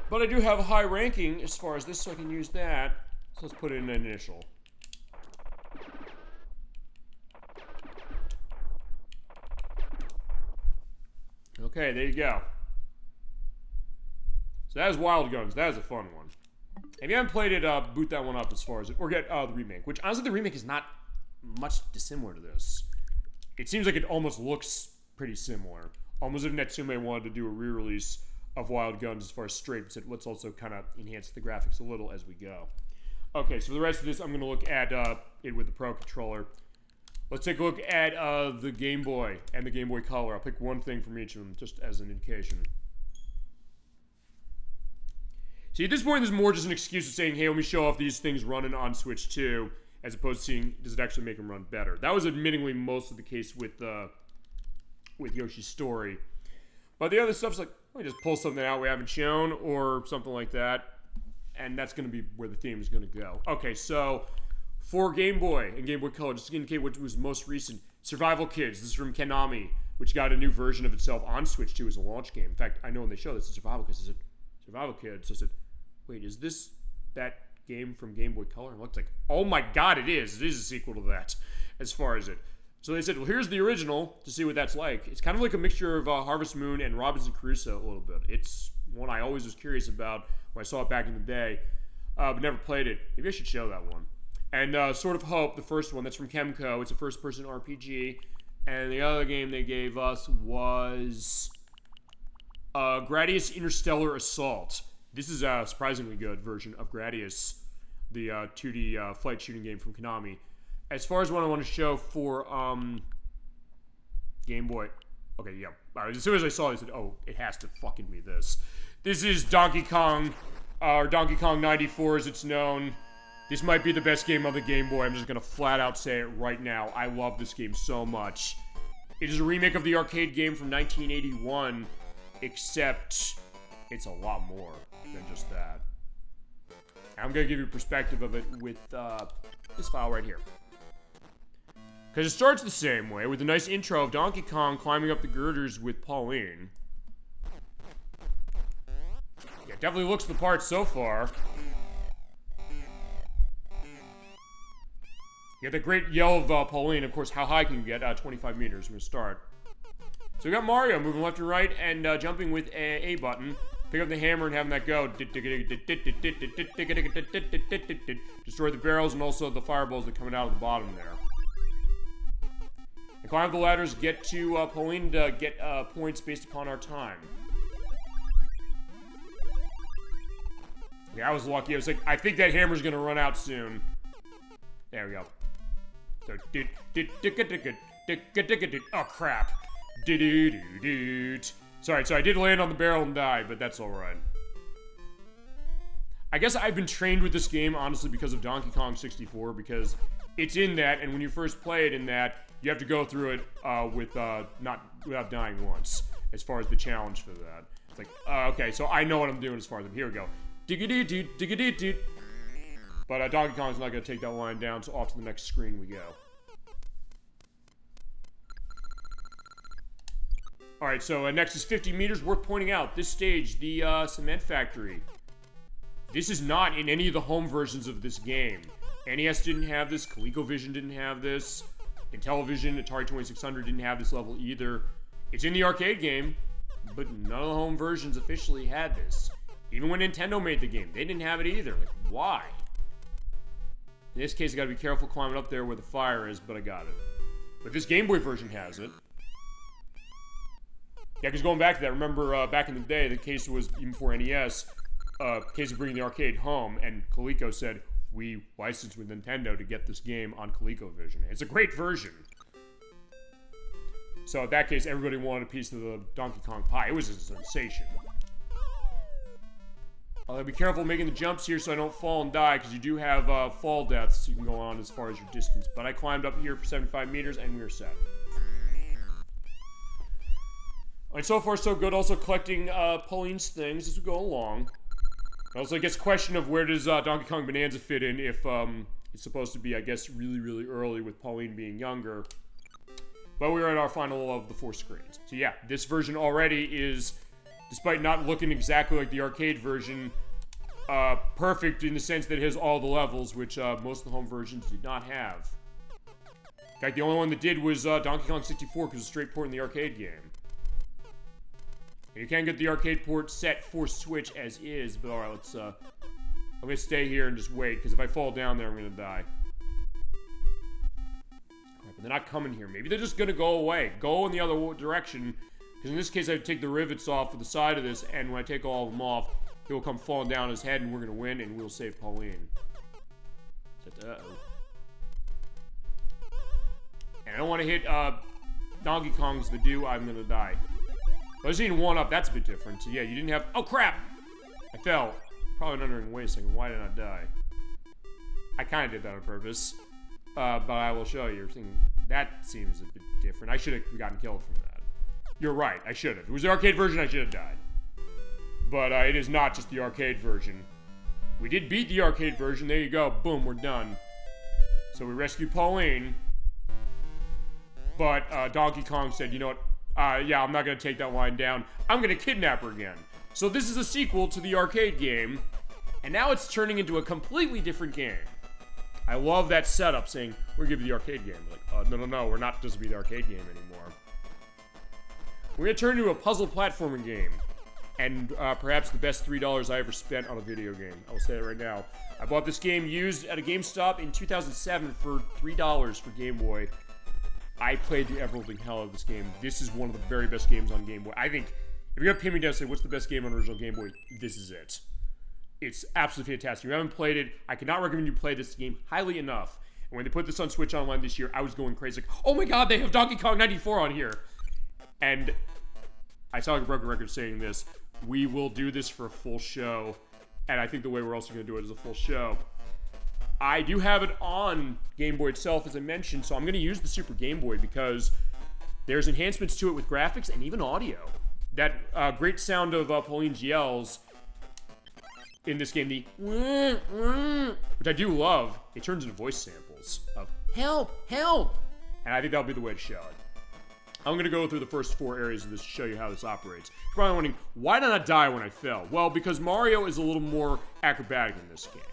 But I do have a high ranking as far as this, so I can use that. So let's put in an initial. Okay, there you go. So that is Wild Guns. That is a fun one. If you haven't played it, boot that one up as far as it, or get the remake, which honestly the remake is not much dissimilar to this. It seems like it almost looks pretty similar. Almost as if Natsume wanted to do a re-release of Wild Guns as far as straight, but said, let's also kind of enhance the graphics a little as we go. Okay, so for the rest of this, I'm going to look at it with the Pro Controller. Let's take a look at the Game Boy and the Game Boy Color. I'll pick one thing from each of them just as an indication. See, at this point, there's more just an excuse of saying, hey, let me show off these things running on Switch 2, as opposed to seeing, does it actually make them run better? That was admittingly most of the case with Yoshi's Story. But the other stuff's like, let me just pull something out we haven't shown, or something like that, and that's going to be where the theme is going to go. Okay, so, for Game Boy and Game Boy Color, just to indicate what was most recent, Survival Kids. This is from Konami, which got a new version of itself on Switch 2 as a launch game. In fact, I know when they showed this, it's Survival Kids, I said, Survival Kids, so I said, wait, is this that game from Game Boy Color? And it looked like, oh my god, it is. It is a sequel to that, as far as it. So they said, well, here's the original to see what that's like. It's kind of like a mixture of Harvest Moon and Robinson Crusoe a little bit. It's one I always was curious about when I saw it back in the day, but never played it. Maybe I should show that one. And Sword of Hope, the first one, that's from Kemco. It's a first-person RPG. And the other game they gave us was Gradius Interstellar Assault. This is a surprisingly good version of Gradius, the 2D flight shooting game from Konami. As far as what I want to show for Game Boy, okay, yeah. Right, as soon as I saw it, I said, oh, it has to fucking be this. This is Donkey Kong, or Donkey Kong 94 as it's known. This might be the best game on the Game Boy. I'm just going to flat out say it right now. I love this game so much. It is a remake of the arcade game from 1981, except it's a lot more than just that. I'm going to give you a perspective of it with this file right here. Because it starts the same way, with a nice intro of Donkey Kong climbing up the girders with Pauline. Yeah, it definitely looks the part so far. You got the great yell of Pauline. Of course, how high can you get? 25 meters. We're going to start. So we got Mario moving left and right and jumping with A button. Pick up the hammer and have that go. Destroy the barrels and also the fireballs that are coming out of the bottom there. And climb up the ladders, get to Pauline to get points based upon our time. Yeah, I was lucky. I was like, I think that hammer's gonna run out soon. There we go. So, oh crap. Sorry, so I did land on the barrel and die, but that's alright. I guess I've been trained with this game, honestly, because of Donkey Kong 64, because it's in that, and when you first play it in that, you have to go through it without dying once, as far as the challenge for that. It's like, okay, so I know what I'm doing as far as, here we go. Diggity-doo. But Donkey Kong's not going to take that line down, so off to the next screen we go. Alright, so next is 50 meters. Worth pointing out, this stage, the cement factory. This is not in any of the home versions of this game. NES didn't have this, ColecoVision didn't have this, Intellivision, Atari 2600 didn't have this level either. It's in the arcade game, but none of the home versions officially had this. Even when Nintendo made the game, they didn't have it either. Like, why? In this case, I gotta be careful climbing up there where the fire is, but I got it. But this Game Boy version has it. Yeah, because going back to that, remember back in the day, the case was, even before NES, case of bringing the arcade home, and Coleco said, we licensed with Nintendo to get this game on ColecoVision. It's a great version. So in that case, everybody wanted a piece of the Donkey Kong pie. It was a sensation. I gotta be careful making the jumps here so I don't fall and die, because you do have fall deaths you can go on as far as your distance. But I climbed up here for 75 meters, and we were set. Alright, so far so good. Also collecting Pauline's things as we go along. Also, I guess question of where does Donkey Kong Bonanza fit in if it's supposed to be, I guess, really, really early with Pauline being younger. But we are at our final of the 4 screens. So yeah, this version already is, despite not looking exactly like the arcade version, perfect in the sense that it has all the levels, which most of the home versions did not have. In fact, the only one that did was Donkey Kong 64, because it's a straight port in the arcade game. And you can get the arcade port set for Switch as is, but alright, let's, I'm gonna stay here and just wait, because if I fall down there, I'm gonna die. Alright, but they're not coming here. Maybe they're just gonna go away. Go in the other direction, because in this case, I would take the rivets off of the side of this, and when I take all of them off, he will come falling down his head, and we're gonna win, and we'll save Pauline. Uh-oh. And I don't want to hit, Donkey Kong's the do, I'm gonna die. But I was eating one up, that's a bit different. So yeah, you didn't have, oh crap! I fell. Probably an undering wasting. Why did I die? I kind of did that on purpose. But I will show you. That seems a bit different. I should have gotten killed from that. You're right, I should have. If it was the arcade version, I should have died. But it is not just the arcade version. We did beat the arcade version, there you go. Boom, we're done. So we rescued Pauline. But Donkey Kong said, you know what? Yeah, I'm not gonna take that line down. I'm gonna kidnap her again. So this is a sequel to the arcade game, and now it's turning into a completely different game. I love that setup saying, we're gonna give you the arcade game. Like, no, we're not just gonna be the arcade game anymore. We're gonna turn into a puzzle platforming game. And perhaps the best $3 I ever spent on a video game. I will say that right now. I bought this game used at a GameStop in 2007 for $3 for Game Boy. I played the ever-living hell out of this game. This is one of the very best games on Game Boy. I think, if you're gonna pin me down and say, what's the best game on original Game Boy? This is it. It's absolutely fantastic. If you haven't played it, I cannot recommend you play this game highly enough. And when they put this on Switch Online this year, I was going crazy. Like, oh my god, they have Donkey Kong 94 on here. And I saw a broken record saying this. We will do this for a full show. And I think the way we're also gonna do it is a full show. I do have it on Game Boy itself, as I mentioned, so I'm going to use the Super Game Boy because there's enhancements to it with graphics and even audio. That great sound of Pauline's yells in this game, the which I do love, it turns into voice samples of help, help, and I think that'll be the way to show it. I'm going to go through the first 4 areas of this to show you how this operates. You're probably wondering, why did I die when I fell? Well, because Mario is a little more acrobatic in this game.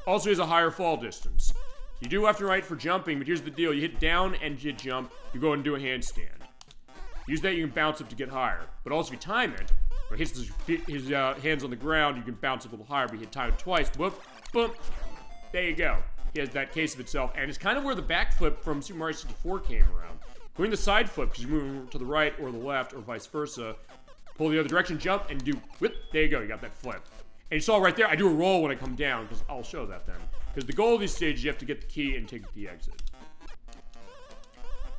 Also, he has a higher fall distance. You do left and right for jumping, but here's the deal. You hit down and you jump, you go and do a handstand. Use that, you can bounce up to get higher. But also, if you time it, When he hits his hands on the ground, you can bounce a little higher, but you hit time twice. Whoop, boom. There you go. He has that case of itself, and it's kind of where the backflip from Super Mario 64 came around. Going the side flip, because you're moving to the right or the left, or vice versa. Pull the other direction, jump, and do whip. There you go, you got that flip. And you saw right there, I do a roll when I come down, because I'll show that then. Because the goal of these stages, you have to get the key and take the exit.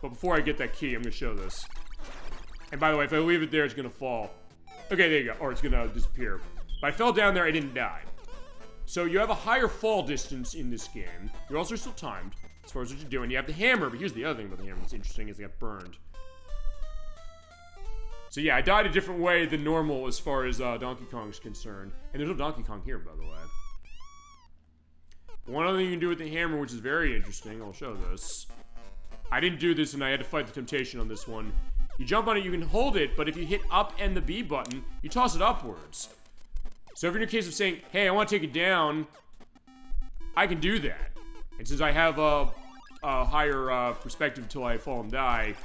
But before I get that key, I'm going to show this. And by the way, if I leave it there, it's going to fall. Okay, there you go. Or it's going to disappear. But I fell down there, I didn't die. So you have a higher fall distance in this game. You're also still timed, as far as what you're doing. You have the hammer, but here's the other thing about the hammer that's interesting, is it got burned. So yeah, I died a different way than normal as far as Donkey Kong's concerned. And there's no Donkey Kong here, by the way. One other thing you can do with the hammer, which is very interesting, I'll show this. I didn't do this, and I had to fight the temptation on this one. You jump on it, you can hold it, but if you hit up and the B button, you toss it upwards. So if you're in a case of saying, hey, I want to take it down, I can do that. And since I have a higher perspective until I fall and die,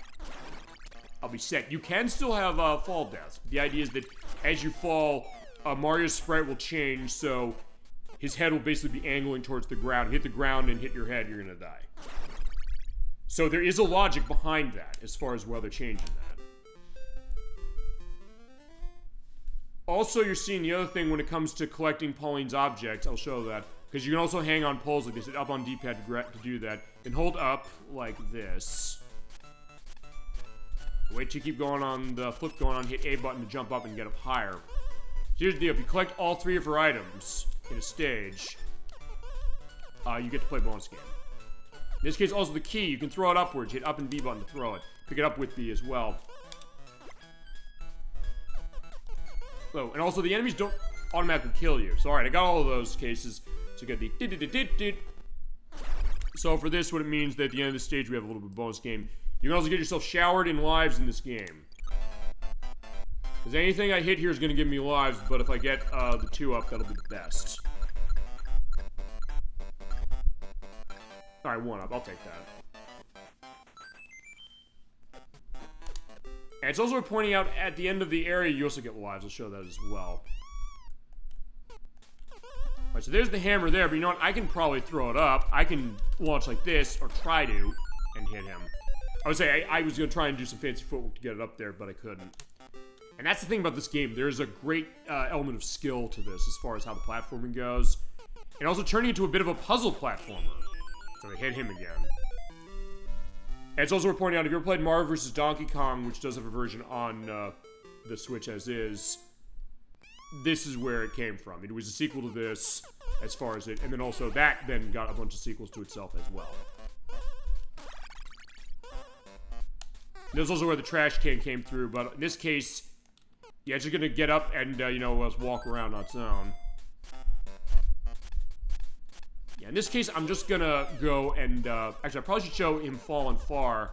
I'll be set. You can still have fall deaths. The idea is that as you fall, Mario's sprite will change, so his head will basically be angling towards the ground. Hit the ground and hit your head, you're gonna die. So there is a logic behind that, as far as why they're changing that. Also, you're seeing the other thing when it comes to collecting Pauline's objects. I'll show that. Because you can also hang on poles like this, hit up on D-pad to do that. And hold up like this. Wait till you keep going on the flip going on, hit A button to jump up and get up higher. So here's the deal, if you collect all 3 of her items in a stage, you get to play bonus game. In this case, also the key, you can throw it upwards, hit up and B button to throw it. Pick it up with B as well. Oh, and also the enemies don't automatically kill you. So alright, I got all of those cases. So you got the did. So for this, what it means that at the end of the stage, we have a little bit of bonus game. You can also get yourself showered in lives in this game. Because anything I hit here is going to give me lives, but if I get the 2 up, that'll be the best. Alright, 1 up. I'll take that. And it's also pointing out at the end of the area, you also get lives. I'll show that as well. Alright, so there's the hammer there, but you know what? I can probably throw it up. I can launch like this, or try to, and hit him. I would say I was going to try and do some fancy footwork to get it up there, but I couldn't. And that's the thing about this game. There's a great element of skill to this as far as how the platforming goes. And also turning into a bit of a puzzle platformer. So I hit him again. And it's also worth pointing out, if you ever played Mario vs. Donkey Kong, which does have a version on the Switch as is, this is where it came from. It was a sequel to this, as far as it, and then also that then got a bunch of sequels to itself as well. There's also where the trash can came through, but in this case, yeah, it's just gonna get up and, you know, walk around on its own. Yeah, in this case, I'm just gonna go and, actually, I probably should show him falling far.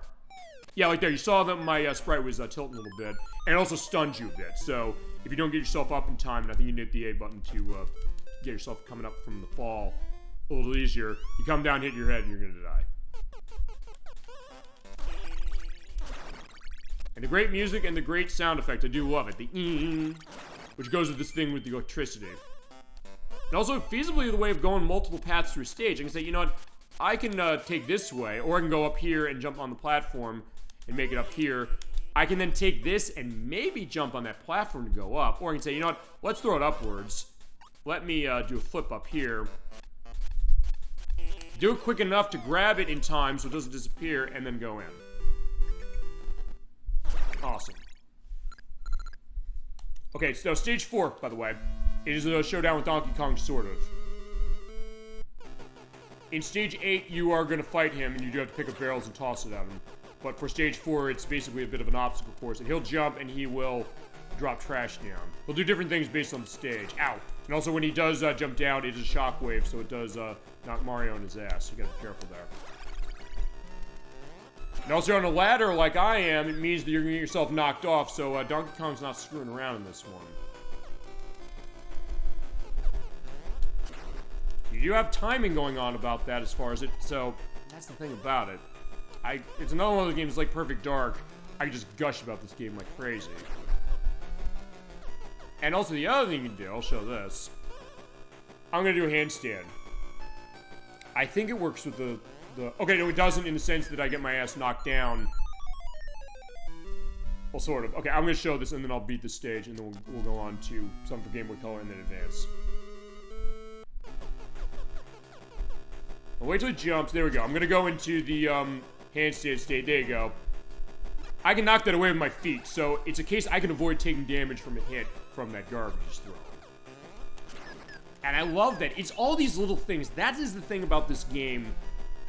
Yeah, like there, you saw that my sprite was tilting a little bit, and it also stuns you a bit, so if you don't get yourself up in time, and I think you hit the A button to get yourself coming up from the fall a little easier, you come down, hit your head, and you're gonna die. And the great music and the great sound effect, I do love it. The which goes with this thing with the electricity. And also, feasibly, the way of going multiple paths through a stage. I can say, you know what, I can take this way, or I can go up here and jump on the platform and make it up here. I can then take this and maybe jump on that platform to go up. Or I can say, you know what, let's throw it upwards. Let me do a flip up here. Do it quick enough to grab it in time so it doesn't disappear, and then go in. Awesome. Okay, so stage 4, by the way, is a showdown with Donkey Kong, sort of. In stage 8, you are going to fight him, and you do have to pick up barrels and toss it at him. But for stage 4, it's basically a bit of an obstacle course, and he'll jump, and he will drop trash down. He'll do different things based on the stage. Ow! And also, when he does jump down, it is a shockwave, so it does knock Mario on his ass. You gotta be careful there. And also on a ladder like I am, it means that you're gonna get yourself knocked off, so Donkey Kong's not screwing around in this one. You do have timing going on about that as far as it, so that's the thing about it. It's another one of those games like Perfect Dark. I can just gush about this game like crazy. And also the other thing you can do, I'll show this. I'm gonna do a handstand. I think it works with the okay, no, it doesn't in the sense that I get my ass knocked down. Well, sort of. Okay, I'm gonna show this and then I'll beat the stage and then we'll go on to some for Game Boy Color and then advance. I'll wait till it jumps. There we go. I'm gonna go into the handstand state. There you go. I can knock that away with my feet, so it's a case I can avoid taking damage from a hit from that garbage throw. And I love that. It's all these little things. That is the thing about this game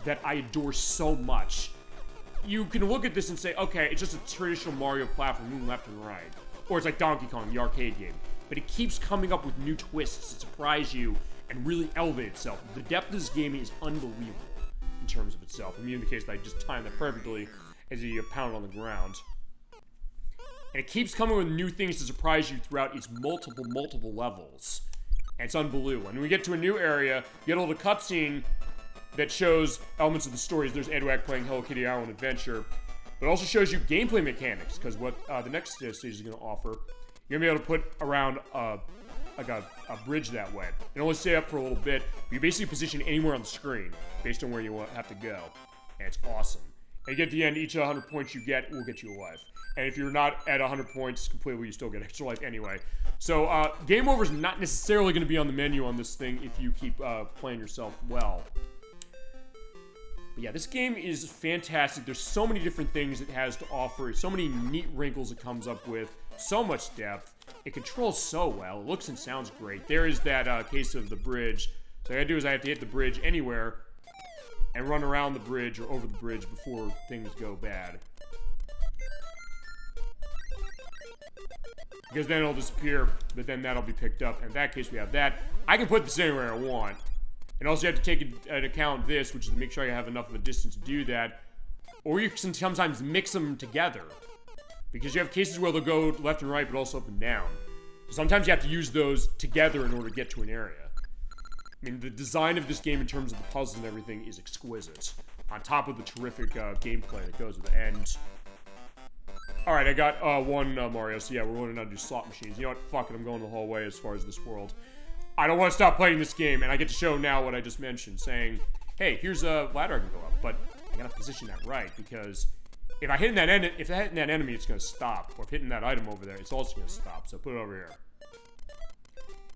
that I adore so much. You can look at this and say, okay, it's just a traditional Mario platform moving left and right. Or it's like Donkey Kong, the arcade game. But it keeps coming up with new twists to surprise you and really elevate itself. The depth of this game is unbelievable in terms of itself. I mean, in the case that I just timed that perfectly as he pounded on the ground. And it keeps coming with new things to surprise you throughout its multiple levels. And it's unbelievable. And when we get to a new area, you get a little cutscene that shows elements of the stories. There's Edward playing Hello Kitty Island Adventure. But it also shows you gameplay mechanics, because what the next stage is going to offer, you're going to be able to put around like a bridge that way. It only stay up for a little bit, but you basically position anywhere on the screen based on where you have to go. And it's awesome. And you get to the end, each 100 points you get will get you a life. And if you're not at 100 points completely, you still get extra life anyway. So game over is not necessarily going to be on the menu on this thing if you keep playing yourself well. But yeah, this game is fantastic. There's so many different things it has to offer. So many neat wrinkles it comes up with. So much depth. It controls so well. It looks and sounds great. There is that case of the bridge. So what I gotta do is I have to hit the bridge anywhere and run around the bridge or over the bridge before things go bad. Because then it'll disappear, but then that'll be picked up. And in that case, we have that. I can put this anywhere I want. And also you have to take into account this, which is to make sure you have enough of a distance to do that. Or you can sometimes mix them together. Because you have cases where they'll go left and right, but also up and down. Sometimes you have to use those together in order to get to an area. I mean, the design of this game in terms of the puzzles and everything is exquisite. On top of the terrific gameplay that goes with it. And alright, I got one Mario, so yeah, we're going to now do slot machines. You know what? Fuck it, I'm going the whole way as far as this world. I don't want to stop playing this game, and I get to show now what I just mentioned, saying, hey, here's a ladder I can go up, but I gotta position that right, because if I hit that enemy, it's gonna stop. Or if hitting that item over there, it's also gonna stop. So put it over here.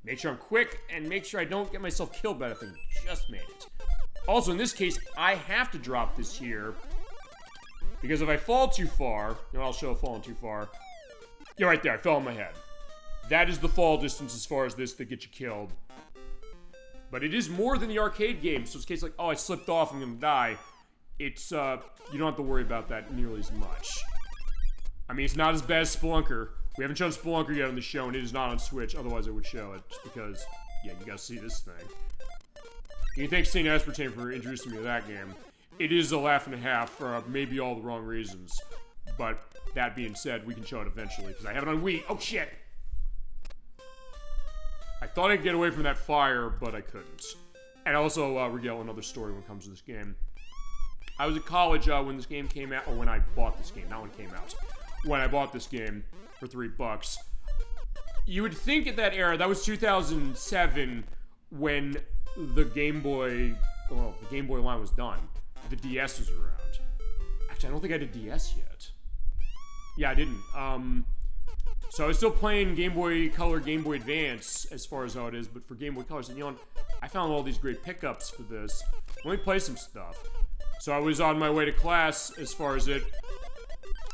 Make sure I'm quick, and make sure I don't get myself killed by that thing. Just made it. Also, in this case, I have to drop this here, because if I fall too far, I'll show falling too far. Yeah, right there, I fell on my head. That is the fall distance as far as this that gets you killed. But it is more than the arcade game, so it's a case like, oh, I slipped off, I'm gonna die. It's, you don't have to worry about that nearly as much. I mean, it's not as bad as Spelunker. We haven't shown Spelunker yet on the show, and it is not on Switch, otherwise I would show it, just because, yeah, you gotta see this thing. And thanks St. Aspartame for introducing me to that game. It is a laugh and a half for maybe all the wrong reasons. But, that being said, we can show it eventually, because I have it on Wii. Oh, shit! I thought I'd get away from that fire, but I couldn't. And also regale another story when it comes to this game. I was at college when this game came out, or when I bought this game, not when it came out. When I bought this game for $3. You would think at that era, that was 2007, when the Game Boy line was done. The DS was around. Actually, I don't think I did DS yet. Yeah, I didn't. So I was still playing Game Boy Color, Game Boy Advance, as far as how it is, but for Game Boy Color, so, you know, I found all these great pickups for this. Let me play some stuff. So I was on my way to class, as far as it,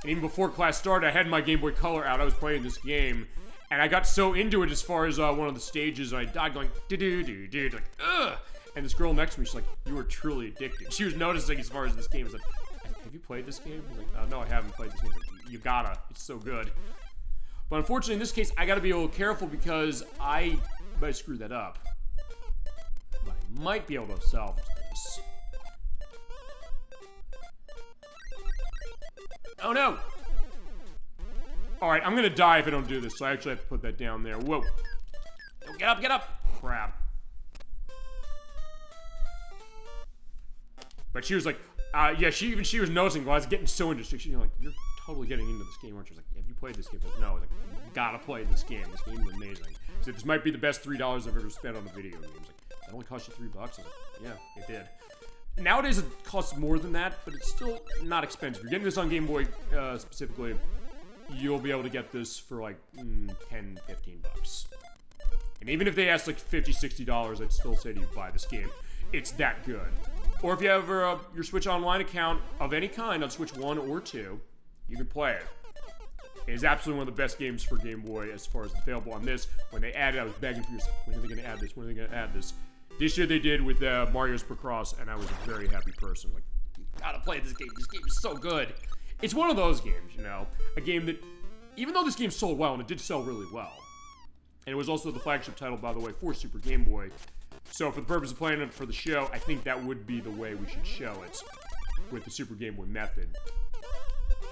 and even before class started, I had my Game Boy Color out, I was playing this game, and I got so into it as far as one of the stages, and I died going, do-do-do-do, like, ugh! And this girl next to me, she's like, you are truly addicted. She was noticing as far as this game, I was like, have you played this game? I was like, no, I haven't played this game. I was like, you gotta, it's so good. But unfortunately, in this case, I gotta be a little careful because I might screw that up. But I might be able to salvage this. Oh no! Alright, I'm gonna die if I don't do this, so I actually have to put that down there. Whoa! Oh, get up, get up! Crap. But she was like, yeah, she was noticing while I was getting so into it. She's like, you're totally getting into this game, aren't you? I was like, have you played this game? Like, no. I was like, you gotta play this game. This game is amazing. So this might be the best $3 I've ever spent on a video game. I was like, that only cost you $3? I was like, yeah, it did. Nowadays, it costs more than that, but it's still not expensive. If you're getting this on Game Boy specifically, you'll be able to get this for like 10, 15 bucks. And even if they ask like $50, $60, I'd still say to you, buy this game. It's that good. Or if you have your Switch Online account of any kind on Switch 1 or 2, you can play it. It is absolutely one of the best games for Game Boy as far as it's available on this. When they added it, I was begging for you, when are they going to add this? When are they going to add this? This year they did with Mario's Picross, and I was a very happy person. Like, you gotta play this game. This game is so good. It's one of those games, you know? A game that, even though this game sold well, and it did sell really well, and it was also the flagship title, by the way, for Super Game Boy, so for the purpose of playing it for the show, I think that would be the way we should show it, with the Super Game Boy method.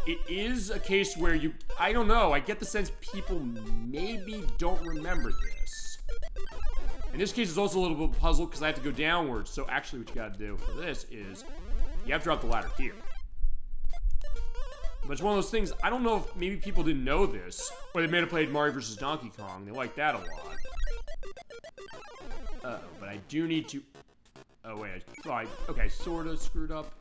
It is a case where I don't know, I get the sense people maybe don't remember this. In this case, it's also a little bit of a puzzle because I have to go downwards. So actually what you gotta do for this is you have to drop the ladder here. But it's one of those things, I don't know if maybe people didn't know this, or they may have played Mario vs. Donkey Kong. They like that a lot. Uh-oh, but I do need to... Oh, wait. Okay, sort of screwed up.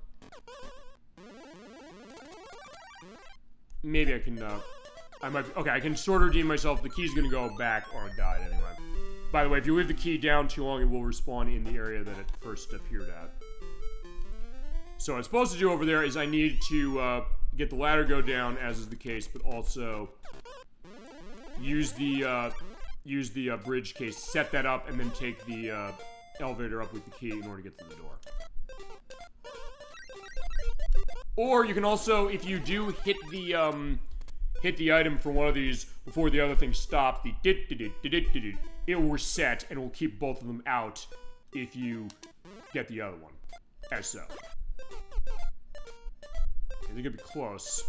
Maybe I can, okay, I can sort of redeem myself. The key's gonna go back, or I died anyway. By the way, if you leave the key down too long, it will respawn in the area that it first appeared at. So what I'm supposed to do over there is I need to get the ladder go down, as is the case, but also use the bridge case, set that up, and then take the elevator up with the key in order to get to the door. Or you can also, if you do hit the item for one of these before the other things stop, it will reset and it will keep both of them out if you get the other one, as so. I think it'd be close.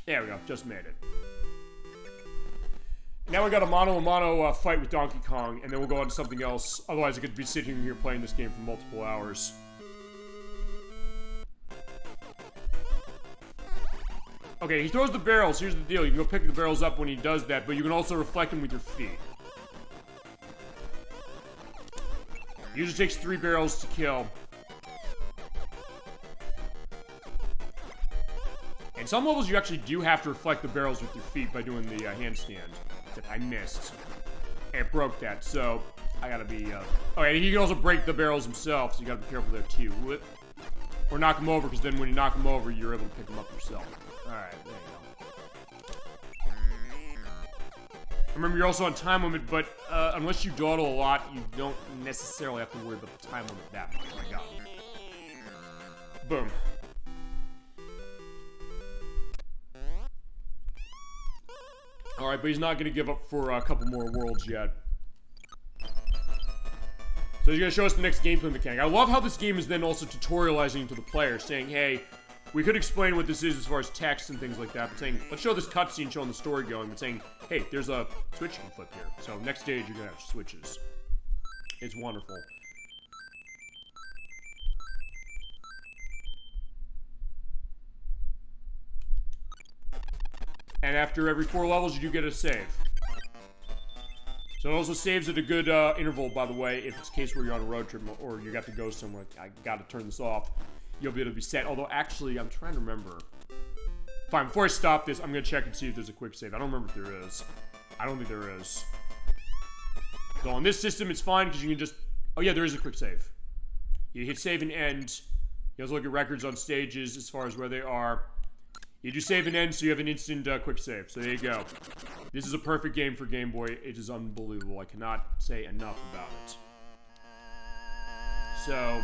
There we go, just made it. Now we got a mano-a-mano fight with Donkey Kong, and then we'll go on to something else. Otherwise, I could be sitting here playing this game for multiple hours. Okay, he throws the barrels. Here's the deal. You can go pick the barrels up when he does that, but you can also reflect them with your feet. It usually takes 3 barrels to kill. In some levels, you actually do have to reflect the barrels with your feet by doing the handstand. That I missed. And it broke that, so I gotta be, Okay, he can also break the barrels himself, so you gotta be careful there, too. Or knock him over, because then when you knock him over, you're able to pick him up yourself. Alright, there you go. Remember, you're also on time limit, but unless you dawdle a lot, you don't necessarily have to worry about the time limit that much. Oh my god. Boom. Alright, but he's not going to give up for a couple more worlds yet. So he's going to show us the next gameplay mechanic. I love how this game is then also tutorializing to the player, saying, hey, we could explain what this is as far as text and things like that, but saying, let's show this cutscene showing the story going, but saying, hey, there's a switch you can flip here. So next stage, you're going to have switches. It's wonderful. And after every 4 levels, you do get a save. So it also saves at a good interval, by the way, if it's a case where you're on a road trip or you got to go somewhere. I got to turn this off. You'll be able to be set. Although, actually, I'm trying to remember. Fine, before I stop this, I'm going to check and see if there's a quick save. I don't remember if there is. I don't think there is. So on this system, it's fine because you can just... Oh, yeah, there is a quick save. You hit save and end. You also look at records on stages as far as where they are. You do save and end, so you have an instant quick save. So there you go. This is a perfect game for Game Boy. It is unbelievable. I cannot say enough about it. So,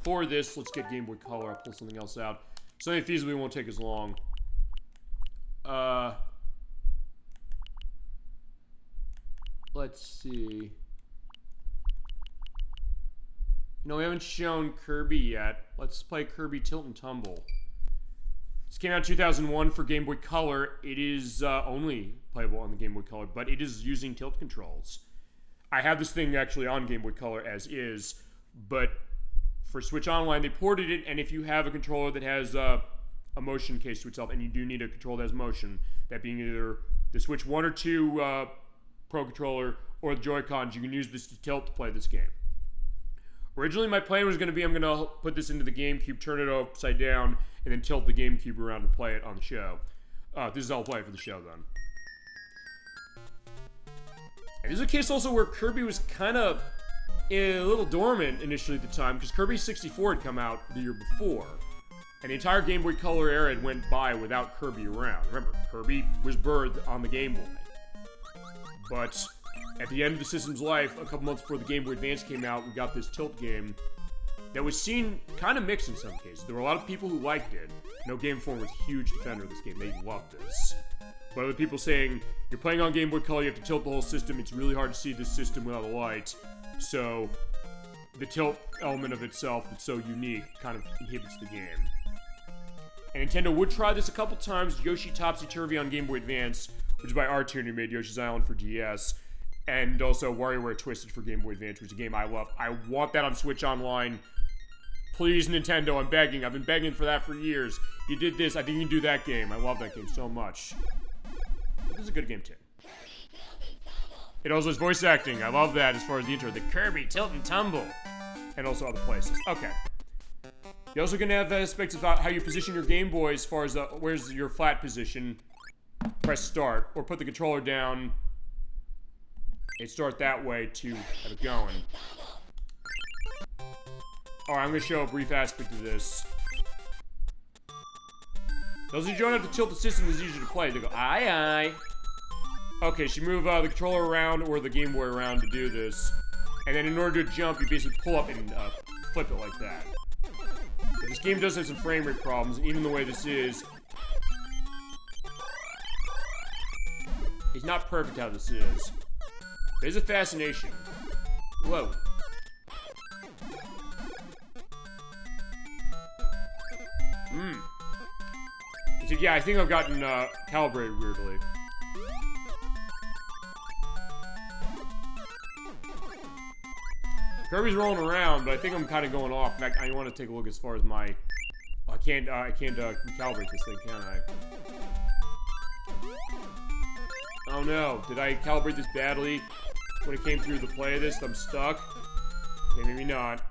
for this, let's get Game Boy Color. I'll pull something else out. Something that feasibly won't take as long. Let's see. No, we haven't shown Kirby yet. Let's play Kirby Tilt and Tumble. This came out in 2001 for Game Boy Color. It is only playable on the Game Boy Color, but it is using tilt controls. I have this thing actually on Game Boy Color as is, but for Switch Online, they ported it, and if you have a controller that has a motion case to itself, and you do need a controller that has motion, that being either the Switch 1 or 2 Pro Controller or the Joy-Cons, you can use this to tilt to play this game. Originally, my plan was going to be I'm going to put this into the GameCube, turn it upside down, and then tilt the GameCube around to play it on the show. This is how I'll play it for the show, then. And this is a case also where Kirby was kind of a little dormant initially at the time, because Kirby 64 had come out the year before. And the entire Game Boy Color era had went by without Kirby around. Remember, Kirby was birthed on the Game Boy. But at the end of the system's life, a couple months before the Game Boy Advance came out, we got this tilt game that was seen kind of mixed in some cases. There were a lot of people who liked it. No Game Informer was a huge defender of this game. They loved this. But other people saying, you're playing on Game Boy Color, you have to tilt the whole system. It's really hard to see this system without a light. So the tilt element of itself that's so unique kind of inhibits the game. And Nintendo would try this a couple times. Yoshi Topsy-Turvy on Game Boy Advance, which is by R-Tuner, who made Yoshi's Island for DS. And also WarioWare Twisted for Game Boy Advance, which is a game I love. I want that on Switch Online. Please, Nintendo, I'm begging. I've been begging for that for years. You did this, I think you can do that game. I love that game so much. This is a good game, too. It also has voice acting. I love that as far as the intro. The Kirby Tilt and Tumble. And also other places. Okay. You're also going to have aspects about how you position your Game Boy as far as where's your flat position. Press start. Or put the controller down and start that way to have it going. Alright, I'm going to show a brief aspect of this. Those of you who don't have to tilt the system is easier to play. They go, aye, aye. Okay, so you move the controller around or the Game Boy around to do this. And then in order to jump, you basically pull up and flip it like that. But this game does have some frame rate problems, and even the way this is, it's not perfect how this is. There's a fascination. Whoa. So yeah, I think I've gotten calibrated weirdly. Kirby's rolling around, but I think I'm kind of going off. In fact, I want to take a look as far as my... Oh, I can't calibrate this thing, can I? Oh no, did I calibrate this badly when it came through the play of this? I'm stuck? Okay, maybe not.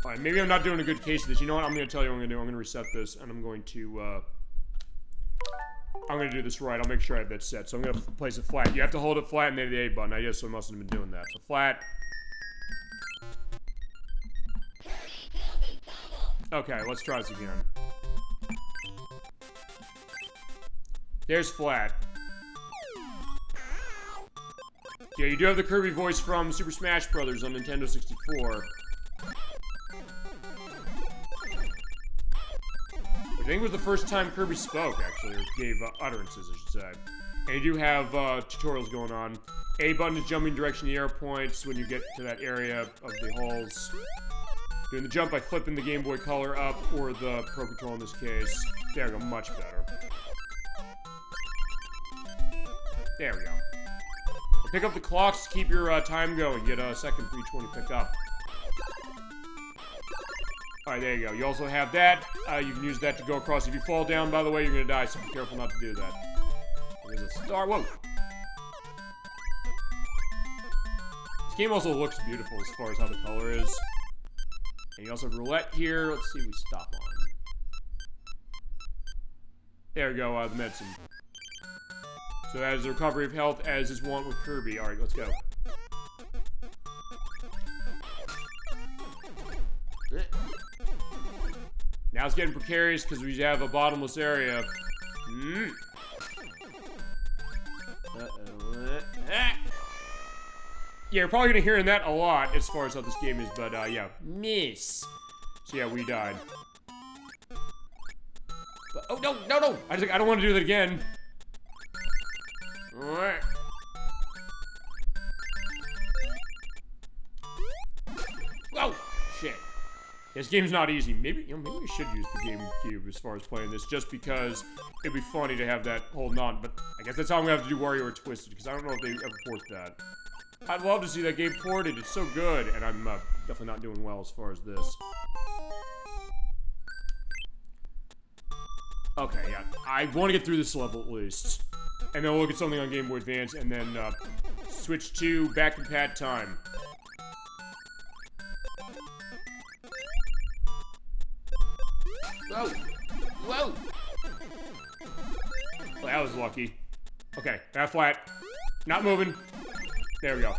Alright, maybe I'm not doing a good case of this. You know what? I'm going to tell you what I'm going to do. I'm going to reset this, and I'm going to do this right. I'll make sure I have that set. So I'm going to place it flat. You have to hold it flat and then the A button. I guess so I must have been doing that. So flat. Okay, let's try this again. There's flat. Yeah, you do have the Kirby voice from Super Smash Bros. On Nintendo 64. I think it was the first time Kirby spoke, actually, or gave utterances, I should say. And you do have tutorials going on. A button is jumping direction the arrow points when you get to that area of the halls. Doing the jump by flipping the Game Boy Color up, or the Pro Controller in this case. There we go, much better. There we go. And pick up the clocks to keep your time going. Get a second for each one you pick up. Alright, there you go. You also have that. You can use that to go across. If you fall down, by the way, you're going to die, so be careful not to do that. There's a star. Whoa! This game also looks beautiful as far as how the color is. And you also have roulette here. Let's see if we stop on. There we go, the medicine. So that is the recovery of health, as is one with Kirby. Alright, let's go. Now it's getting precarious because we have a bottomless area. Yeah, you're probably going to hear that a lot as far as how this game is, but yeah. Miss. So yeah, we died. But, oh, no, no, no! I don't want to do that again. Alright. Oh, shit. This game's not easy. Maybe we should use the GameCube as far as playing this, just because it'd be funny to have that holding on. But I guess that's how I'm gonna have to do WarioWare Twisted, because I don't know if they ever port that. I'd love to see that game ported. It's so good, and I'm definitely not doing well as far as this. Okay, yeah. I want to get through this level at least. And then we'll look at something on Game Boy Advance, and then switch to back and pad time. Whoa! Whoa! Well, that was lucky. Okay, that flat. Not moving. There we go.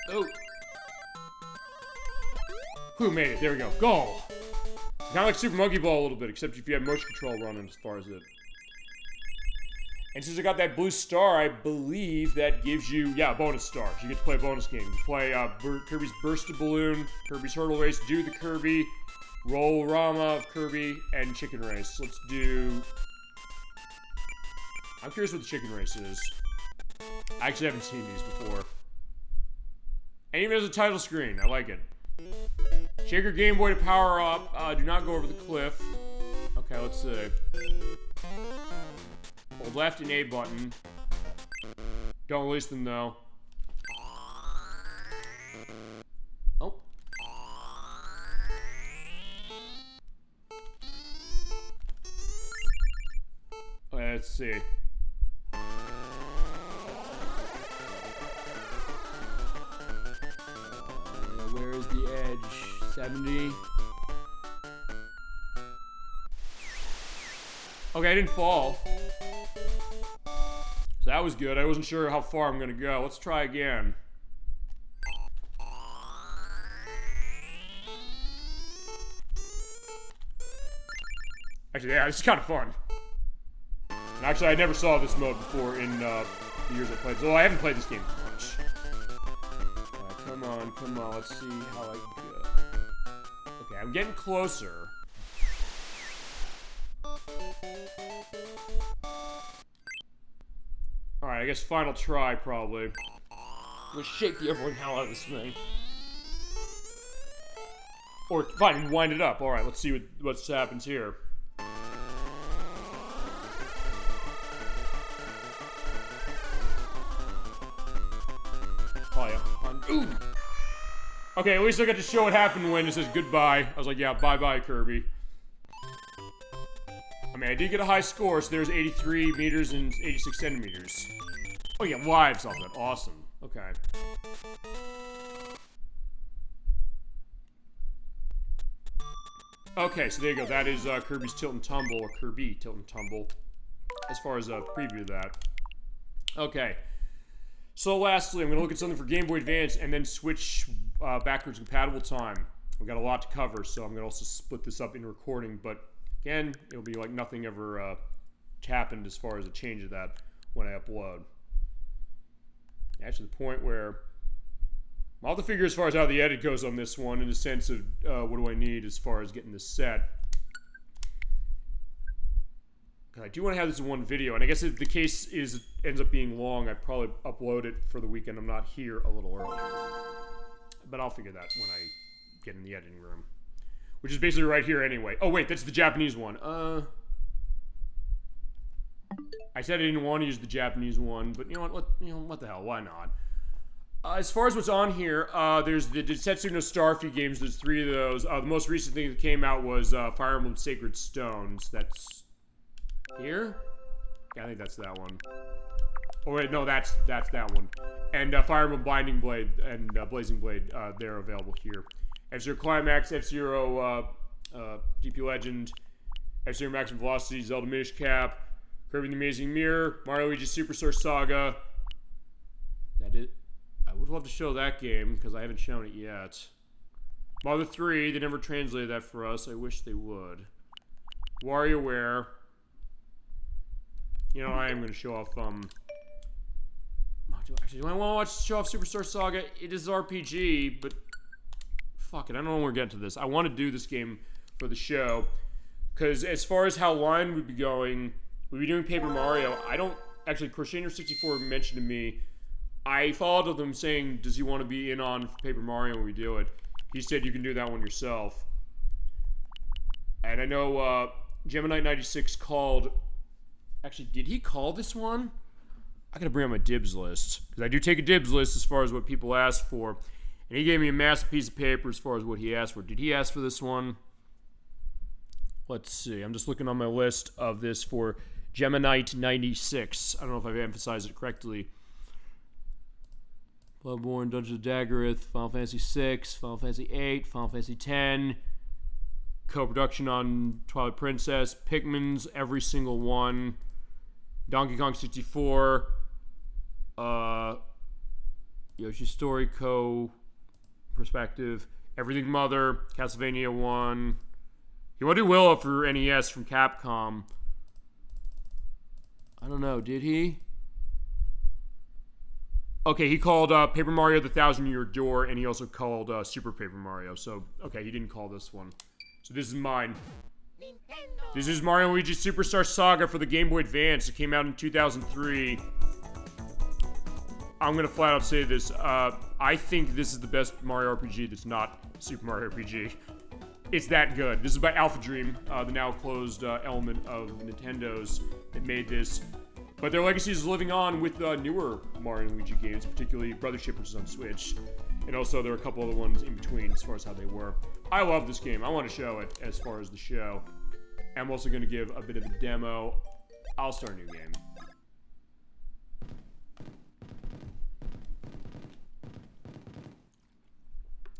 Oh. Who made it? There we go. Goal! Kind of like Super Monkey Ball a little bit, except if you have motion control running as far as it. And since I got that blue star, I believe that gives you, yeah, bonus stars. You get to play a bonus game. You play Kirby's Burst of Balloon, Kirby's Hurdle Race, Do the Kirby, Roll-Rama of Kirby, and Chicken Race. Let's do... I'm curious what the Chicken Race is. I actually haven't seen these before. And even as a title screen, I like it. Shake your Game Boy to power up. Do not go over the cliff. Okay, let's see. Hold left and A button. Don't release them though. Oh. Okay, let's see. Where is the edge? 70. Okay, I didn't fall. So that was good. I wasn't sure how far I'm gonna go. Let's try again. Actually, yeah, this is kind of fun. And actually, I never saw this mode before in the years I played. So I haven't played this game much. Come on, come on. Let's see how I go. Okay, I'm getting closer. Alright, I guess final try, probably. I'm gonna shake the everyone hell out of this thing. Or, fine, wind it up. Alright, let's see what happens here. Oh, yeah. Ooh! Okay, at least I got to show what happened when it says goodbye. I was like, yeah, bye-bye, Kirby. I mean, I did get a high score, so there's 83 meters and 86 centimeters. Oh, yeah, lives off that. Awesome. Okay. Okay, so there you go. That is Kirby's Tilt and Tumble, or Kirby Tilt and Tumble, as far as a preview of that. Okay. So lastly, I'm going to look at something for Game Boy Advance and then switch backwards compatible time. We've got a lot to cover, so I'm going to also split this up in recording, but again, it'll be like nothing ever happened as far as a change of that when I upload. Actually, the point where I'll have to figure as far as how the edit goes on this one in the sense of what do I need as far as getting this set. Because I do want to have this in one video, and I guess if the case ends up being long, I'd probably upload it for the weekend I'm not here a little early. But I'll figure that when I get in the editing room. Which is basically right here anyway. Oh wait, that's the Japanese one. I said I didn't want to use the Japanese one, but you know what the hell, why not? As far as what's on here, there's the Setsuno Starfy games. There's 3 of those. The most recent thing that came out was Fire Emblem Sacred Stones. That's here? Yeah, I think that's that one. Oh wait, no, that's that one. And Fire Emblem Binding Blade and Blazing Blade, they're available here. F-Zero Climax, F-Zero DP Legend, F-Zero Maximum Velocity, Zelda Minish Cap, Kirby the Amazing Mirror, Mario Luigi Superstar Saga. That it. I would love to show that game because I haven't shown it yet. Mother 3, they never translated that for us. I wish they would. WarioWare. You know, I am going to show off, Actually, do I want to show off Superstar Saga? It is RPG, but fuck it, I don't know when we're getting to this. I want to do this game for the show, because as far as how line would be going, we'd be doing Paper Mario. I don't... Actually, Crocheter64 mentioned to me I followed up with him saying, does he want to be in on Paper Mario when we do it? He said you can do that one yourself. And I know Gemini96 called... Actually, did he call this one? I gotta bring up my dibs list. Because I do take a dibs list as far as what people ask for. And he gave me a massive piece of paper as far as what he asked for. Did he ask for this one? Let's see. I'm just looking on my list of this for Gemini96. I don't know if I've emphasized it correctly. Bloodborne, Dungeons of Daggerith, Final Fantasy VI, Final Fantasy VIII, Final Fantasy X, co-production on Twilight Princess, Pikmin's every single one, Donkey Kong 64, Yoshi's Story co-perspective, Everything Mother, Castlevania 1. He wanted to do Willow for NES from Capcom. I don't know, did he? Okay, he called Paper Mario The Thousand Year Door, and he also called Super Paper Mario. So, okay, he didn't call this one. So this is mine. Nintendo. This is Mario & Luigi Superstar Saga for the Game Boy Advance. It came out in 2003. I'm gonna flat out say this. I think this is the best Mario RPG that's not Super Mario RPG. It's that good. This is by Alpha Dream, the now closed element of Nintendo's that made this. But their legacy is living on with newer Mario & Luigi games, particularly Brothership, which is on Switch. And also there are a couple other ones in between as far as how they were. I love this game. I want to show it as far as the show. I'm also going to give a bit of a demo. I'll start a new game.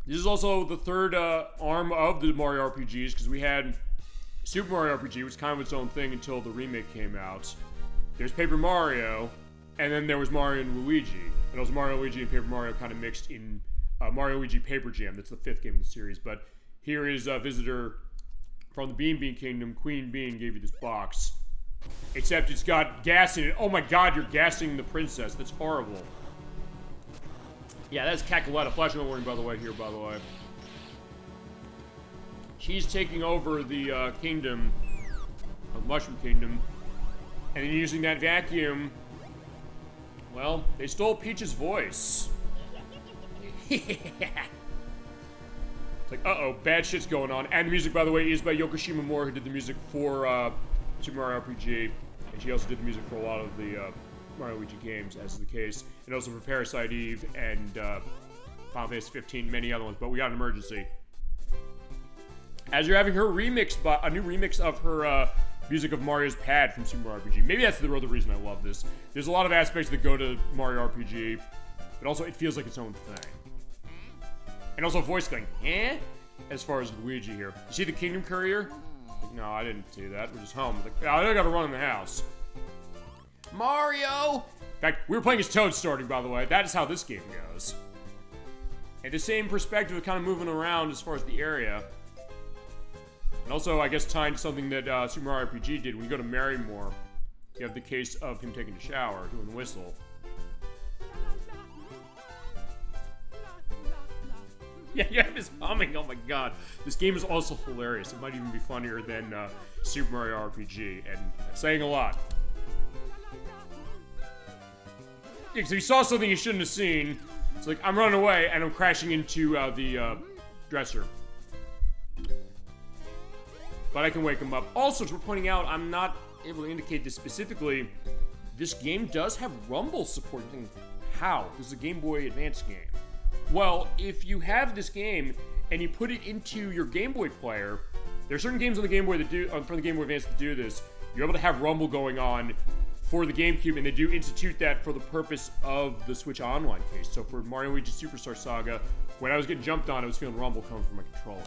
This is also the third arm of the Mario RPGs, because we had Super Mario RPG, which was kind of its own thing until the remake came out. There's Paper Mario, and then there was Mario and Luigi. And also Mario, Luigi, and Paper Mario kind of mixed in Mario Luigi Paper Jam. That's the 5th game in the series. But here is a visitor from the Bean Bean Kingdom. Queen Bean gave you this box. Except it's got gas in it. Oh my god, you're gassing the princess. That's horrible. Yeah, that's Cacaletta. Flashing warning, by the way, here, by the way. She's taking over the kingdom of Mushroom Kingdom. And then using that vacuum, well, they stole Peach's voice. It's like, uh-oh, bad shit's going on. And the music, by the way, is by Yoko Shimomura, who did the music for Super Mario RPG. And she also did the music for a lot of the Mario Luigi games, as is the case. And also for Parasite Eve and Final Fantasy 15, many other ones. But we got an emergency. As you're having her remix, a new remix of her music of Mario's Pad from Super Mario RPG. Maybe that's the real reason I love this. There's a lot of aspects that go to Mario RPG, but also it feels like its own thing. And also voice going, eh? As far as Luigi here. You see the Kingdom Courier? Like, no, I didn't see that. We're just home. Like, I gotta run in the house. Mario! In fact, we were playing as Toad starting, by the way. That is how this game goes. And the same perspective of kind of moving around as far as the area. And also, I guess, tying to something that Super Mario RPG did. When you go to Marymore, you have the case of him taking a shower, doing the whistle. Yeah, you have his humming. Oh my god. This game is also hilarious. It might even be funnier than Super Mario RPG, and that's saying a lot. Yeah, so he saw something he shouldn't have seen. It's like, I'm running away, and I'm crashing into the dresser. But I can wake him up. Also, as we're pointing out, I'm not able to indicate this specifically. This game does have Rumble support. You think, how? This is a Game Boy Advance game. Well, if you have this game and you put it into your Game Boy player, there are certain games on the Game Boy that do, from the Game Boy Advance that do this. You're able to have Rumble going on for the GameCube, and they do institute that for the purpose of the Switch Online case. So for Mario & Luigi Superstar Saga, when I was getting jumped on, I was feeling Rumble coming from my controller.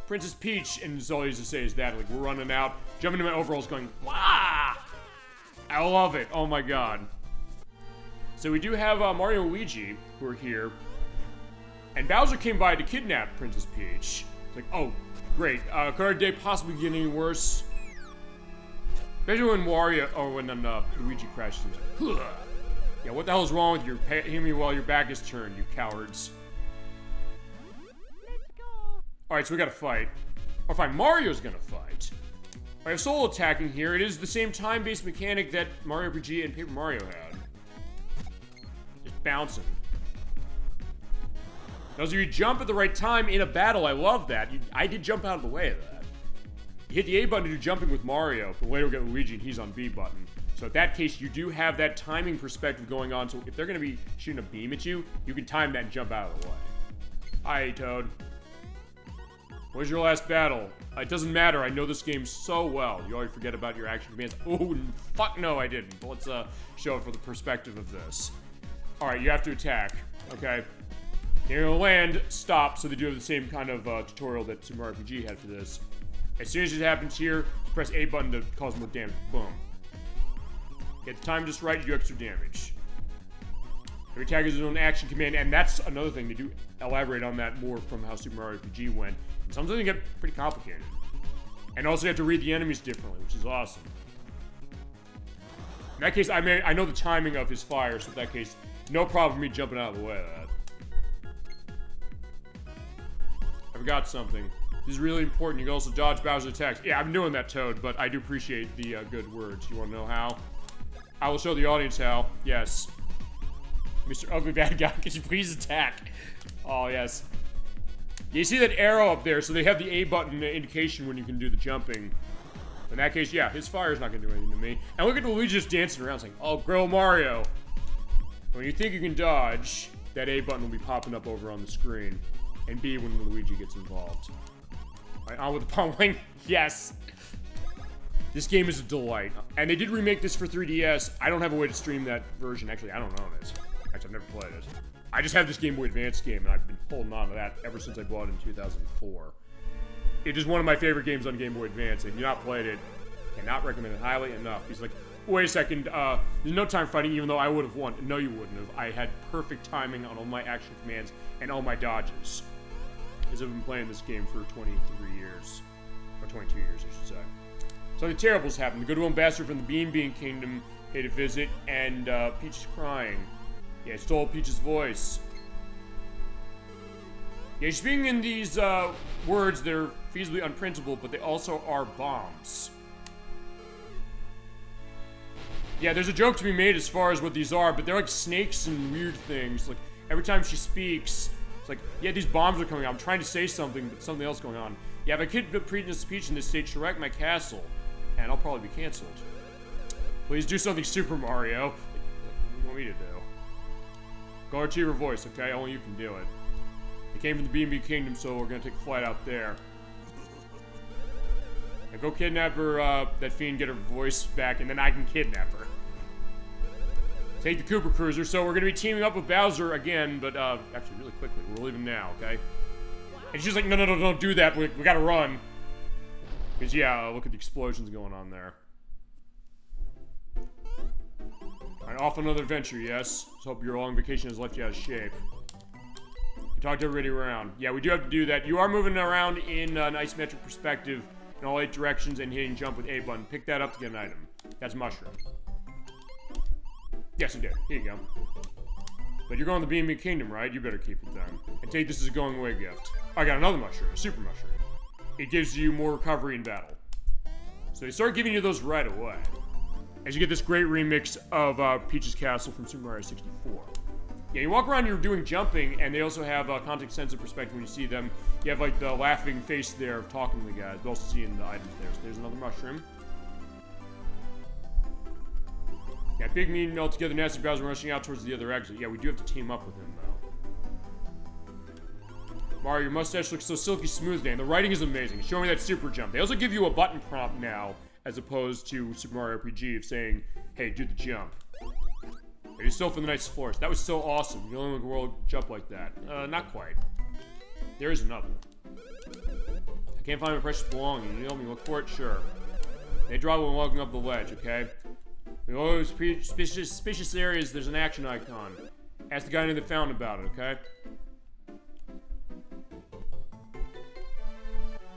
Princess Peach, and all I used to say is that, like, we're running out, jumping into my overalls going, wah! I love it, oh my god. So we do have Mario and Luigi, who are here, and Bowser came by to kidnap Princess Peach. It's like, oh, great, could our day possibly get any worse? Especially when Luigi crashes, he's like, huh. Yeah, what the hell is wrong with you? Hitting me while your back is turned, you cowards. Alright, so we gotta fight. Or fine, Mario's gonna fight. I have solo attacking here. It is the same time-based mechanic that Mario RPG and Paper Mario had. Just bouncing. Now, so you jump at the right time in a battle. I love that. I did jump out of the way of that. You hit the A button to do jumping with Mario, but later we get Luigi and he's on B button. So in that case, you do have that timing perspective going on. So if they're going to be shooting a beam at you, you can time that and jump out of the way. Hi, Toad. Where's your last battle? It doesn't matter. I know this game so well. You always forget about your action commands. Oh, fuck no, I didn't. But let's show it for the perspective of this. All right, you have to attack. Okay. You're gonna land, stop. So they do have the same kind of tutorial that Super Mario RPG had for this. As soon as it happens here, you press A button to cause more damage. Boom. Get the time just right, you do extra damage. Every attack has its own action command, and that's another thing. They do elaborate on that more from how Super Mario RPG went. And sometimes they get pretty complicated. And also you have to read the enemies differently, which is awesome. In that case, I know the timing of his fire, so in that case, no problem with me jumping out of the way of that. I forgot something. This is really important. You can also dodge Bowser's attacks. Yeah, I'm doing that, Toad, but I do appreciate the good words. You want to know how? I will show the audience how. Yes. Mr. Ugly Bad Guy, could you please attack? Oh, yes. You see that arrow up there, so they have the A button indication when you can do the jumping. In that case, yeah, his fire is not going to do anything to me. And look at Luigi just dancing around saying, oh, grill Mario. When you think you can dodge, that A button will be popping up over on the screen. And B when Luigi gets involved. Alright, on with the pummeling. Yes. This game is a delight. And they did remake this for 3DS. I don't have a way to stream that version. Actually, I don't own it. Actually, I've never played it. I just have this Game Boy Advance game, and I've been holding on to that ever since I bought it in 2004. It is one of my favorite games on Game Boy Advance. If you've not played it, cannot recommend it highly enough. He's like, wait a second, there's no time fighting, even though I would have won. No, you wouldn't have. I had perfect timing on all my action commands and all my dodges. Because I've been playing this game for 23 years. Or 22 years, I should say. Something terrible's happened. The goodwill ambassador from the Bean Bean Kingdom paid a visit, and Peach is crying. Yeah, it stole Peach's voice. Yeah, she's speaking in these words that are feasibly unprintable, but they also are bombs. Yeah, there's a joke to be made as far as what these are, but they're like snakes and weird things. Like, every time she speaks, it's like, yeah, these bombs are coming out. I'm trying to say something, but something else going on. Yeah, if I could read a speech in this state, she'll wreck my castle, and I'll probably be canceled. Please do something, Super Mario. What do you want me to do? Go retrieve her voice, okay? Only you can do it. They came from the B&B Kingdom, so we're gonna take a flight out there. Now go kidnap her, that fiend, get her voice back, and then I can kidnap her. Take the Cooper Cruiser, so we're gonna be teaming up with Bowser again, but, actually, really quickly. We're leaving now, okay? And she's like, no, don't do that. We gotta run. Because, yeah, look at the explosions going on there. Alright, off on another adventure, yes? Let's hope your long vacation has left you out of shape. Talk to everybody around. Yeah, we do have to do that. You are moving around in an isometric perspective in all 8 directions and hitting jump with A button. Pick that up to get an item. That's mushroom. Yes, you did. Here you go. But you're going to the B&B Kingdom, right? You better keep it then. And take this as a going away gift. I got another mushroom, a super mushroom. It gives you more recovery in battle. So they start giving you those right away. As you get this great remix of Peach's Castle from Super Mario 64. Yeah, you walk around, you're doing jumping, and they also have context-sensitive perspective when you see them. You have, like, the laughing face there of talking to the guys, but also seeing the items there. So there's another mushroom. Yeah, Big Mean and all together, Nasty Bowser rushing out towards the other exit. Yeah, we do have to team up with him, though. Mario, your mustache looks so silky smooth, Dan. The writing is amazing. Show me that super jump. They also give you a button prompt now, as opposed to Super Mario RPG of saying, hey, do the jump. Are you still for the Night's Forest? That was so awesome. You only make a world jump like that. Not quite. There is another. I can't find my precious belonging. You know me, look for it? Sure. They drop it when walking up the ledge, okay? In all those suspicious areas, there's an action icon. Ask the guy in the fountain about it, okay?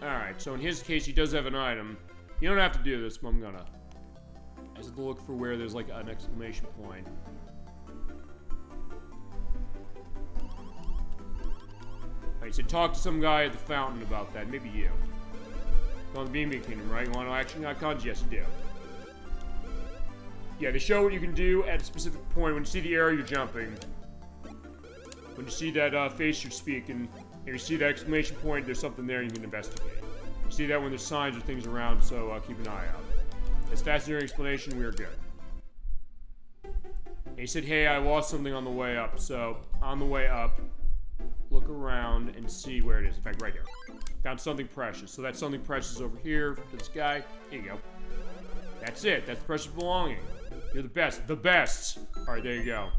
Alright, so in his case, he does have an item. You don't have to do this, but I'm gonna. I just have to look for where there's like an exclamation point. Alright, so talk to some guy at the fountain about that. Maybe you. Go on the B&B Kingdom, right? You want no action icons? Yes, you do. Yeah, they show what you can do at a specific point. When you see the arrow, you're jumping. When you see that face you're speaking, and you see that exclamation point, there's something there you can investigate. You see that when there's signs or things around, so keep an eye out. As fast as your explanation, we are good. And he said, hey, I lost something on the way up, so on the way up, look around and see where it is. In fact, right here. Found something precious. So that something precious over here to this guy. Here you go. That's it. That's precious belonging. You're the best. The best. All right, there you go.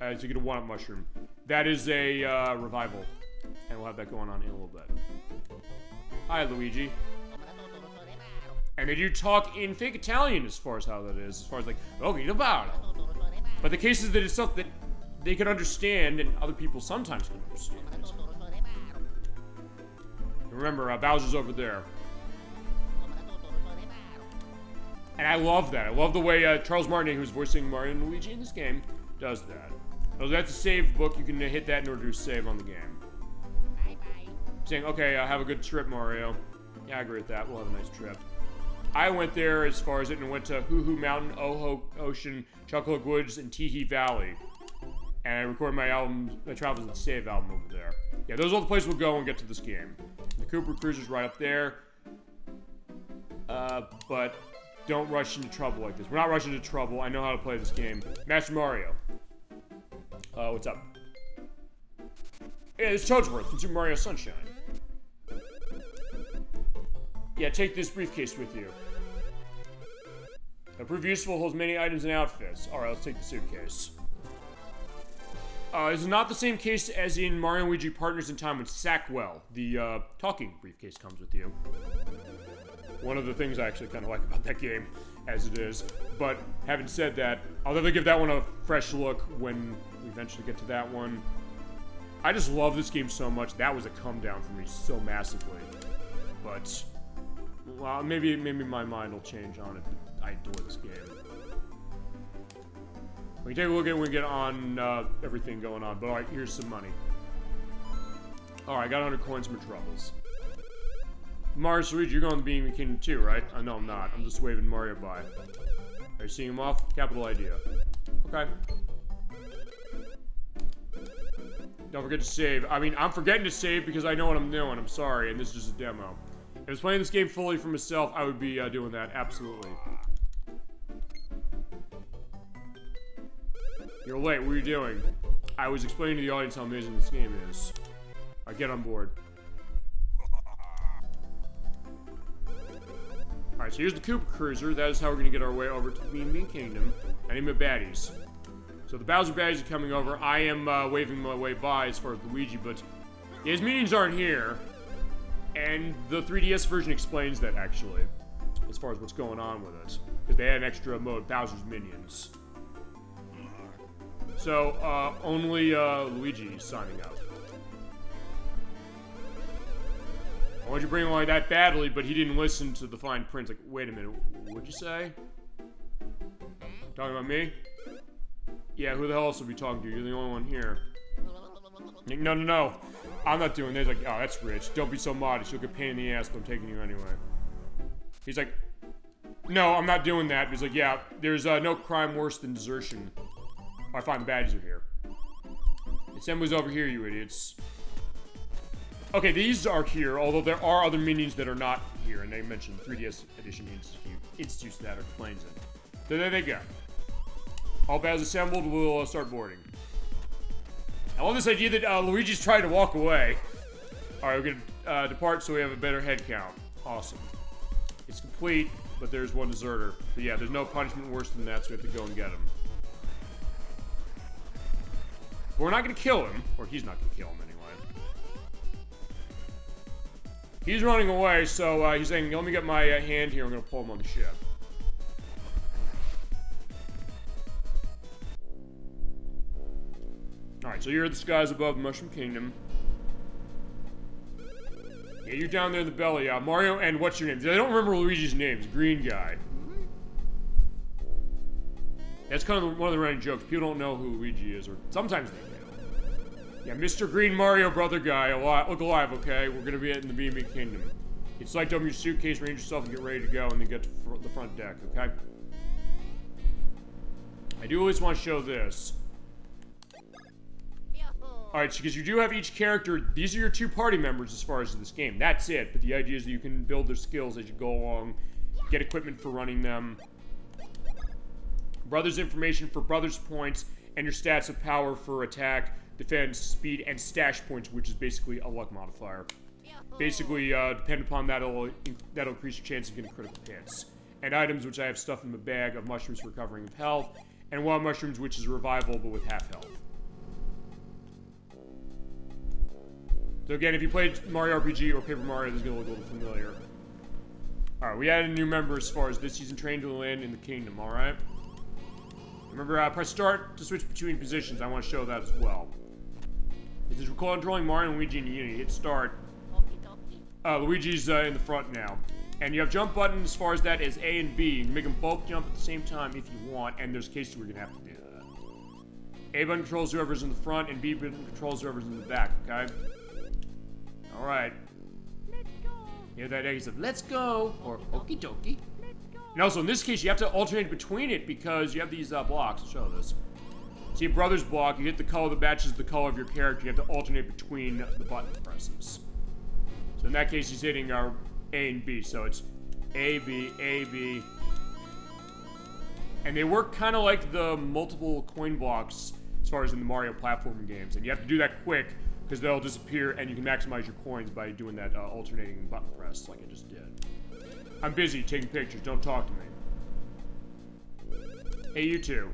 So you get a one-up mushroom. That is a revival. And we'll have that going on in a little bit. Hi, Luigi. And they do talk in fake Italian as far as how that is. As far as like, okay, but the case is that it's something that they can understand and other people sometimes can understand. Remember, Bowser's over there. And I love that. I love the way Charles Martinet, who's voicing Mario and Luigi in this game, does that. So that's a save book. You can hit that in order to save on the game. Saying, okay, have a good trip, Mario. Yeah, I agree with that. We'll have a nice trip. I went there as far as it and went to Hoo Hoo Mountain, Oho Ocean, Chocolate Woods, and Teehee Valley. And I recorded my album, my Travels and Save album over there. Yeah, those are all the places we'll go and get to this game. The Cooper Cruiser's right up there. But don't rush into trouble like this. We're not rushing into trouble. I know how to play this game. Master Mario. What's up? Yeah, it's Toadsworth from Super Mario Sunshine. Yeah, take this briefcase with you. It'll prove useful, holds many items and outfits. Alright, let's take the suitcase. This is not the same case as in Mario and Luigi Partners in Time with Sackwell. The talking briefcase comes with you. One of the things I actually kind of like about that game, as it is. But having said that, I'll definitely give that one a fresh look when we eventually get to that one. I just love this game so much. That was a come down for me so massively. But, well, maybe my mind will change on it. But I adore this game. We can take a look at it when we get on everything going on. But alright, here's some money. Alright, I got 100 coins for troubles. Mario, Luigi, you're going to Beam Kingdom too, right? No, I'm not. I'm just waving Mario by. Are you seeing him off? Capital idea. Okay. Don't forget to save. I mean, I'm forgetting to save because I know what I'm doing. I'm sorry, and this is just a demo. If I was playing this game fully for myself, I would be doing that. Absolutely. You're late. What are you doing? I was explaining to the audience how amazing this game is. Alright, get on board. Alright, so here's the Koopa Cruiser. That is how we're going to get our way over to the Bean Kingdom. I need my baddies. So the Bowser baddies are coming over. I am waving my way by as far as Luigi, but his minions aren't here. And the 3DS version explains that, actually, as far as what's going on with it. Because they had an extra mode, Bowser's Minions. So, only Luigi is signing up. I wanted you to bring along that badly, but he didn't listen to the fine print. Like, wait a minute, what'd you say? Talking about me? Yeah, who the hell else would be talking to you? You're the only one here. No. I'm not doing this. Like, oh, that's rich. Don't be so modest. You'll get pain in the ass, but I'm taking you anyway. He's like, no, I'm not doing that. He's like, yeah, there's no crime worse than desertion. Oh, I find the badges are here. Assembly's over here, you idiots. Okay, these are here, although there are other minions that are not here, and they mentioned 3DS Edition institutes that or explains it. So there they go. All badges assembled, we'll start boarding. I love this idea that Luigi's trying to walk away. Alright, we're gonna depart so we have a better head count. Awesome. It's complete, but there's one deserter. But yeah, there's no punishment worse than that, so we have to go and get him. But we're not gonna kill him, or he's not gonna kill him anyway. He's running away, so he's saying, let me get my hand here, I'm gonna pull him on the ship. Alright, so you're at the skies above the Mushroom Kingdom. Yeah, you're down there in the belly. Mario, and what's your name? I don't remember Luigi's name. It's Green Guy. That's kind of one of the running jokes. People don't know who Luigi is, or sometimes they do. Yeah, Mr. Green Mario Brother Guy. Look alive, okay? We're gonna be in the B&B Kingdom. It's like open your suitcase, arrange yourself, and get ready to go, and then get to the front deck, okay? I do always want to show this. Alright, because you do have each character, these are your 2 party members as far as this game. That's it, but the idea is that you can build their skills as you go along, get equipment for running them, brothers information for brothers points, and your stats of power for attack, defense, speed, and stash points, which is basically a luck modifier. Basically, depending upon that, that'll increase your chance of getting critical hits. And items, which I have stuff in the bag of mushrooms for recovering of health, and wild mushrooms, which is revival, but with half health. So again, if you played Mario RPG or Paper Mario, this is going to look a little familiar. Alright, we added a new member as far as this season, trained to land in the kingdom, alright? Remember, press start to switch between positions. I want to show that as well. This is controlling Mario and Luigi in Unity. Hit start. Luigi's in the front now. And you have jump buttons as far as that as A and B. You can make them both jump at the same time if you want, and there's cases where you're going to have to do that. A button controls whoever's in the front, and B button controls whoever's in the back, okay? Alright. Hear that egg of let's go, or okie dokie. And also, in this case, you have to alternate between it because you have these blocks. I'll show this. See a brother's block, you hit the color that matches the color of your character. You have to alternate between the button presses. So in that case, he's hitting our A and B. So it's A, B, A, B. And they work kind of like the multiple coin blocks as far as in the Mario platforming games. And you have to do that quick because they'll disappear and you can maximize your coins by doing that alternating button press like I just did. I'm busy taking pictures. Don't talk to me. Hey, you two.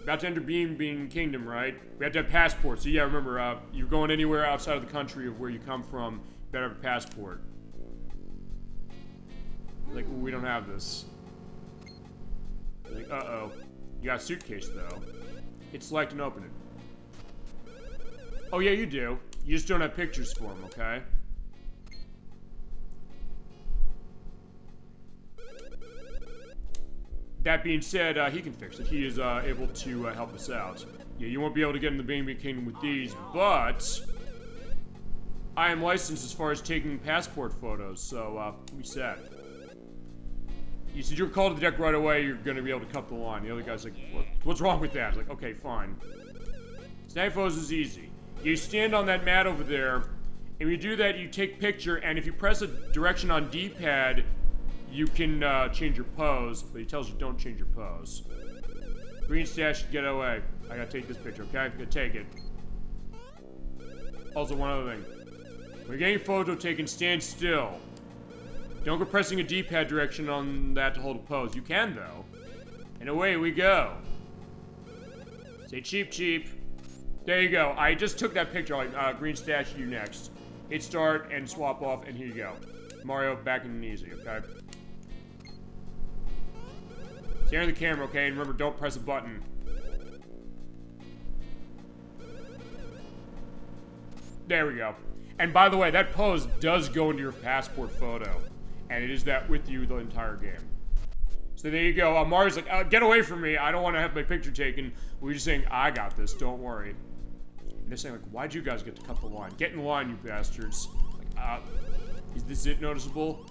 About to enter Being Kingdom, right? We have to have passports. So yeah, remember, you're going anywhere outside of the country of where you come from, you better have a passport. Like, well, we don't have this. Like, uh-oh. You got a suitcase, though. Hit select and open it. Oh yeah, you do. You just don't have pictures for him, okay? That being said, he can fix it. He is able to help us out. Yeah, you won't be able to get in the Being Kingdom with these, but I am licensed as far as taking passport photos, so we set. You said you were called to the deck right away, you're going to be able to cut the line. The other guy's like, what's wrong with that? I was like, okay, fine. Snag photos is easy. You stand on that mat over there, and when you do that, you take picture, and if you press a direction on D-pad, you can change your pose, but he tells you don't change your pose. Green stash, get away. I gotta take this picture, okay? I'm gonna take it. Also, one other thing. When you're getting a photo taken, stand still. Don't go pressing a D-pad direction on that to hold a pose. You can, though. And away we go. Say cheap, cheap. There you go. I just took that picture. Green stash, you next. Hit start and swap off, and here you go. Mario back in easy, okay? Stare in the camera, okay? And remember, don't press a button. There we go. And by the way, that pose does go into your passport photo. And it is that with you the entire game. So there you go. Mario's like, get away from me. I don't want to have my picture taken. We're just saying, I got this. Don't worry. And they're saying, like, why'd you guys get to cut the line? Get in line, you bastards. Like, is this it noticeable?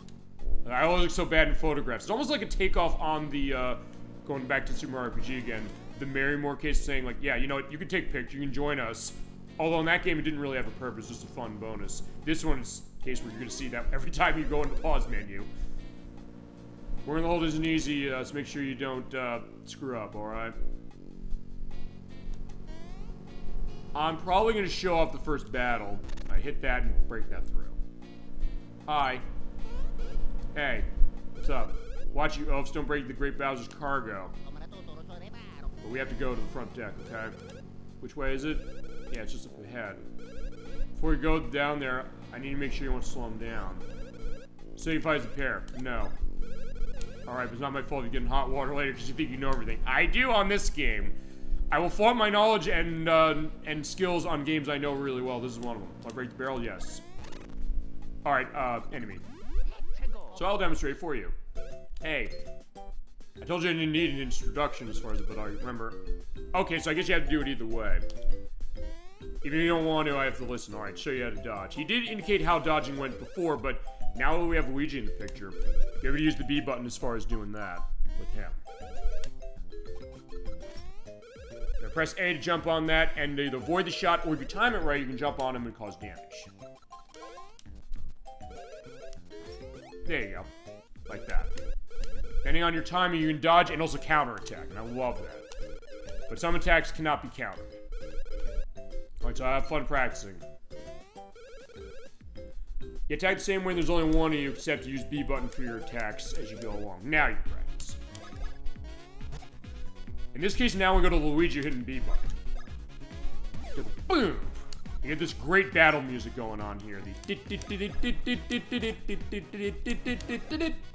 I always look so bad in photographs. It's almost like a takeoff on the, going back to Super Mario RPG again, the Marrymore case saying, like, yeah, you know what, you can take a picture, you can join us. Although in that game, it didn't really have a purpose, just a fun bonus. This one is a case where you're going to see that every time you go in the pause menu. Wearing the hold isn't easy, so make sure you don't screw up, alright? I'm probably going to show off the first battle. I hit that and break that through. Hi. Hey. What's up? Watch you elves don't break the Great Bowser's cargo. But we have to go to the front deck, okay? Which way is it? Yeah, it's just up ahead. Before we go down there, I need to make sure you won't slow him down. Signifies a pair. No. Alright, but it's not my fault you get in hot water later because you think you know everything. I do on this game. I will flaunt my knowledge and skills on games I know really well. This is one of them. So I break the barrel? Yes. Alright, enemy. So I'll demonstrate for you. Hey. I told you I didn't need an introduction as far as it, but I remember. Okay, so I guess you have to do it either way. Even if you don't want to, I have to listen. Alright, show you how to dodge. He did indicate how dodging went before, but now that we have Luigi in the picture, you're able to use the B button as far as doing that with him. Press A to jump on that and either avoid the shot, or if you time it right, you can jump on him and cause damage. There you go. Like that. Depending on your timing, you can dodge and also counterattack, and I love that. But some attacks cannot be countered. Alright, so I have fun practicing. You attack the same way, there's only one of you, except you use B button for your attacks as you go along. Now you practice. In this case, now we go to Luigi hitting B button. Boom! You get this great battle music going on here.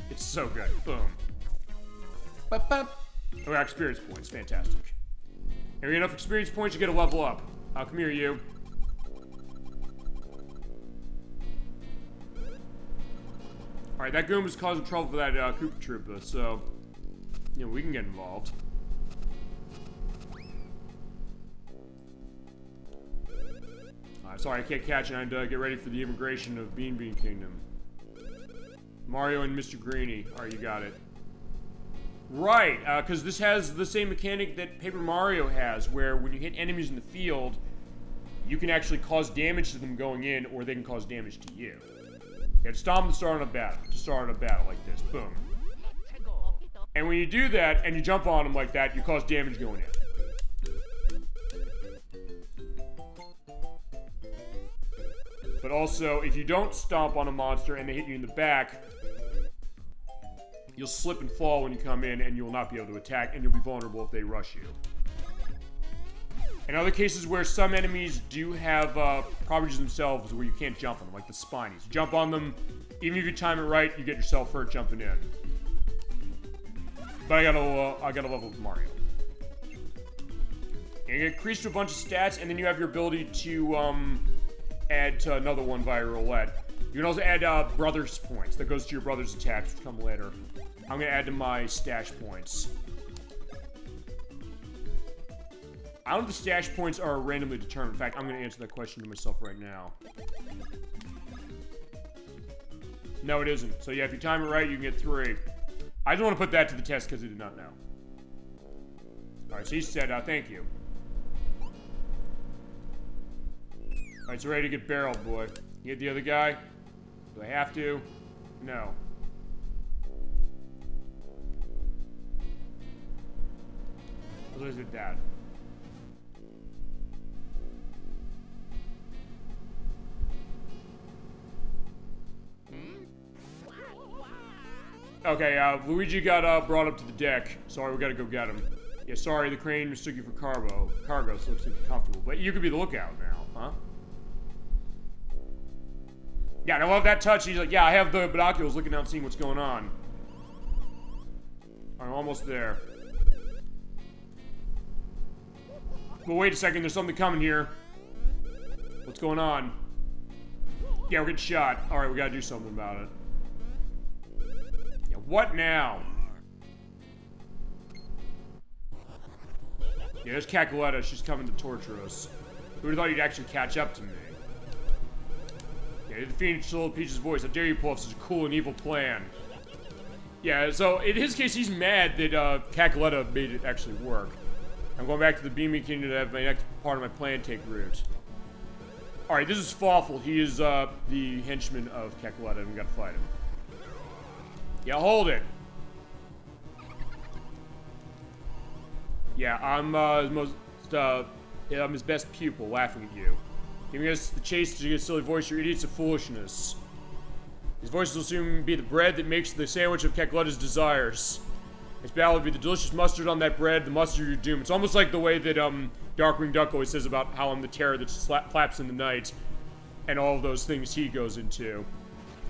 It's so good. Boom. Oh, yeah, experience points. Fantastic. And you get enough experience points, you get a level up. Come here, you. Alright, that goon was causing trouble for that Koopa Troopa, so, you know, we can get involved. Sorry, I can't catch it. I had to get ready for the immigration of Bean Bean Kingdom. Mario and Mr. Greeny. Alright, you got it. Right, because this has the same mechanic that Paper Mario has, where when you hit enemies in the field, you can actually cause damage to them going in, or they can cause damage to you. You have to stop them to start on a battle. To start on a battle like this. Boom. And when you do that, and you jump on them like that, you cause damage going in. But also, if you don't stomp on a monster and they hit you in the back, you'll slip and fall when you come in, and you'll not be able to attack, and you'll be vulnerable if they rush you. In other cases where some enemies do have properties themselves where you can't jump on them, like the Spinies. Jump on them, even if you time it right, you get yourself hurt jumping in. But I got a level with Mario. And you get increased to a bunch of stats, and then you have your ability to add to another one via roulette. You can also add brothers points. That goes to your brother's attacks, which come later. I'm gonna add to my stash points. I don't know if the stash points are randomly determined. In fact, I'm gonna answer that question to myself right now. No, it isn't. So yeah, if you time it right, you can get 3. I just want to put that to the test because I did not know. Alright, so he said, thank you. Alright, so ready to get barreled, boy. You get the other guy? Do I have to? No. What is it, Dad? Okay, Luigi got brought up to the deck. Sorry, we gotta go get him. Yeah, sorry, the crane mistook you for cargo, so it looks comfortable. But you could be the lookout now, huh? Yeah, and I love that touch. He's like, yeah, I have the binoculars looking out seeing what's going on. I'm almost there. But wait a second, there's something coming here. What's going on? Yeah, we're getting shot. Alright, we gotta do something about it. Yeah, what now? Yeah, there's Cacoletta. She's coming to torture us. Who would've thought you'd actually catch up to me? Yeah, you defeated Little Peach's voice. How dare you pull off such a cool and evil plan? Yeah, so in his case, he's mad that Cacoletta made it actually work. I'm going back to the Beaming Kingdom to have my next part of my plan take root. Alright, this is Fawful. He is the henchman of Cacoletta, and we gotta fight him. Yeah, hold it. Yeah, I'm I'm his best pupil, laughing at you. Giving us the chase to your silly voice, your idiots of foolishness. His voice will soon be the bread that makes the sandwich of Cacoletta's desires. His battle will be the delicious mustard on that bread, the mustard of your doom. It's almost like the way that Darkwing Duck always says about how I'm the terror that flaps in the night, and all of those things he goes into.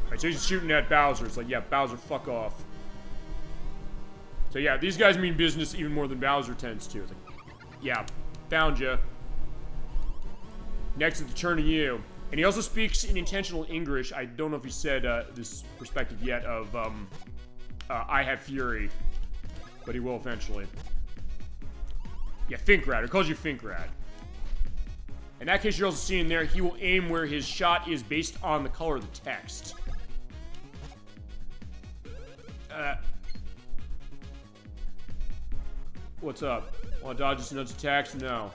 Alright, so he's shooting at Bowser. It's like, yeah, Bowser, fuck off. So yeah, these guys mean business even more than Bowser tends to. It's like, yeah, found ya. Next, it's the turn of you. And he also speaks in intentional English. I don't know if he said this perspective yet of, I have fury. But he will eventually. Yeah, Finkrad. It calls you Finkrad. In that case, you're also seeing there, he will aim where his shot is based on the color of the text. What's up? Want to dodge this nuts attacks? No.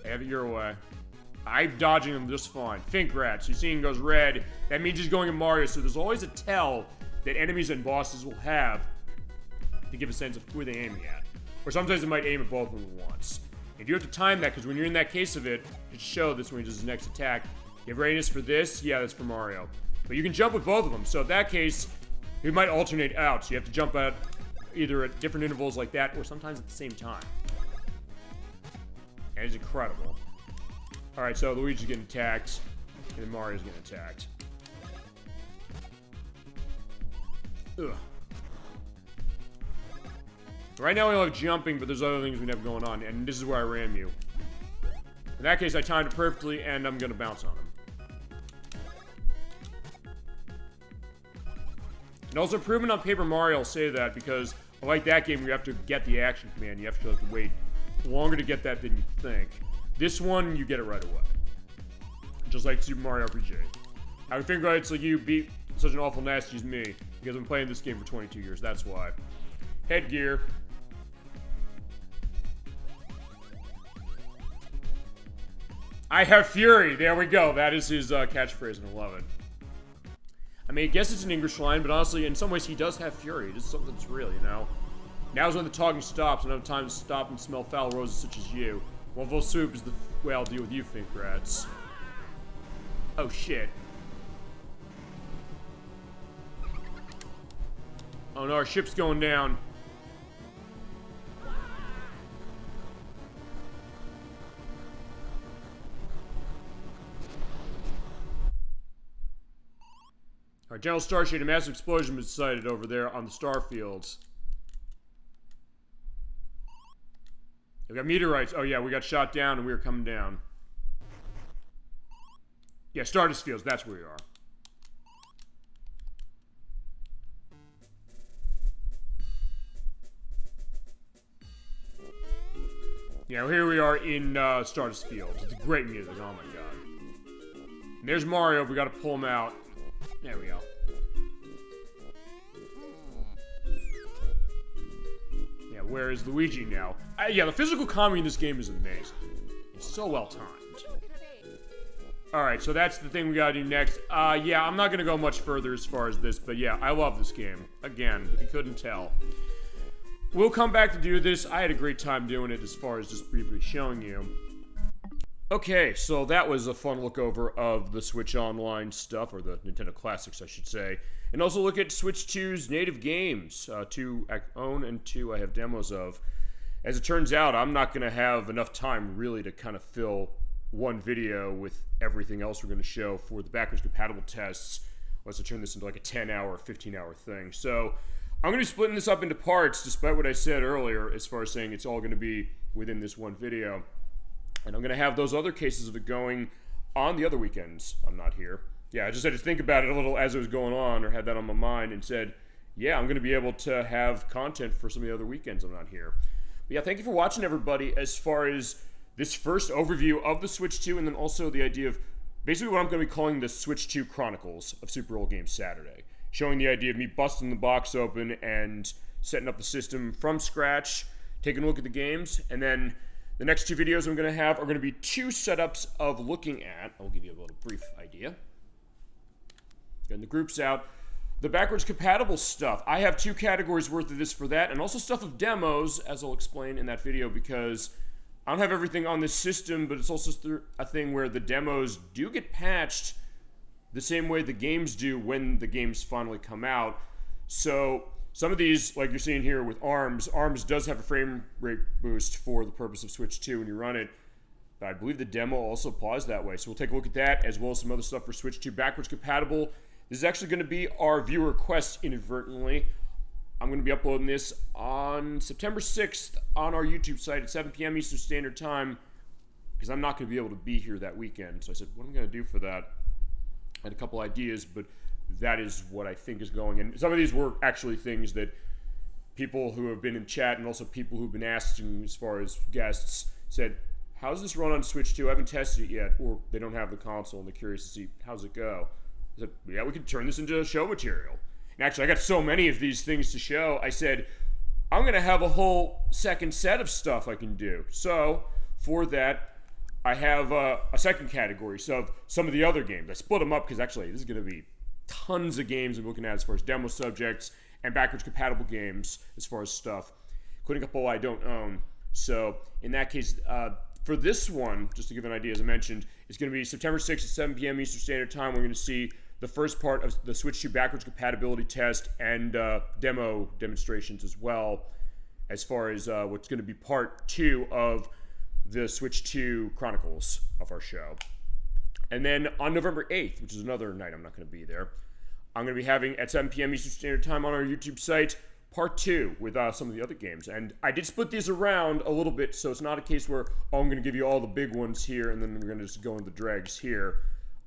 Have it your way. I'm dodging them just fine. Fink rats. You see him goes red. That means he's going at Mario, so there's always a tell that enemies and bosses will have to give a sense of who they're aiming at. Or sometimes they might aim at both of them at once. And you have to time that, because when you're in that case of it, just show this when he does his next attack. You have readiness for this? Yeah, that's for Mario. But you can jump with both of them, so in that case, he might alternate out, so you have to jump out either at different intervals like that, or sometimes at the same time. That is incredible. Alright, so Luigi's getting attacked, and then Mario's getting attacked. Ugh. Right now we only have jumping, but there's other things we have going on, and this is where I ram you. In that case, I timed it perfectly, and I'm gonna bounce on him. And also, improvement on Paper Mario, I'll say that, because like that game, you have to get the action command. You have to wait longer to get that than you think. This one, you get it right away. Just like Super Mario RPG. I would think it's like you beat such an awful nasty as me, because I've been playing this game for 22 years, that's why. Headgear. I have fury! There we go, that is his catchphrase, and I love it. I mean, I guess it's an English line, but honestly, in some ways, he does have fury. This is something that's real, you know? Now's when the talking stops, and I have time to stop and smell foul roses such as you. Waffle soup is the way I'll deal with you, Fink rats. Oh, shit. Oh no, our ship's going down. Our General Starshade, a massive explosion was sighted over there on the star fields. We got meteorites. Oh yeah, we got shot down and we were coming down. Yeah, Stardust fields, that's where we are. Yeah, here we are in Stardust fields. It's great music, oh my god. And there's Mario, we gotta pull him out. There we go. Yeah, where is Luigi now? Yeah, the physical comedy in this game is amazing. It's so well timed. Alright, so that's the thing we gotta do next. Yeah, I'm not gonna go much further as far as this, but yeah, I love this game. Again, if you couldn't tell. We'll come back to do this. I had a great time doing it as far as just briefly showing you. Okay, so that was a fun look over of the Switch Online stuff, or the Nintendo Classics, I should say. And also look at Switch 2's native games. 2 I own and 2 I have demos of. As it turns out, I'm not going to have enough time really to kind of fill one video with everything else we're going to show for the backwards compatible tests. Unless I turn this into like a 10-hour, 15-hour thing. So I'm going to be splitting this up into parts, despite what I said earlier, as far as saying it's all going to be within this one video. And I'm going to have those other cases of it going on the other weekends I'm not here. Yeah, I just had to think about it a little as it was going on, or had that on my mind, and said, yeah, I'm going to be able to have content for some of the other weekends I'm not here. But yeah, thank you for watching, everybody, as far as this first overview of the Switch 2, and then also the idea of basically what I'm going to be calling the Switch 2 Chronicles of Super Old Games Saturday. Showing the idea of me busting the box open and setting up the system from scratch, taking a look at the games, and then the next 2 videos I'm going to have are going to be 2 setups of looking at, I'll give you a little brief idea. Getting the groups out. The backwards compatible stuff. I have 2 categories worth of this for that, and also stuff of demos, as I'll explain in that video, because I don't have everything on this system, but it's also a thing where the demos do get patched the same way the games do when the games finally come out. So some of these, like you're seeing here with ARMS does have a frame rate boost for the purpose of Switch 2 when you run it. But I believe the demo also applies that way. So we'll take a look at that, as well as some other stuff for Switch 2 backwards compatible. This is actually going to be our viewer request inadvertently. I'm going to be uploading this on September 6th on our YouTube site at 7 p.m. Eastern Standard Time, because I'm not going to be able to be here that weekend. So I said, what am I going to do for that? I had a couple ideas, but that is what I think is going. And some of these were actually things that people who have been in chat and also people who've been asking as far as guests said, how's this run on Switch 2? I haven't tested it yet. Or they don't have the console and they're curious to see, how's it go? I said, yeah, we could turn this into show material. And actually, I got so many of these things to show. I said, I'm going to have a whole second set of stuff I can do. So, for that, I have a second category. So, some of the other games. I split them up because actually this is going to be tons of games I'm looking at as far as demo subjects and backwards compatible games as far as stuff, including a couple I don't own. So, in that case, for this one, just to give an idea, as I mentioned, it's going to be September 6th at 7 p.m. Eastern Standard Time. We're going to see the first part of the Switch 2 backwards compatibility test and demonstrations as well, as far as what's going to be part 2 of the Switch 2 Chronicles of our show. And then on November 8th, which is another night I'm not going to be there, I'm going to be having at 7 p.m. Eastern Standard Time on our YouTube site, part 2 with some of the other games. And I did split these around a little bit, so it's not a case where, I'm going to give you all the big ones here, and then we're going to just go into the dregs here.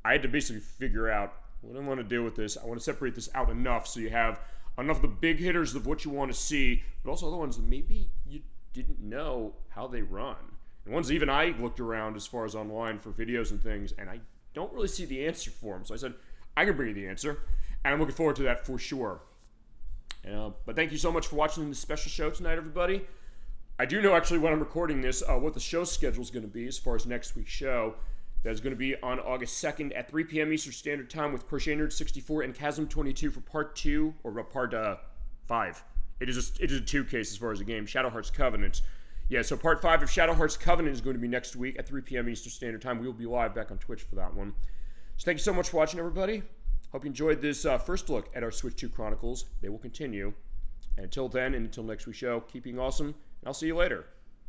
I had to basically figure out what I want to do with this. I want to separate this out enough so you have enough of the big hitters of what you want to see, but also other ones that maybe you didn't know how they run. And ones even I looked around as far as online for videos and things, and I don't really see the answer for them. So I said, I can bring you the answer, and I'm looking forward to that for sure. But thank you so much for watching this special show tonight, everybody. I do know actually when I'm recording this what the show schedule is going to be as far as next week's show. That is going to be on August 2nd at 3 p.m. Eastern Standard Time with Crochet Nerd 64 and Chasm 22 for part 2, or part 5. It is a 2 case as far as the game, Shadow Hearts Covenant. Yeah, so part 5 of Shadow Hearts Covenant is going to be next week at 3 p.m. Eastern Standard Time. We will be live back on Twitch for that one. So thank you so much for watching, everybody. Hope you enjoyed this first look at our Switch 2 Chronicles. They will continue. And until then, and until next week's show, keep being awesome, and I'll see you later.